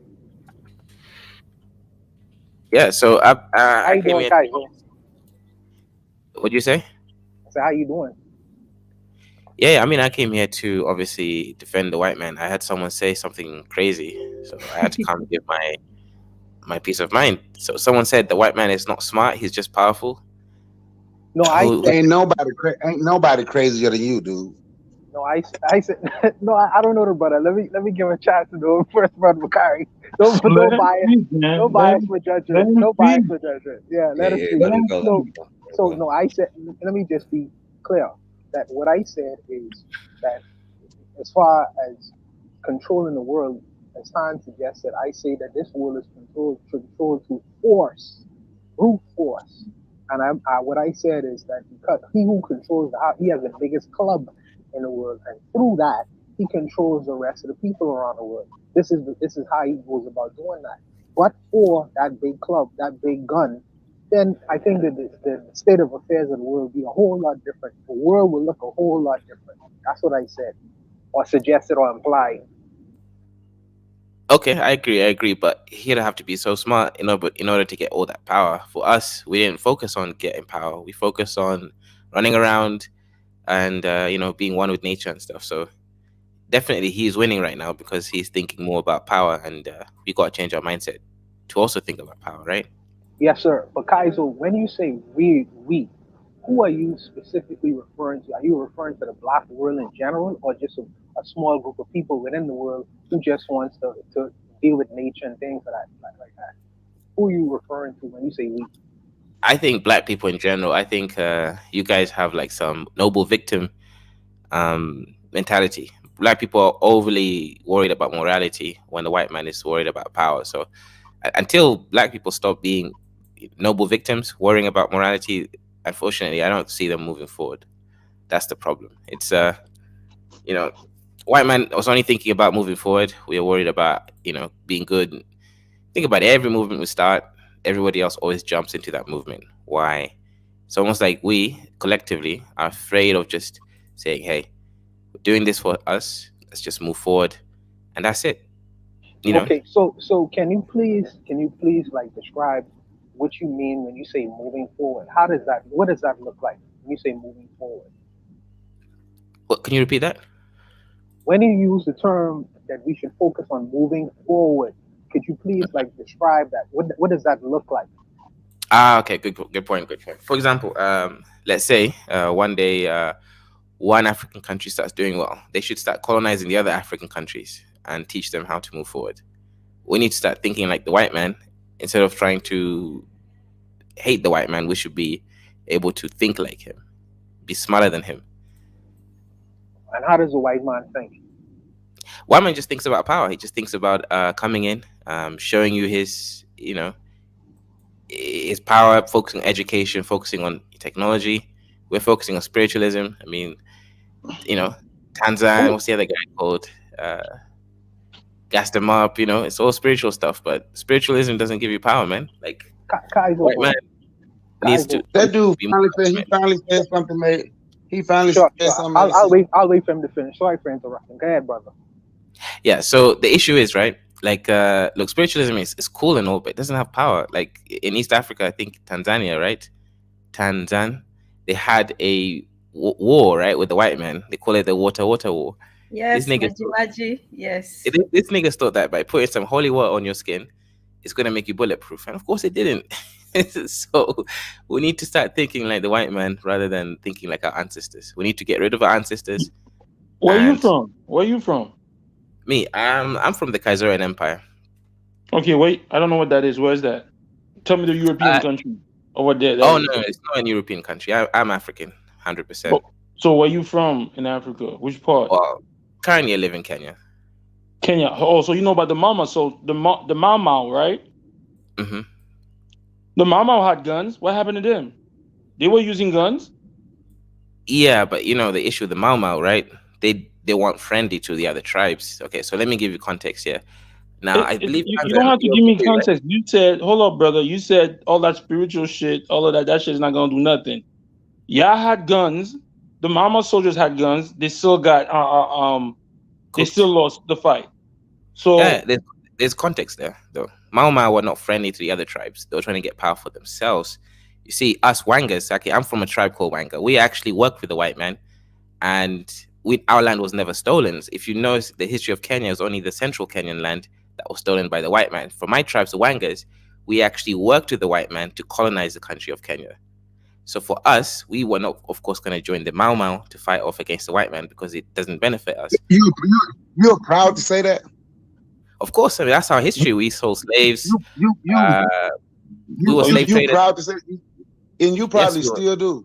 Yeah, so how you doing, Kaizo? What'd you say? So how you doing? Yeah, I mean, I came here to obviously defend the white man. I had someone say something crazy, so I had to come and give my peace of mind. So someone said the white man is not smart; he's just powerful. No, ain't nobody crazier than you, dude. No, I said no. I don't know the brother. Let me give him a chance to do it first, brother Bakari. No bias for judgment. No bias for judgment. Yeah, let us speak. So no, I said. Let me just be clear that what I said is that as far as controlling the world, as time suggested, I say that this world is controlled through force, brute force. And what I said is that because he who controls he has the biggest club in the world, and through that he controls the rest of the people around the world. This is how he goes about doing that. But for that big club, that big gun, then I think that the state of affairs of the world would be a whole lot different. The world would look a whole lot different. That's what I said, or suggested, or implied. Okay, I agree, but he don't have to be so smart in order to get all that power. For us, we didn't focus on getting power. We focused on running around and being one with nature and stuff. So definitely he's winning right now because he's thinking more about power, and we got to change our mindset to also think about power, right? Yes, sir. But Kaizo, when you say we, who are you specifically referring to? Are you referring to the black world in general, or just a small group of people within the world who just wants to deal with nature and things like that? Who are you referring to when you say we? I think black people in general. I think you guys have like some noble victim mentality. Black people are overly worried about morality when the white man is worried about power. So until black people stop being noble victims, worrying about morality, unfortunately, I don't see them moving forward. That's the problem. It's white man was only thinking about moving forward. We are worried about being good. Think about it. Every movement we start, everybody else always jumps into that movement. Why? It's almost like we collectively are afraid of just saying, "Hey, we're doing this for us. Let's just move forward," and that's it. Okay, so can you please like describe what you mean when you say moving forward? What does that look like when you say moving forward? What, can you repeat that? When you use the term that we should focus on moving forward, could you please like describe that? What does that look like? Okay, good point. For example, let's say one day one African country starts doing well. They should start colonizing the other African countries and teach them how to move forward. We need to start thinking like the white man. Instead of trying to hate the white man, we should be able to think like him, be smarter than him. And how does the white man think? White man just thinks about power. He just thinks about coming in, showing you his, his power, focusing on education, focusing on technology. We're focusing on spiritualism. I mean, Tanzan, what's the other guy called? Gas them up, it's all spiritual stuff, but spiritualism doesn't give you power, man. Like, white man needs to That dude be more finally said something, mate. He finally Sure. said something. I'll wait for him to finish. Sorry for interrupting. Go ahead, brother. Yeah, so the issue is, right, like, look, spiritualism is cool and all, but it doesn't have power. Like, in East Africa, I think Tanzania, right? They had a war, right, with the white men. They call it the water war. Yes, This nigga yes. This niggas thought that by putting some holy water on your skin, it's going to make you bulletproof. And of course it didn't. So we need to start thinking like the white man rather than thinking like our ancestors. We need to get rid of our ancestors. Where are you from? Where are you from? Me, I'm from the Kaiserorian Empire. Okay, wait. I don't know what that is. Where is that? Tell me the European country or what there. Oh, no, it's not an European country. I'm African, 100%. So where you from in Africa? Which part? Well, currently I live in Kenya. Kenya. Oh, so you know about the Mama. So the Mau Mau, right? Mm-hmm. The Mau Mau had guns. What happened to them? They were using guns? Yeah, but the issue with the Mau Mau, right? They weren't friendly to the other tribes. Okay, so let me give you context here. Now, I believe you don't have to give me context. Right? You said, hold up, brother. You said all that spiritual shit, all of that shit is not gonna do nothing. Y'all had guns. The Mama soldiers had guns. They still got they still lost the fight. So yeah, there's context there, though. Mau Mau were not friendly to the other tribes. They were trying to get power for themselves. You see, us Wangas, okay, I'm from a tribe called Wanga. We actually worked with the white man, and our land was never stolen. If you know the history of Kenya, it was only the central Kenyan land that was stolen by the white man. For my tribes, the Wangas, we actually worked with the white man to colonize the country of Kenya. So for us, we were not, of course, going to join the Mau Mau to fight off against the white man because it doesn't benefit us. You're proud to say that? Of course, I mean, that's our history. We sold slaves. We were slave you traders. Proud to say, and you probably still do.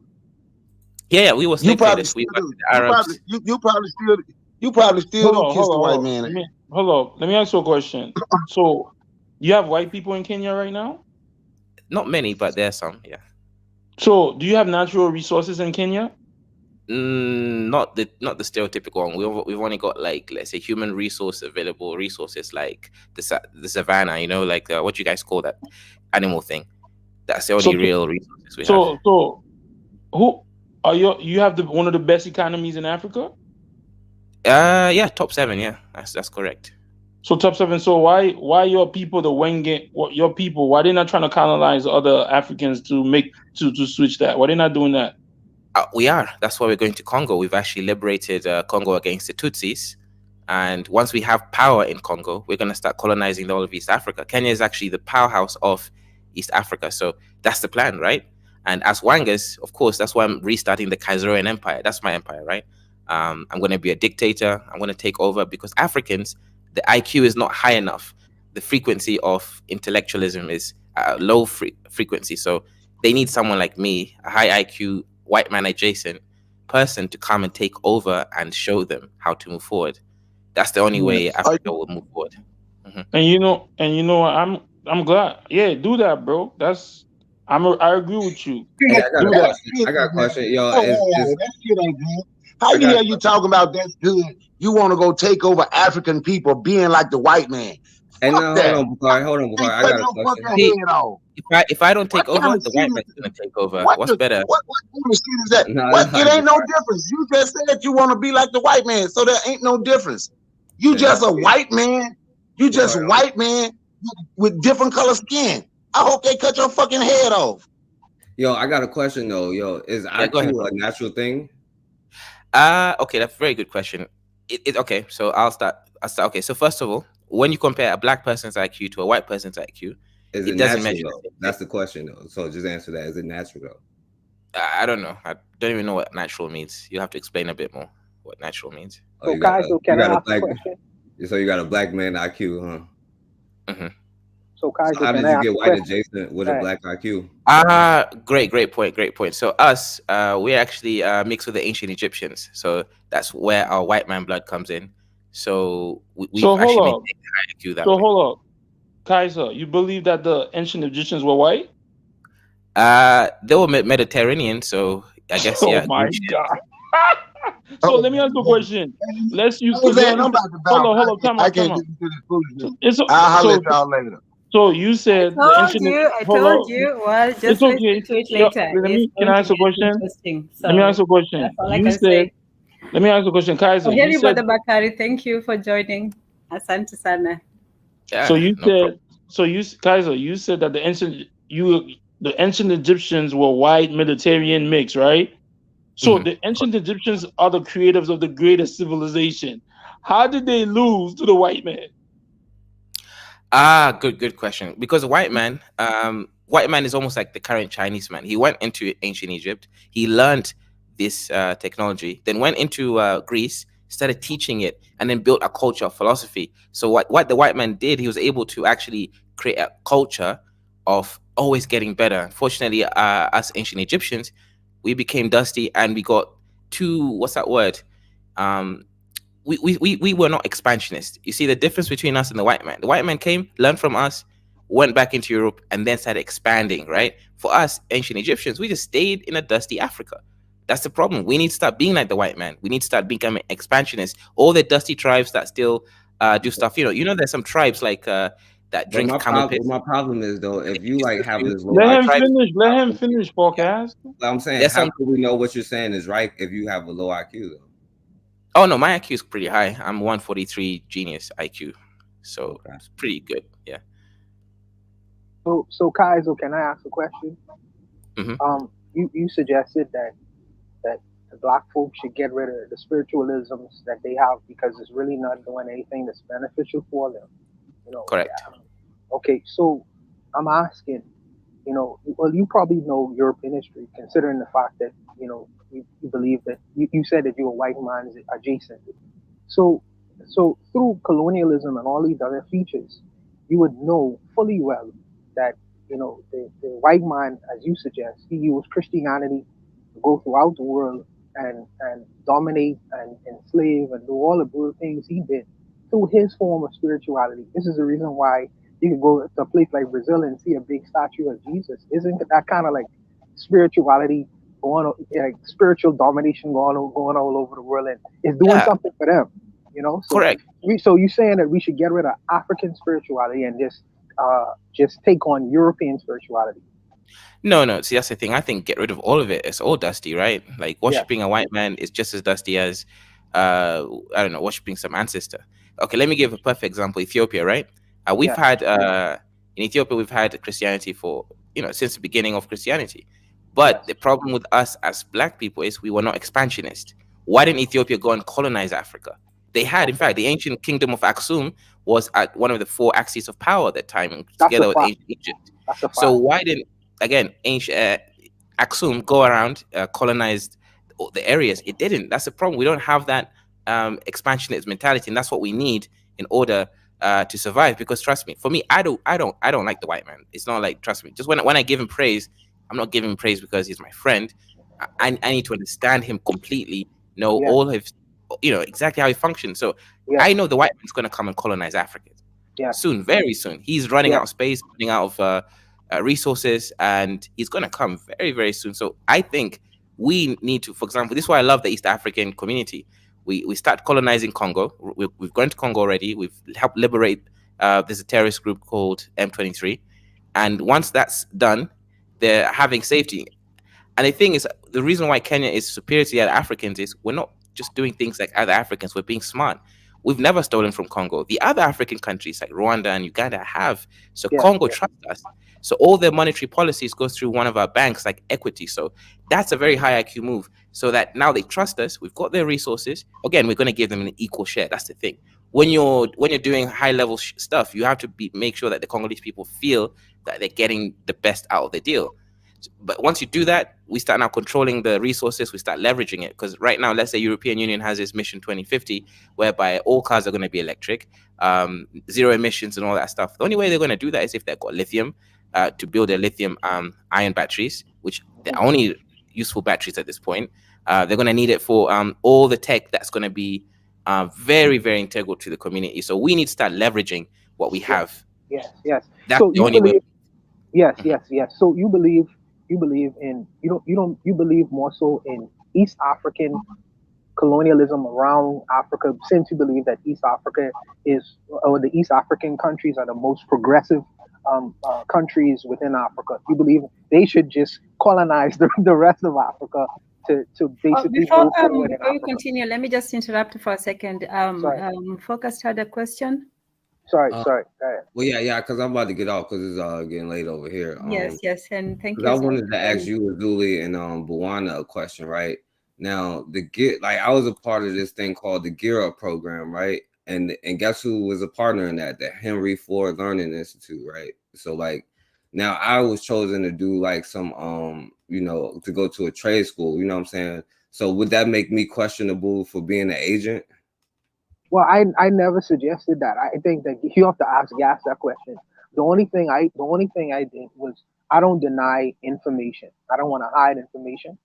Yeah, we were slave traders. We do. The Arabs. You probably still do kiss the white man. Hold on. Let me ask you a question. So, you have white people in Kenya right now? Not many, but there are some. Yeah. So, do you have natural resources in Kenya? Not the stereotypical one. We've only got, like, let's say, human available resources like the savannah. Like what you guys call that animal thing. That's the only real resources we have. So, who are you? You have one of the best economies in Africa. Yeah, top 7. Yeah, that's correct. So top 7. So why your people, the Wenge, your people, why they not trying to colonize other Africans to switch that? Why they not doing that? We are. That's why we're going to Congo. We've actually liberated Congo against the Tutsis. And once we have power in Congo, we're going to start colonizing the whole of East Africa. Kenya is actually the powerhouse of East Africa. So that's the plan, right? And as Wangas, of course, that's why I'm restarting the Kaiserorian Empire. That's my empire, right? I'm going to be a dictator. I'm going to take over because Africans, the IQ is not high enough. The frequency of intellectualism is low frequency. So they need someone like me, a high IQ, white man adjacent person to come and take over and show them how to move forward. That's the only way Africa will move forward. Mm-hmm. And you know, I'm glad. Yeah, do that, bro. I agree with you. I got a question. Yo, that shit ain't good. How the hell you talking about that's good? You want to go take over African people being like the white man? And now, hold on, Bukari. I got a question. If I don't take over, the white man's gonna take over. What's better? What kind of shit is that? It ain't no difference. You just said you want to be like the white man, so there ain't no difference. You just a white man. You just a white man with different color skin. I hope they cut your fucking head off. Yo, I got a question though. Yo, is IQ a natural thing? Okay, that's a very good question. Okay, so I'll start. Okay, so first of all, when you compare a black person's IQ to a white person's IQ, it doesn't measure. That's the question, though. So just answer that. Is it natural, though? I don't know. I don't even know what natural means. You have to explain a bit more what natural means. So, can I ask a question? So you got a black man IQ, huh? Mm-hmm. So So how Kaiser, can did I you ask get a white question? adjacent with a Right. black IQ? Great point. So us, we're actually mixed with the ancient Egyptians. So that's where our white man blood comes in. So we've So actually hold up. maintained the IQ that So way. hold up, Kaiser. You believe that the ancient Egyptians were white? They were Mediterranean, so I guess Oh yeah. my God. So Oh, let me ask you a question. Let's use hey, man, I'm hold about to bounce. on, time I out, time can't out. listen to this foolishness. So, it's I'll holler so at y'all later. so you said the ancient. I Hold told on. you. Well, It's just okay. listen to it Yeah, later. let It's me. Can going I to ask a get question? interesting. Let me So ask a question. that's all I You can said. say. Let me ask a question, Kaiser. Oh, You Heri said. Brother Bakari, thank you for joining. Asante sana. So Yeah, you no problem. said. So Kaiser, you said that the ancient Egyptians were white Mediterranean mix, right? So Mhm. the ancient Egyptians are the creators of the greatest civilization. How did they lose to the white man? Good question. Because white man is almost like the current Chinese man. He went into ancient Egypt, he learned this technology, then went into Greece, started teaching it, and then built a culture of philosophy. So what the white man did, he was able to actually create a culture of always getting better. Unfortunately, us ancient Egyptians, we became dusty and we got too, what's that word? Um, we were not expansionists. You see the difference between us and the white man. The white man came, learned from us, went back into Europe, and then started expanding, right? For us, ancient Egyptians, we just stayed in a dusty Africa. That's the problem. We need to start being like the white man. We need to start becoming expansionists. All the dusty tribes that still do stuff. There's some tribes like that But drink camel piss. my problem is though, if you like have this low Let IQ, him finish. Let him finish, forecast. I'm saying, There's how some. can we know what you're saying is right if you have a low IQ though? Oh no, my IQ is pretty high. I'm 143 genius IQ, so Okay. it's pretty good. Yeah. So Kaiser, can I ask a question? hmm You suggested that the black folks should get rid of the spiritualisms that they have because it's really not doing anything that's beneficial for them. Correct. Okay, so I'm asking, well, you probably know European history, considering the fact that you believe that you said that you're a white man adjacent. So, so through colonialism and all these other features, you would know fully well that the white man, as you suggest, he used Christianity to go throughout the world and dominate and enslave and do all the brutal things he did through his form of spirituality. This is the reason why you can go to a place like Brazil and see a big statue of Jesus. Isn't that kind of like spirituality like spiritual domination going all over the world, and it's doing Yeah. something for them, So Correct. so you're saying that we should get rid of African spirituality and just take on European spirituality? No. See, that's the thing. I think get rid of all of it. It's all dusty, right? Like Yeah, worshiping a white man is just as dusty as, I don't know, worshiping some ancestor. Okay, let me give a perfect example. Ethiopia, right? We've yeah, had in Ethiopia, we've had Christianity for since the beginning of Christianity. But yes, the problem with us as black people is we were not expansionist. Why didn't Ethiopia go and colonize Africa? They had, in okay, fact, the ancient kingdom of Aksum was at one of the four axes of power at that time, that's a together with fact. ancient Egypt. That's a So fact. why didn't again ancient Aksum go around colonized the areas? It didn't. That's the problem. We don't have that expansionist mentality, and that's what we need in order to survive. Because trust me, for me, I don't like the white man. It's not like, trust me. Just when I give him praise, I'm not giving him praise because he's my friend. I need to understand him completely, know Yes, all his, exactly how he functions. So yes, I know the white man's going to come and colonize Africa yes, soon, very soon. He's running out yes, of space, running out of resources, and he's going to come very, very soon. So I think we need to, for example, this is why I love the East African community. We start colonizing Congo. We've gone to Congo already. We've helped liberate. There's a terrorist group called M23, and once that's done, they're having safety. And the thing is, the reason why Kenya is superior to the other Africans is we're not just doing things like other Africans. We're being smart. We've never stolen from Congo. The other African countries like Rwanda and Uganda have. So yes, Congo yes, trusts us. So all their monetary policies goes through one of our banks like Equity. So that's a very high IQ move. So that now they trust us. We've got their resources. Again, we're going to give them an equal share. That's the thing. When you're doing high level stuff, you have to make sure that the Congolese people feel that they're getting the best out of the deal. But once you do that, we start now controlling the resources. We start leveraging it, because right now, let's say European Union has its mission 2050, whereby all cars are going to be electric, zero emissions and all that stuff. The only way they're going to do that is if they've got lithium to build their lithium ion batteries, which they're only useful batteries at this point. They're going to need it for all the tech that's going to be very, very integral to the community. So we need to start leveraging what we have. Yes, yes. That's So the you only way. believe, yes, yes, yes. So you believe in you believe more so in East African colonialism around Africa, since you believe that East Africa is, or the East African countries are the most progressive countries within Africa. You believe they should just colonize the rest of Africa to basically go forward in Before you Africa. continue, let me just interrupt for a second. Focused had a question. Sorry. Well, yeah, because I'm about to get off because it's getting late over here. Yes, and thank you. I wanted to ask you, Azuli and Buwana, a question, right? Now, I was a part of this thing called the Gear Up program, right? And guess who was a partner in that? The Henry Ford Learning Institute, right? So now I was chosen to do some to go to a trade school, you know what I'm saying? So would that make me questionable for being an agent? Well, I never suggested that. I think that you have to ask Gas that question. The only thing I did was, I don't deny information. I don't want to hide information.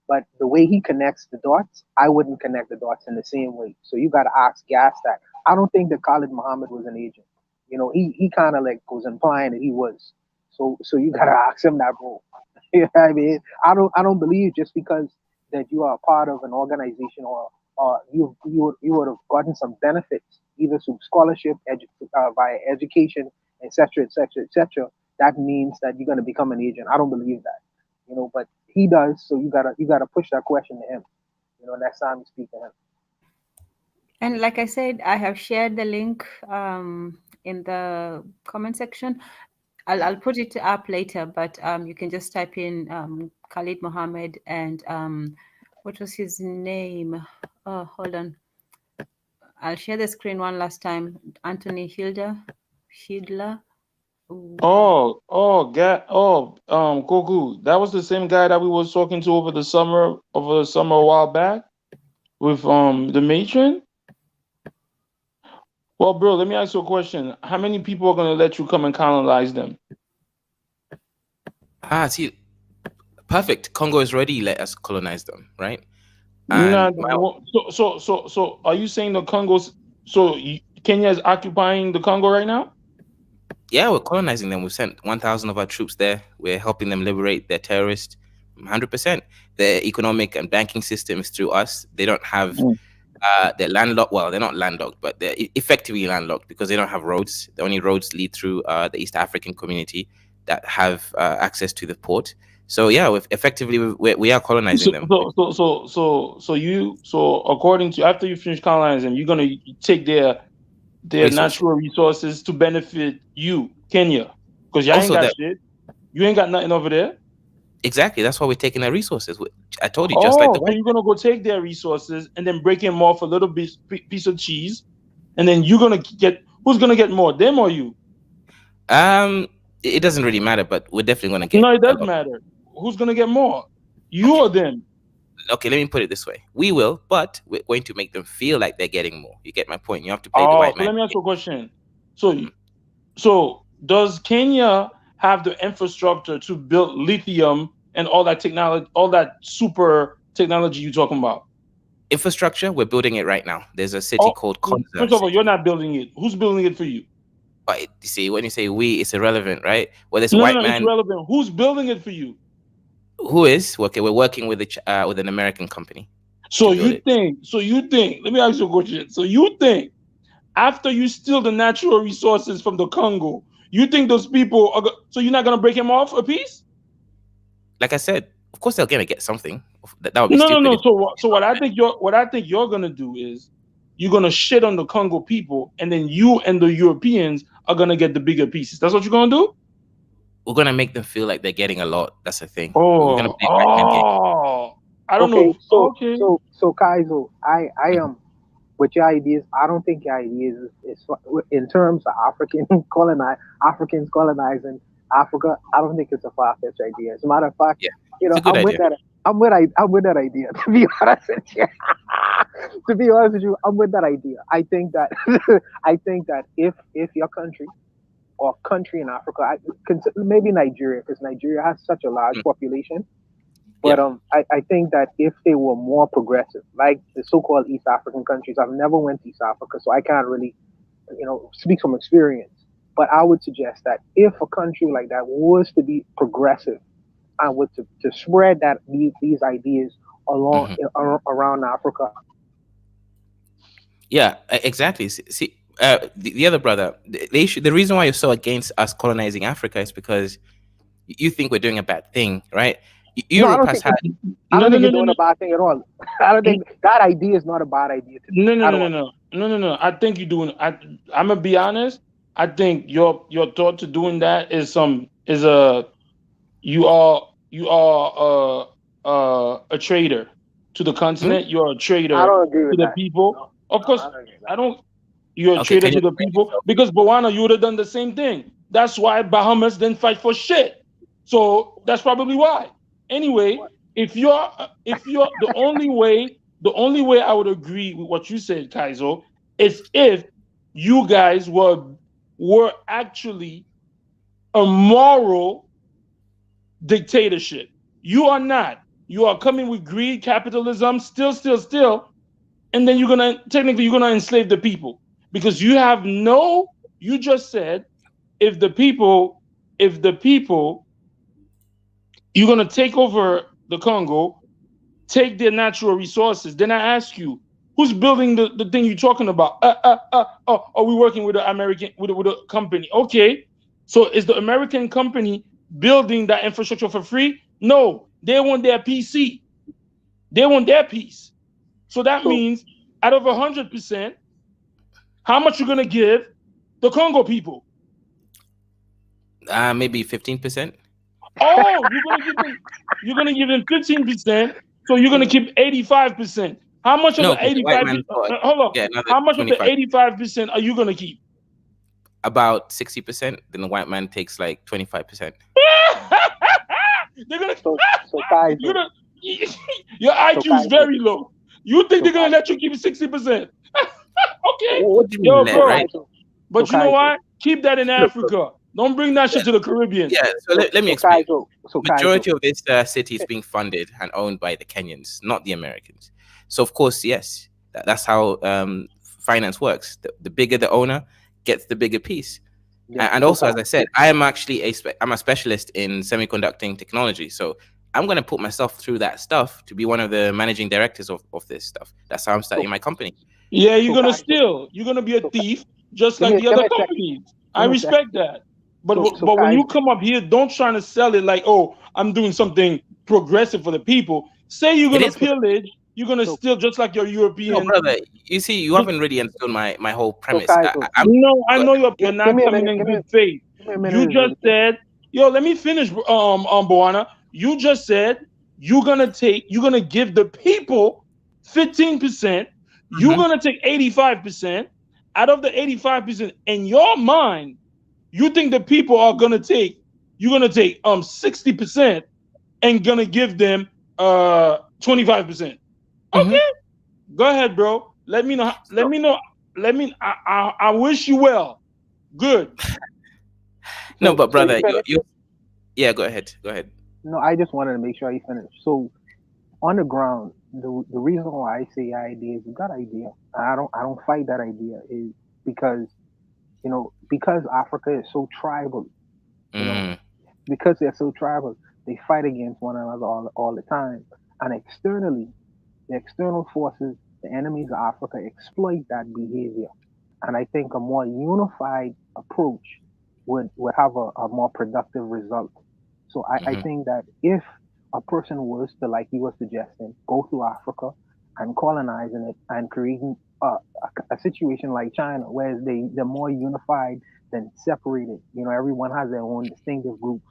But the way he connects the dots, I wouldn't connect the dots in the same way. So you got to ask Gas that. I don't think that Khalid Muhammad was an agent. He kind of was implying that he was. So you got to ask him that, bro. You know what I mean? I don't believe just because that you are a part of an organization, or you would have gotten some benefits either through scholarship, via education, etc., etc., etc. That means that you're going to become an agent. I don't believe that. But he does. So you gotta push that question to him. Next time you speak to him. And like I said, I have shared the link in the comment section. I'll put it up later, but you can just type in Khalid Muhammad and what was his name? Oh, hold on. I'll share the screen one last time. Anthony Hilder. Koku. That was the same guy that we was talking to over the summer a while back with the matron. Well, bro, let me ask you a question. How many people are gonna let you come and colonize them? See, perfect. Congo has already let us colonize them, right? And so are you saying the Congo's? So Kenya is occupying the Congo right now? Yeah, we're colonizing them. We've sent 1,000 of our troops there. We're helping them liberate their terrorists. 100%. Their economic and banking system is through us. They don't have they're landlocked. Well, they're not landlocked, but they're effectively landlocked because they don't have roads. The only roads lead through the East African community that have access to the port. So yeah, we are colonizing them. So according to, after you finish colonizing them, you're gonna take their natural resources to benefit you, Kenya, because y'all ain't got shit. You ain't got nothing over there. Exactly. That's why we're taking their resources. I told you, just like the white. So you're gonna go take their resources and then break them off a little piece of cheese, and then you're gonna get, who's gonna get more, them or you? It doesn't really matter, but we're definitely gonna get. No, it does matter. Who's gonna get more, you or them? Okay, let me put it this way: we will, but we're going to make them feel like they're getting more. You get my point? You have to play the white man. Let me ask you a question. So does Kenya have the infrastructure to build lithium and all that technology, all that super technology you're talking about? Infrastructure, we're building it right now. There's a city called Konza. First of all, you're not building it. Who's building it for you? But you see, when you say we, it's irrelevant, right? Well, this no, white no, man. It's relevant. Who's building it for you? Who is? Okay, we're working with an American company. So you think? Let me ask you a question. So you think, after you steal the natural resources from the Congo, you think those people are? So you're not gonna break him off a piece? Like I said, of course they're gonna get something. That would be stupid. No. So what I think you're gonna do is you're gonna shit on the Congo people, and then you and the Europeans are gonna get the bigger pieces. That's what you're gonna do? We're gonna make them feel like they're getting a lot. That's the thing. We're gonna play I don't know. So Kaizo, I am with your ideas. I don't think your ideas is in terms of Africans colonizing Africa, I don't think it's a far-fetched idea. As a matter of fact, Yeah, you it's know, a good idea. I'm with that idea. To be honest with you, to be honest with you, I'm with that idea. I think that I think that if your country or country in Africa, maybe Nigeria, because Nigeria has such a large population. But Yeah. I think that if they were more progressive, like the so-called East African countries, I've never went to East Africa, so I can't really, speak from experience. But I would suggest that if a country like that was to be progressive and was to spread these ideas along Mhm. around Africa. Yeah, exactly. See, the other brother, the reason why you're so against us colonizing Africa is because you think we're doing a bad thing, right? No, I Europe don't has think had. I No, don't no, think no, you're no, doing no. a bad thing at all. I don't think that idea is not a bad idea to me No, no, at no, no, all. no, no, no, no. I think you're doing. I'm gonna be honest. I think your thought to doing that is a you are a traitor to the Hmm? continent. You're a I traitor don't agree to with the that. people. Of course, I don't agree with I that. don't. You're a Okay, traitor can you to the explain people yourself? because Bowana, you would have done the same thing. That's why Bahamas didn't fight for shit. So that's probably why. Anyway, if you're the only way I would agree with what you said, Kaizo, is if you guys were actually a moral dictatorship. You are not. You are coming with greed, capitalism, still, and then you're gonna enslave the people because you have no. You just said if the people, if the people, you're gonna take over the Congo, take their natural resources. Then I ask you, who's building the thing you're talking about? Are we working with the American with a company? Okay, so is the American company building that infrastructure for free? No, they want their PC. They want their piece. So that So means out of 100%, how much you're gonna give the Congo people? Maybe 15%. Oh, you're gonna give them 15%. So you're gonna keep 85%. How much of No, the because the white 85? man thought Hold on. get another How much of the 25. 85% are you gonna keep? About 60%. Then the white man takes like 25%. They're gonna. so guys, You're gonna. Your IQ is very low. You think so they're gonna guys, let you keep 60%? Okay, What do you mean yo, let, bro. right? so But you know Kaizo, what? Keep that in Look, Africa. Don't bring that yeah, shit to the Caribbean. yeah. So let me so explain. Kaizo, so Kaizo. Majority of this city is being funded and owned by the Kenyans, not the Americans. So of course, yes, that's how finance works. The bigger the owner gets, the bigger piece. Yeah. And So also, as I said, I am actually I'm a specialist in semiconducting technology. So I'm going to put myself through that stuff to be one of the managing directors of this stuff. That's how I'm starting my company. Yeah, you're so gonna Kaizo. steal. You're gonna be a So thief, just give like me the give other me a second. companies. I Give me a second. respect that. But So but when you Kaizo. come up here, don't try to sell it like, oh, I'm doing something progressive for the people. Say you're It gonna is pillage, you're gonna So steal just like your no, European. brother. You see, you haven't really understood my whole so premise. Kaizo. I'm No, I know you're Give not me a coming minute. in good faith. Give me a You minute. just said, yo, let me finish, Boana. You just said you're gonna give the people 15%. You're Mhm. gonna take 85%. Out of the 85%, in your mind, you think the people are gonna take, you're gonna take 60% and gonna give them 25%. Mhm. Okay, go ahead, bro. Let me know. Let So me know. I wish you well. Good. no, So but you brother, finished? you yeah. Go ahead. Go ahead. No, I just wanted to make sure you finished. So on the ground, the reason why I say idea is a good idea. I don't fight that idea is because because Africa is so tribal. You know, Mm. because they're so tribal, they fight against one another all the time. And externally, the external forces, the enemies of Africa, exploit that behavior. And I think a more unified approach would have a more productive result. So I Mhm. think that if a person was to, like you were suggesting, go to Africa and colonizing it and creating a situation like China, where they're more unified than separated. Everyone has their own distinctive groups.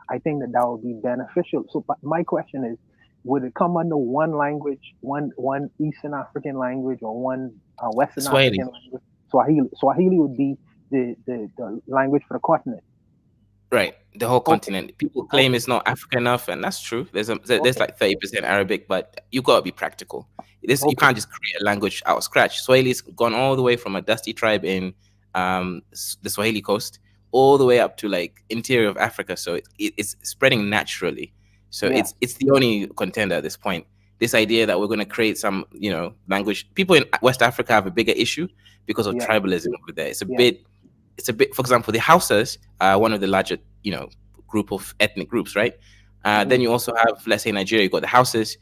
I think that would be beneficial. So, but my question is, would it come under one language, one Eastern African language, or one Western Swahili. African language? Swahili would be the language for the continent. Right, the whole Okay. continent. People claim Okay. it's not Africa enough, and that's true. There's Okay. like 30% Arabic, but you gotta be practical. You Okay. can't just create a language out of scratch. Swahili's gone all the way from a dusty tribe in the Swahili coast all the way up to like interior of Africa. So it's spreading naturally. So Yeah. it's the only contender at this point. This idea that we're going to create some language. People in West Africa have a bigger issue because of Yeah. tribalism over there. Yeah. It's a bit, for example, the Hausas are one of the larger, group of ethnic groups, right? Then you also have, let's say, Nigeria. You've got the Hausas,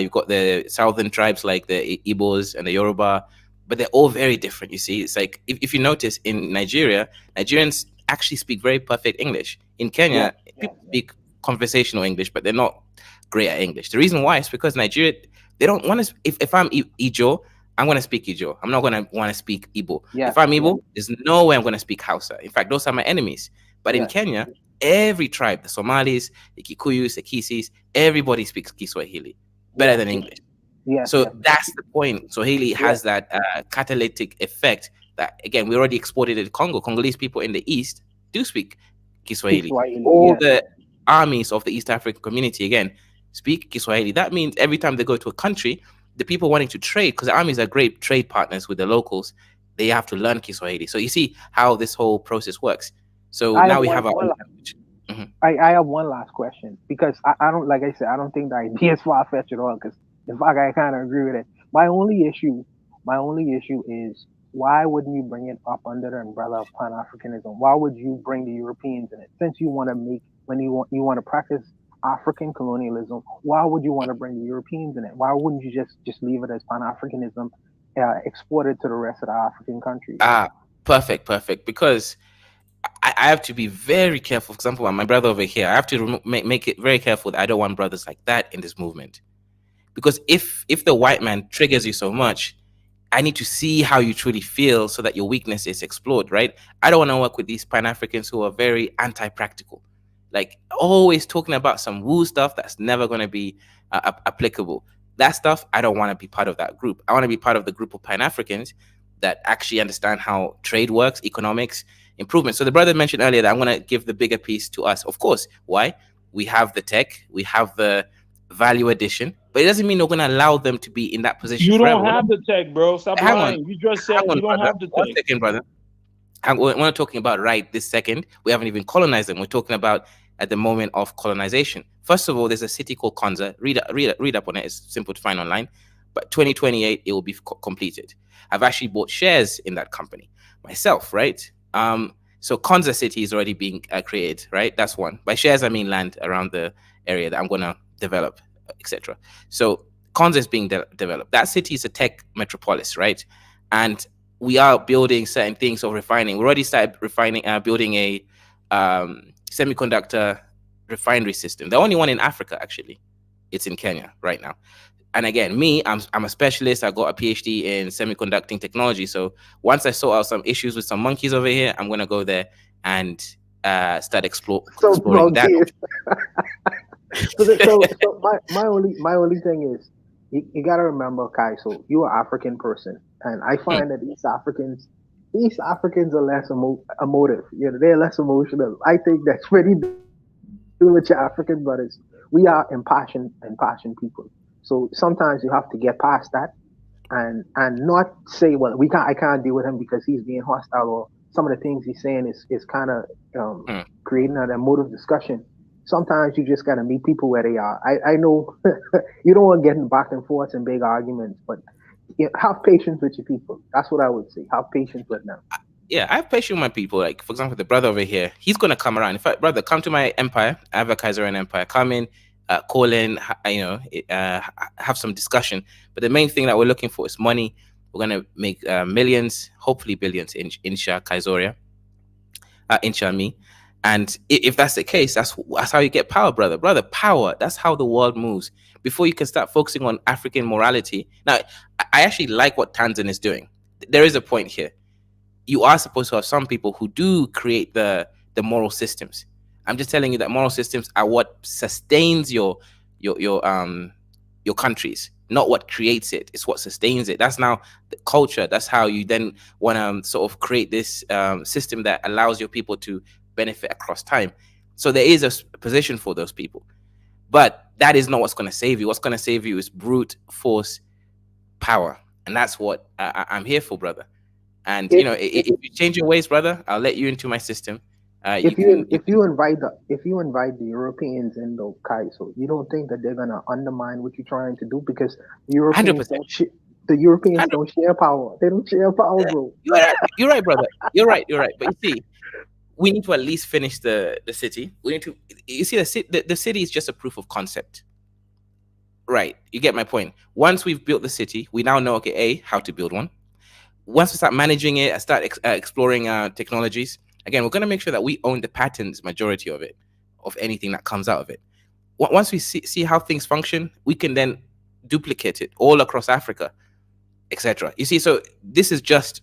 you've got the southern tribes like the Igbos and the Yoruba, but they're all very different. You see, it's like if you notice in Nigeria, Nigerians actually speak very perfect English. In Kenya, people speak conversational English, but they're not great at English. The reason why is because Nigeria, they don't want to. If I'm Ijo, I'm going to speak Ijo. I'm not going to want to speak Igbo. Yes. If I'm Igbo, there's no way I'm going to speak Hausa. In fact, those are my enemies. But in Yes. Kenya, every tribe, the Somalis, the Kikuyus, the Kisis, everybody speaks Kiswahili better than English. Yes. So Yes. that's the point. Swahili has that catalytic effect that, again, we already exported it to Congo. Congolese people in the East do speak Kiswahili. Kiswahili, All yes. the armies of the East African community, again, speak Kiswahili. That means every time they go to a country, the people wanting to trade, because the armies are great trade partners with the locals, they have to learn Kiswahili. So you see how this whole process works. So now we have our own language. I have one last question because I don't, like I said, I don't think the idea is far fetched at all. Because in fact, I kind of agree with it. My only issue is why wouldn't you bring it up under the umbrella of Pan Africanism? Why would you bring the Europeans in it? Since you want to you want to practice African colonialism, why would you want to bring the Europeans in it? Why wouldn't you just leave it as Pan Africanism, exported to the rest of the African countries? Perfect. Because I have to be very careful. For example, my brother over here, I have to make it very careful that I don't want brothers like that in this movement. Because if the white man triggers you so much, I need to see how you truly feel so that your weakness is explored, right? I don't want to work with these Pan-Africans who are very anti-practical, like always talking about some woo stuff that's never going to be applicable. That stuff, I don't want to be part of that group. I want to be part of the group of Pan-Africans that actually understand how trade works, economics, improvement. So the brother mentioned earlier that I'm going to give the bigger piece to us. Of course. Why? We have the tech, we have the value addition, but it doesn't mean we're going to allow them to be in that position. You forever. don't have the tech, bro. Stop lying. You just said you don't have the tech. 1 second, brother. We're not talking about right this second. We haven't even colonized them. We're talking about at the moment of colonization. First of all, there's a city called Konza. Read up on it. It's simple to find online. But 2028, it will be completed. I've actually bought shares in that company myself, right? So Konza city is already being created, right? That's one. By shares, I mean land around the area that I'm going to develop, etc. So Konza is being developed. That city is a tech metropolis, right? And we are building certain things of refining. We already started building a semiconductor refinery system. The only one in Africa, actually. It's in Kenya right now. And again, I'm a specialist. I got a PhD in semiconducting technology. So once I sort out some issues with some monkeys over here, I'm gonna go there and start exploring that. So my only thing is you gotta remember, Kai. So you're an African person, and I find that East Africans are less emotive. You know, they're less emotional. I think that's pretty with your African brothers. We are impassioned people. So sometimes you have to get past that and not say, well, I can't deal with him because he's being hostile, or some of the things he's saying is kind of creating an emotive discussion. Sometimes you just gotta meet people where they are. I know you don't want to get in back and forth and big arguments, but have patience with your people. That's what I would say. Have patience with them. Yeah, I have patience with my people. Like, for example, the brother over here, he's gonna come around. In fact, brother, come to my empire. I have a Kaiserian empire. Come in, call in, have some discussion. But the main thing that we're looking for is money. We're gonna make millions, hopefully billions, insha Kaizoria, insha me. And if that's the case, that's how you get power, brother. Brother, power. That's how the world moves. Before you can start focusing on African morality. Now, I actually like what Tanzan is doing. There is a point here. You are supposed to have some people who do create the moral systems. I'm just telling you that moral systems are what sustains your countries, not what creates it. It's what sustains it. That's now the culture. That's how you then want to sort of create this system that allows your people to benefit across time. So there is a position for those people. But that is not what's going to save you. What's going to save you is brute force power. And that's what I'm here for, brother. And, if you change your ways, brother, I'll let you into my system. If you invite the Europeans in though, Kai, so you don't think that they're gonna undermine what you're trying to do because Europeans 100%. the Europeans don't share power. They don't share power, bro. You're right, brother. You're right. But you see, we need to at least finish the city. We need to. You see, the city is just a proof of concept. Right. You get my point. Once we've built the city, we now know, okay, how to build one. Once we start managing it, start exploring technologies, again, we're going to make sure that we own the patents, majority of it, of anything that comes out of it. Once we see how things function, we can then duplicate it all across Africa, etc. You see, so this is just,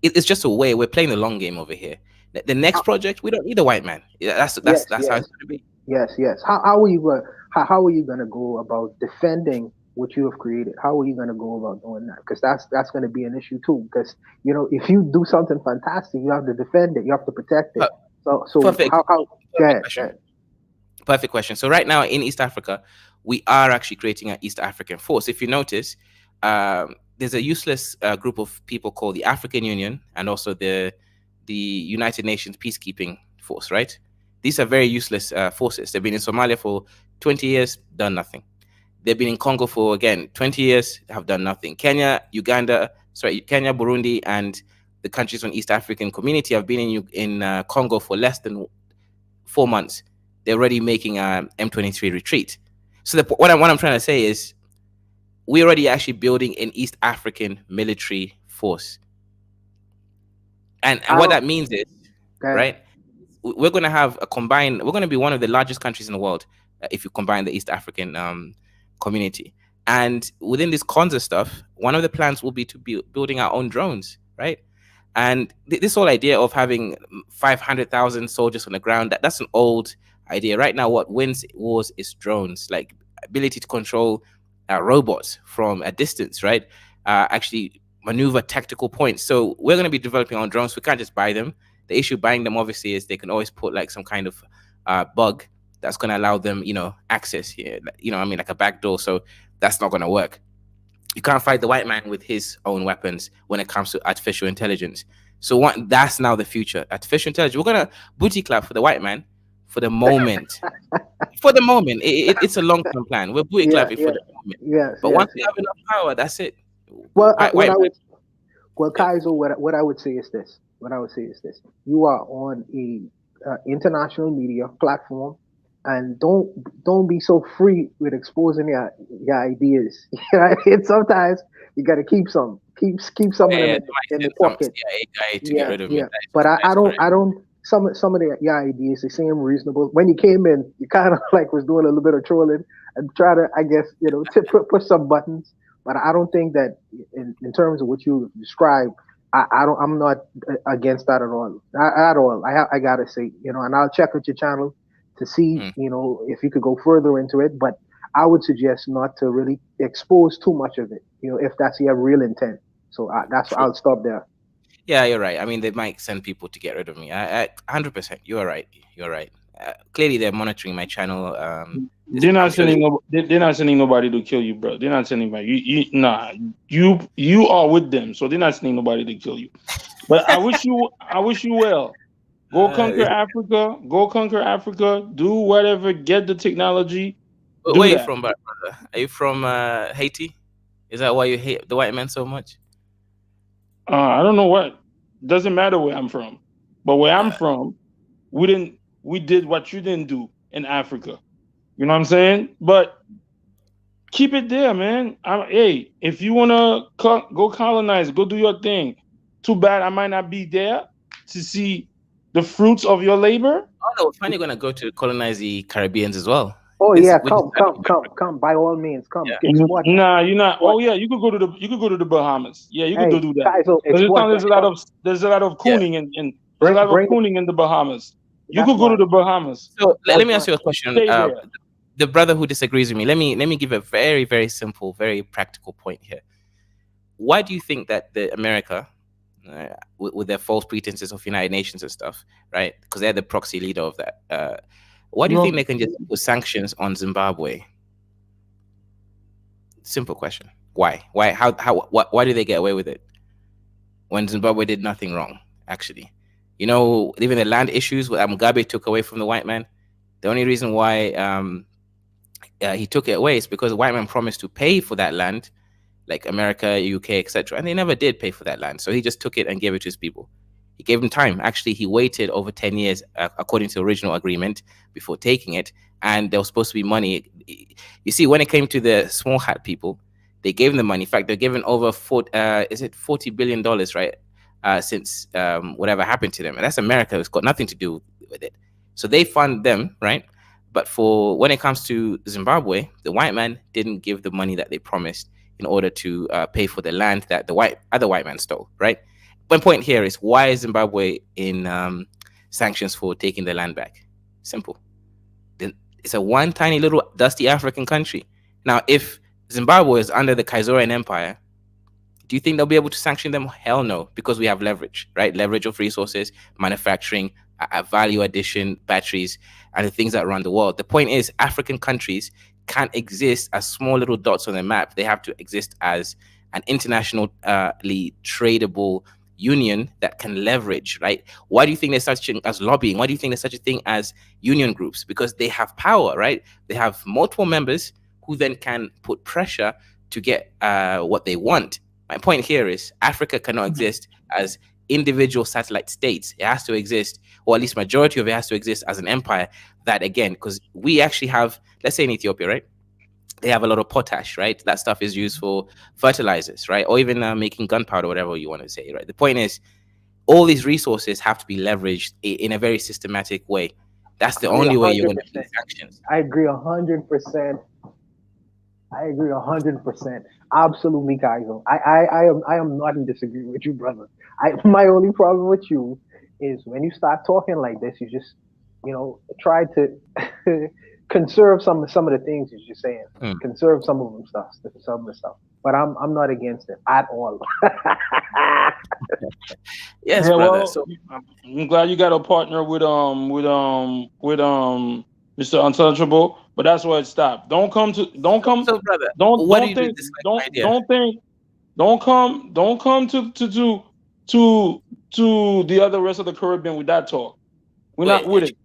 it's just a way, we're playing the long game over here. The next project, we don't need a white man. That's how it's going to be. Yes. How are you going to go about defending what you have created? How are you going to go about doing that? Because that's going to be an issue too. Because if you do something fantastic, you have to defend it. You have to protect it. So perfect. How? Perfect question. So right now in East Africa, we are actually creating an East African force. If you notice, there's a useless group of people called the African Union and also the United Nations peacekeeping force, right? These are very useless forces. They've been in Somalia for 20 years, done nothing. They've been in Congo for, again, 20 years, have done nothing. Kenya, Burundi, and the countries on East African community have been in Congo for less than 4 months. They're already making a M23 retreat. So what I'm trying to say is we're already actually building an East African military force. And what that means is, right, we're going to have we're going to be one of the largest countries in the world if you combine the East African community. And within this Konza stuff, one of the plans will be to be building our own drones, right? And this whole idea of having 500,000 soldiers on the ground, that's an old idea. Right now, what wins wars is drones, like ability to control robots from a distance, right? Actually maneuver tactical points. So we're going to be developing our own drones. We can't just buy them. The issue buying them, obviously, is they can always put like some kind of bug that's going to allow them, access here, like a backdoor. So that's not going to work. You can't fight the white man with his own weapons when it comes to artificial intelligence. So that's now the future. Artificial intelligence. We're going to booty clap for the white man for the moment. For the moment. It's a long-term plan. We're booty clapping for the moment. Yes. But once we have enough power, that's it. Well, Kaizo, what I would say is this. You are on a international media platform, and don't be so free with exposing your ideas. And sometimes you got to keep some of them in the pocket. To get rid of me. But I don't. Some of your ideas, they seem reasonable. When you came in, you kind of like was doing a little bit of trolling and try to, I guess, to push some buttons. But I don't think that in terms of what you described, I'm not against that at all. I gotta say, and I'll check out your channel to see, if you could go further into it. But I would suggest not to really expose too much of it, if that's your real intent. So I'll stop there. Yeah, you're right. I mean, they might send people to get rid of me. 100%. You're right. Clearly, they're monitoring my channel. They're not sending nobody to kill you, bro. They're not sending anybody. You are with them, so they're not sending nobody to kill you. But I wish you well. Go conquer Africa. Go conquer Africa. Do whatever. Get the technology. Where are you from, brother? Are you from Haiti? Is that why you hate the white man so much? I don't know what. Doesn't matter where I'm from, but where I'm from, we did what you didn't do in Africa. You know what I'm saying? But keep it there, man. Hey, if you wanna go colonize, go do your thing. Too bad I might not be there to see the fruits of your labor. Oh no, we're finally gonna go to colonize the Caribbeans as well. Oh yeah, come! By all means, come. Yeah. Nah, you're not. Oh yeah, you could go to the Bahamas. Yeah, you could do that. There's a lot of cooning in the Bahamas. You could go to the Bahamas. So let me ask you a question. The brother who disagrees with me, let me give a very, very simple, very practical point here. Why do you think that America, with their false pretenses of United Nations and stuff, right? Because they're the proxy leader of that. Why do you think they can just put sanctions on Zimbabwe? Simple question. Why? Why? Why do they get away with it when Zimbabwe did nothing wrong? Actually, even the land issues that Mugabe took away from the white man. The only reason why he took it away is because the white man promised to pay for that land, like America, UK, etc., and they never did pay for that land. So he just took it and gave it to his people. He gave them time. Actually, he waited over 10 years, according to the original agreement, before taking it. And there was supposed to be money. You see, when it came to the small hat people, they gave them the money. In fact, they're given over $40 billion, right? Since whatever happened to them. And that's America. It's got nothing to do with it. So they fund them, right? But for when it comes to Zimbabwe, the white man didn't give the money that they promised in order to pay for the land that the other white man stole, right? My point here is, why is Zimbabwe in sanctions for taking the land back? Simple. It's a one tiny little dusty African country. Now, if Zimbabwe is under the Kaizoran Empire, do you think they'll be able to sanction them? Hell no, because we have leverage, right? Leverage of resources, manufacturing, value addition, batteries, and the things that run the world. The point is, African countries can't exist as small little dots on the map. They have to exist as an internationally tradable union that can leverage, right? Why do you think there's such a thing as lobbying? Why do you think there's such a thing as union groups? Because they have power, right? They have multiple members who then can put pressure to get what they want. My point here is, Africa cannot exist as individual satellite states. It has to exist, or at least majority of it has to exist as an empire. That, again, because we actually have, let's say in Ethiopia, right? They have a lot of potash, right? That stuff is used for fertilizers, right? Or even making gunpowder, whatever you want to say, right? The point is, all these resources have to be leveraged in a very systematic way. That's the only way you're going to get sanctions. I agree 100%. I agree 100%. Absolutely, Kaizo. I am not in disagreement with you, brother. My only problem with you is when you start talking like this, you just, try to conserve some of the things you're just saying. Conserve some of them stuff, some of the stuff. But I'm not against it at all. Yes, yeah, brother. well, So I'm glad you got a partner with Mr. Untouchable, but that's where it stopped. Don't come. So, brother, Don't what do you think. dislike Don't my idea? don't think. Don't come to the other rest of the Caribbean with that talk. We're not with it.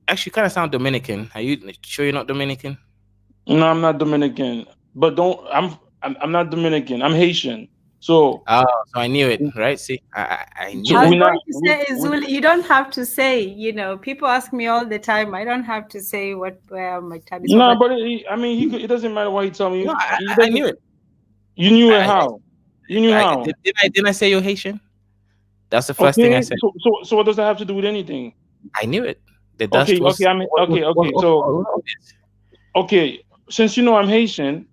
Actually, you kind of sound Dominican. Are you sure you're not Dominican? No, I'm not Dominican. But I'm not Dominican. I'm Haitian. So so I knew it, right? See, I knew I was it. going to say, Zul, you don't have to say, people ask me all the time. I don't have to say where my tab is. No, but it doesn't matter what he told me. No, I knew it. You knew it how? You knew how? Didn't I say you're Haitian? That's the first thing I said. So what does that have to do with anything? I knew it. The dust Okay, was, okay. Since you know I'm Haitian,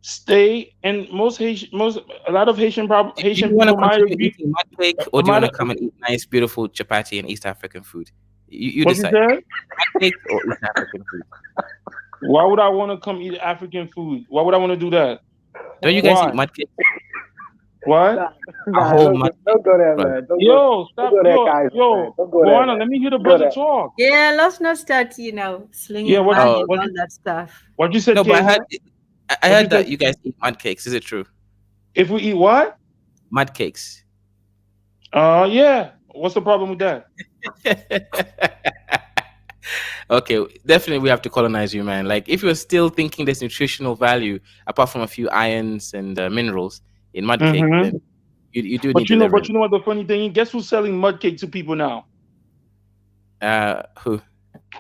stay, and a lot of Haitian people might agree. Mud cake, or do you want to come and eat nice, beautiful chapati and East African food? You decide. Mud cake or East African food? Why would I want to come eat African food? Why would I want to do that? Don't you guys eat mud cake? What? Don't go there, man. Stop. Moana, let me hear the brother talk. Yeah, let's not start, slinging money and all that stuff. What you said? No, but I heard that you guys eat mud cakes. Is it true? If we eat what? Mud cakes. Yeah. What's the problem with that? Okay, definitely we have to colonize you, man. Like, if you're still thinking there's nutritional value apart from a few irons and minerals in mud cake, then you do need to. But you know what the funny thing is? Guess who's selling mud cake to people now? Who?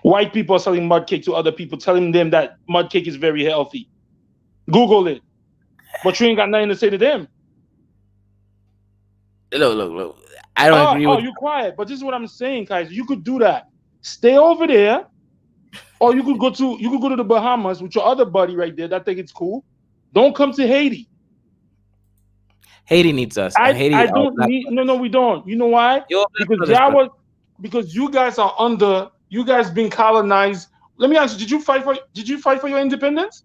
White people are selling mud cake to other people, telling them that mud cake is very healthy. Google it. But you ain't got nothing to say to them. Look. I don't agree with. Oh, you're quiet. But this is what I'm saying, guys. You could do that. Stay over there, or you could go to the Bahamas with your other buddy right there. That think it's cool. Don't come to Haiti. Haiti needs us. I don't need. No, we don't. You know why? Because you guys are under. You guys been colonized. Let me ask you. Did you fight for your independence?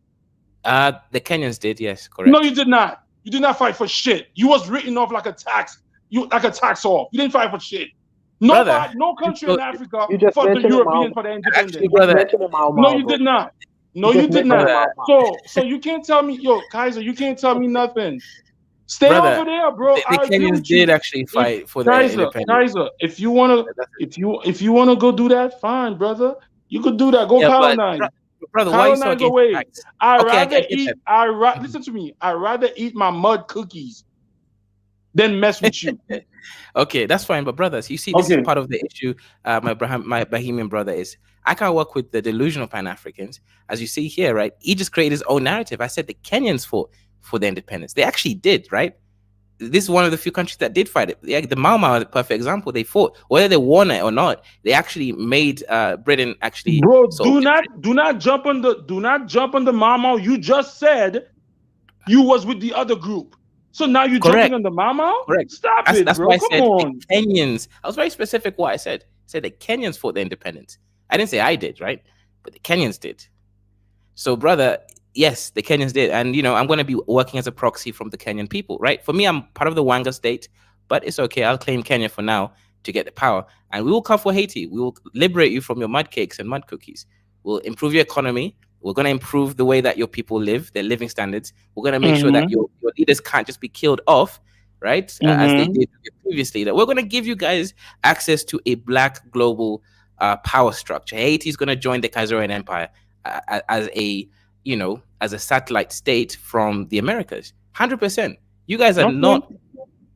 The Kenyans did. Yes, correct. No, you did not. You did not fight for shit. You was written off like a tax you like a tax off. You didn't fight for shit. Nobody, no country in Africa You just fought the mentioned Europeans Mao. for their Actually, independence. You just brother, mentioned Mao No, Mao, you bro. did not. No, You you just did mentioned not. Mao Mao. So you can't tell me, yo, Kaiser, you can't tell me nothing. Stay brother, over there, bro. the I agree Kenyans with you. did actually If fight for their independence. Kaiser, if you wanna go do that, fine, brother. You could do that. Go Yeah, but colonize. brother, why are you so Colonize against away. facts? Okay, I get that. Listen to me. I'd rather eat my mud cookies than mess with you. Okay, that's fine. But brothers, you see, this is part of the issue. My Bahamian brother is. I can't work with the delusional Pan Africans, as you see here, right? He just created his own narrative. I said the Kenyans fought for their independence. They actually did, right? This is one of the few countries that did fight it. Yeah, the Mau Mau is a perfect example. They fought, whether they won it or not. They actually made Britain actually. Bro, do not jump on the Mau. You just said you was with the other group. So now you're jumping on the Mau? Correct. Stop That's bro. why I Come said on. the Kenyans. I was very specific what I said. I said the Kenyans fought their independence. I didn't say I did, right? But the Kenyans did. So, brother, yes, the Kenyans did. And, I'm going to be working as a proxy from the Kenyan people, right? For me, I'm part of the Wanga state, but it's okay. I'll claim Kenya for now to get the power. And we will come for Haiti. We will liberate you from your mud cakes and mud cookies. We'll improve your economy. We're going to improve the way that your people live, their living standards. We're going to make sure that your leaders can't just be killed off, right? As they did previously. That we're going to give you guys access to a black global power structure. Haiti is going to join the Kaiserorian Empire as a satellite state from the Americas. 100%. You guys are not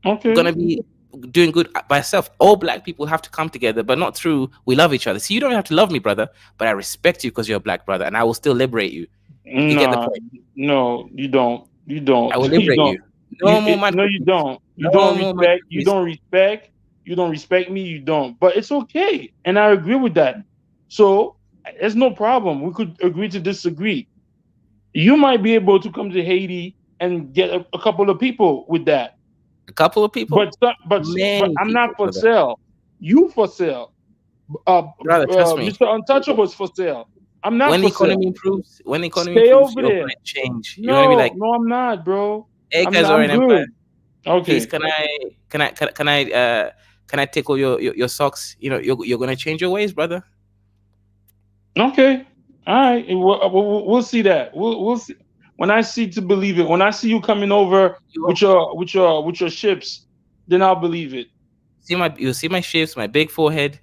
going to be doing good by yourself. All black people have to come together, but not through we love each other. See, you don't have to love me, brother, but I respect you because you're a black brother, and I will still liberate you. You get the point? No, you don't. You don't. I will liberate you. No, you don't. You don't respect. You don't respect. You don't respect me. You don't. But it's okay, and I agree with that. So there's no problem. We could agree to disagree. You might be able to come to Haiti and get a couple of people with that. A couple of people, but I'm not for sale. You for sale, brother. Trust me, Mr. Untouchable is for sale. I'm not. When for the economy sale. improves, Stay over you're there. gonna change. No, you're gonna be like, no, I'm not, bro. Hey, I'm good. Okay. Please, can I tickle your socks? You're gonna change your ways, brother. Okay. All right. We'll see that. We'll see. When I see to believe it. When I see you coming over with your ships, then I'll believe it. You'll see my ships, my big forehead,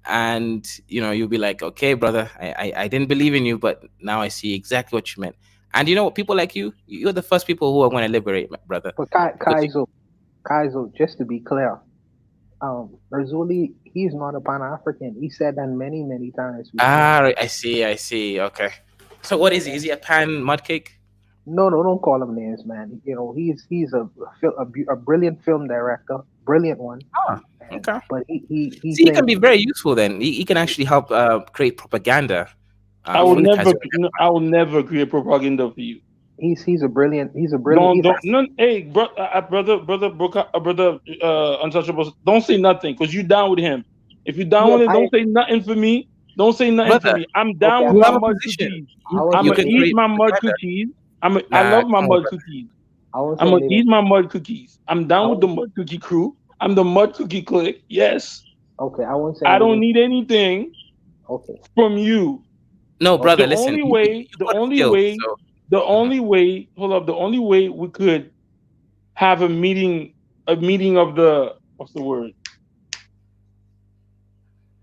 and you'll be like, okay, brother, I didn't believe in you, but now I see exactly what you meant. And you know what? People like you're the first people who are going to liberate, brother. But Kaizo, just to be clear, Razuli, he's not a Pan-African. He said that many, many times. I see. Okay. So what is he? Is he a pan mudcake? No, don't call him names, man. He's a brilliant film director, brilliant one. Oh, okay. But he can be very useful. Then he can actually help create propaganda. I will never create propaganda for you. He's a brilliant. Hey, brother, Untouchable. Don't say nothing because you down with him. If you down with it, don't say nothing for me. Don't say nothing for me. I'm down with my mud cookies. I'm gonna eat my mud cookies. I love my mud cookies. I'm gonna eat my mud cookies. I'm down with the mud cookie crew. I'm the mud cookie clique. Yes. Okay, I won't say. I don't need anything. From you. No, brother. The only way we could have a meeting of the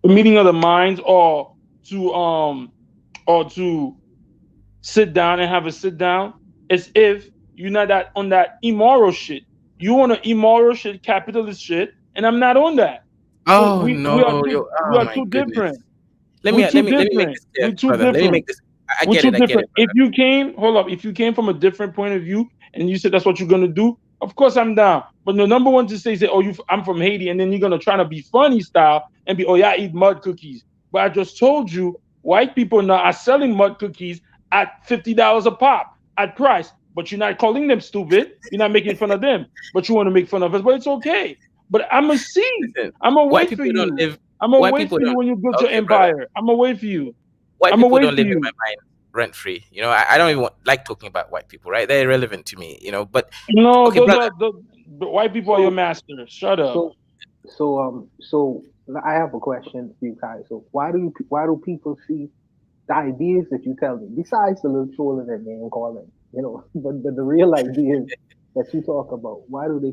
a meeting of the minds, or to sit down and have a sit down, is if you're not that on that immoral shit. You want an immoral shit, capitalist shit, and I'm not on that. Oh, we are too different. Let me make this clear, brother. Let me make this. I get it. If you came from a different point of view and you said that's what you're gonna do, of course I'm down. But the number one to say, I'm from Haiti, and then you're gonna try to be funny style and be, I eat mud cookies. But I just told you, white people now are selling mud cookies at $50 a pop at price. But you're not calling them stupid. You're not making fun of them. But you want to make fun of us. But it's okay. But I'm gonna see. I'm gonna wait for you. I'm gonna wait for you when you build your empire. I'm gonna wait for you. White people don't live in my mind rent free. I don't even like talking about white people, right? They're irrelevant to me, but no, okay, White people are your masters. Shut up. So I have a question for you guys. So why do people see the ideas that you tell me, besides the little trolling that name calling, but the real ideas that you talk about, why do they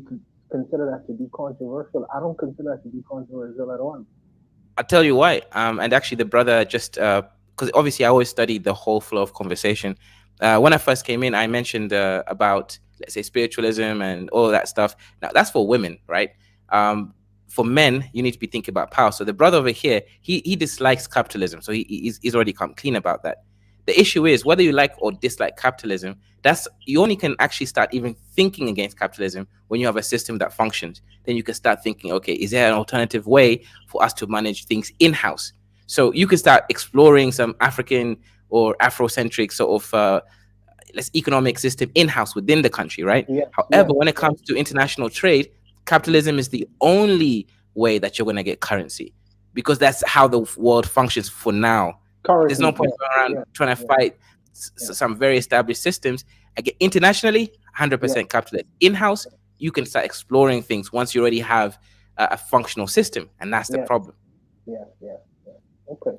consider that to be controversial? I don't consider that to be controversial at all. I'll tell you why. And actually, the brother just because obviously I always study the whole flow of conversation. When I first came in, I mentioned about, let's say, spiritualism and all that stuff. Now that's for women, right? For men, you need to be thinking about power. So the brother over here, he dislikes capitalism, so he's already come clean about that. The issue is whether you like or dislike capitalism. That's you only can actually start even thinking against capitalism when you have a system that functions. Then you can start thinking, okay, is there an alternative way for us to manage things in-house? So you can start exploring some African or Afrocentric sort of let's economic system in-house within the country, right? However, when it comes to international trade, capitalism is the only way that you're going to get currency, because that's how the world functions for now. There's no point going around trying to fight some very established systems. Again, internationally, 100% capitalist. In-house, you can start exploring things once you already have a functional system, and that's the problem. Okay.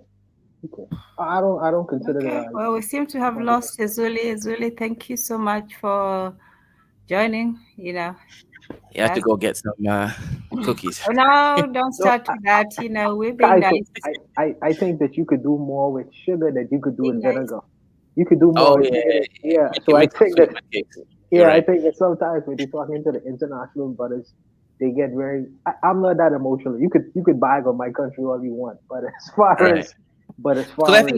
I don't consider that. Well, we seem to have lost Ezuli. Ezuli, thank you so much for joining. You have to go get some cookies. Oh, no, don't start with that. We're being nice. I think that you could do more with sugar than you could do with vinegar. You could do more with vinegar. So I think that I think that sometimes when you're talking to the international brothers, they get very. I'm not that emotional. You could bag on my country all you want, but as far as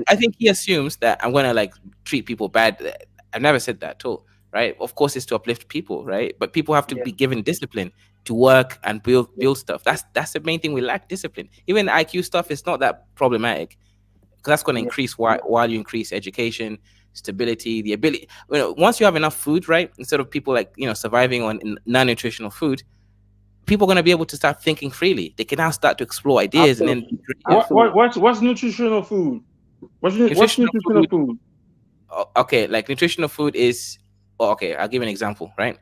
I think he assumes that I'm gonna like treat people bad. I've never said that at all. Right? Of course, it's to uplift people, right? But people have to be given discipline to work and build stuff. That's the main thing. We lack discipline. Even the IQ stuff is not that problematic, because that's going to increase while you increase education, stability, the ability. Once you have enough food, right? Instead of people surviving on non-nutritional food, people are going to be able to start thinking freely. They can now start to explore ideas. Absolutely. And then what's nutritional food? What's nutritional food? Okay, like nutritional food is. Okay, I'll give an example, right?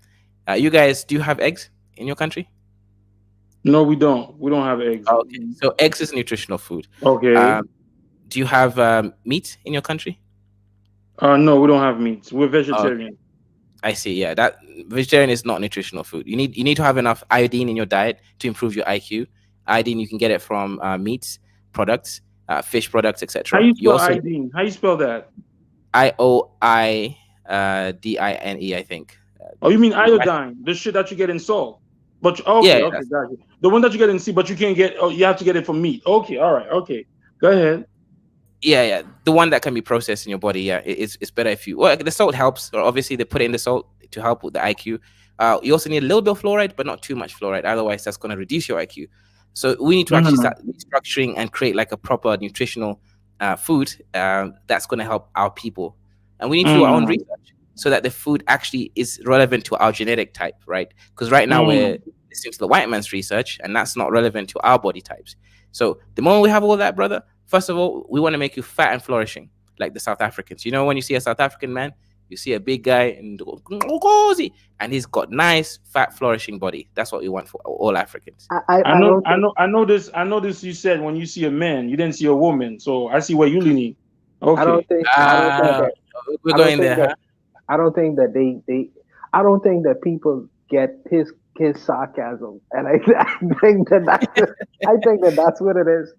You guys, do you have eggs in your country? No, we don't. We don't have eggs. Okay, so eggs is nutritional food. Okay. Do you have meat in your country? No, we don't have meat. We're vegetarian. I see. Yeah, that vegetarian is not nutritional food. You need to have enough iodine in your diet to improve your IQ. Iodine, you can get it from meats products, fish products, etc. How you spell iodine? How you spell that? IOIDINE, I think. Oh, you mean iodine? The shit that you get in salt. But okay, gotcha. The one that you get in sea, but you can't get. Oh, you have to get it from meat. Okay, all right, okay. Go ahead. Yeah, the one that can be processed in your body. Yeah, it's better if you. Well, the salt helps. Obviously, they put in the salt to help with the IQ. You also need a little bit of fluoride, but not too much fluoride. Otherwise, that's going to reduce your IQ. So we need to actually start restructuring and create like a proper nutritional food that's going to help our people. And we need to do our own research so that the food actually is relevant to our genetic type, right? Because right now we're listening to the white man's research, and that's not relevant to our body types. So the moment we have all that, brother, first of all, we want to make you fat and flourishing, like the South Africans. When you see a South African man, you see a big guy and he's got nice, fat, flourishing body. That's what we want for all Africans. I know this. You said when you see a man, you didn't see a woman. So I see where you leaning. Okay. I don't think people get his sarcasm, and I think that's what it is.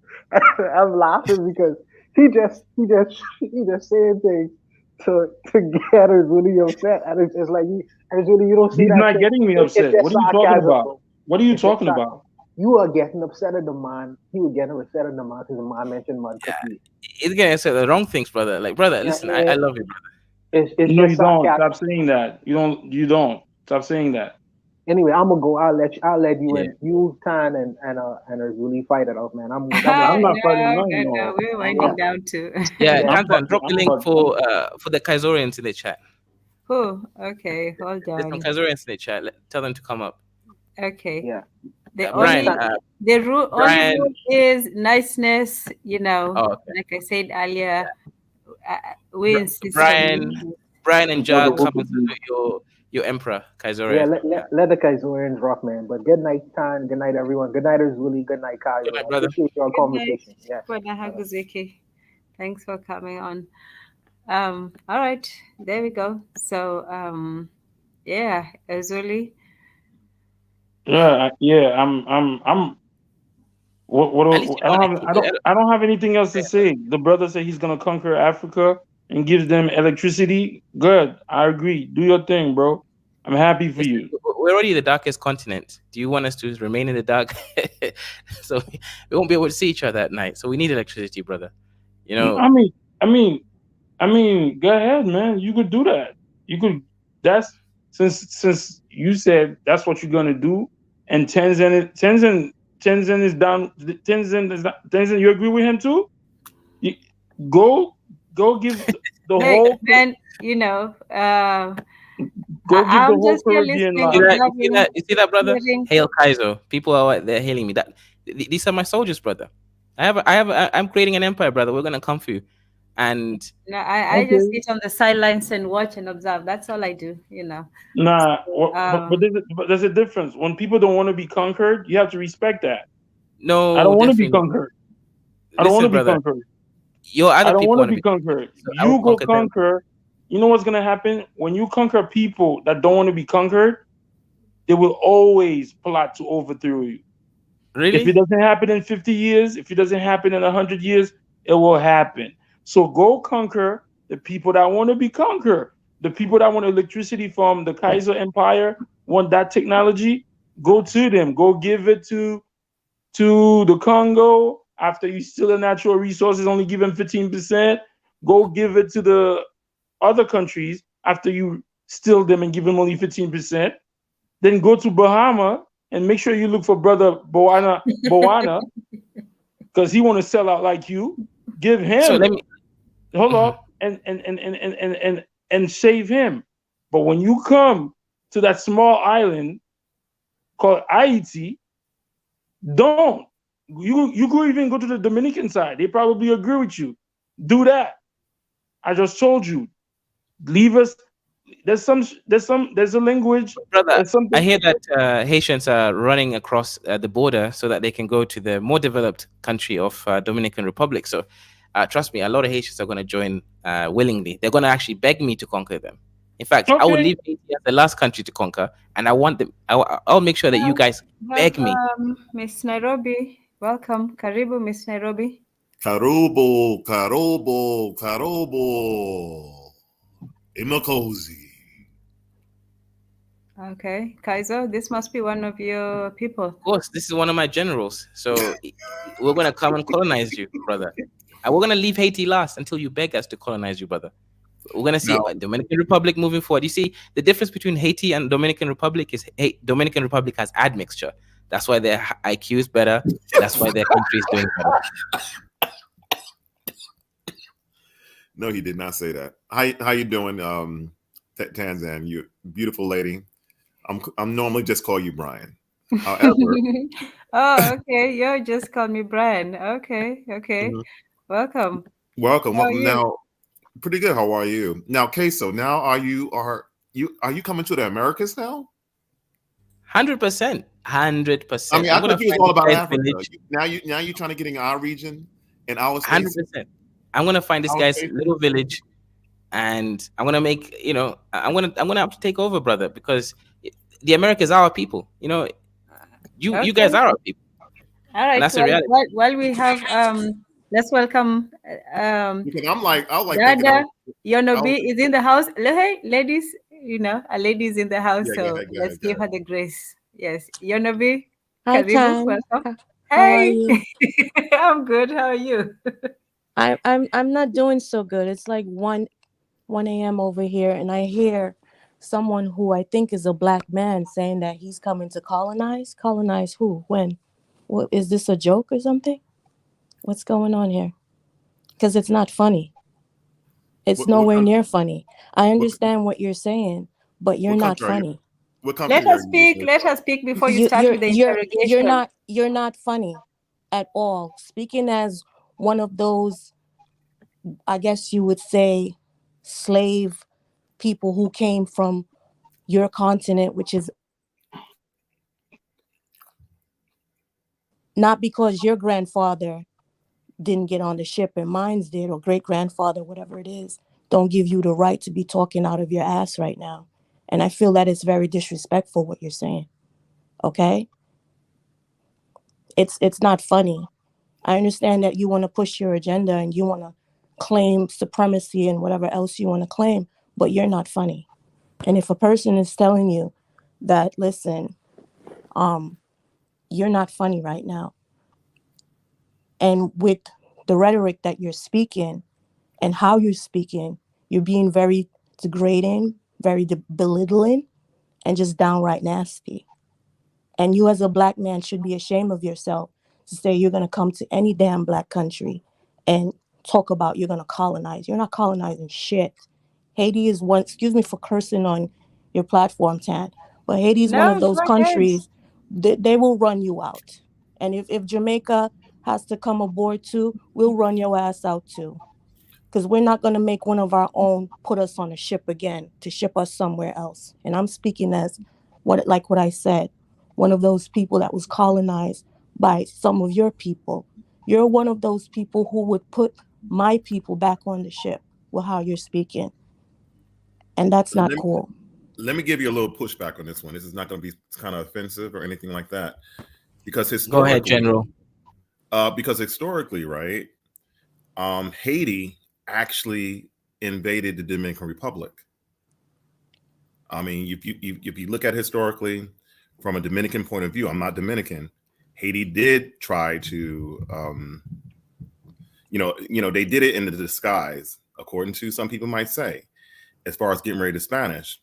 I'm laughing because he just saying things to get us really upset, and it's just like you don't see. He's that not thing. getting me upset. What are you talking about? What are you talking about? You are getting upset at the man. He was getting upset at the man because the man mentioned mud cookies. He's getting upset at the wrong things, brother. Like, brother, listen, I love you, brother. It's no, just you don't. Stop saying that. You don't. Stop saying that. Anyway, I'm gonna go. I'll let you and you, Tan, and really fight it out, man. I'm not fighting. No, we're winding down too. Tantan, drop the link for the Kaizorians in the chat. Oh, okay, hold on. There's some Kaizorians in the chat. Tell them to come up. Okay. Yeah. The Brian, only rule is niceness. Like I said earlier, we insist. Brian and Jug, come and do your emperor, Yeah, Kaiser. let the Kaizorians rock, man. But good night, Tan. Good night, everyone. Good night, Willie. Good night, Good Kaiser. night, I brother. appreciate your Good night, conversation. Yeah. Brother Haguzuki. Thanks for coming on. All right, there we go. So, yeah, Azuli. Yeah, yeah. I'm. At least you I know don't the have. key. I don't have anything else to say. The brother said he's gonna conquer Africa and gives them electricity. Good. I agree. Do your thing, bro. I'm happy for Listen, you. we're already the darkest continent. Do you want us to remain in the dark? So we won't be able to see each other at night. So we need electricity, brother. You know, I mean, I mean, I mean, go ahead, man. You could do that. You could. That's since you said that's what you're gonna do, and Tenzin is down. Tenzin is not, Tenzin. You agree with him too? You, go give the whole. Then, you know, Go give the I'm whole just here Caribbean listening, you life. see that? You see observing, that? You see that, brother? hearing. Hail Kaiser. People are they're hailing me. These are my soldiers, brother. I'm creating an empire, brother. We're gonna come for you, and No, I just Okay. sit on the sidelines and watch and observe. That's all I do, you know. Nah, So, but there's a difference. When people don't want to be conquered, you have to respect that. I no, don't want to be definitely not. conquered. I don't want Listen, to be brother. conquered. Your I other don't people want to want to be be, conquered. so I will You go conquer them. conquer. You know what's gonna happen when you conquer people that don't want to be conquered? They will always plot to overthrow you. If it Really? doesn't happen in 50 years, if it doesn't happen in 100 years, it will happen. So go conquer the people that want to be conquered. The people that want electricity from the Kaiser Empire, want that technology, go to them. Go give it to the Congo after you steal the natural resources, only give them 15%. Go give it to the other countries after you steal them and give them only 15%. Then go to Bahama and make sure you look for brother Boana, because he want to sell out like you. Give So him, let me. hold up, and save him. But when you come to that small island called Haiti, don't. You could even go to the Dominican side. They probably agree with you. Do that. I just told you. Leave us. There's a language. Brother, There's I something. hear that Haitians are running across the border so that they can go to the more developed country of Dominican Republic. So, trust me, a lot of Haitians are going to join willingly. They're going to actually beg me to conquer them. In fact, I will Okay. leave Haiti as the last country to conquer, and I want them. I'll make sure that you guys beg me. Miss Nairobi, welcome. Karibu, Miss Nairobi. Karobo, Karobo, Karobo. Imakozi. Okay, Kaiser, this must be one of your people. Of course, this is one of my generals. So we're going to come and colonize you, brother. And we're going to leave Haiti last until you beg us to colonize you, brother. We're going to see Dominican Republic moving forward. You see, the difference between Haiti and Dominican Republic is Dominican Republic has admixture. That's why their IQ is better. That's why their country is doing better. No, he did not say that. How you doing, Tanzan? You beautiful lady. I'm normally just call you Brian. However, Oh, okay. You just call me Brian. Okay, okay. Welcome. welcome. How are you? Now, pretty good. How are you? Now, Queso. Now, are you coming to the Americas now? 100%. 100%. I mean, I thought you was all about Africa. Village. Now you're trying to get in our region and our states. 100%. I'm gonna find this guy's little village, and I'm gonna make I'm gonna have to take over, brother, because the Americas are our people. You guys are our people. All right. And that's the reality. While we have let's welcome Because I was like Dada Yonobi is in the house. Hey, ladies, a lady is in the house, Yeah, so let's give her the grace. Yes, Yonobi, Hi, Karibu, Tan. welcome. How are Hey, you? I'm good. How are you? I'm not doing so good. It's like 1 a.m. over here, and I hear someone who I think is a black man saying that he's coming to colonize. Colonize who? When? What is this, a joke or something? What's going on here? Because it's not funny. It's nowhere near funny. I understand what you're saying, but you're not funny. What country Let her speak. Let her speak before you start with the interrogation. You're not funny at all. Speaking as one of those, I guess you would say, slave people who came from your continent, which is not because your grandfather didn't get on the ship and mine's did, or great grandfather, whatever it is, don't give you the right to be talking out of your ass right now. And I feel that it's very disrespectful what you're saying. Okay? It's not funny. I understand that you want to push your agenda and you want to claim supremacy and whatever else you want to claim, but you're not funny. And if a person is telling you that, listen, you're not funny right now, and with the rhetoric that you're speaking and how you're speaking, you're being very degrading, very belittling, and just downright nasty. And you as a black man should be ashamed of yourself to say you're going to come to any damn black country and talk about you're going to colonize. You're not colonizing shit. Haiti is one, excuse me for cursing on your platform, Tan, but Haiti is one of those countries that they will run you out. And if Jamaica has to come aboard too, we'll run your ass out too. Because we're not going to make one of our own put us on a ship again to ship us somewhere else. And I'm speaking as what I said, one of those people that was colonized by some of your people. You're one of those people who would put my people back on the ship with how you're speaking. And that's not cool. Let me give you a little pushback on this one. This is not going to be kind of offensive or anything like that. Because historically, go ahead, General. Because historically, right, Haiti actually invaded the Dominican Republic. I mean, if you look at historically from a Dominican point of view, I'm not Dominican. Haiti did try to, they did it in the disguise, according to some people might say, as far as getting ready to Spanish.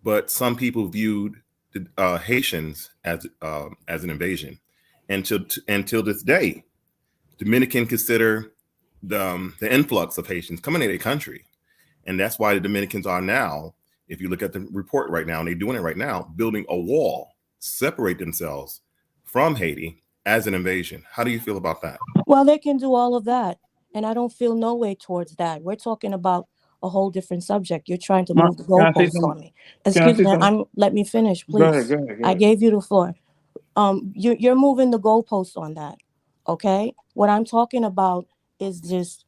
But some people viewed the Haitians as an invasion. Until this day, Dominican consider the influx of Haitians coming to their country. And that's why the Dominicans are now, if you look at the report right now, and they're doing it right now, building a wall, separate themselves from Haiti as an invasion. How do you feel about that? Well, they can do all of that. And I don't feel no way towards that. We're talking about a whole different subject. You're trying to move the goalposts on me. Excuse me, let me finish, please. Go ahead. I gave you the floor. You're moving the goalposts on that. Okay? What I'm talking about is this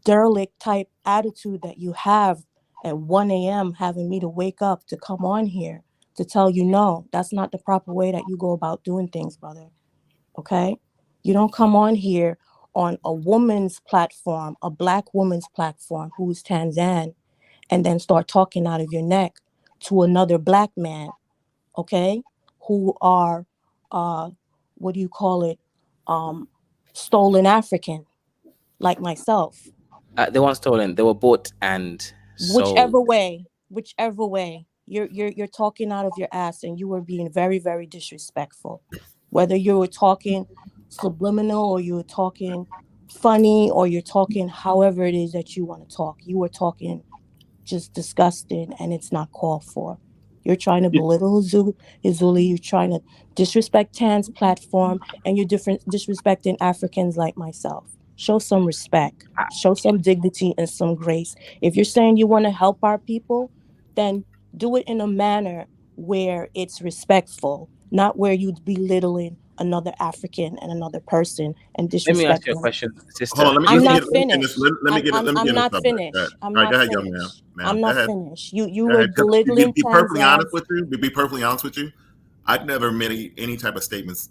derelict type attitude that you have at 1 a.m. having me to wake up to come on here to tell you, no, that's not the proper way that you go about doing things, brother. Okay? You don't come on here on a woman's platform, a black woman's platform who's Tanzan, and then start talking out of your neck to another black man, okay, who are, stolen African, like myself. They weren't stolen. They were bought and sold. Whichever way, you're talking out of your ass, and you were being very, very disrespectful. Whether you were talking subliminal or you were talking funny or you're talking however it is that you want to talk, you were talking just disgusting, and it's not called for. You're trying to belittle Izuli. You're trying to disrespect Tan's platform, and you're disrespecting Africans like myself. Show some respect. Show some dignity and some grace. If you're saying you want to help our people, then do it in a manner where it's respectful, not where you'd belittling another African and another person and disrespecting. Let me ask you a question, sister. Hold on, I'm not finished. I'm not finished. I'm not finished. I'm not finished. You were belittling Be perfectly honest with you. Be perfectly honest with you. I've never made any type of statements.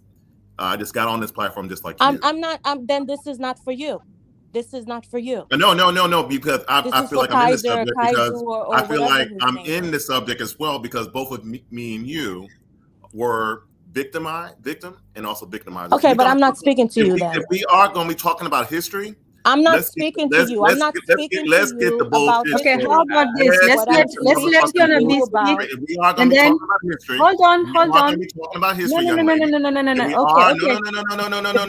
I just got on this platform just like you. I'm not. Then this is not for you. This is not for you. No. Because I feel like I'm in the subject because I feel like I'm in the subject as well because both of me and you were victim and also victimized. Okay, but I'm not speaking to you then. If we are going to be talking about history, I'm not speaking to you. I'm not speaking to you. Let's get the bullshit. Okay, how about this? Let's let Yona be speak. We are going to be then, talking about history. Hold on. We are going to be talking about history. No. Okay. No.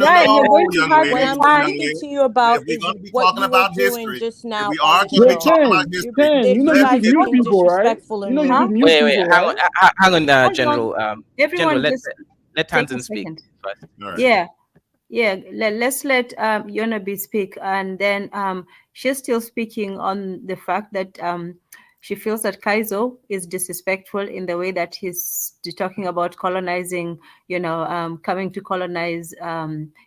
Right, you're going to have what I'm speaking to you about is what you were doing just now. We are going to be talking about history. You know you can mute people, right? You know you can mute people. Wait, hang on, General. Everyone, General, just let Tanzan speak first. Right. Yeah. Let's let Yona speak, and then she's still speaking on the fact that she feels that Kaizo is disrespectful in the way that he's talking about colonizing, coming to colonize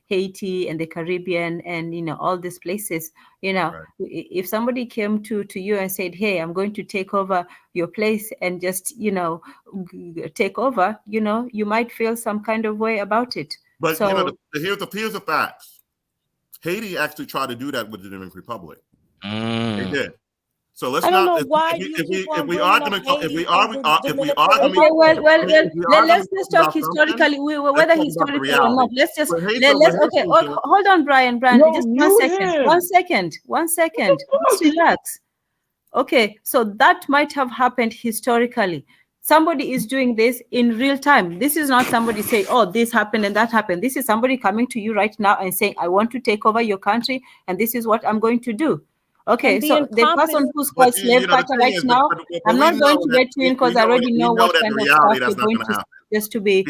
Haiti and the Caribbean and, all these places. If somebody came to you and said, hey, I'm going to take over your place and just, take over, you might feel some kind of way about it. But so, here's the facts. Haiti actually tried to do that with the Dominican Republic. They did. So let's let's talk historically, whether historically or not. Let's okay. Hold on, Brian. Just 1 second. 1 second. Just relax. Okay, so that might have happened historically. Somebody is doing this in real time. This is not somebody saying, oh, this happened and that happened. This is somebody coming to you right now and saying, I want to take over your country and this is what I'm going to do. Okay, so the person who's called slave catcher right now, I'm not going to get you in because I already know what kind of stuff you're going to just to be.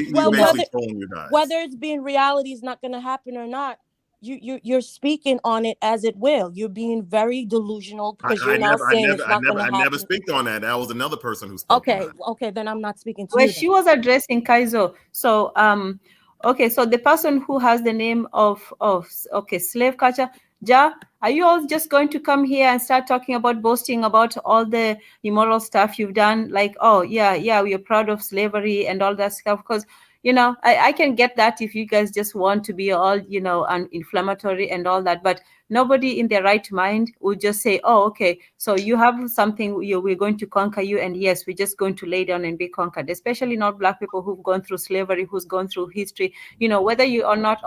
Whether it's being reality is not going to happen or not, you're speaking on it as it will. You're being very delusional because you're now saying it's not going to happen. I never speak on that. That was another person who spoke. Okay, then I'm not speaking to you. Well, she was addressing Kaizo. So okay, so the person who has the name of slave catcher, Ja, are you all just going to come here and start talking about boasting about all the immoral stuff you've done? Like, oh yeah, we're proud of slavery and all that stuff. Because I can get that if you guys just want to be all inflammatory and all that, but nobody in their right mind would just say, oh, okay, so you have something, we're going to conquer you, and yes, we're just going to lay down and be conquered. Especially not Black people who've gone through slavery, who's gone through history. Whether you or not,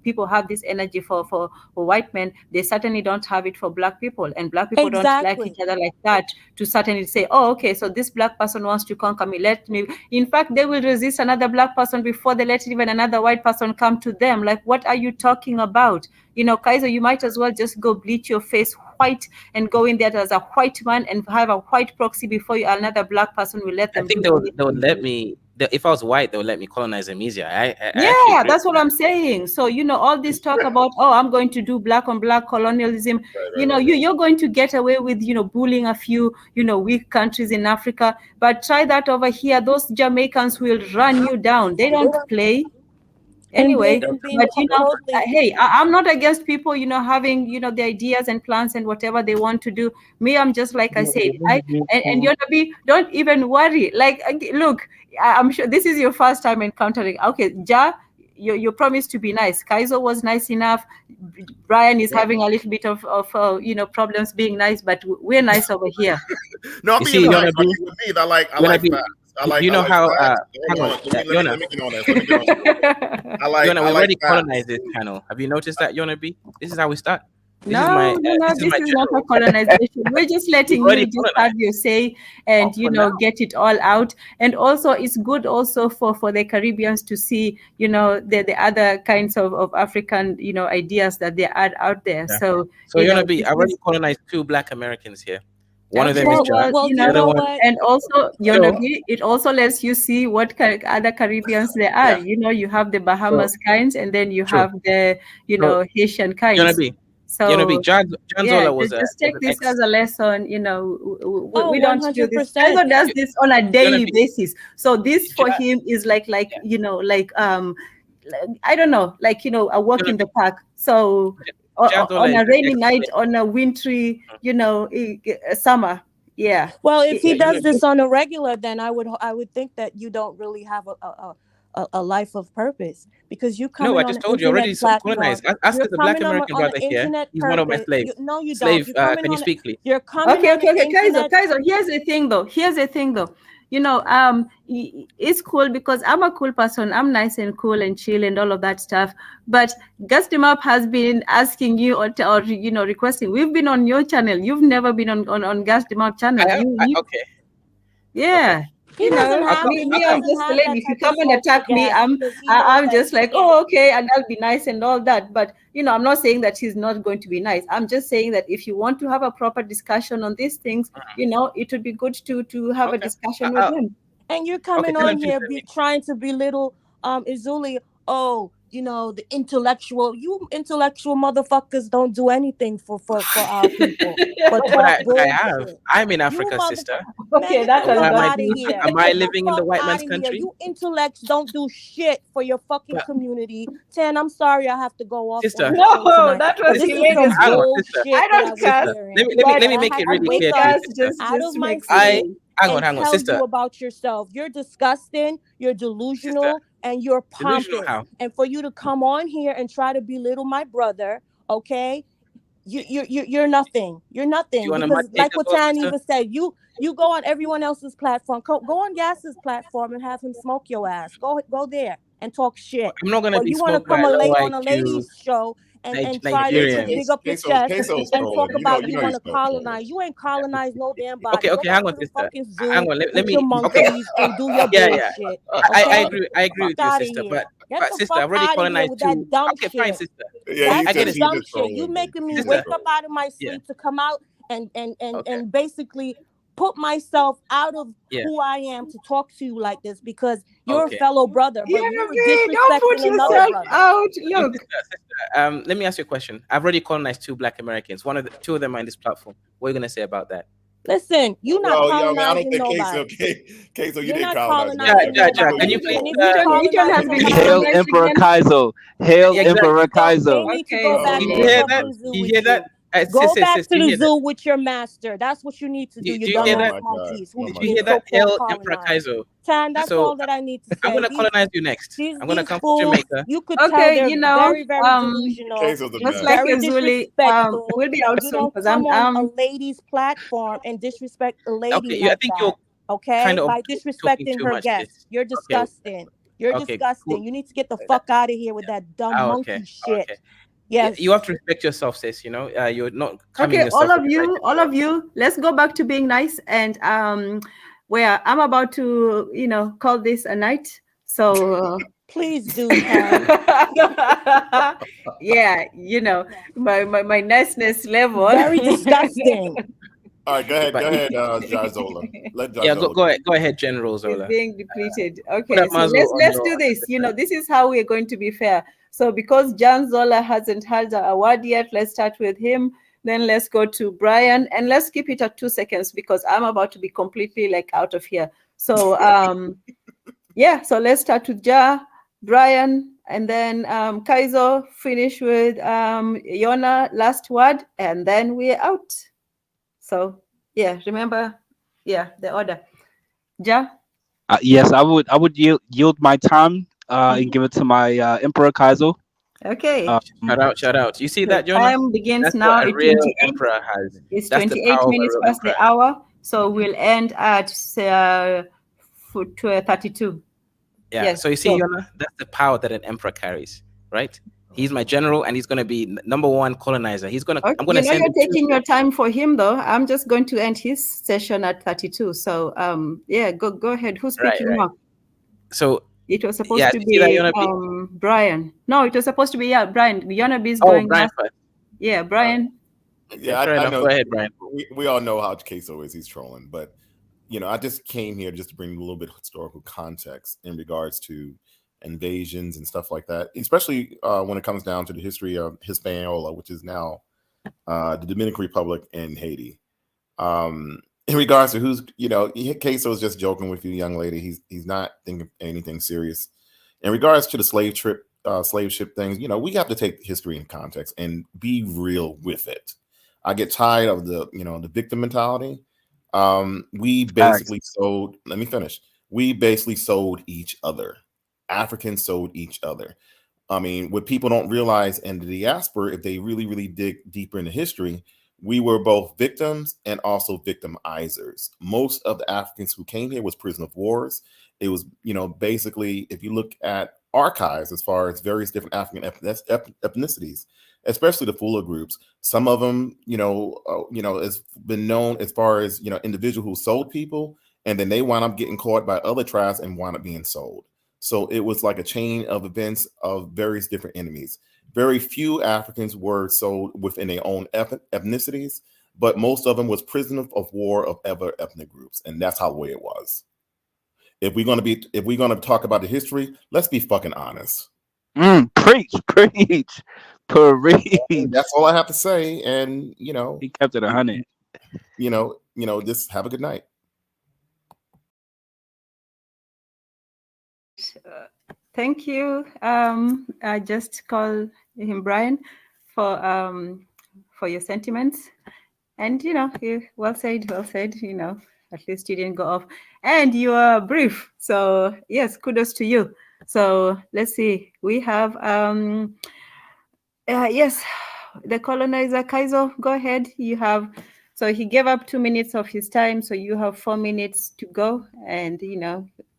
people have this energy for white men, they certainly don't have it for Black people, and Black people don't like each other like that to certainly say, oh, okay, so this Black person wants to conquer me, let me. In fact, they will resist another Black person before they let even another white person come to them. Like, what are you talking about? Kaizo, you might as well just go bleach your face white and go in there as a white man and have a white proxy before another Black person will let them. I think they would let me. If I was white, they would let me colonize them easier. Yeah, that's what I'm saying. So all this talk about, oh, I'm going to do Black on Black colonialism. You're going to get away with bullying a few weak countries in Africa, but try that over here. Those Jamaicans will run you down. They don't play. Anyway, but hey, I'm not against people, having, the ideas and plans and whatever they want to do. Me, I'm just like I said, and don't even worry. Like, look, I'm sure this is your first time encountering. Okay, Ja, you promised to be nice. Kaizo was nice enough. Brian is having a little bit of problems being nice, but we're nice over here. No, I'm being nice. With me, I like facts. How? Let me get on that. We already colonized this channel. Have you noticed that, Yona B? This is how we start. This is not a colonization. We're just letting you just have your say and get it all out. And also, it's good also for the Caribbeans to see the other kinds of African ideas that they are out there. Yeah. So Yona B, I already colonized 2 Black Americans here. One of them is Jack. And also, it also lets you see what other Caribbeans there are. You have the Bahamas kinds, and then you have the Haitian kinds. Just take this as a lesson. We don't do this. Kaizo does this on a daily basis. So this for him is like I don't know, a walk in the park. So on a rainy night, on a wintry, summer. Yeah. Well, if he does this on a regular, then I would think that you don't really have a life of purpose, because you come. No, I just told you already. Colonized. Ask the Black American brother here. He's one of my slaves. No, you don't. Slave. Can you speak, please? You're coming. Okay. Kaizo. Here's the thing, though. It's cool because I'm a cool person. I'm nice and cool and chill and all of that stuff. But Gastimap has been asking you or requesting. We've been on your channel. You've never been on Gastimap channel. Okay. Yeah. Me, I'm just a lady. If you come and attack me, I'm just like, oh, okay, and I'll be nice and all that. But I'm not saying that he's not going to be nice. I'm just saying that if you want to have a proper discussion on these things, it would be good to have a discussion with him. And you're coming on here trying to belittle Izuli oh, you know, the intellectual. You intellectual motherfuckers don't do anything for our people, but No, but talk I have. bullshit. I'm in You Africa, sister. man, Okay, get that the So has what fuck am I got out of doing? me. here. Am I Get the living in the fuck white out man's of here. country? You intellects don't do shit for your fucking But community. Tan, I'm sorry I have to go off on sister, the show No, tonight, that but was this sister, is some hilarious. hang on, Look, sister, I bullshit that I don't was curse, sister. hearing. Let but me And I make had it to really having wake clear to to up you, curse sister. out of just my makes I me. sleep and hang on, tell you sister. about yourself. You're disgusting, you're Sister, delusional, and you're delusional pompous. how? And for you to come on here and try to belittle my brother, okay? You're nothing. You're Do you nothing want a because mud cake like as what well, Tan sister? even said, you go on everyone else's platform. Go on Gas's platform and have him smoke your ass. Go there and talk shit. I'm not gonna But be you want to smoked by come a low on a IQ ladies show and try to Nigerian. big up your chest Queso's and trolling. talk You know, about you want he's to no trolling. colonize. You ain't colonized no damn body. Go Okay, hang back on, to the sister. fucking Hang zoo on. Let with your me. Okay. monkeys and do your Yeah, yeah. bullshit. I Okay? agree. Get I the agree fuck with you, out of sister. here. Get the Sister, fuck I've already out of here colonized with two. that dumb Okay, fine, shit. sister. Yeah, That's he's I get some it, just he's dumb just sister. shit. You trolling, man. making me He's just Sister. wake up trolling. out of my Yeah. sleep to come out Okay. and basically put myself out of Yeah. who I am to talk to you like this because you're a Okay. fellow brother, Yeah, but you were me, don't put disrespecting another Okay. yourself brother. out. So, Look, sister, let me ask you a question. I've already colonized two Black Americans. Two of them are in this platform. What are you gonna say about that? Listen, you're not Well, yeah, I mean, I don't colonizing think Queso, nobody. Queso, you You're didn't not colonize Ja, nobody. colonizing Ja, You Ja, put nobody. can you yourself please? And if there. you Eton has colonizing been somebody, Hail colonized Emperor again. Kaizo. Hail Yeah, they Emperor exactly. Kaizo. need to Okay, go Oh back You to the Lord hear have that? fucking zoo mercy. You with hear that? you. Sis, Go sis, back sis, to you the hear that? zoo with your master. That's what you need to do. You Do you hear Oh dumbass that? my God. monkeys Oh who's Do my you been hear God. that? so-called Hail Emperor colonized. Kaizo. Tan, that's So all that I need to I'm say. gonna colonize you next. I'm gonna These come to fools, Jamaica. you could tell okay, they're very, very delusional. Queso's a just mess. like Very Azuli, disrespectful. we'll be out You soon don't because come on a lady's platform and disrespect a lady Okay, I like think that. you're Okay? kind of By talking disrespecting too her much, sis. guests. You're Okay, disgusting. You're okay, cool. disgusting. You need to get the fuck out of here with that dumb Oh, okay, monkey shit. okay. Yeah, you Yes. have to respect yourself, sis. You know, you're not coming Okay, yourself with the right all picture. of you, let's go back to being nice and where I'm about to, call this a night. So please do, Tan. yeah, my niceness level. Very disgusting. All right, go ahead, But Jarzola. Let yeah, Jarzola go ahead, General Is Zola. being depleted. Put Okay, that so muzzle on let's your. do this. This is how we're going to be fair. So because Jan Zola hasn't had a award yet, let's start with him. Then let's go to Brian, and let's keep it at 2 seconds because I'm about to be completely out of here. So yeah, so let's start with Brian, and then Kaizo, finish with Yona, last word, and then we're out. So yeah, remember, the order. Yes, I would yield my time and give it to my Emperor Kaizo. Okay. Shout out. You see The that, Jonah? time begins That's now what a at real 28. emperor has. It's That's the 28 power of a minutes real past emperor. the hour, so we'll end at 32. Yeah. Yes. So you see, Yona, that's the power that an emperor carries, right? He's my general, and he's going to be number one colonizer. I'm going to send you're him taking your time for him, though. I'm just going to end his session at 32. So, yeah, go ahead. Who's speaking right. now? So it was supposed yeah, to you see that, be Yona? Brian. No, it was supposed to be Brian. Yona B is Oh, going Brian last. first. Yeah, Brian. Yeah, fair I enough. know. Go ahead, Brian. We all know how Queso is. He's trolling, but I just came here just to bring a little bit of historical context in regards to invasions and stuff like that, especially when it comes down to the history of Hispaniola, which is now the Dominican Republic and Haiti. In regards to who's, Queso is just joking with you, young lady. He's not thinking anything serious. In regards to the slave ship things, we have to take history in context and be real with it. I get tired of the victim mentality. We basically sold. Let me finish. We basically sold each other. Africans sold each other. I mean, what people don't realize in the diaspora, if they really, really dig deeper into history, we were both victims and also victimizers. Most of the Africans who came here was prisoner of wars. It was, basically, if you look at archives as far as various different African ethnicities, especially the Fula groups, some of them, it's been known as far as, individuals who sold people, and then they wound up getting caught by other tribes and wound up being sold. So it was like a chain of events of various different enemies. Very few Africans were sold within their own ethnicities, but most of them was prisoners of war of other ethnic groups, and that's how the way it was. If we're gonna talk about the history, let's be fucking honest. Preach, preach, preach. That's all I have to say. And He kept it 100. Just have a good night. Thank you. I just call him Brian for your sentiments. And well said, well said. At least you didn't go off, and you are brief. So yes, kudos to you. So let's see. We have yes, the colonizer Kaizo. Go ahead. You have. So he gave up 2 minutes of his time. So you have 4 minutes to go, and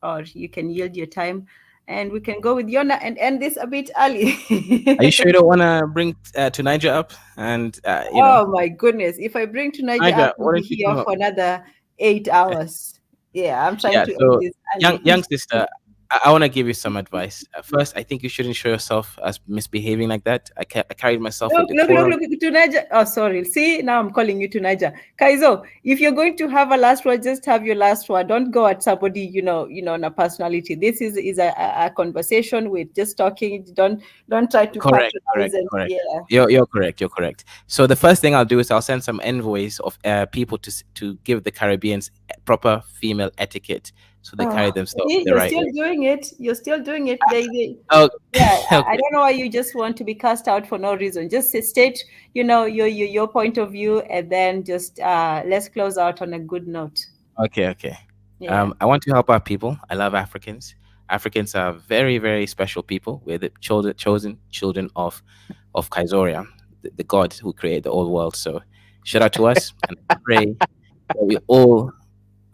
or you can yield your time, and we can go with Yona and end this a bit early. Are you sure you don't want to bring Tunisia up? And Oh my goodness. If I bring Tunisia up, Tunisia, we'll why be don't you here come up? for another 8 hours. Yeah, I'm trying Yeah. to end So, this young early. sister, I want to give you some advice. First, I think you shouldn't show yourself as misbehaving like that. I carried myself with decorum. Look, Tunaja. Oh, sorry. See, now I'm calling you Tunaja. Kaizo, if you're going to have a last word, just have your last word. Don't go at somebody, on a personality. This is a conversation with just talking. Don't try to Correct, patronize correct, and correct. yeah. You're correct. You're correct. So the first thing I'll do is I'll send some envoys of people to give the Caribbeans proper female etiquette, so they carry themselves See, the you're right still way. doing it. You're still doing it. Oh, Yeah, I okay. don't know why you just want to be cast out for no reason. Just state, your point of view, and then just let's close out on a good note. Okay, okay. Yeah. I want to help our people. I love Africans. Africans are very, very special people. We're the chosen children of Kaizoria, the God who created the old world. So, shout out to us, and I pray that we all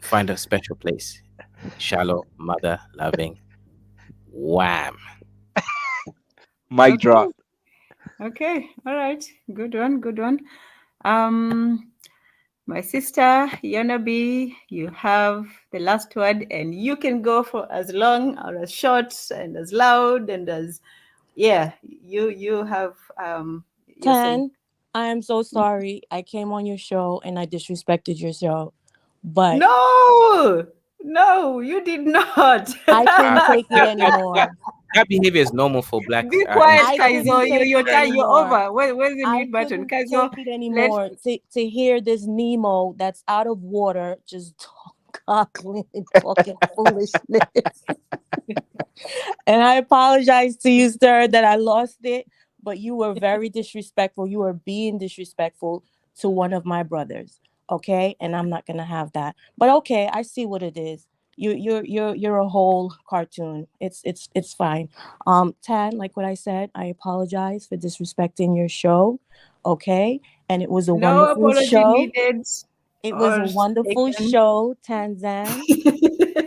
find a special place. Shallow, mother loving, wham. Mic Okay. drop. Okay. All right. Good one. Good one. My sister Yonabi, you have the last word, and you can go for as long or as short and as loud and as you have your say. Tan, I am so sorry. I came on your show and I disrespected your show, but No, you did not. I couldn't take it That, that, that, anymore. that behavior is normal for black Be quiet, I couldn't Kaizo. take Your it time, you're anymore. over. Where's the I mute button? couldn't Kaizo, take it let anymore to hear this Nemo that's out of water just cackling and talking foolishness. And I apologize to you, sir, that I lost it, but you were very disrespectful. You were being disrespectful to one of my brothers. Okay, and I'm not gonna have that. But okay, I see what it is. You're a whole cartoon. It's fine. Tan, like what I said, I apologize for disrespecting your show. Okay, and it was a no wonderful apology show. needed It was or a wonderful taken. show, Tanzan.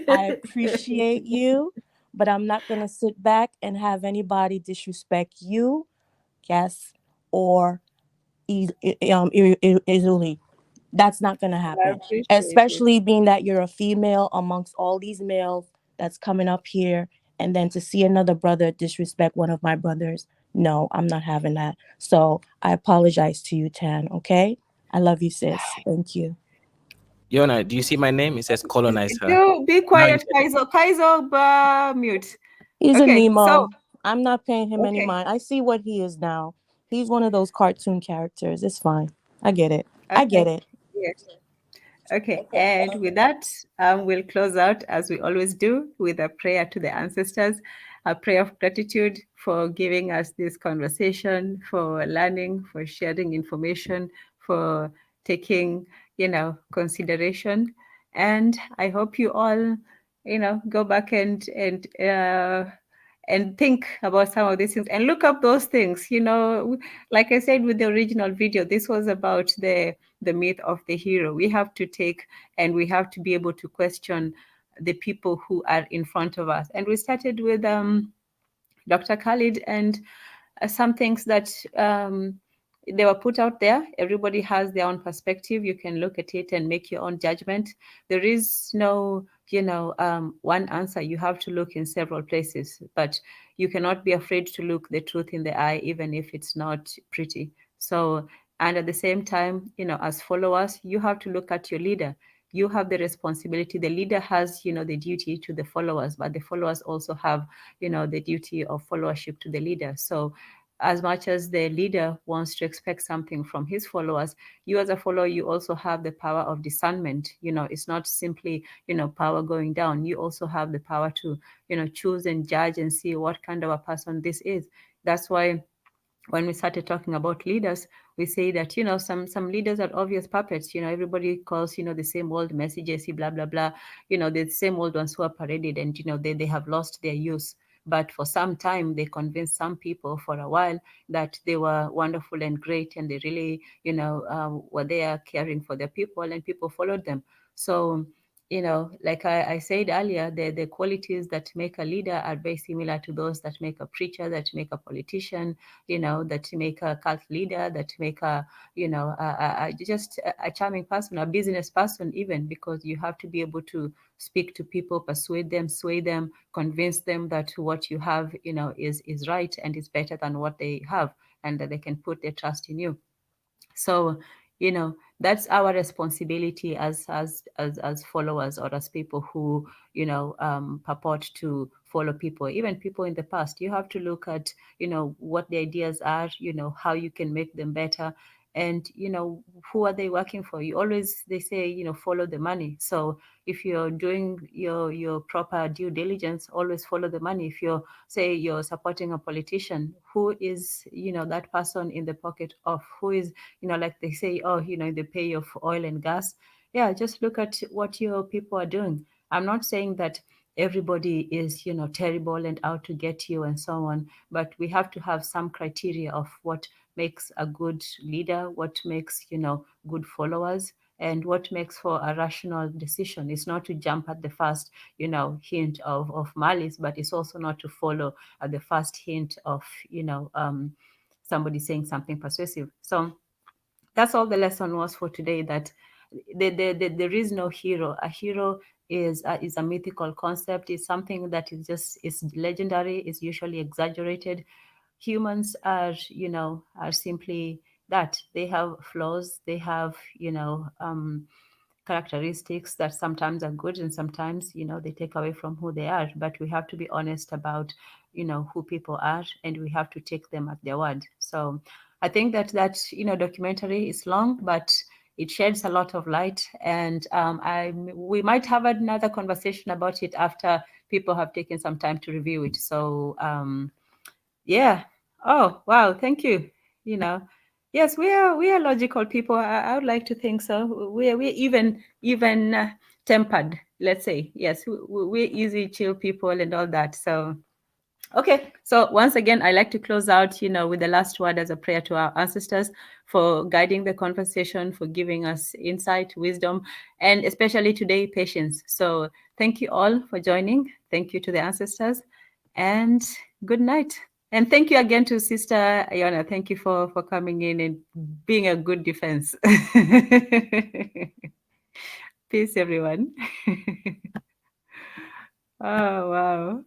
I appreciate you, but I'm not going to sit back and have anybody disrespect you, yes, or easily. That's not going to I happen. appreciate it. Especially being that you're a female amongst all these males that's coming up here, and then to see another brother disrespect one of my brothers. No, I'm not having that. So I apologize to you, Tan, okay? I love you, sis. Thank you. Yona, do you see my name? It says colonize her. Do be Now you quiet, Kaizo. Kaizo, mute. He's a Okay, so Nemo. I'm not paying him any okay, mind. I see what he is now. He's one of those cartoon characters. It's fine. I get it. I get okay, it. yes. Okay, and with that, we'll close out as we always do with a prayer to the ancestors, a prayer of gratitude for giving us this conversation, for learning, for sharing information, for taking, consideration. And I hope you all, go back and think about some of these things and look up those things. Like I said with the original video, this was about the myth of the hero. We have to take and we have to be able to question the people who are in front of us. And we started with Dr. Khalid, and some things that they were put out there. Everybody has their own perspective. You can look at it and make your own judgment. There is no, one answer. You have to look in several places, but you cannot be afraid to look the truth in the eye, even if it's not pretty. So, and at the same time, as followers, you have to look at your leader. you have the responsibility. The leader has, the duty to the followers, but the followers also have, the duty of followership to the leader. So as much as the leader wants to expect something from his followers, you as a follower, you also have the power of discernment. It's not simply, power going down. You also have the power to, choose and judge and see what kind of a person this is. That's why when we started talking about leaders, we say that, some leaders are obvious puppets. Everybody calls, the same old messages, blah, blah, blah. The same old ones who are paraded, and, they have lost their use. But for some time, they convinced some people for a while that they were wonderful and great, and they really, were there caring for their people, and people followed them. So, like I said earlier, the qualities that make a leader are very similar to those that make a preacher, that make a politician, that make a cult leader, that make a, just a charming person, a business person even, because you have to be able to speak to people, persuade them, sway them, convince them that what you have, is right and is better than what they have, and that they can put their trust in you. So, that's our responsibility as followers, or as people who, purport to follow people, even people in the past. You have to look at, what the ideas are, how you can make them better, and, who are they working for? They say, follow the money. So if you're doing your proper due diligence, always follow the money. If you're supporting a politician, who is, that person in the pocket of, who is, like they say, they pay of oil and gas. Yeah, just look at what your people are doing. I'm not saying that everybody is, terrible and out to get you and so on, but we have to have some criteria of what makes a good leader, what makes, good followers, and what makes for a rational decision. It's not to jump at the first, hint of malice, but it's also not to follow at the first hint of, somebody saying something persuasive. So that's all the lesson was for today, that there is no hero. A hero is a mythical concept. It's something that is legendary, is usually exaggerated. Humans are simply that. They have flaws, they have characteristics that sometimes are good, and sometimes they take away from who they are. But we have to be honest about who people are, and we have to take them at their word. So I think that documentary is long, but it sheds a lot of light, and we might have another conversation about it after people have taken some time to review it. So yeah. Oh wow, thank you. Yes, we are logical people. I would like to think so. We're even tempered, let's say. Yes, we're easy, chill people and all that. So okay, so once again, I like to close out, with the last word as a prayer to our ancestors for guiding the conversation, for giving us insight, wisdom, and especially today, patience. So thank you all for joining. Thank you to the ancestors, and good night. And thank you again to Sister Iona. Thank you for coming in and being a good defense. Peace, everyone. Oh, wow.